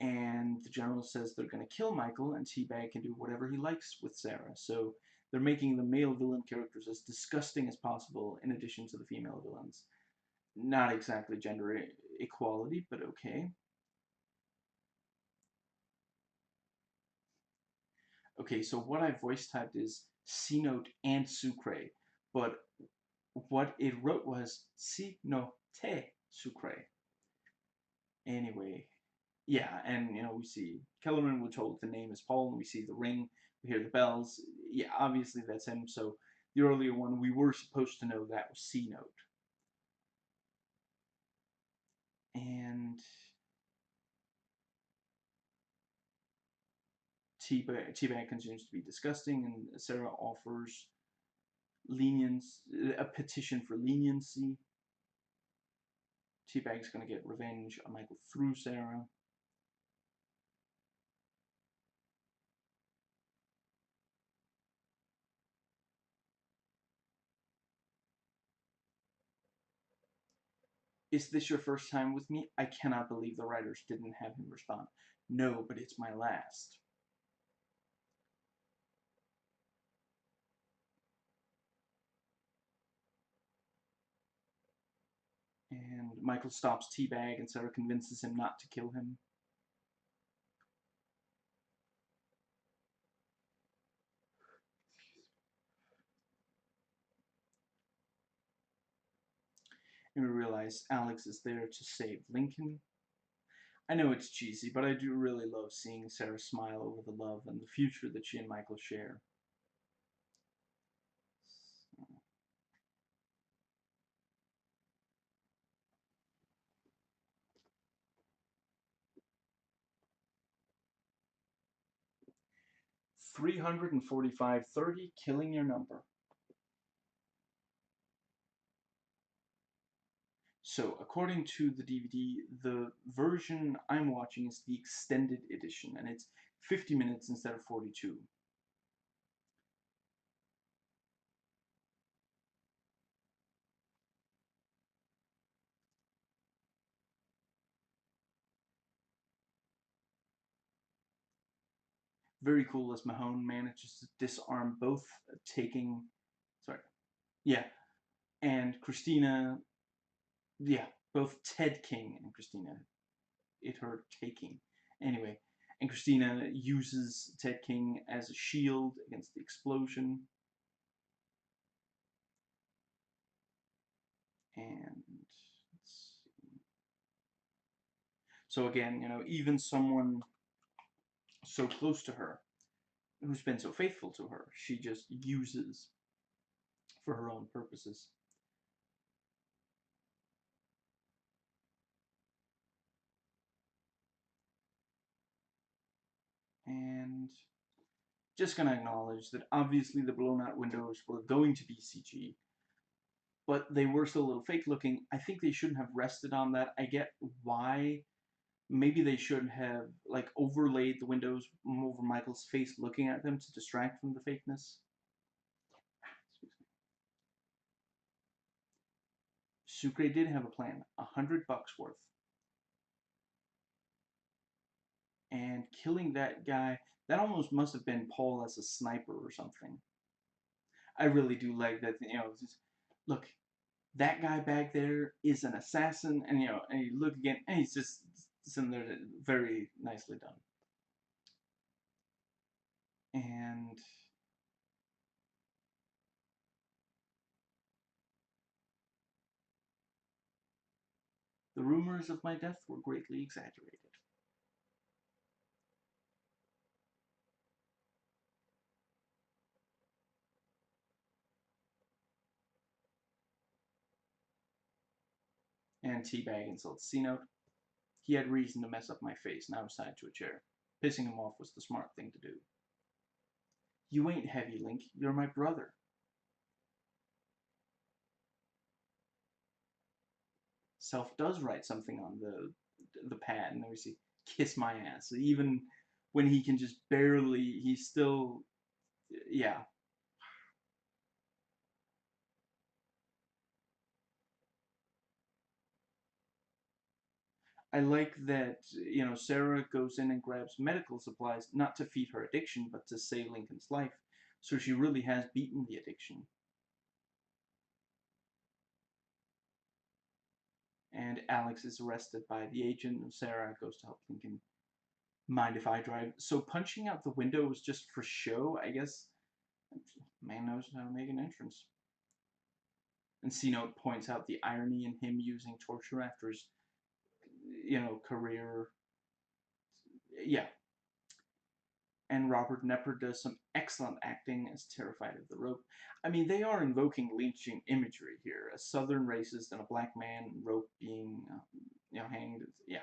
And the general says they're going to kill Michael, and Teabag can do whatever he likes with Sarah. So they're making the male villain characters as disgusting as possible, in addition to the female villains. Not exactly gender equality, but okay. Okay, so what I voice typed is C-Note and Sucre, but what it wrote was C-Note Sucre. Anyway, yeah, and we see Kellerman, we're told the name is Paul, and we see the ring, we hear the bells. Yeah, obviously that's him. So the earlier one, we were supposed to know that was C-Note. And Teabag continues to be disgusting, and Sarah offers lenience, a petition for leniency. Teabag's going to get revenge on Michael through Sarah. Is this your first time with me? I cannot believe the writers didn't have him respond. No, but it's my last. And Michael stops Teabag and Sarah convinces him not to kill him. And we realize Alex is there to save Lincoln. I know it's cheesy, but I do really love seeing Sarah smile over the love and the future that she and Michael share. 345:30, killing your number. So, according to the DVD, the version I'm watching is the extended edition, and it's 50 minutes instead of 42. Very cool as Mahone manages to disarm both taking, sorry, yeah, and Christina, yeah, both Ted King and Christina, it her taking. Anyway, and Christina uses Ted King as a shield against the explosion. And so again, even someone so close to her, who's been so faithful to her, she just uses for her own purposes. And just gonna acknowledge that obviously the blown out windows were going to be CG, but they were still a little fake looking. I think they shouldn't have rested on that. I get why. Maybe they should have like overlaid the windows over Michael's face looking at them to distract from the fakeness. Sucre did have a plan, $100 worth. And killing that guy, that almost must have been Paul as a sniper or something. I really do like that, just, look, that guy back there is an assassin, and and you look again, and he's just sitting there, very nicely done. And the rumors of my death were greatly exaggerated. And Teabag insults C-Note. He had reason to mess up my face, now it's tied to a chair. Pissing him off was the smart thing to do. You ain't heavy, Link. You're my brother. Self does write something on the pad, and then we see "kiss my ass." So even when he can just barely, he's still, yeah. I like that Sarah goes in and grabs medical supplies not to feed her addiction, but to save Lincoln's life. So she really has beaten the addiction. And Alex is arrested by the agent, and Sarah goes to help Lincoln. Mind if I drive? So punching out the window was just for show, I guess. Man knows how to make an entrance. And C-Note points out the irony in him using torture after his, career. Yeah. And Robert Nepper does some excellent acting as terrified of the rope. I mean, they are invoking lynching imagery here. A southern racist and a black man, rope being, hanged. Yeah.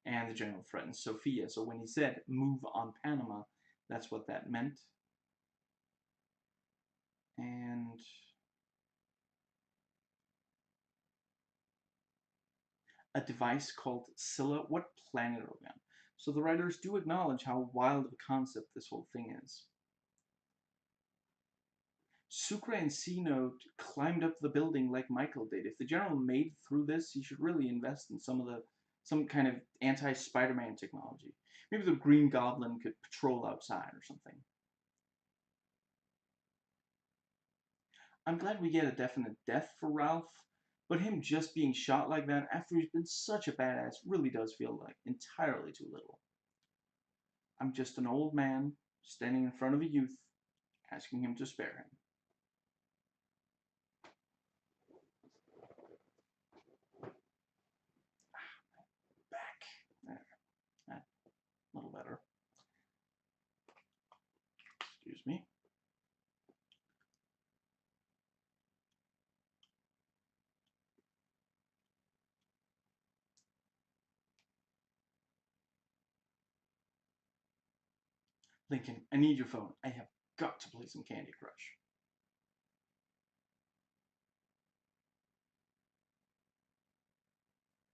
And the general threatens Sophia. So when he said, move on Panama, that's what that meant. And a device called Scylla. What planet are we on? So the writers do acknowledge how wild of a concept this whole thing is. Sucre and C-Note climbed up the building like Michael did. If the general made through this, he should really invest in some kind of anti-Spider-Man technology. Maybe the Green Goblin could patrol outside or something. I'm glad we get a definite death for Ralph, but him just being shot like that after he's been such a badass really does feel like entirely too little. I'm just an old man standing in front of a youth, asking him to spare him. Back. There. A little better. Excuse me. Lincoln, I need your phone. I have got to play some Candy Crush.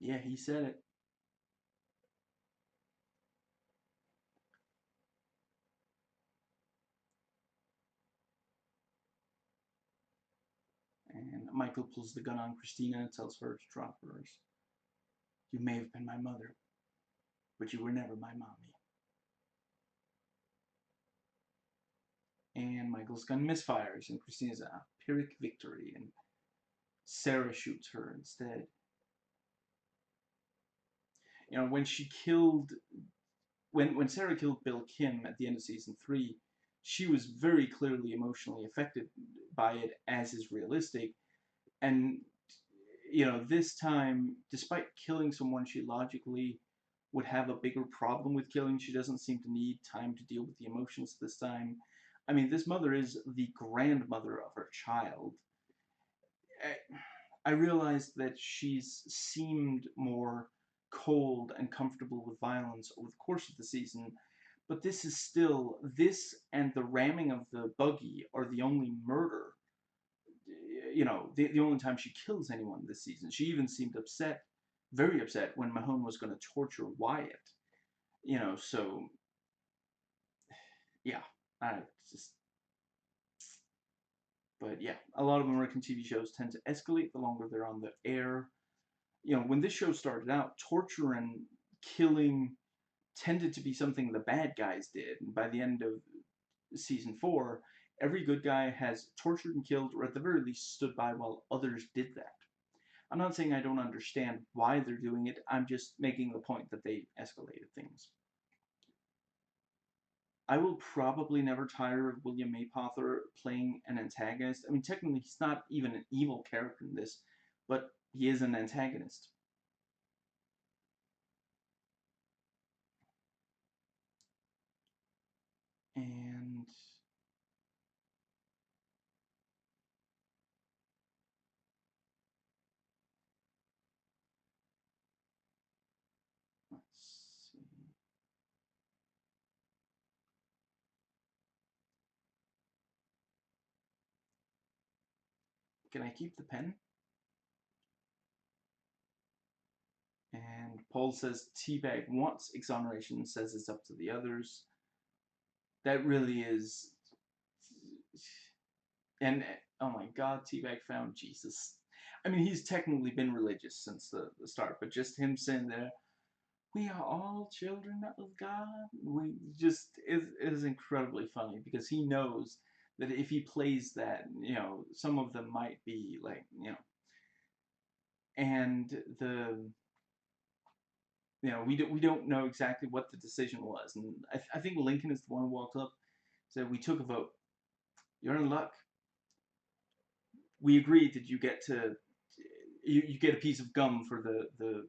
Yeah, he said it. And Michael pulls the gun on Christina and tells her to drop hers. You may have been my mother, but you were never my mommy. And Michael's gun misfires, and Christina's a Pyrrhic victory, and Sarah shoots her instead. You know, when Sarah killed Bill Kim at the end of season 3, she was very clearly emotionally affected by it, as is realistic. And this time, despite killing someone she logically would have a bigger problem with killing, she doesn't seem to need time to deal with the emotions this time. I mean, this mother is the grandmother of her child. I realized that she's seemed more cold and comfortable with violence over the course of the season, but this and the ramming of the buggy are the only murder, the only time she kills anyone this season. She even seemed upset, very upset, when Mahone was going to torture Wyatt. So yeah, I just. But yeah, a lot of American TV shows tend to escalate the longer they're on the air. When this show started out, torture and killing tended to be something the bad guys did. And by the end of season 4, every good guy has tortured and killed, or at the very least stood by while others did that. I'm not saying I don't understand why they're doing it, I'm just making the point that they escalated things. I will probably never tire of William Mapother playing an antagonist. I mean, technically, he's not even an evil character in this, but he is an antagonist. And let's see. Can I keep the pen? And Paul says Teabag wants exoneration, says it's up to the others. That really is. And oh my god, Teabag found Jesus. I mean, he's technically been religious since the start, but just him saying there, we are all children of God. We just is incredibly funny because he knows that if he plays that, some of them might be like, and we don't know exactly what the decision was, and I think Lincoln is the one who walked up, said, "We took a vote. You're in luck. We agreed that you get a piece of gum for the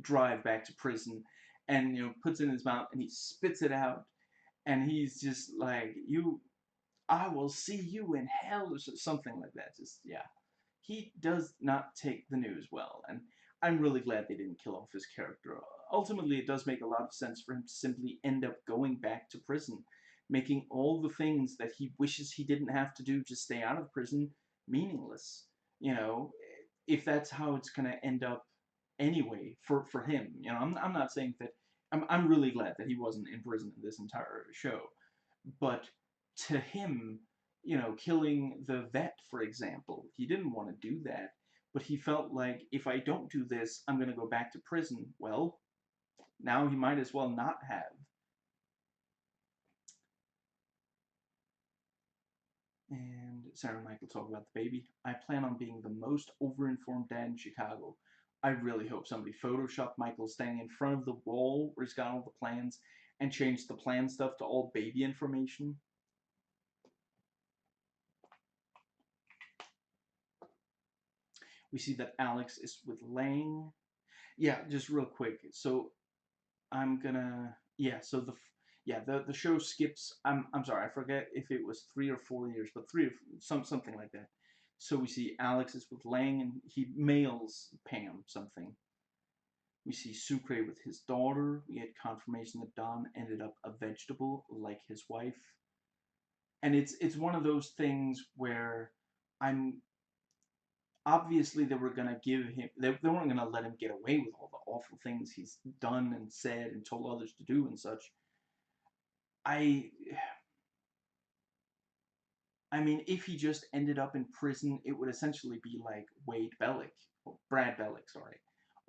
drive back to prison," and puts it in his mouth and he spits it out, and he's just like, I will see you in hell, or something like that. Just, yeah. He does not take the news well, and I'm really glad they didn't kill off his character. Ultimately, it does make a lot of sense for him to simply end up going back to prison, making all the things that he wishes he didn't have to do to stay out of prison meaningless. You know, if that's how it's going to end up anyway for him. I'm not saying that. I'm really glad that he wasn't in prison in this entire show, but to him, killing the vet, for example. He didn't want to do that, but he felt like, if I don't do this, I'm going to go back to prison. Well, now he might as well not have. And Sarah and Michael talk about the baby. I plan on being the most overinformed dad in Chicago. I really hope somebody photoshopped Michael standing in front of the wall where he's got all the plans and changed the plan stuff to all baby information. We see that Alex is with Lang. Yeah, just real quick. So I'm gonna so the show skips. I'm sorry, I forget if it was 3 or 4 years, but something like that. So we see Alex is with Lang and he mails Pam something. We see Sucre with his daughter. We get confirmation that Don ended up a vegetable like his wife. And it's one of those things where I'm obviously they were gonna give him they weren't gonna let him get away with all the awful things he's done and said and told others to do and such. I I mean, if he just ended up in prison, it would essentially be like Wade Bellick, or Brad Bellick, sorry,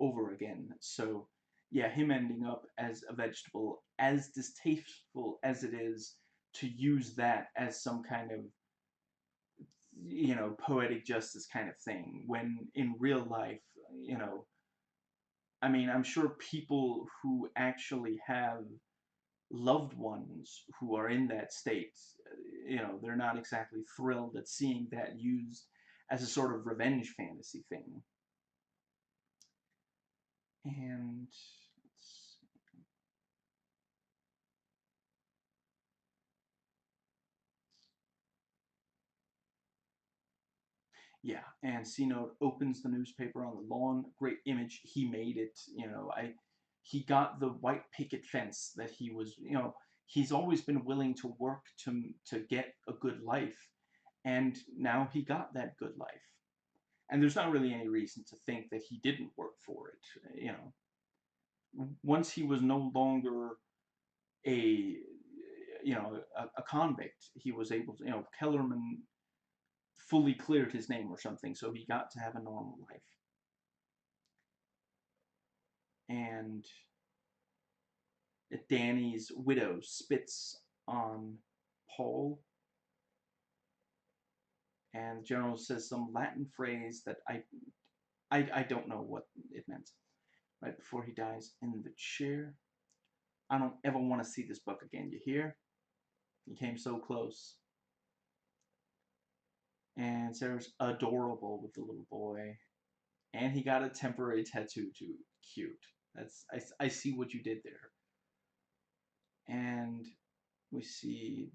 over again. So, yeah, him ending up as a vegetable, as distasteful as it is to use that as some kind of, poetic justice kind of thing, when in real life, I mean, I'm sure people who actually have loved ones who are in that state, they're not exactly thrilled at seeing that used as a sort of revenge fantasy thing. And yeah, and C Note opens the newspaper on the lawn. Great image. He made it. He got the white picket fence that he was. He's always been willing to work to get a good life, and now he got that good life. And there's not really any reason to think that he didn't work for it. Once he was no longer a a convict, he was able to. Kellerman fully cleared his name or something, so he got to have a normal life. And Danny's widow spits on Paul, and the general says some Latin phrase that I don't know what it meant. Right before he dies in the chair. I don't ever want to see this book again, you hear? He came so close. And Sarah's adorable with the little boy. And he got a temporary tattoo too. Cute. I see what you did there. And we see,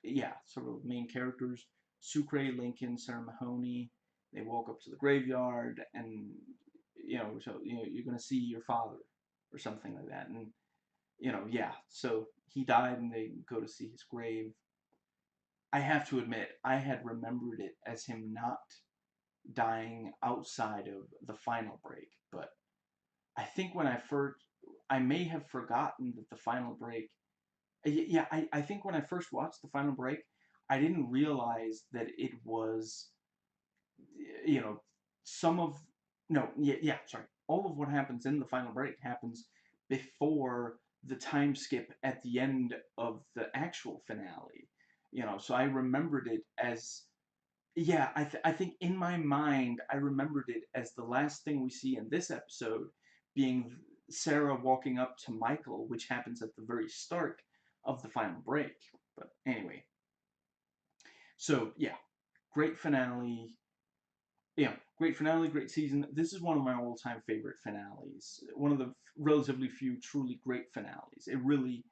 yeah, sort of main characters. Sucre, Lincoln, Sarah Mahoney. They walk up to the graveyard and, you're going to see your father or something like that. And, yeah, so he died and they go to see his grave. I have to admit, I had remembered it as him not dying outside of the final break, but I think when I may have forgotten that the final break, yeah, I think when I first watched the final break, I didn't realize that it was, you know, some of, no, yeah, sorry, all of what happens in the final break happens before the time skip at the end of the actual finale, so I remembered it as, yeah, I think in my mind, I remembered it as the last thing we see in this episode being Sarah walking up to Michael, which happens at the very start of the final break. But anyway, so yeah, great finale. Yeah, great finale, great season. This is one of my all-time favorite finales. One of the relatively few truly great finales. It really,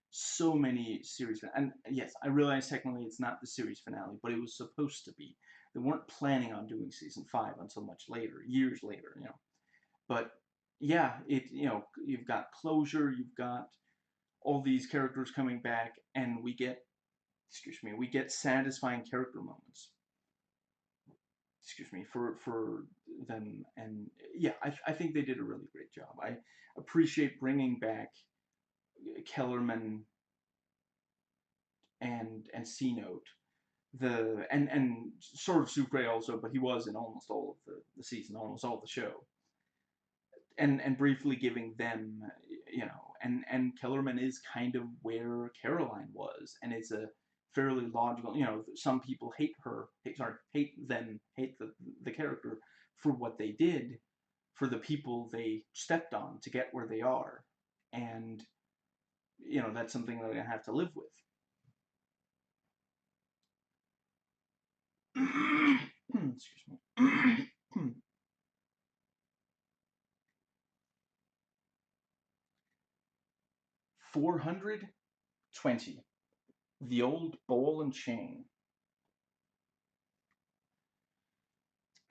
so many series, and yes, I realize technically it's not the series finale, but it was supposed to be. They weren't planning on doing season 5 until much later, years later. But yeah, you've got closure, you've got all these characters coming back, and we get satisfying character moments. Excuse me, for them, and yeah, I think they did a really great job. I appreciate bringing back Kellerman and C Note. and sort of Sucre also, but he was in almost all of the season, almost all of the show, and briefly giving them, and Kellerman is kind of where Caroline was, and it's a fairly logical. Some people hate her, hate the character for what they did, for the people they stepped on to get where they are, and that's something that I have to live with. Excuse me. 420. The old ball and chain.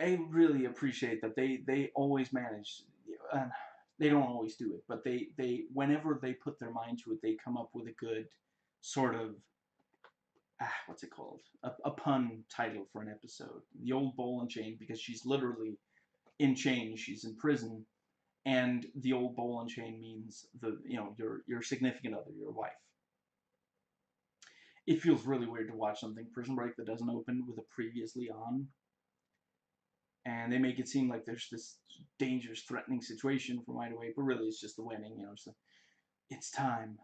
I really appreciate that they always manage. Uh, they don't always do it, but they whenever they put their mind to it, they come up with a good sort of what's it called? A pun title for an episode. The old ball and chain, because she's literally in chains. She's in prison, and the old ball and chain means your significant other, your wife. It feels really weird to watch something Prison Break that doesn't open with a previously on, and they make it seem like there's this dangerous, threatening situation from right away, but really it's just the wedding. It's time.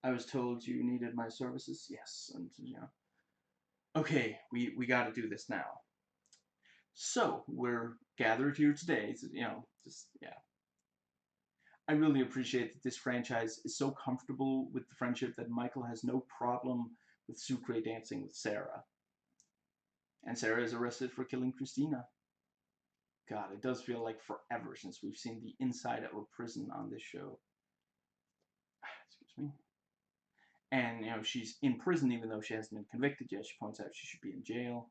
I was told you needed my services. Yes, and okay, we got to do this now. So we're gathered here today. To, just yeah. I really appreciate that this franchise is so comfortable with the friendship that Michael has no problem with Sucre dancing with Sarah. And Sarah is arrested for killing Christina. God, it does feel like forever since we've seen the inside of a prison on this show. Excuse me. And, she's in prison even though she hasn't been convicted yet. She points out she should be in jail.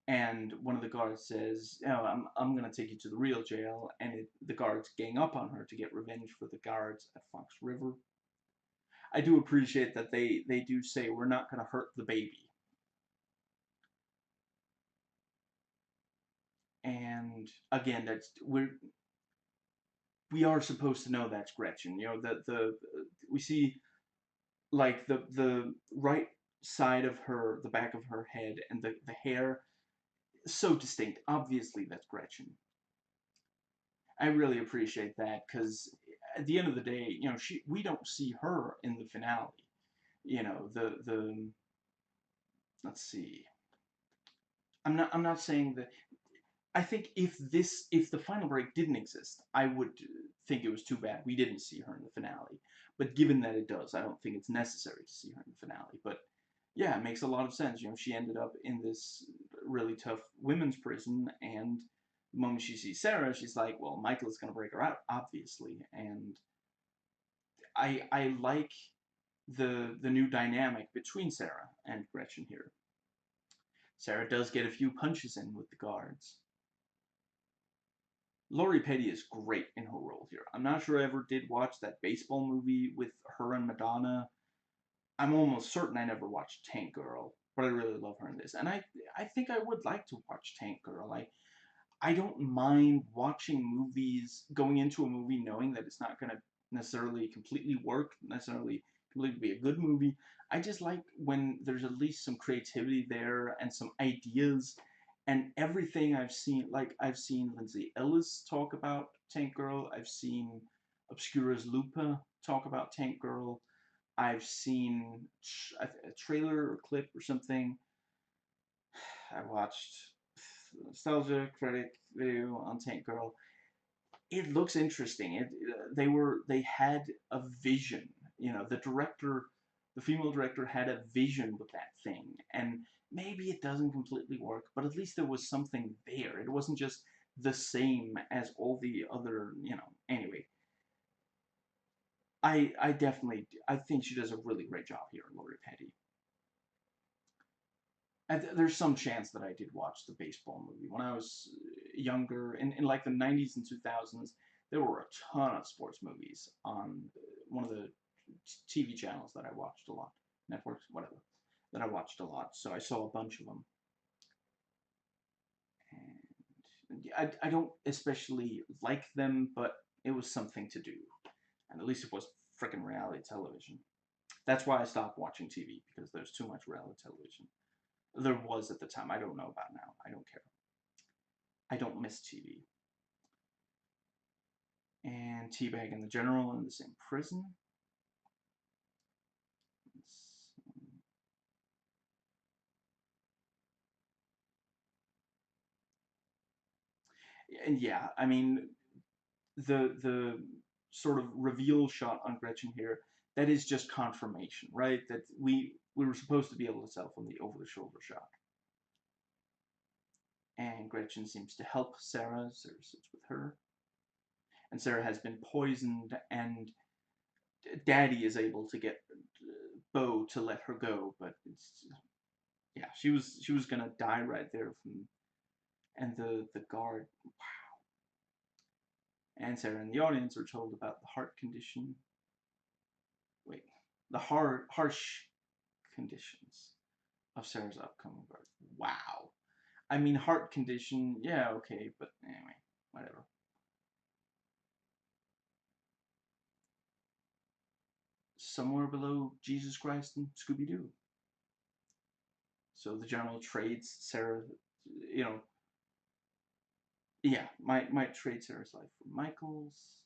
And one of the guards says, I'm going to take you to the real jail. And the guards gang up on her to get revenge for the guards at Fox River. I do appreciate that they do say, we're not going to hurt the baby. And again, we are supposed to know that's Gretchen. We see like the right side of her, the back of her head, and the hair, so distinct. Obviously, that's Gretchen. I really appreciate that because at the end of the day, we don't see her in the finale. The let's see. I'm not saying that. I think if the final break didn't exist, I would think it was too bad we didn't see her in the finale. But given that it does, I don't think it's necessary to see her in the finale. But yeah, it makes a lot of sense. She ended up in this really tough women's prison, and the moment she sees Sarah, she's like, well, Michael is going to break her out, obviously. And I like the new dynamic between Sarah and Gretchen here. Sarah does get a few punches in with the guards. Lori Petty is great in her role here. I'm not sure I ever did watch that baseball movie with her and Madonna. I'm almost certain I never watched Tank Girl, but I really love her in this. And I think I would like to watch Tank Girl. I don't mind watching movies, going into a movie knowing that it's not going to necessarily completely work, necessarily completely be a good movie. I just like when there's at least some creativity there and some ideas. And everything I've seen, like I've seen Lindsay Ellis talk about Tank Girl, I've seen Obscura's Lupa talk about Tank Girl, I've seen a trailer or clip or something. I watched nostalgia critic video on Tank Girl. It looks interesting. They had a vision. The female director had a vision with that thing, and maybe it doesn't completely work, but at least there was something there. It wasn't just the same as all the other. Anyway, I think she does a really great job here, Lori Petty. There's some chance that I did watch the baseball movie when I was younger, in like the 90s and 2000s. There were a ton of sports movies on one of the TV channels that I watched a lot, networks, whatever, that I watched a lot. So I saw a bunch of them, and I don't especially like them, but it was something to do, and at least it was freaking reality television. That's why I stopped watching TV, because there's too much reality television. There was at the time. I don't know about now. I don't care. I don't miss TV. And Teabag and the General in the same prison. And yeah, I mean, the sort of reveal shot on Gretchen here, that is just confirmation, right? That we were supposed to be able to tell from the over-the-shoulder shot. And Gretchen seems to help Sarah. Sarah sits with her. And Sarah has been poisoned, and Daddy is able to get Bo to let her go, but it's, yeah, she was gonna die right there from, and the guard, wow. And Sarah and the audience are told about the heart condition. Wait, the harsh conditions of Sarah's upcoming birth. Wow. I mean, heart condition, yeah, okay, but anyway, whatever. Somewhere below Jesus Christ and Scooby-Doo. So the General trades Sarah, you know, yeah, might trade Sarah's life for Michael's.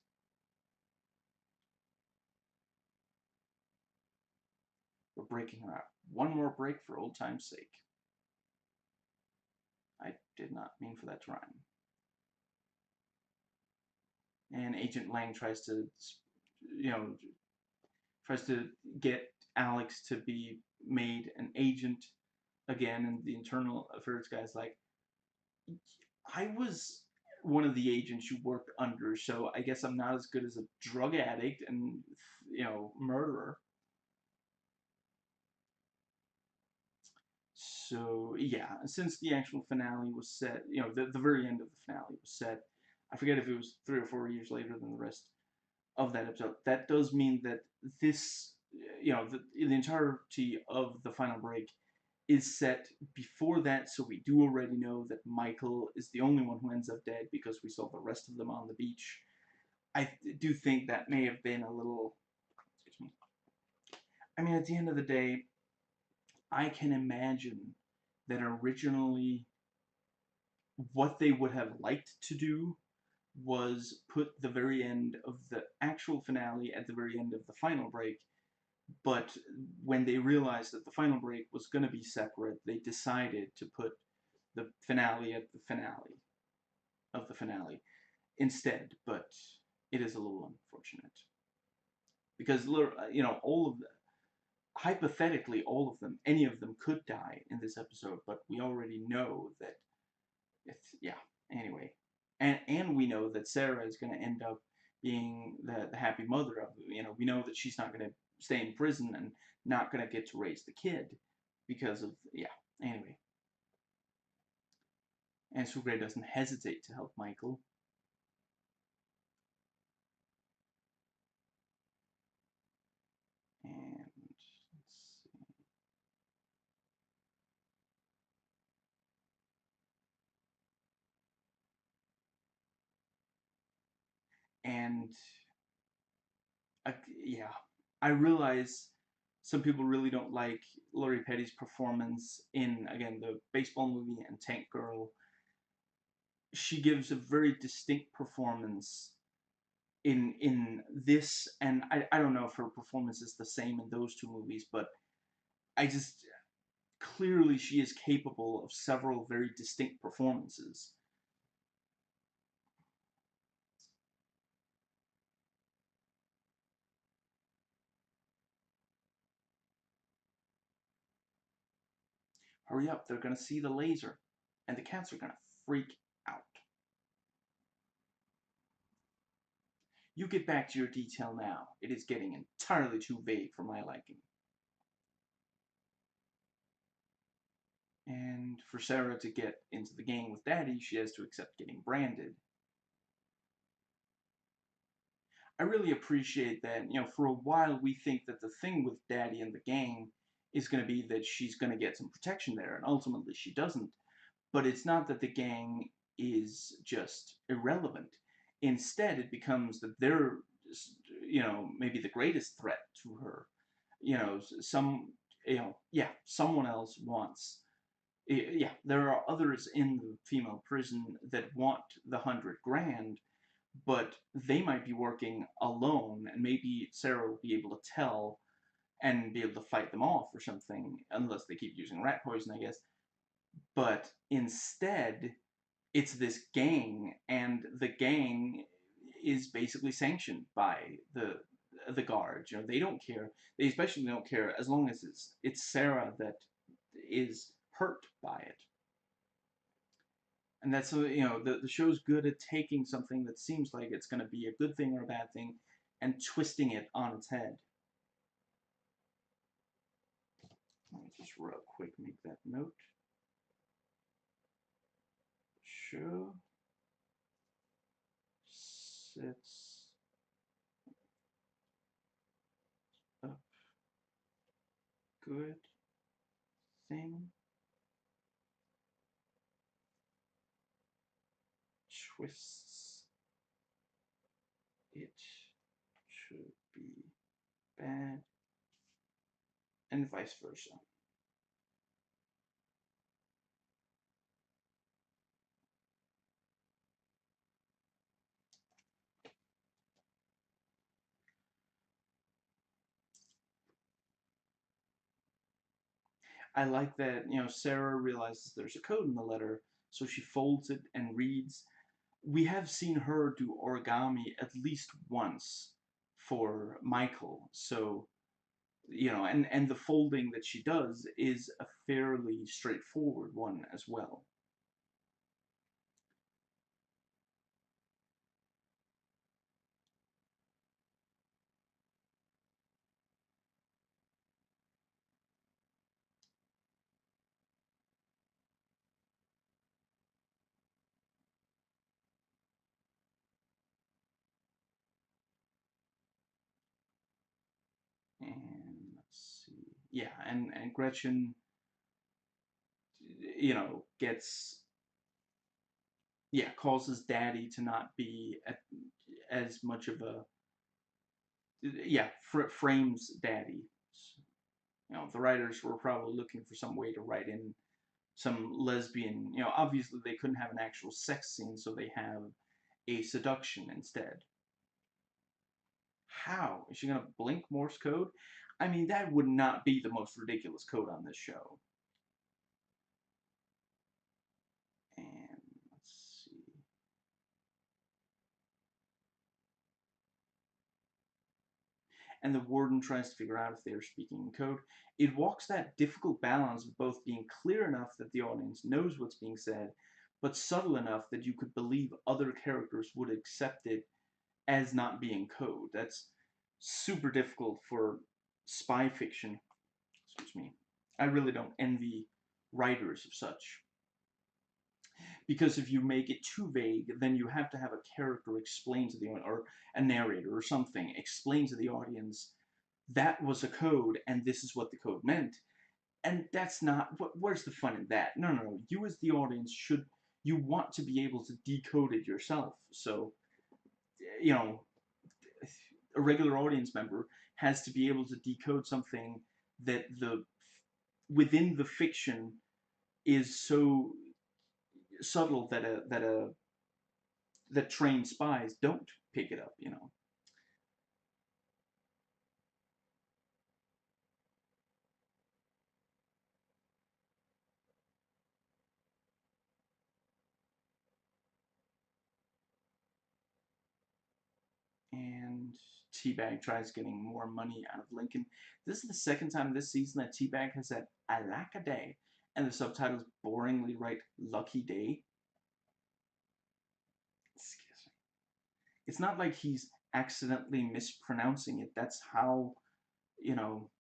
We're breaking her out. One more break for old time's sake. I did not mean for that to rhyme. And Agent Lang tries to, you know, tries to get Alex to be made an agent again, and the internal affairs guy's like, I was one of the agents you worked under, so I guess I'm not as good as a drug addict and, you know, murderer. So yeah, since the actual finale was set, you know, the very end of the finale was set, I forget if it was 3 or 4 years later than the rest of that episode. That does mean that this, you know, the entirety of the final break is set before that, so we do already know that Michael is the only one who ends up dead because we saw the rest of them on the beach. I do think that may have been a little, excuse me. I mean, at the end of the day, I can imagine that originally what they would have liked to do was put the very end of the actual finale at the very end of the final break, but when they realized that the final break was going to be separate, they decided to put the finale at the finale of the finale instead, but it is a little unfortunate. Because, you know, all of them, hypothetically, all of them, any of them could die in this episode, but we already know that it's, yeah, anyway. And we know that Sarah is going to end up being the happy mother of, you know, we know that she's not going to stay in prison and not going to get to raise the kid because of, yeah, anyway. And Sugre doesn't hesitate to help Michael. And let's see. And yeah, I realize some people really don't like Lori Petty's performance in, again, the baseball movie and Tank Girl. She gives a very distinct performance in this, and I don't know if her performance is the same in those two movies, but I just, clearly she is capable of several very distinct performances. Hurry up, they're gonna see the laser, and the cats are gonna freak out. You get back to your detail now. It is getting entirely too vague for my liking. And for Sarah to get into the gang with Daddy, she has to accept getting branded. I really appreciate that, you know, for a while we think that the thing with Daddy and the gang is going to be that she's going to get some protection there, and ultimately she doesn't. But it's not that the gang is just irrelevant. Instead, it becomes that they're, you know, maybe the greatest threat to her. You know, some, you know, yeah, someone else wants Yeah, there are others in the female prison that want the 100 grand, but they might be working alone, and maybe Sarah will be able to tell and be able to fight them off or something, unless they keep using rat poison, I guess. But instead, it's this gang, and the gang is basically sanctioned by the guards. You know, they don't care. They especially don't care as long as it's Sarah that is hurt by it. And that's, you know, the show's good at taking something that seems like it's going to be a good thing or a bad thing and twisting it on its head. Let me just real quick make that note. Show sets up good thing, twists it should be bad, and vice versa. I like that, you know, Sarah realizes there's a code in the letter, so she folds it and reads. We have seen her do origami at least once for Michael, so, you know, and the folding that she does is a fairly straightforward one as well. And let's see. Yeah, and Gretchen, you know, gets, yeah, causes Daddy to not be as much of a, yeah, frames Daddy. You know, the writers were probably looking for some way to write in some lesbian, you know, obviously they couldn't have an actual sex scene, so they have a seduction instead. How? Is she gonna blink Morse code? I mean, that would not be the most ridiculous code on this show. And let's see. And the warden tries to figure out if they are speaking in code. It walks that difficult balance of both being clear enough that the audience knows what's being said, but subtle enough that you could believe other characters would accept it as not being code. That's super difficult for spy fiction. Excuse me. I really don't envy writers of such. Because if you make it too vague, then you have to have a character explain to the audience, or a narrator or something, explain to the audience that was a code and this is what the code meant. And that's not, where's the fun in that? No, no, no. You as the audience should, you want to be able to decode it yourself. So, you know, a regular audience member has to be able to decode something that the within the fiction is so subtle that that trained spies don't pick it up, you know. And Teabag tries getting more money out of Lincoln. This is the second time this season that Teabag has said "Alakaday," and the subtitles boringly write "Lucky Day." Excuse me. It's not like he's accidentally mispronouncing it. That's how, you know.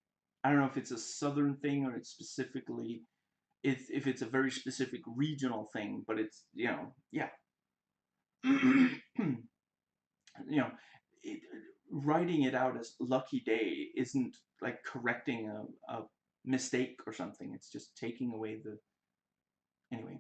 I don't know if it's a southern thing or it's specifically if it's a very specific regional thing, but it's, you know, yeah. You know, it, writing it out as "lucky day" isn't like correcting a mistake or something. It's just taking away the, anyway.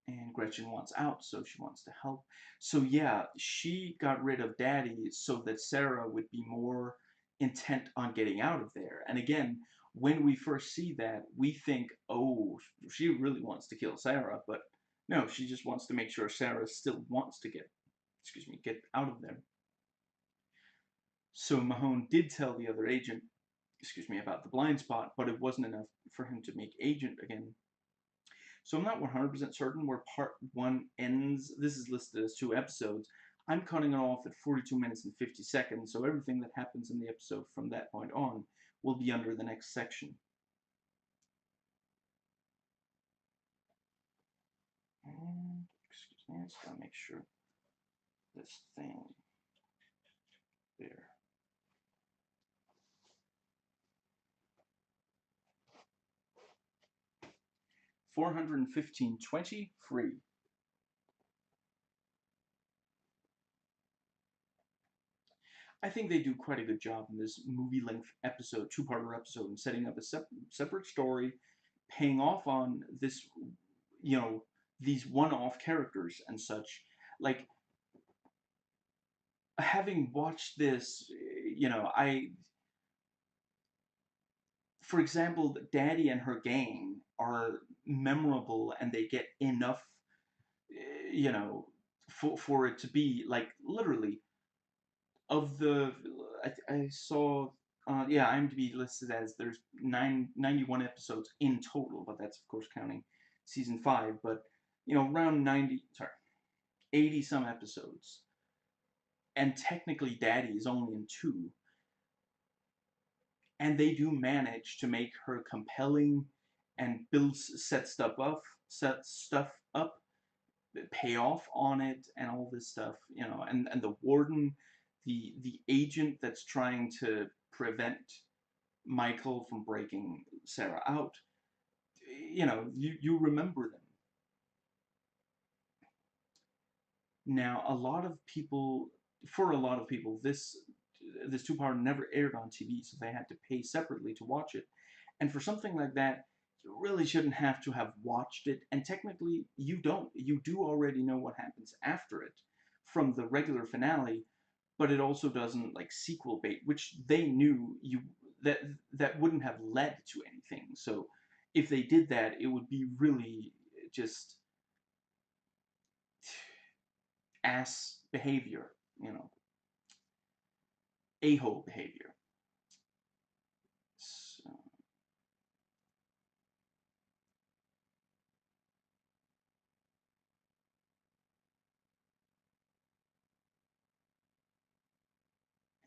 And Gretchen wants out, so she wants to help. So yeah, she got rid of Daddy so that Sarah would be more intent on getting out of there. And again, when we first see that, we think, oh, she really wants to kill Sarah, but no, she just wants to make sure Sarah still wants to get out of there. So Mahone did tell the other agent, about the blind spot, but it wasn't enough for him to make agent again. So I'm not 100% certain where part 1 ends. This is listed as 2 episodes. I'm cutting it off at 42 minutes and 50 seconds, so everything that happens in the episode from that point on will be under the next section. And, excuse me, I just gotta make sure this thing there. $415.20 free. I think they do quite a good job in this movie-length episode, two-parter episode, in setting up a separate story, paying off on this, these one-off characters and such. Like, having watched this, for example, Daddy and her gang are memorable, and they get enough, for it to be, like, literally, of the, I saw, IMDb listed as there's 91 episodes in total, but that's of course counting season 5, but, around 80 some episodes. And technically Daddy is only in 2. And they do manage to make her compelling and set stuff up, pay off on it, and all this stuff, and the warden, the agent that's trying to prevent Michael from breaking Sarah out, you remember them. Now, for a lot of people, this two-part never aired on TV, so they had to pay separately to watch it. And for something like that, you really shouldn't have to have watched it. And technically, you don't. You do already know what happens after it from the regular finale, but it also doesn't, like, sequel bait, which they knew that wouldn't have led to anything. So if they did that, it would be really just ass behavior, a-hole behavior. So,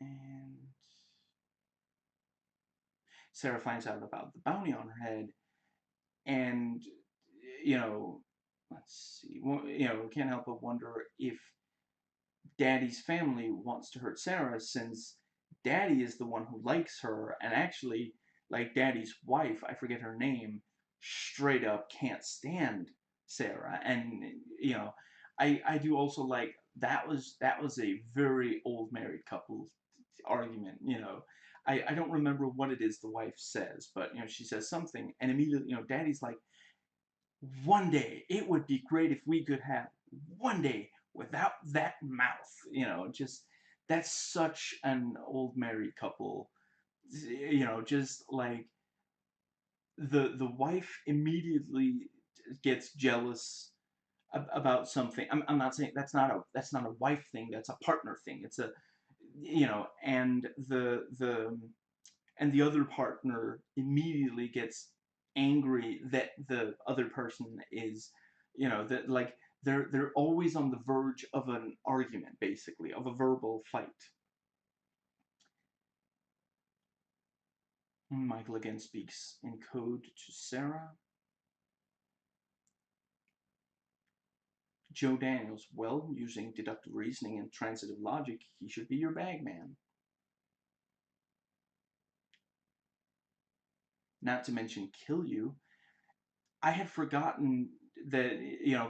and Sarah finds out about the bounty on her head, and, let's see, well, can't help but wonder if Daddy's family wants to hurt Sarah, since Daddy is the one who likes her, and actually, like, Daddy's wife, I forget her name, straight up can't stand Sarah. And, I do also like, that was a very old married couple argument. I don't remember what it is the wife says, but, she says something, and immediately, Daddy's like, one day, it would be great if we could have one day without that mouth. Just, that's such an old married couple. Just like, the wife immediately gets jealous about something. I'm not saying that's not a wife thing. That's a partner thing. It's a, and the other partner immediately gets angry that the other person is, that, like, they're always on the verge of an argument, basically, of a verbal fight. Michael again speaks in code to Sarah. Joe Daniels, well, using deductive reasoning and transitive logic, he should be your bagman. Not to mention kill you. I had forgotten that,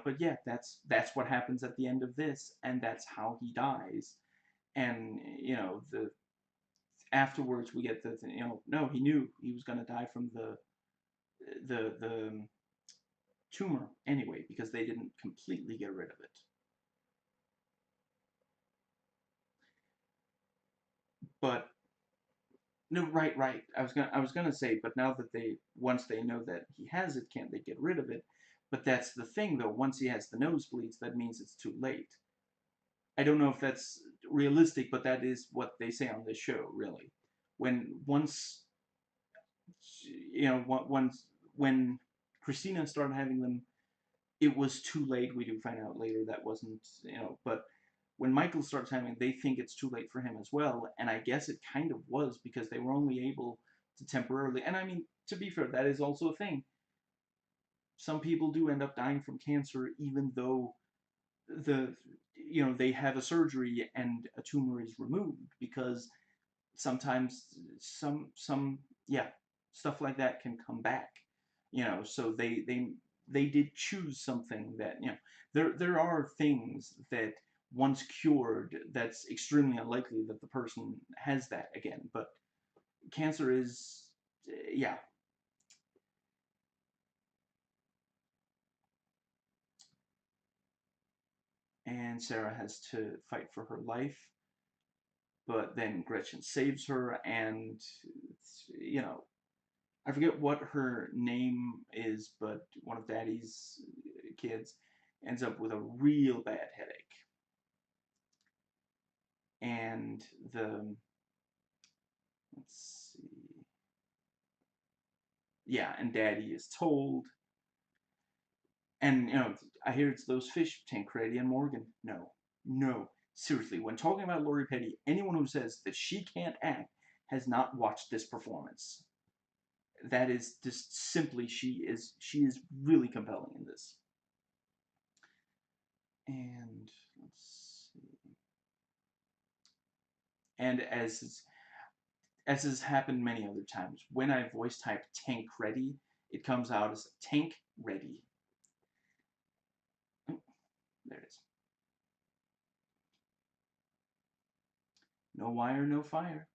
but yeah, that's what happens at the end of this, and that's how he dies. And, the afterwards we get the, no, he knew he was going to die from the tumor anyway, because they didn't completely get rid of it. But No, right, right. I was gonna say, but now that once they know that he has it, can't they get rid of it? But that's the thing, though. Once he has the nosebleeds, that means it's too late. I don't know if that's realistic, but that is what they say on this show, really. When once once when Christina started having them, it was too late. We do find out later that wasn't, but when Michael starts having, they think it's too late for him as well, and I guess it kind of was because they were only able to temporarily. And I mean, to be fair, that is also a thing. Some people do end up dying from cancer, even though the they have a surgery and a tumor is removed, because sometimes some yeah, stuff like that can come back. So they did choose something that, there are things that once cured, that's extremely unlikely that the person has that again. But cancer is, yeah. And Sarah has to fight for her life, but then Gretchen saves her, and you know I forget what her name is, but one of Daddy's kids ends up with a real bad headache. And the, let's see, yeah, and Daddy is told, and I hear it's those fish, Tancredi and Morgan. No, no, seriously, when talking about Lori Petty, anyone who says that she can't act has not watched this performance. That is just simply, she is really compelling in this. And let's see. And as has happened many other times, when I voice type Tancredi, it comes out as Tank Ready. Oh, there it is. No wire, no fire.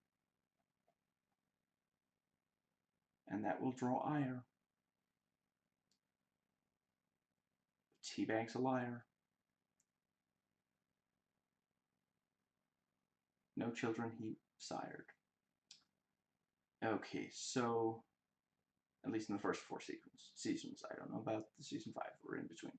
And that will draw ire. Teabag's a liar. No children he sired. Okay, so at least in the first four seasons. I don't know about the season 5. We're in between.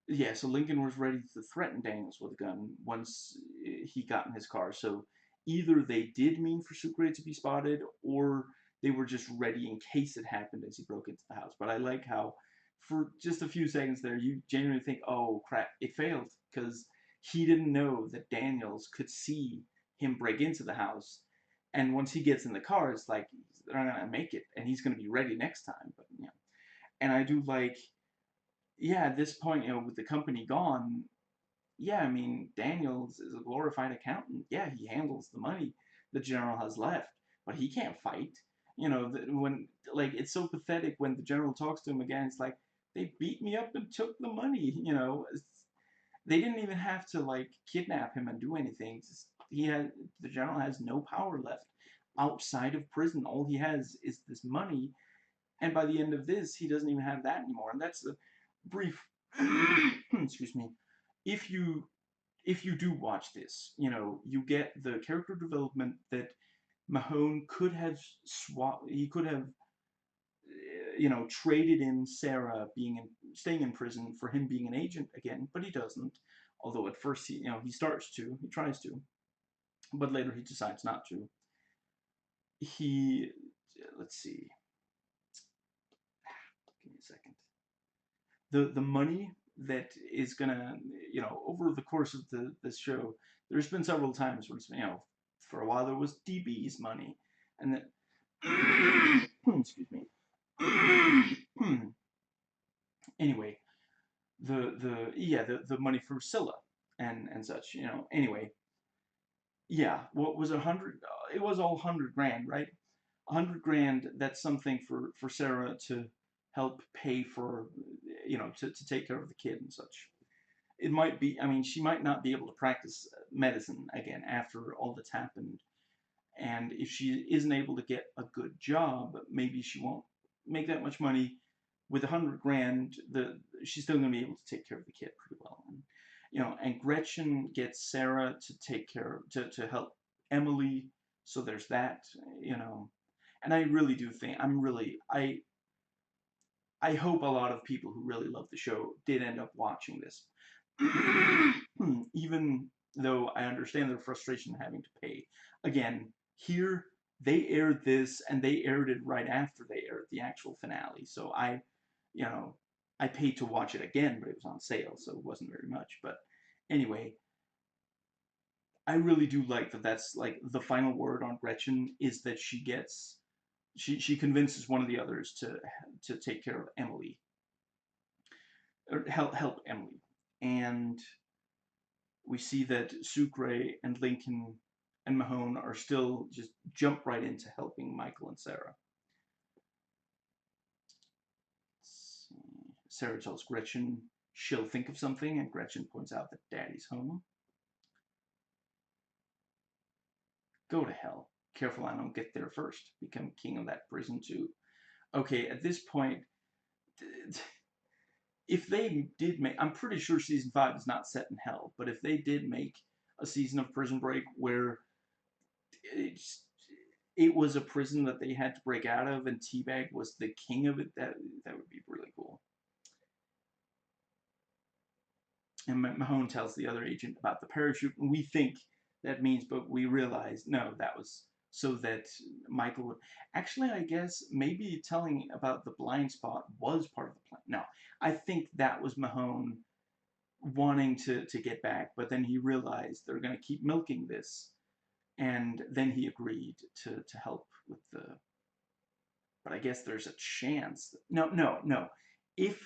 Yeah, so Lincoln was ready to threaten Daniels with a gun once he got in his car. So either they did mean for Sucre to be spotted, or they were just ready in case it happened as he broke into the house. But I like how, for just a few seconds there, you genuinely think, oh crap, it failed, because he didn't know that Daniels could see him break into the house. And once he gets in the car, it's like, they're not going to make it, and he's going to be ready next time. But, and I do like, yeah, at this point, with the company gone, yeah, I mean, Daniels is a glorified accountant. Yeah, he handles the money the general has left, but he can't fight. When, like, it's so pathetic when the general talks to him again. It's like, they beat me up and took the money. They didn't even have to like kidnap him and do anything. The general has no power left outside of prison. All he has is this money, and by the end of this, he doesn't even have that anymore. And that's the brief. Excuse me. If you do watch this, you get the character development that Mahone could have swapped. He could have, traded in Sarah staying in prison for him being an agent again, but he doesn't. Although at first he tries to, but later he decides not to. He, let's see, give me a second. The money that is gonna, over the course of this show, there's been several times where it's, for a while there was DB's money, and then excuse me. Anyway, the money for Scylla and such, Anyway, yeah, what was 100? It was all 100 grand, right? 100 grand. That's something for Sarah to help pay for, to take care of the kid and such. It might be. I mean, she might not be able to practice medicine again after all that's happened. And if she isn't able to get a good job, maybe she won't make that much money. With 100 grand, she's still going to be able to take care of the kid pretty well. And Gretchen gets Sarah to take care to help Emily So there's that, you know. And I really do think I hope a lot of people who really love the show did end up watching this. Even though I understand their frustration having to pay. Again, here they aired this and they aired it right after they aired the actual finale. So you know, I paid to watch it again, but it was on sale, so it wasn't very much. But anyway, I really do like that that's like the final word on Gretchen is that she convinces one of the others to take care of Emily, or help Emily. And we see that Sucre and Lincoln and Mahone are still just jump right into helping Michael and Sarah. Sarah tells Gretchen she'll think of something, and Gretchen points out that Daddy's home. Go to hell. Careful I don't get there first. Become king of that prison too. Okay, at this point, if they did make, I'm pretty sure season 5 is not set in hell, but if they did make a season of Prison Break where it was a prison that they had to break out of and Teabag was the king of it, that would be really cool. And Mahone tells the other agent about the parachute, and we think that means, but we realize, no, that was so that Michael would... Actually, I guess maybe telling about the blind spot was part of the plan. No, I think that was Mahone wanting to get back, but then he realized they're going to keep milking this, and then he agreed to help with the... But I guess there's a chance... No. If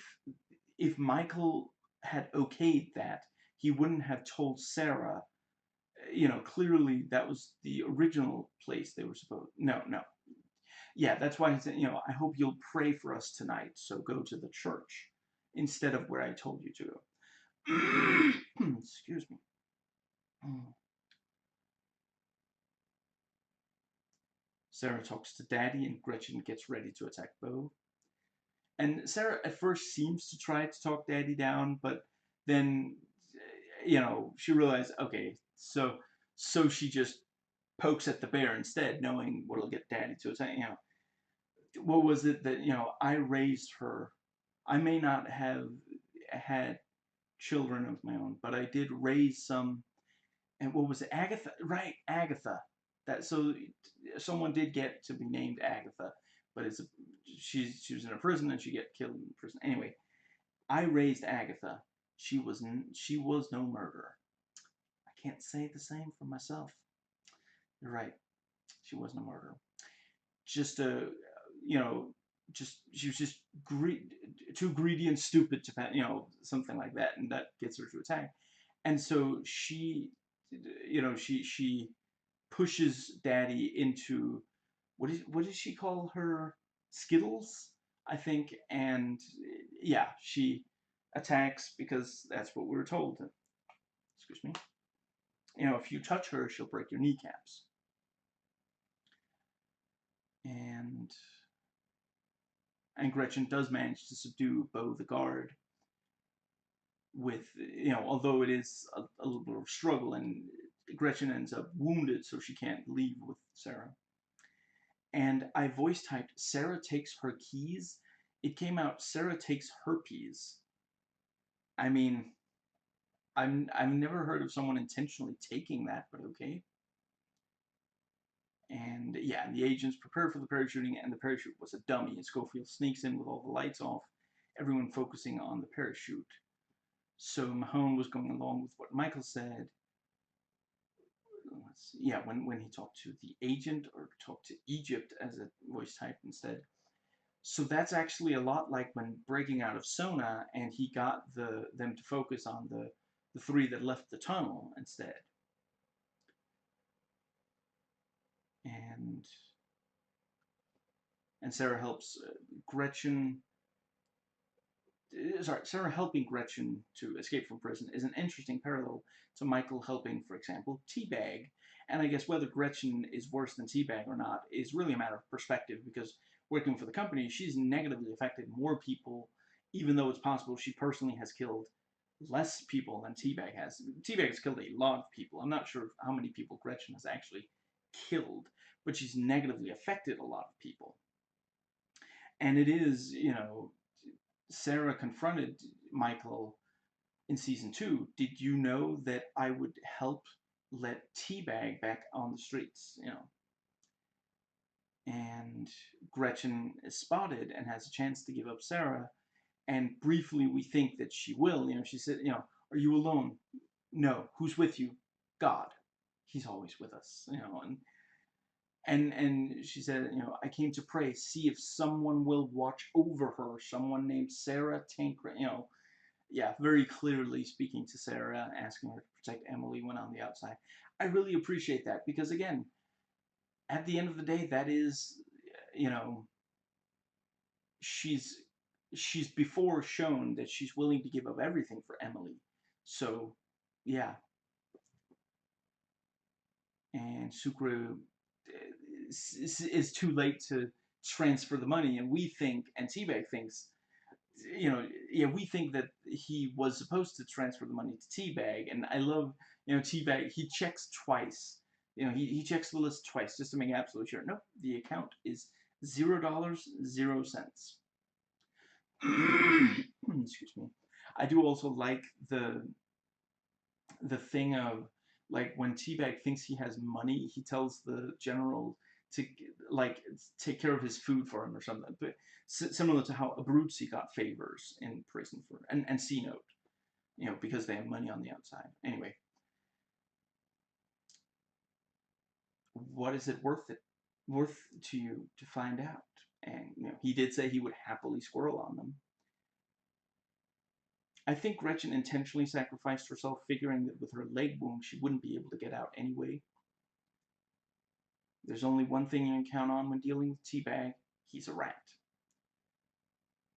Michael had okayed that, he wouldn't have told Sarah, clearly that was the original place they were supposed... No. Yeah, that's why he said, I hope you'll pray for us tonight, so go to the church instead of where I told you to go. Excuse me. Sarah talks to Daddy, and Gretchen gets ready to attack Bo. And Sarah at first seems to try to talk Daddy down, but then, she realized, okay, so she just pokes at the bear instead, knowing what'll get Daddy to attack. What was it that, I raised her. I may not have had children of my own, but I did raise some. And what was it? Agatha, right? Agatha. That so someone did get to be named Agatha, but she was in a prison and she get killed in prison. Anyway, I raised Agatha. She was no murderer. I can't say the same for myself. You're right. She wasn't a murderer. Just she was just too greedy and stupid to, something like that, and that gets her to attack. And so she pushes Daddy into what did she call her? Skittles, I think. And yeah, she attacks because that's what we were told. Excuse me. If you touch her, she'll break your kneecaps. And Gretchen does manage to subdue Bo the guard with, although it is a little bit of a struggle, and Gretchen ends up wounded, so she can't leave with Sarah. And I voice typed, Sarah takes her keys. It came out, Sarah takes herpes. I mean, I've never heard of someone intentionally taking that, but okay. And yeah, the agents prepare for the parachuting, and the parachute was a dummy. And Schofield sneaks in with all the lights off, everyone focusing on the parachute. So Mahone was going along with what Michael said. Yeah, when he talked to the agent, or talked to Egypt as a voice type instead. So that's actually a lot like when breaking out of Sona, and he got them to focus on the three that left the tunnel instead. And Sarah helps Gretchen. Sarah helping Gretchen to escape from prison is an interesting parallel to Michael helping, for example, Teabag. And I guess whether Gretchen is worse than Teabag or not is really a matter of perspective, because working for the company, she's negatively affected more people, even though it's possible she personally has killed less people than Teabag has. Teabag has killed a lot of people. I'm not sure how many people Gretchen has actually killed, but she's negatively affected a lot of people. And it is, Sarah confronted Michael in season 2. Did you know that I would help let Teabag back on the streets? And Gretchen is spotted and has a chance to give up Sarah. And briefly, we think that she will. She said, are you alone? No. Who's with you? God. He's always with us. And she said, I came to pray, see if someone will watch over her. Someone named Sarah Tancred. Yeah, very clearly speaking to Sarah, asking her to protect Emily when on the outside. I really appreciate that because, again, at the end of the day, that is, she's before shown that she's willing to give up everything for Emily. So, yeah. And Sucre is too late to transfer the money, and we think, and Teabag thinks, we think that he was supposed to transfer the money to Teabag, and I love, Teabag, he checks twice. He checks the list twice just to make absolutely sure. Nope, the account is $0, 0 cents. Excuse me. I do also like the thing of, like, when Teabag thinks he has money, he tells the general to, like, take care of his food for him or something. But similar to how Abruzzi got favors in prison for, and C-Note, because they have money on the outside. Anyway, what is it worth to you to find out? And he did say he would happily squirrel on them. I think Gretchen intentionally sacrificed herself, figuring that with her leg wound she wouldn't be able to get out anyway. There's only one thing you can count on when dealing with Teabag. He's a rat.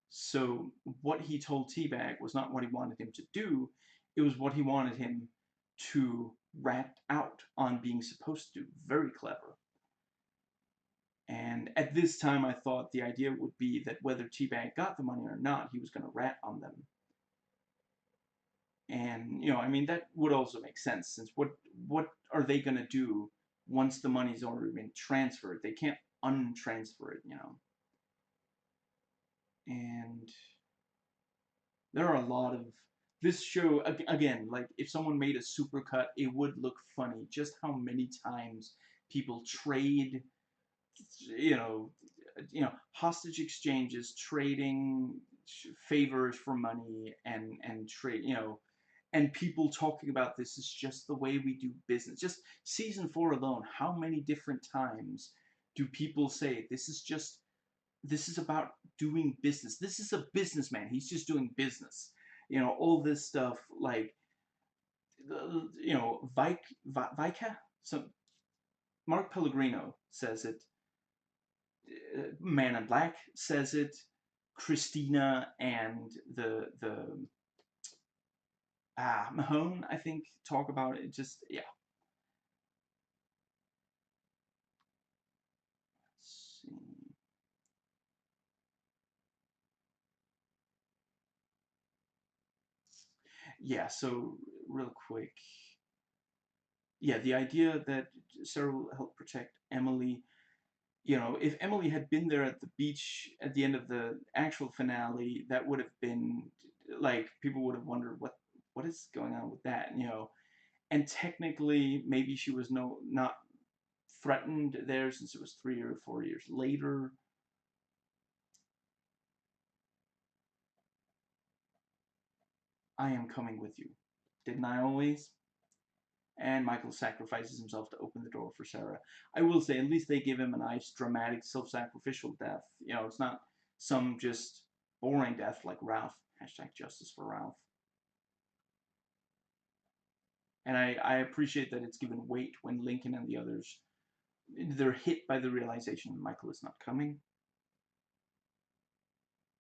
So what he told Teabag was not what he wanted him to do, it was what he wanted him to rat out on being supposed to do. Very clever. And at this time I thought the idea would be that whether Teabag got the money or not, he was going to rat on them. And, that would also make sense, since what are they going to do once the money's already been transferred? They can't untransfer it, And there are a lot of, this show, again, like, if someone made a supercut, it would look funny, just how many times people trade, hostage exchanges, trading favors for money, and trade, and people talking about this is just the way we do business. Just season 4 alone, how many different times do people say this is about doing business? This is a businessman. He's just doing business. All this stuff, like, Vika. So Mark Pellegrino says it. Man in Black says it. Christina and the Mahone, I think, talk about it. Just, yeah. Let's see. Yeah, so real quick. Yeah, the idea that Sarah will help protect Emily. If Emily had been there at the beach at the end of the actual finale, that would have been, like, people would have wondered what is going on with that, And technically, maybe she was not threatened there, since it was 3 or 4 years later. I am coming with you. Didn't I always? And Michael sacrifices himself to open the door for Sarah. I will say, at least they give him a nice, dramatic, self-sacrificial death. It's not some just boring death like Ralph. Hashtag justice for Ralph. And I appreciate that it's given weight when Lincoln and the others, they're hit by the realization Michael is not coming.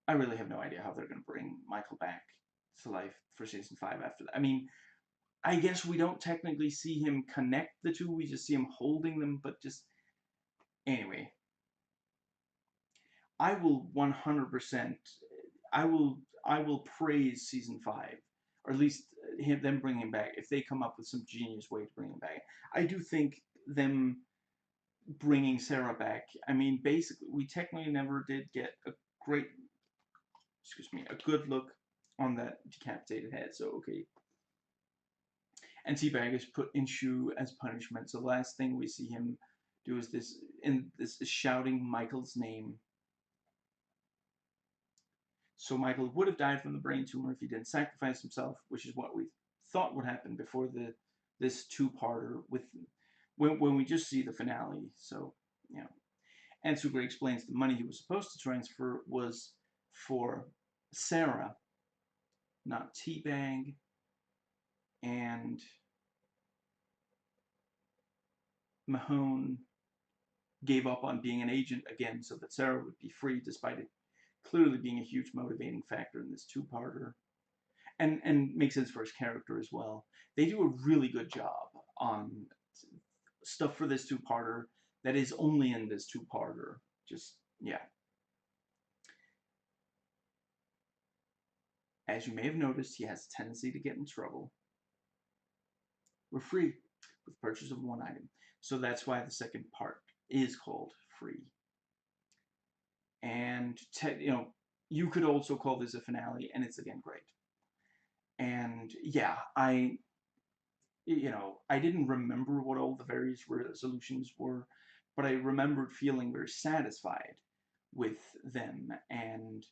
I really have no idea how they're going to bring Michael back to life for season 5 after that. I mean, I guess we don't technically see him connect the two, we just see him holding them, but just, anyway. I will 100%, I will praise season 5, or at least them bringing him back, if they come up with some genius way to bring him back. I do think them bringing Sarah back. I mean, basically, we technically never did get a great, excuse me, a good look on that decapitated head. So okay, and Teabag is put in shoe as punishment. So the last thing we see him do is this shouting Michael's name. So Michael would have died from the brain tumor if he didn't sacrifice himself, which is what we thought would happen before this two-parter with when we just see the finale. So you know, and Sucre explains the money he was supposed to transfer was for Sarah, not Teabag, and Mahone gave up on being an agent again so that Sarah would be free, despite it clearly being a huge motivating factor in this two-parter. And makes sense for his character as well. They do a really good job on stuff for this two-parter that is only in this two-parter. Just, yeah. As you may have noticed, he has a tendency to get in trouble. We're free with purchase of one item. So that's why the second part is called free. And, you could also call this a finale, and it's again great. And yeah, I didn't remember what all the various resolutions were, but I remembered feeling very satisfied with them. And,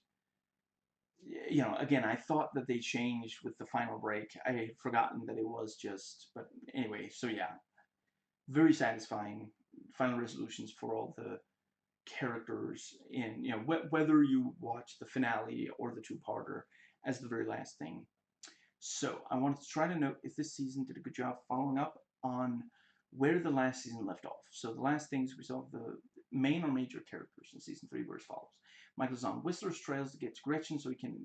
again, I thought that they changed with the final break. I had forgotten that it was just, but anyway, so yeah, very satisfying final resolutions for all the characters in, whether you watch the finale or the two-parter as the very last thing. So I wanted to try to note if this season did a good job following up on where the last season left off. So the last things we saw the main or major characters in season 3 were as follows. Michael's on Whistler's trails to get to Gretchen so he can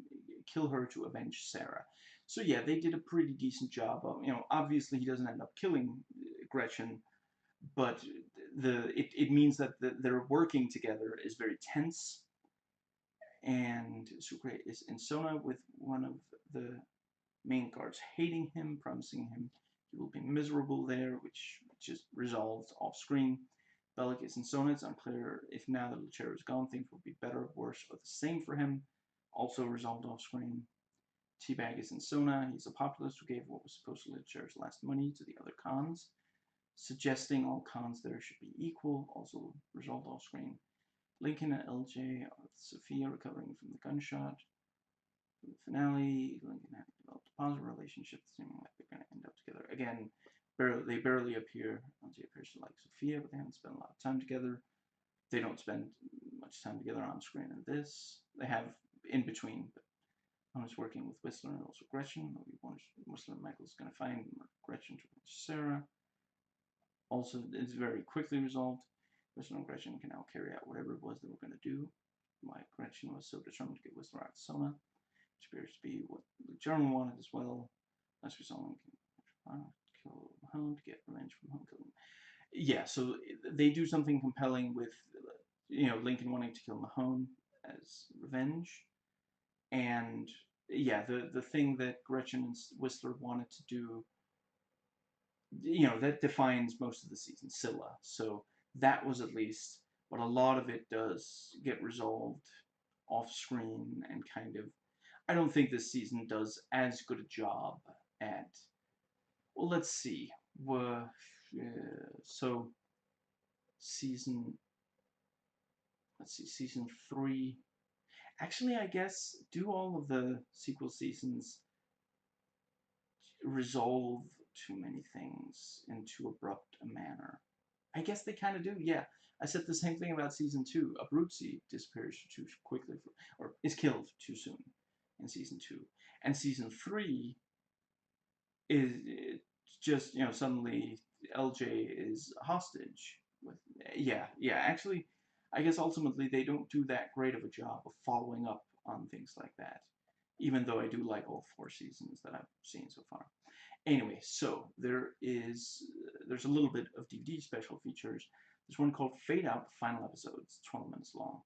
kill her to avenge Sarah. So yeah, they did a pretty decent job of, obviously he doesn't end up killing Gretchen, but it means that their working together is very tense. And Sucre is in Sona with one of the main guards hating him, promising him he will be miserable there, which just resolves off screen. Bellic is in Sona. It's unclear if now that Lucero is gone, things will be better, worse, or the same for him. Also resolved off screen. Teabag is in Sona. He's a populist who gave what was supposedly Lucero's last money to the other cons, suggesting all cons there should be equal. Also resolved off screen. Lincoln and LJ are with Sophia recovering from the gunshot. In the finale, Lincoln have developed a positive relationship, seeming like they're going to end up together. Again, they barely appear. LJ appears to like Sophia, but they haven't spent a lot of time together. They don't spend much time together on screen in this. They have in between, but one is working with Whistler and also Gretchen. Whistler and Michael's going to find Gretchen to Sarah. Also, it's very quickly resolved. Whistler and Gretchen can now carry out whatever it was they were going to do. Why Gretchen was so determined to get Whistler out of Sona, which appears to be what the German wanted as well. Last we saw Lincoln kill Mahone to get revenge from Mahone killing. Yeah, so they do something compelling with, Lincoln wanting to kill Mahone as revenge. And yeah, the thing that Gretchen and Whistler wanted to do, that defines most of the season, Scylla. So that was at least, but a lot of it does get resolved off screen and kind of, I don't think this season does as good a job at, well, let's see. So season 3. Actually, I guess, do all of the sequel seasons resolve too many things in too abrupt a manner? I guess they kind of do, yeah. I said the same thing about season 2. Abruzzi disappears too quickly, or is killed too soon in season 2. And season 3 is just, suddenly LJ is hostage. Yeah, actually, I guess ultimately they don't do that great of a job of following up on things like that, even though I do like all 4 seasons that I've seen so far. Anyway, so there's a little bit of DVD special features. There's one called Fade Out, Final Episodes, 12 minutes long.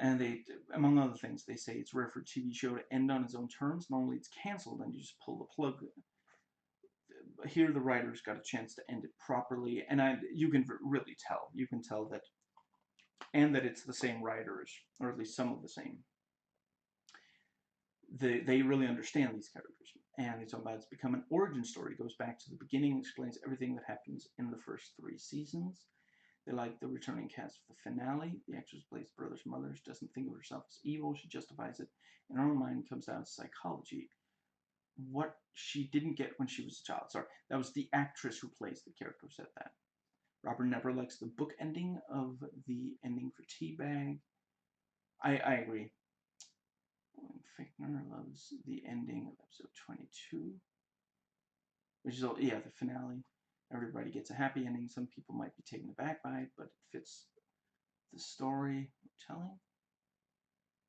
And they, among other things, they say it's rare for a TV show to end on its own terms. Normally it's canceled and you just pull the plug. here the writers got a chance to end it properly, and you can really tell. You can tell that, and that it's the same writers, or at least some of the same. They really understand these characters, and it's about it's become an origin story. It goes back to the beginning, explains everything that happens in the first 3 seasons. They like the returning cast of the finale. The actress who plays brother's mother doesn't think of herself as evil. She justifies it. In her own mind, comes down to psychology. What she didn't get when she was a child. Sorry, that was the actress who plays the character who said that. Robert never likes the book ending of the ending for Teabag. I agree. Fichtner loves the ending of episode 22, which is, yeah, the finale. Everybody gets a happy ending. Some people might be taken aback by it, but it fits the story we're telling,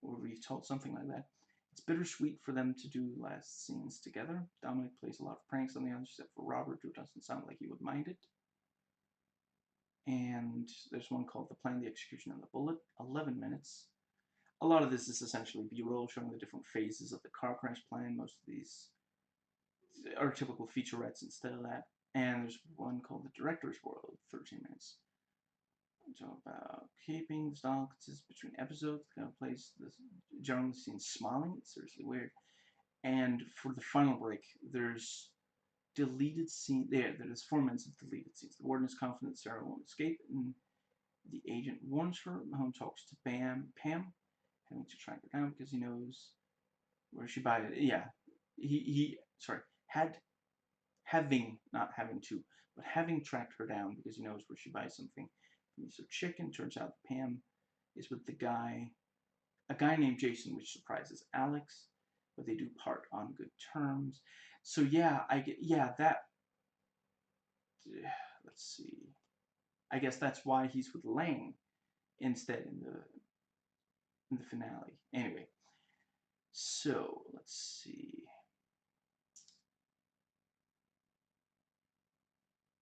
or we've told something like that. It's bittersweet for them to do last scenes together. Dominic plays a lot of pranks on the others, except for Robert, who doesn't sound like he would mind it. And there's one called The Plan, the Execution, and the Bullet, 11 minutes. A lot of this is essentially B-roll, showing the different phases of the car crash plan. Most of these are typical featurettes instead of that. And there's one called The Director's World, 13 minutes. Talk about keeping the style consists between episodes. The kind of plays this generally seen smiling. It's seriously weird. And for the final break, there's deleted scene. There's 4 minutes of deleted scenes. The warden is confident Sarah won't escape, and the agent warns her. Mahone talks to Pam, having to track her down because he knows where she buys it. Yeah, not having to, but having tracked her down because he knows where she buys something. So chicken. Turns out Pam is with a guy named Jason, which surprises Alex, but they do part on good terms. So yeah, that. Let's see. I guess that's why he's with Lang instead in the finale. Anyway, so let's see.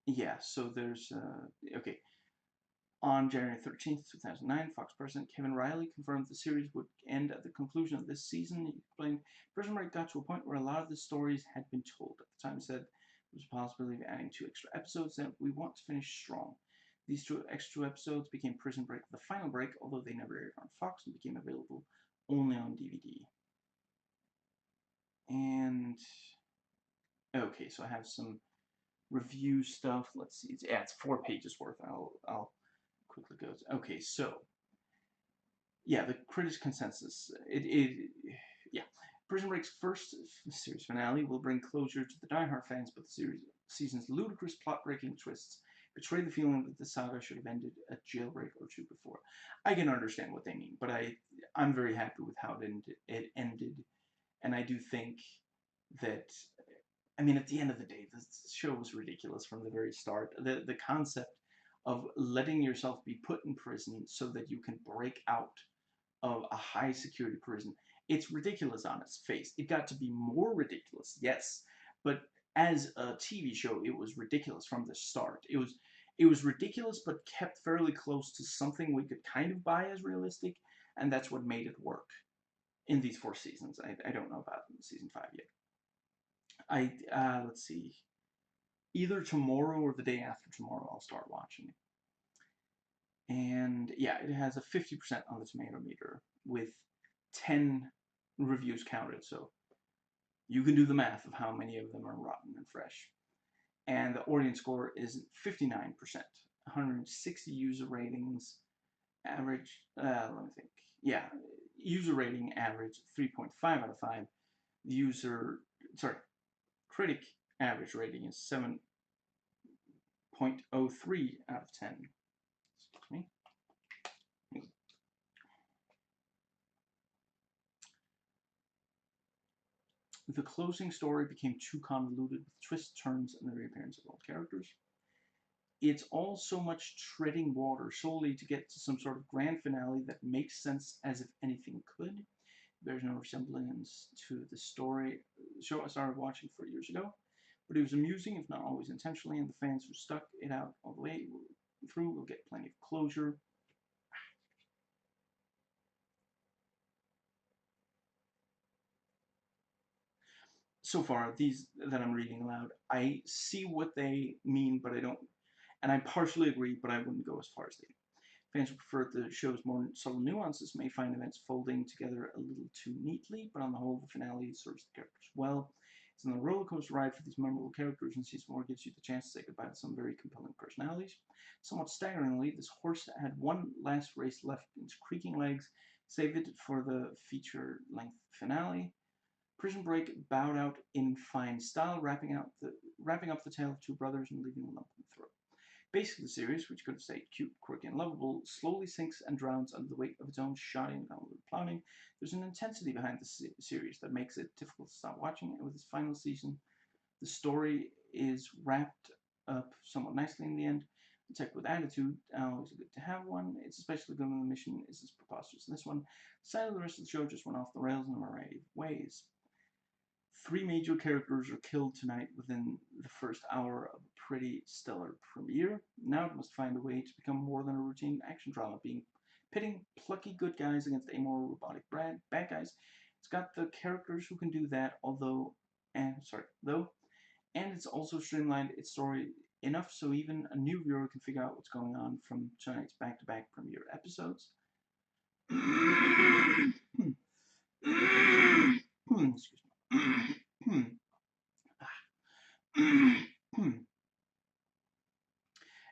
Yeah, so there's okay. On January 13th, 2009, Fox president Kevin Reilly confirmed the series would end at the conclusion of this season. He explained, Prison Break got to a point where a lot of the stories had been told. At the time, he said there was a possibility of adding 2 extra episodes, and we want to finish strong. These 2 extra episodes became Prison Break The Final Break, although they never aired on Fox and became available only on DVD. And, okay, so I have some review stuff. Let's see. It's 4 pages worth. I'll quickly go. Okay, so yeah, the critics' consensus. Yeah. Prison Break's first series finale will bring closure to the diehard fans, but the season's ludicrous plot-breaking twists betray the feeling that the saga should have ended a jailbreak or 2 before. I can understand what they mean, but I'm very happy with how it ended, and I do think that, I mean, at the end of the day, this show was ridiculous from the very start. The concept of letting yourself be put in prison so that you can break out of a high security prison, it's ridiculous on its face. It got to be more ridiculous, yes, but as a TV show, it was ridiculous from the start. It was ridiculous, but kept fairly close to something we could kind of buy as realistic, and that's what made it work in these 4 seasons. I don't know about season 5 yet. Let's see. Either tomorrow or the day after tomorrow, I'll start watching it. And yeah, it has a 50% on the tomato meter with 10 reviews counted, so you can do the math of how many of them are rotten and fresh. And the audience score is 59%, 160 user ratings, average, let me think, yeah, user rating average 3.5 out of 5, critic average rating is 7.03 out of 10. Excuse me. The closing story became too convoluted with twists, turns, and the reappearance of old characters. It's all so much treading water solely to get to some sort of grand finale that makes sense as if anything could. There's no resemblance to the show I started watching 4 years ago, but it was amusing, if not always intentionally, and the fans who stuck it out all the way through will get plenty of closure. so far, these that I'm reading aloud, I see what they mean, but I don't, and I partially agree, but I wouldn't go as far as they do. Fans who prefer the show's more subtle nuances may find events folding together a little too neatly, but on the whole, the finale serves the characters well. It's a roller coaster ride for these memorable characters, and season 4 gives you the chance to say goodbye to some very compelling personalities. Somewhat staggeringly, this horse had one last race left in its creaking legs, saved it for the feature-length finale. Prison Break bowed out in fine style, wrapping up the tale of two brothers and leaving a lump in the throat. Basically, the series, which could have stayed cute, quirky, and lovable, slowly sinks and drowns under the weight of its own shoddy and convoluted plotting. There's an intensity behind the series that makes it difficult to stop watching, and with its final season, the story is wrapped up somewhat nicely in the end. Attack with attitude, always good to have one. It's especially good when the mission is as preposterous as this one. Sadly, the rest of the show just went off the rails in a variety of ways. 3 major characters are killed tonight within the first hour of a pretty stellar premiere. Now it must find a way to become more than a routine action drama, pitting plucky good guys against amoral robotic bad guys. It's got the characters who can do that, and it's also streamlined its story enough so even a new viewer can figure out what's going on from tonight's back-to-back premiere episodes. Excuse me.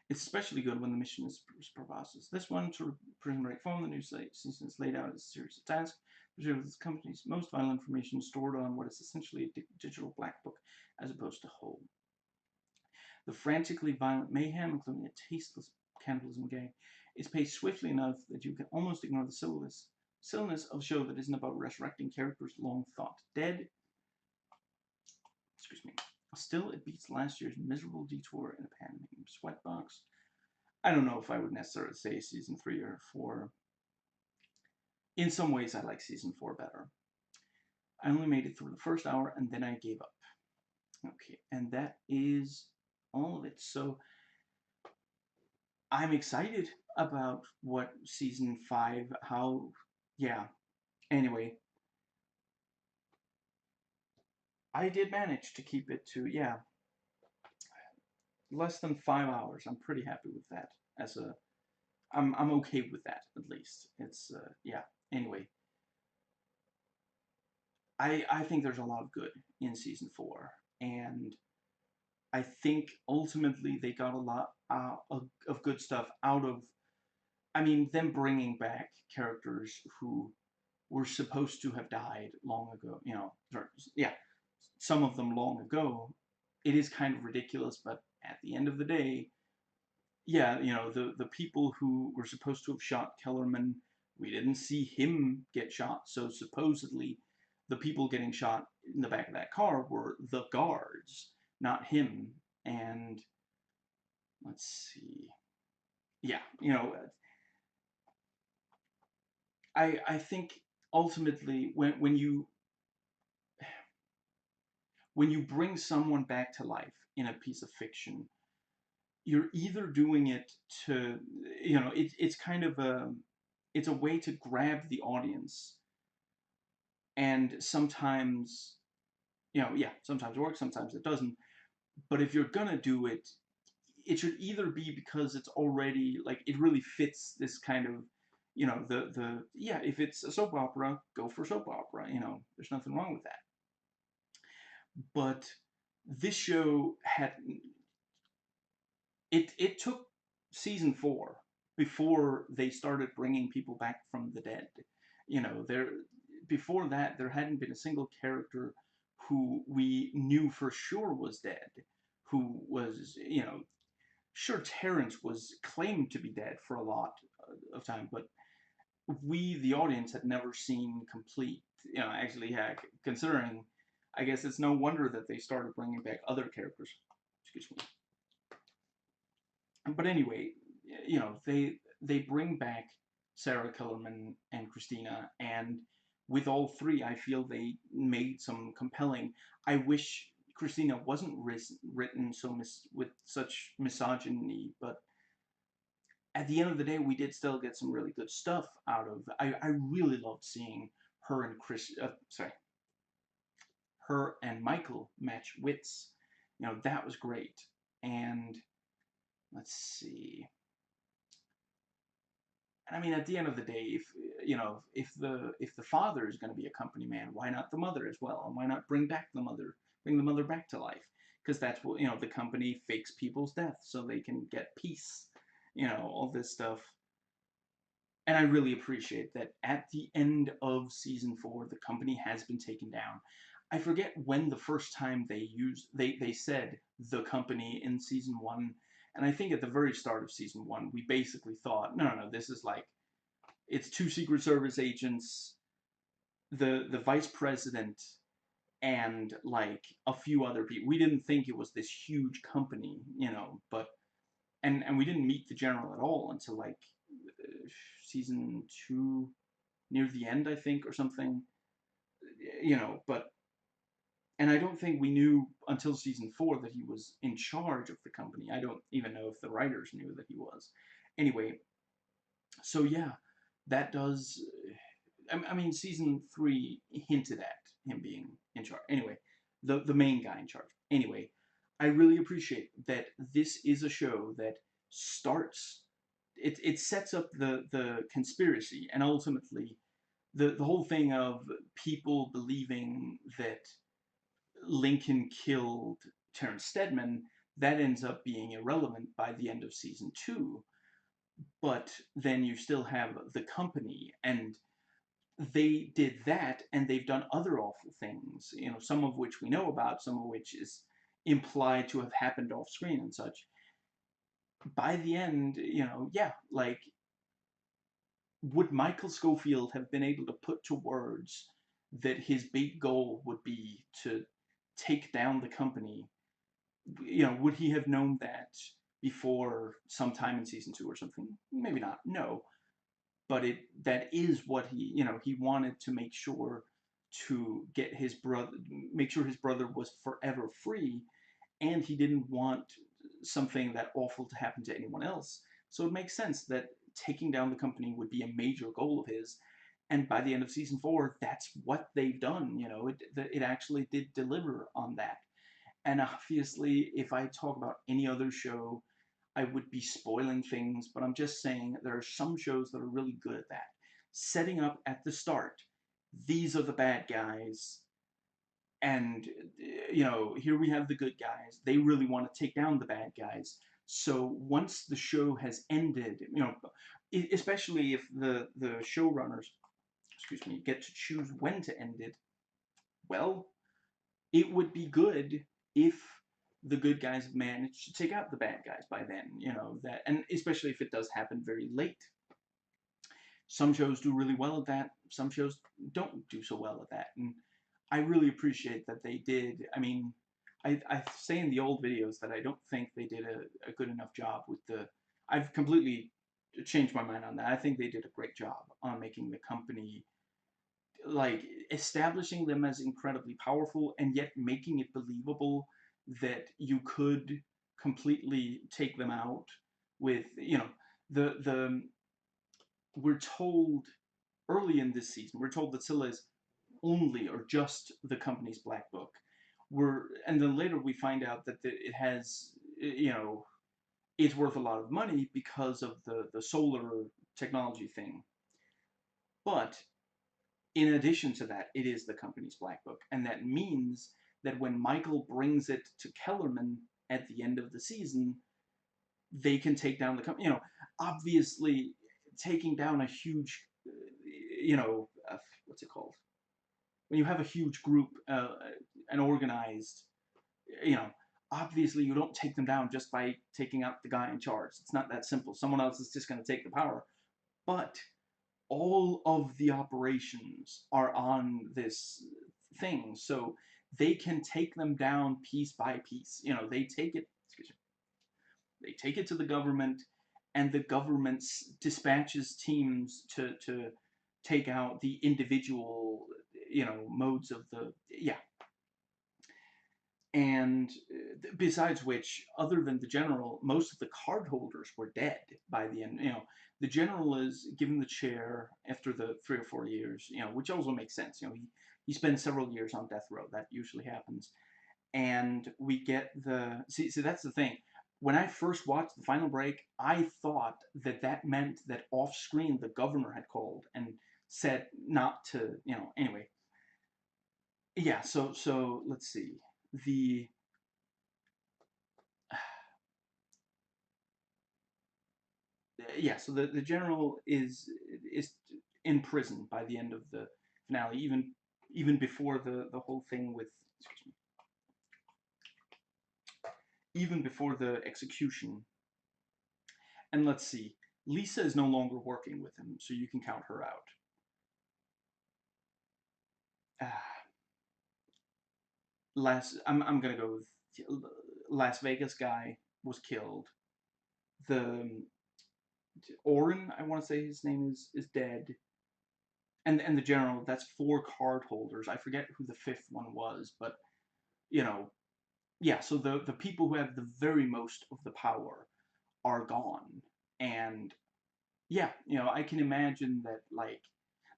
It's especially good when the mission is preposterous. This one, to Prison Break form, the new season is laid out as a series of tasks. Preserve the company's most vital information stored on what is essentially a digital black book, as opposed to whole. The frantically violent mayhem, including a tasteless cannibalism gag, is paced swiftly enough that you can almost ignore the silliness of a show that isn't about resurrecting characters long thought dead. Excuse me. Still, it beats last year's miserable detour in a pan named Sweatbox. I don't know if I would necessarily say season 3 or 4. In some ways, I like season 4 better. I only made it through the first hour and then I gave up. Okay, and that is all of it. So I'm excited about what season 5, Anyway, I did manage to keep it to, less than 5 hours. I'm pretty happy with that. I'm okay with that, at least. It's, Anyway, I think there's a lot of good in season 4, and I think ultimately they got a lot of good stuff out of, them bringing back characters who were supposed to have died long ago, some of them long ago. It is kind of ridiculous, but at the end of the day, the people who were supposed to have shot Kellerman, we didn't see him get shot, so supposedly the people getting shot in the back of that car were the guards, not him. And let's see. Yeah, I think ultimately when you bring someone back to life in a piece of fiction, you're either doing it to, it's kind of it's a way to grab the audience, and sometimes, sometimes it works, sometimes it doesn't. But if you're gonna do it, it should either be because it's already, like, it really fits this kind of, if it's a soap opera, go for soap opera, there's nothing wrong with that. But this show it took season 4 before they started bringing people back from the dead. Before that, there hadn't been a single character who we knew for sure was dead, who was, sure, Terrence was claimed to be dead for a lot of time, but we, the audience, had never seen complete, considering, I guess it's no wonder that they started bringing back other characters. Excuse me. But anyway, they bring back Sarah Kellerman and Christina, and with all 3, I feel they made some compelling. I wish Christina wasn't written with such misogyny, but at the end of the day, we did still get some really good stuff out of. I really loved seeing her and her and Michael match wits. That was great. And let's see. And I mean, at the end of the day, if the father is going to be a company man, why not the mother as well? And why not bring the mother back to life? Because that's what the company fakes people's deaths so they can get peace. All this stuff. And I really appreciate that at the end of season 4, the company has been taken down. I forget when the first time they said the company in season 1, and I think at the very start of season 1, we basically thought, no, this is like, it's 2 Secret Service agents, the vice president, and like a few other people. We didn't think it was this huge company, but and we didn't meet the general at all until like season 2, near the end, I think, or something. But and I don't think we knew until season 4 that he was in charge of the company. I don't even know if the writers knew that he was. Anyway, so yeah, that does. I mean, season 3 hinted at him being in charge. Anyway, the main guy in charge. Anyway, I really appreciate that this is a show that starts. It sets up the conspiracy, and ultimately the whole thing of people believing that Lincoln killed Terrence Steadman, that ends up being irrelevant by the end of season 2. But then you still have the company, and they did that, and they've done other awful things, some of which we know about, some of which is implied to have happened off screen and such. By the end, yeah, like, would Michael Scofield have been able to put to words that his big goal would be to take down the company? Would he have known that before sometime in season 2 or something? Maybe not. No, but that is what he wanted to make sure to make sure his brother was forever free, and he didn't want something that awful to happen to anyone else. So it makes sense that taking down the company would be a major goal of his. And by the end of season 4, that's what they've done. It actually did deliver on that. And obviously, if I talk about any other show, I would be spoiling things, but I'm just saying there are some shows that are really good at that. Setting up at the start, these are the bad guys, and here we have the good guys. They really want to take down the bad guys. So once the show has ended, especially if the showrunners, excuse me, get to choose when to end it, well, it would be good if the good guys manage to take out the bad guys by then, that, and especially if it does happen very late. Some shows do really well at that. Some shows don't do so well at that. And I really appreciate that they did. I mean, I say in the old videos that I don't think they did a good enough job with I've completely changed my mind on that. I think they did a great job on making the company, like, establishing them as incredibly powerful and yet making it believable that you could completely take them out with, the we're told early in this season, we're told that Scylla is only or just the company's black book. And then later we find out that it has, it's worth a lot of money because of the solar technology thing. But in addition to that, it is the company's black book, and that means that when Michael brings it to Kellerman at the end of the season, they can take down the company. Obviously, taking down a huge, what's it called? When you have a huge group, and organized, obviously you don't take them down just by taking out the guy in charge. It's not that simple. Someone else is just going to take the power. But all of the operations are on this thing, so they can take them down piece by piece. They take it. They take it to the government, and the government dispatches teams to take out the individual, modes of the, yeah. And besides which, other than the general, most of the cardholders were dead by the end. The general is given the chair after the 3 or 4 years, which also makes sense. he spends several years on death row. That usually happens. And we get the see that's the thing. When I first watched the final break, I thought that that meant that off screen the governor had called and said not to, anyway. Yeah, so let's see. The yeah, so the general is in prison by the end of the finale, even before the whole thing with, excuse me, even before the execution. And let's see, Lisa is no longer working with him, so you can count her out. I'm gonna go with Las Vegas guy was killed. The Oren, I want to say his name is dead. And the general, that's four card holders. I forget who the fifth one was, but you know, yeah. So the people who have the very most of the power are gone, and yeah, I can imagine that,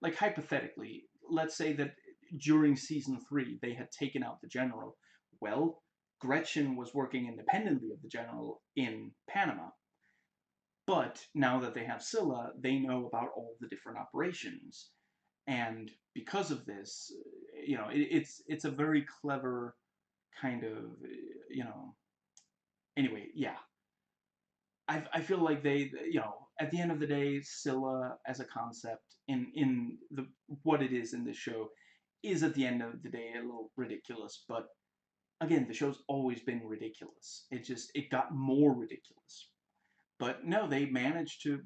like hypothetically, let's say that during season 3 they had taken out the general. Well, Gretchen was working independently of the general in Panama, but now that they have Scylla, they know about all the different operations, and because of this, it's a very clever kind of, you know. Anyway, yeah, I feel like they, at the end of the day, Scylla as a concept in the what it is in this show is at the end of the day a little ridiculous. But again, the show's always been ridiculous. It got more ridiculous. But no, they managed to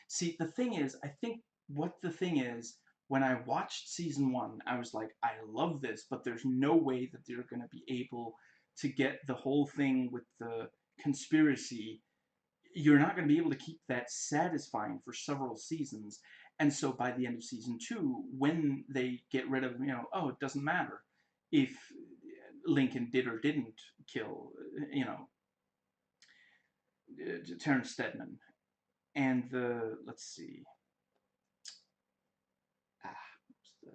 see, the thing is, I think what the thing is, when I watched season 1, I was like, I love this, but there's no way that they're going to be able to get the whole thing with the conspiracy. You're not going to be able to keep that satisfying for several seasons. And so by the end of season 2, when they get rid of, oh, it doesn't matter if Lincoln did or didn't kill, Terrence Steadman. And let's see, the,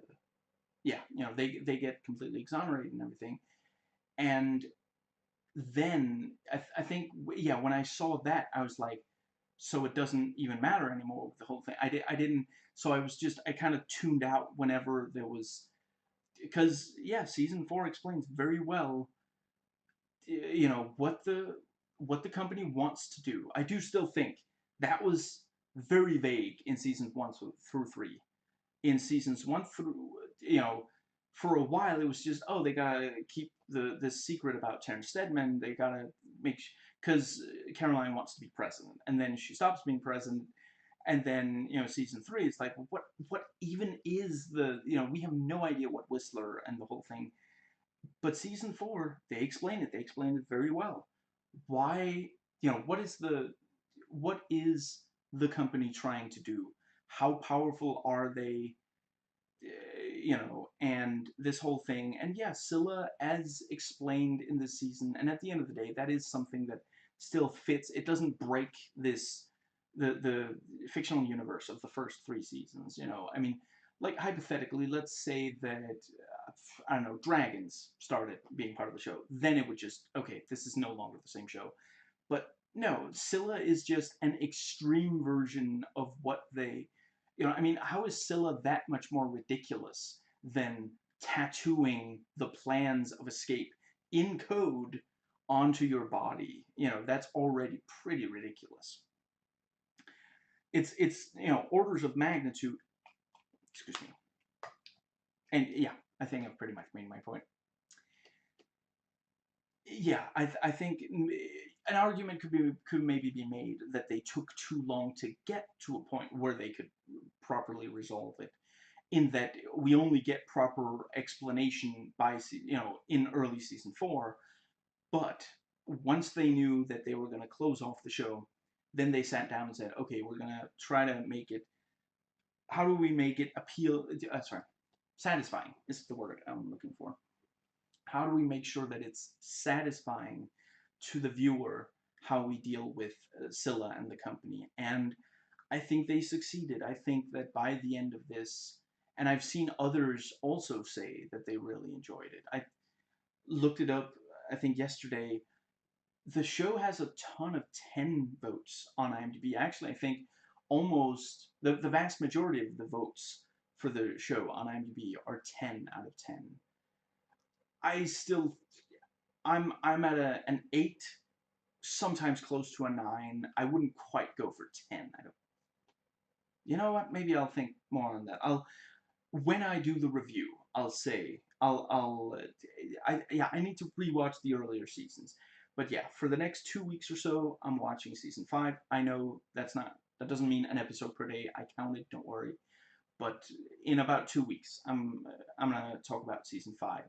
yeah, they get completely exonerated and everything. And then I think, yeah, when I saw that, I was like, so it doesn't even matter anymore with the whole thing. I didn't, so I kind of tuned out whenever there was, because yeah, season 4 explains very well, what the company wants to do. I do still think that was very vague in seasons 1 through 3. In seasons 1 through, for a while it was just, oh, they gotta keep this secret about Terrence Steadman. They gotta make, because Caroline wants to be president, and then she stops being president, and then season 3, it's like, well, what even is the, we have no idea what Whistler and the whole thing. But season 4, they explain it. They explain it very well. Why, what is the company trying to do? How powerful are they? And this whole thing. And yeah, Scylla, as explained in this season, and at the end of the day, that is something that still fits. It doesn't break the fictional universe of the first 3 seasons. I mean, like hypothetically, let's say that I don't know, dragons started being part of the show, then it would just, okay, this is no longer the same show. But no, Scylla is just an extreme version of what they, I mean, how is Scylla that much more ridiculous than tattooing the plans of escape in code onto your body? That's already pretty ridiculous. It's orders of magnitude. Excuse me. And yeah, I think I've pretty much made my point. Yeah, I think an argument could maybe be made that they took too long to get to a point where they could properly resolve it, in that we only get proper explanation by in early season 4. But once they knew that they were going to close off the show, then they sat down and said, okay, we're going to try to make it, how do we make it satisfying is the word I'm looking for. How do we make sure that it's satisfying to the viewer how we deal with Scylla and the company? And I think they succeeded. I think that by the end of this, And I've seen others also say that they really enjoyed it. I looked it up, I think yesterday. The show has a ton of 10 votes on IMDb. Actually, I think almost the vast majority of the votes for the show on IMDb are 10 out of 10. I still, I'm at an 8, sometimes close to a 9. I wouldn't quite go for 10. I don't. You know what? Maybe I'll think more on that. I'll when I do the review, I'll say I need to rewatch the earlier seasons. But yeah, for the next 2 weeks or so, I'm watching season 5. I know that doesn't mean an episode per day. I counted, don't worry. But in about 2 weeks, I'm gonna talk about season 5.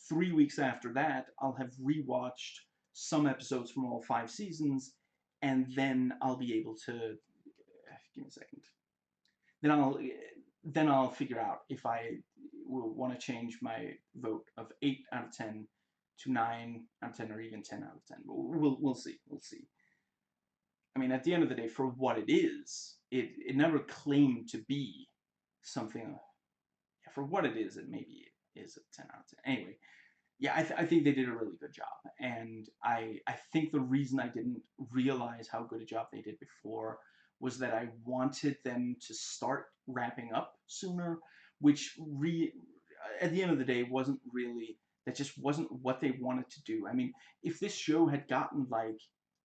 3 weeks after that, I'll have rewatched some episodes from all 5 seasons, and then I'll be able to give me a second. Then I'll figure out if I will want to change my vote of 8 out of 10 to 9 out of 10 or even 10 out of 10. We'll see. We'll see. I mean, at the end of the day, for what it is, it never claimed to be something. For what it maybe is a 10 out of 10. Anyway, yeah, I think they did a really good job, and I think the reason I didn't realize how good a job they did before was that I wanted them to start wrapping up sooner, which at the end of the day wasn't really, that just wasn't what they wanted to do. I mean, if this show had gotten like,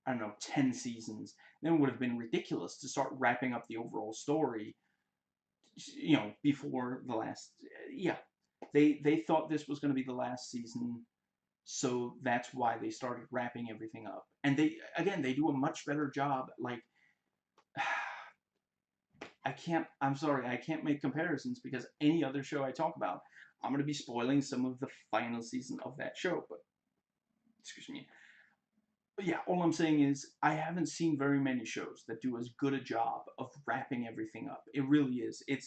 I don't know, 10 seasons, then it would have been ridiculous to start wrapping up the overall story, before the last, yeah. They thought this was going to be the last season, so that's why they started wrapping everything up. And they do a much better job. Like, I'm sorry, I can't make comparisons because any other show I talk about, I'm going to be spoiling some of the final season of that show, but, excuse me. But yeah, all I'm saying is I haven't seen very many shows that do as good a job of wrapping everything up. It really is. It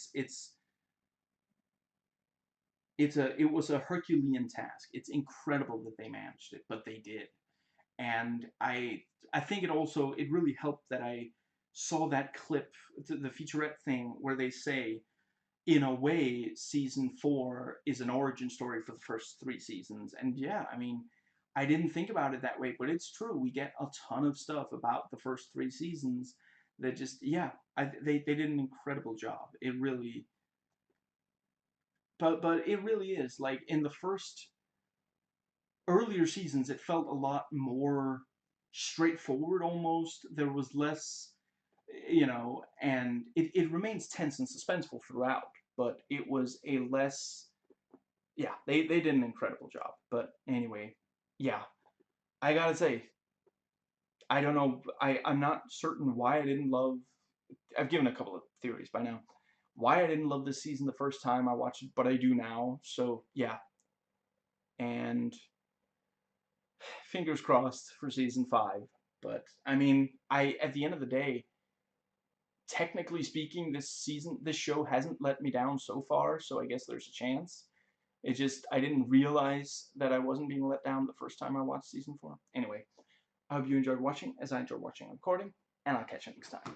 was a Herculean task. It's incredible that they managed it, but they did. And I think it really helped that I saw that clip, the featurette thing, where they say, in a way, season 4 is an origin story for the first 3 seasons. And yeah, I mean, I didn't think about it that way, but it's true. We get a ton of stuff about the first 3 seasons that just, yeah, they did an incredible job. It really, but it really is. Like, in the first earlier seasons, it felt a lot more straightforward almost. There was less, and it remains tense and suspenseful throughout, but it was a less, yeah, they did an incredible job. But anyway, yeah, I gotta say, I don't know, I'm not certain why I didn't love, I've given a couple of theories by now, why I didn't love this season the first time I watched it, but I do now, so yeah. And fingers crossed for season 5. But I mean, at the end of the day, technically speaking, this show hasn't let me down so far, so I guess there's a chance. It just, I didn't realize that I wasn't being let down the first time I watched season 4. Anyway, I hope you enjoyed watching, as I enjoyed watching and recording, and I'll catch you next time.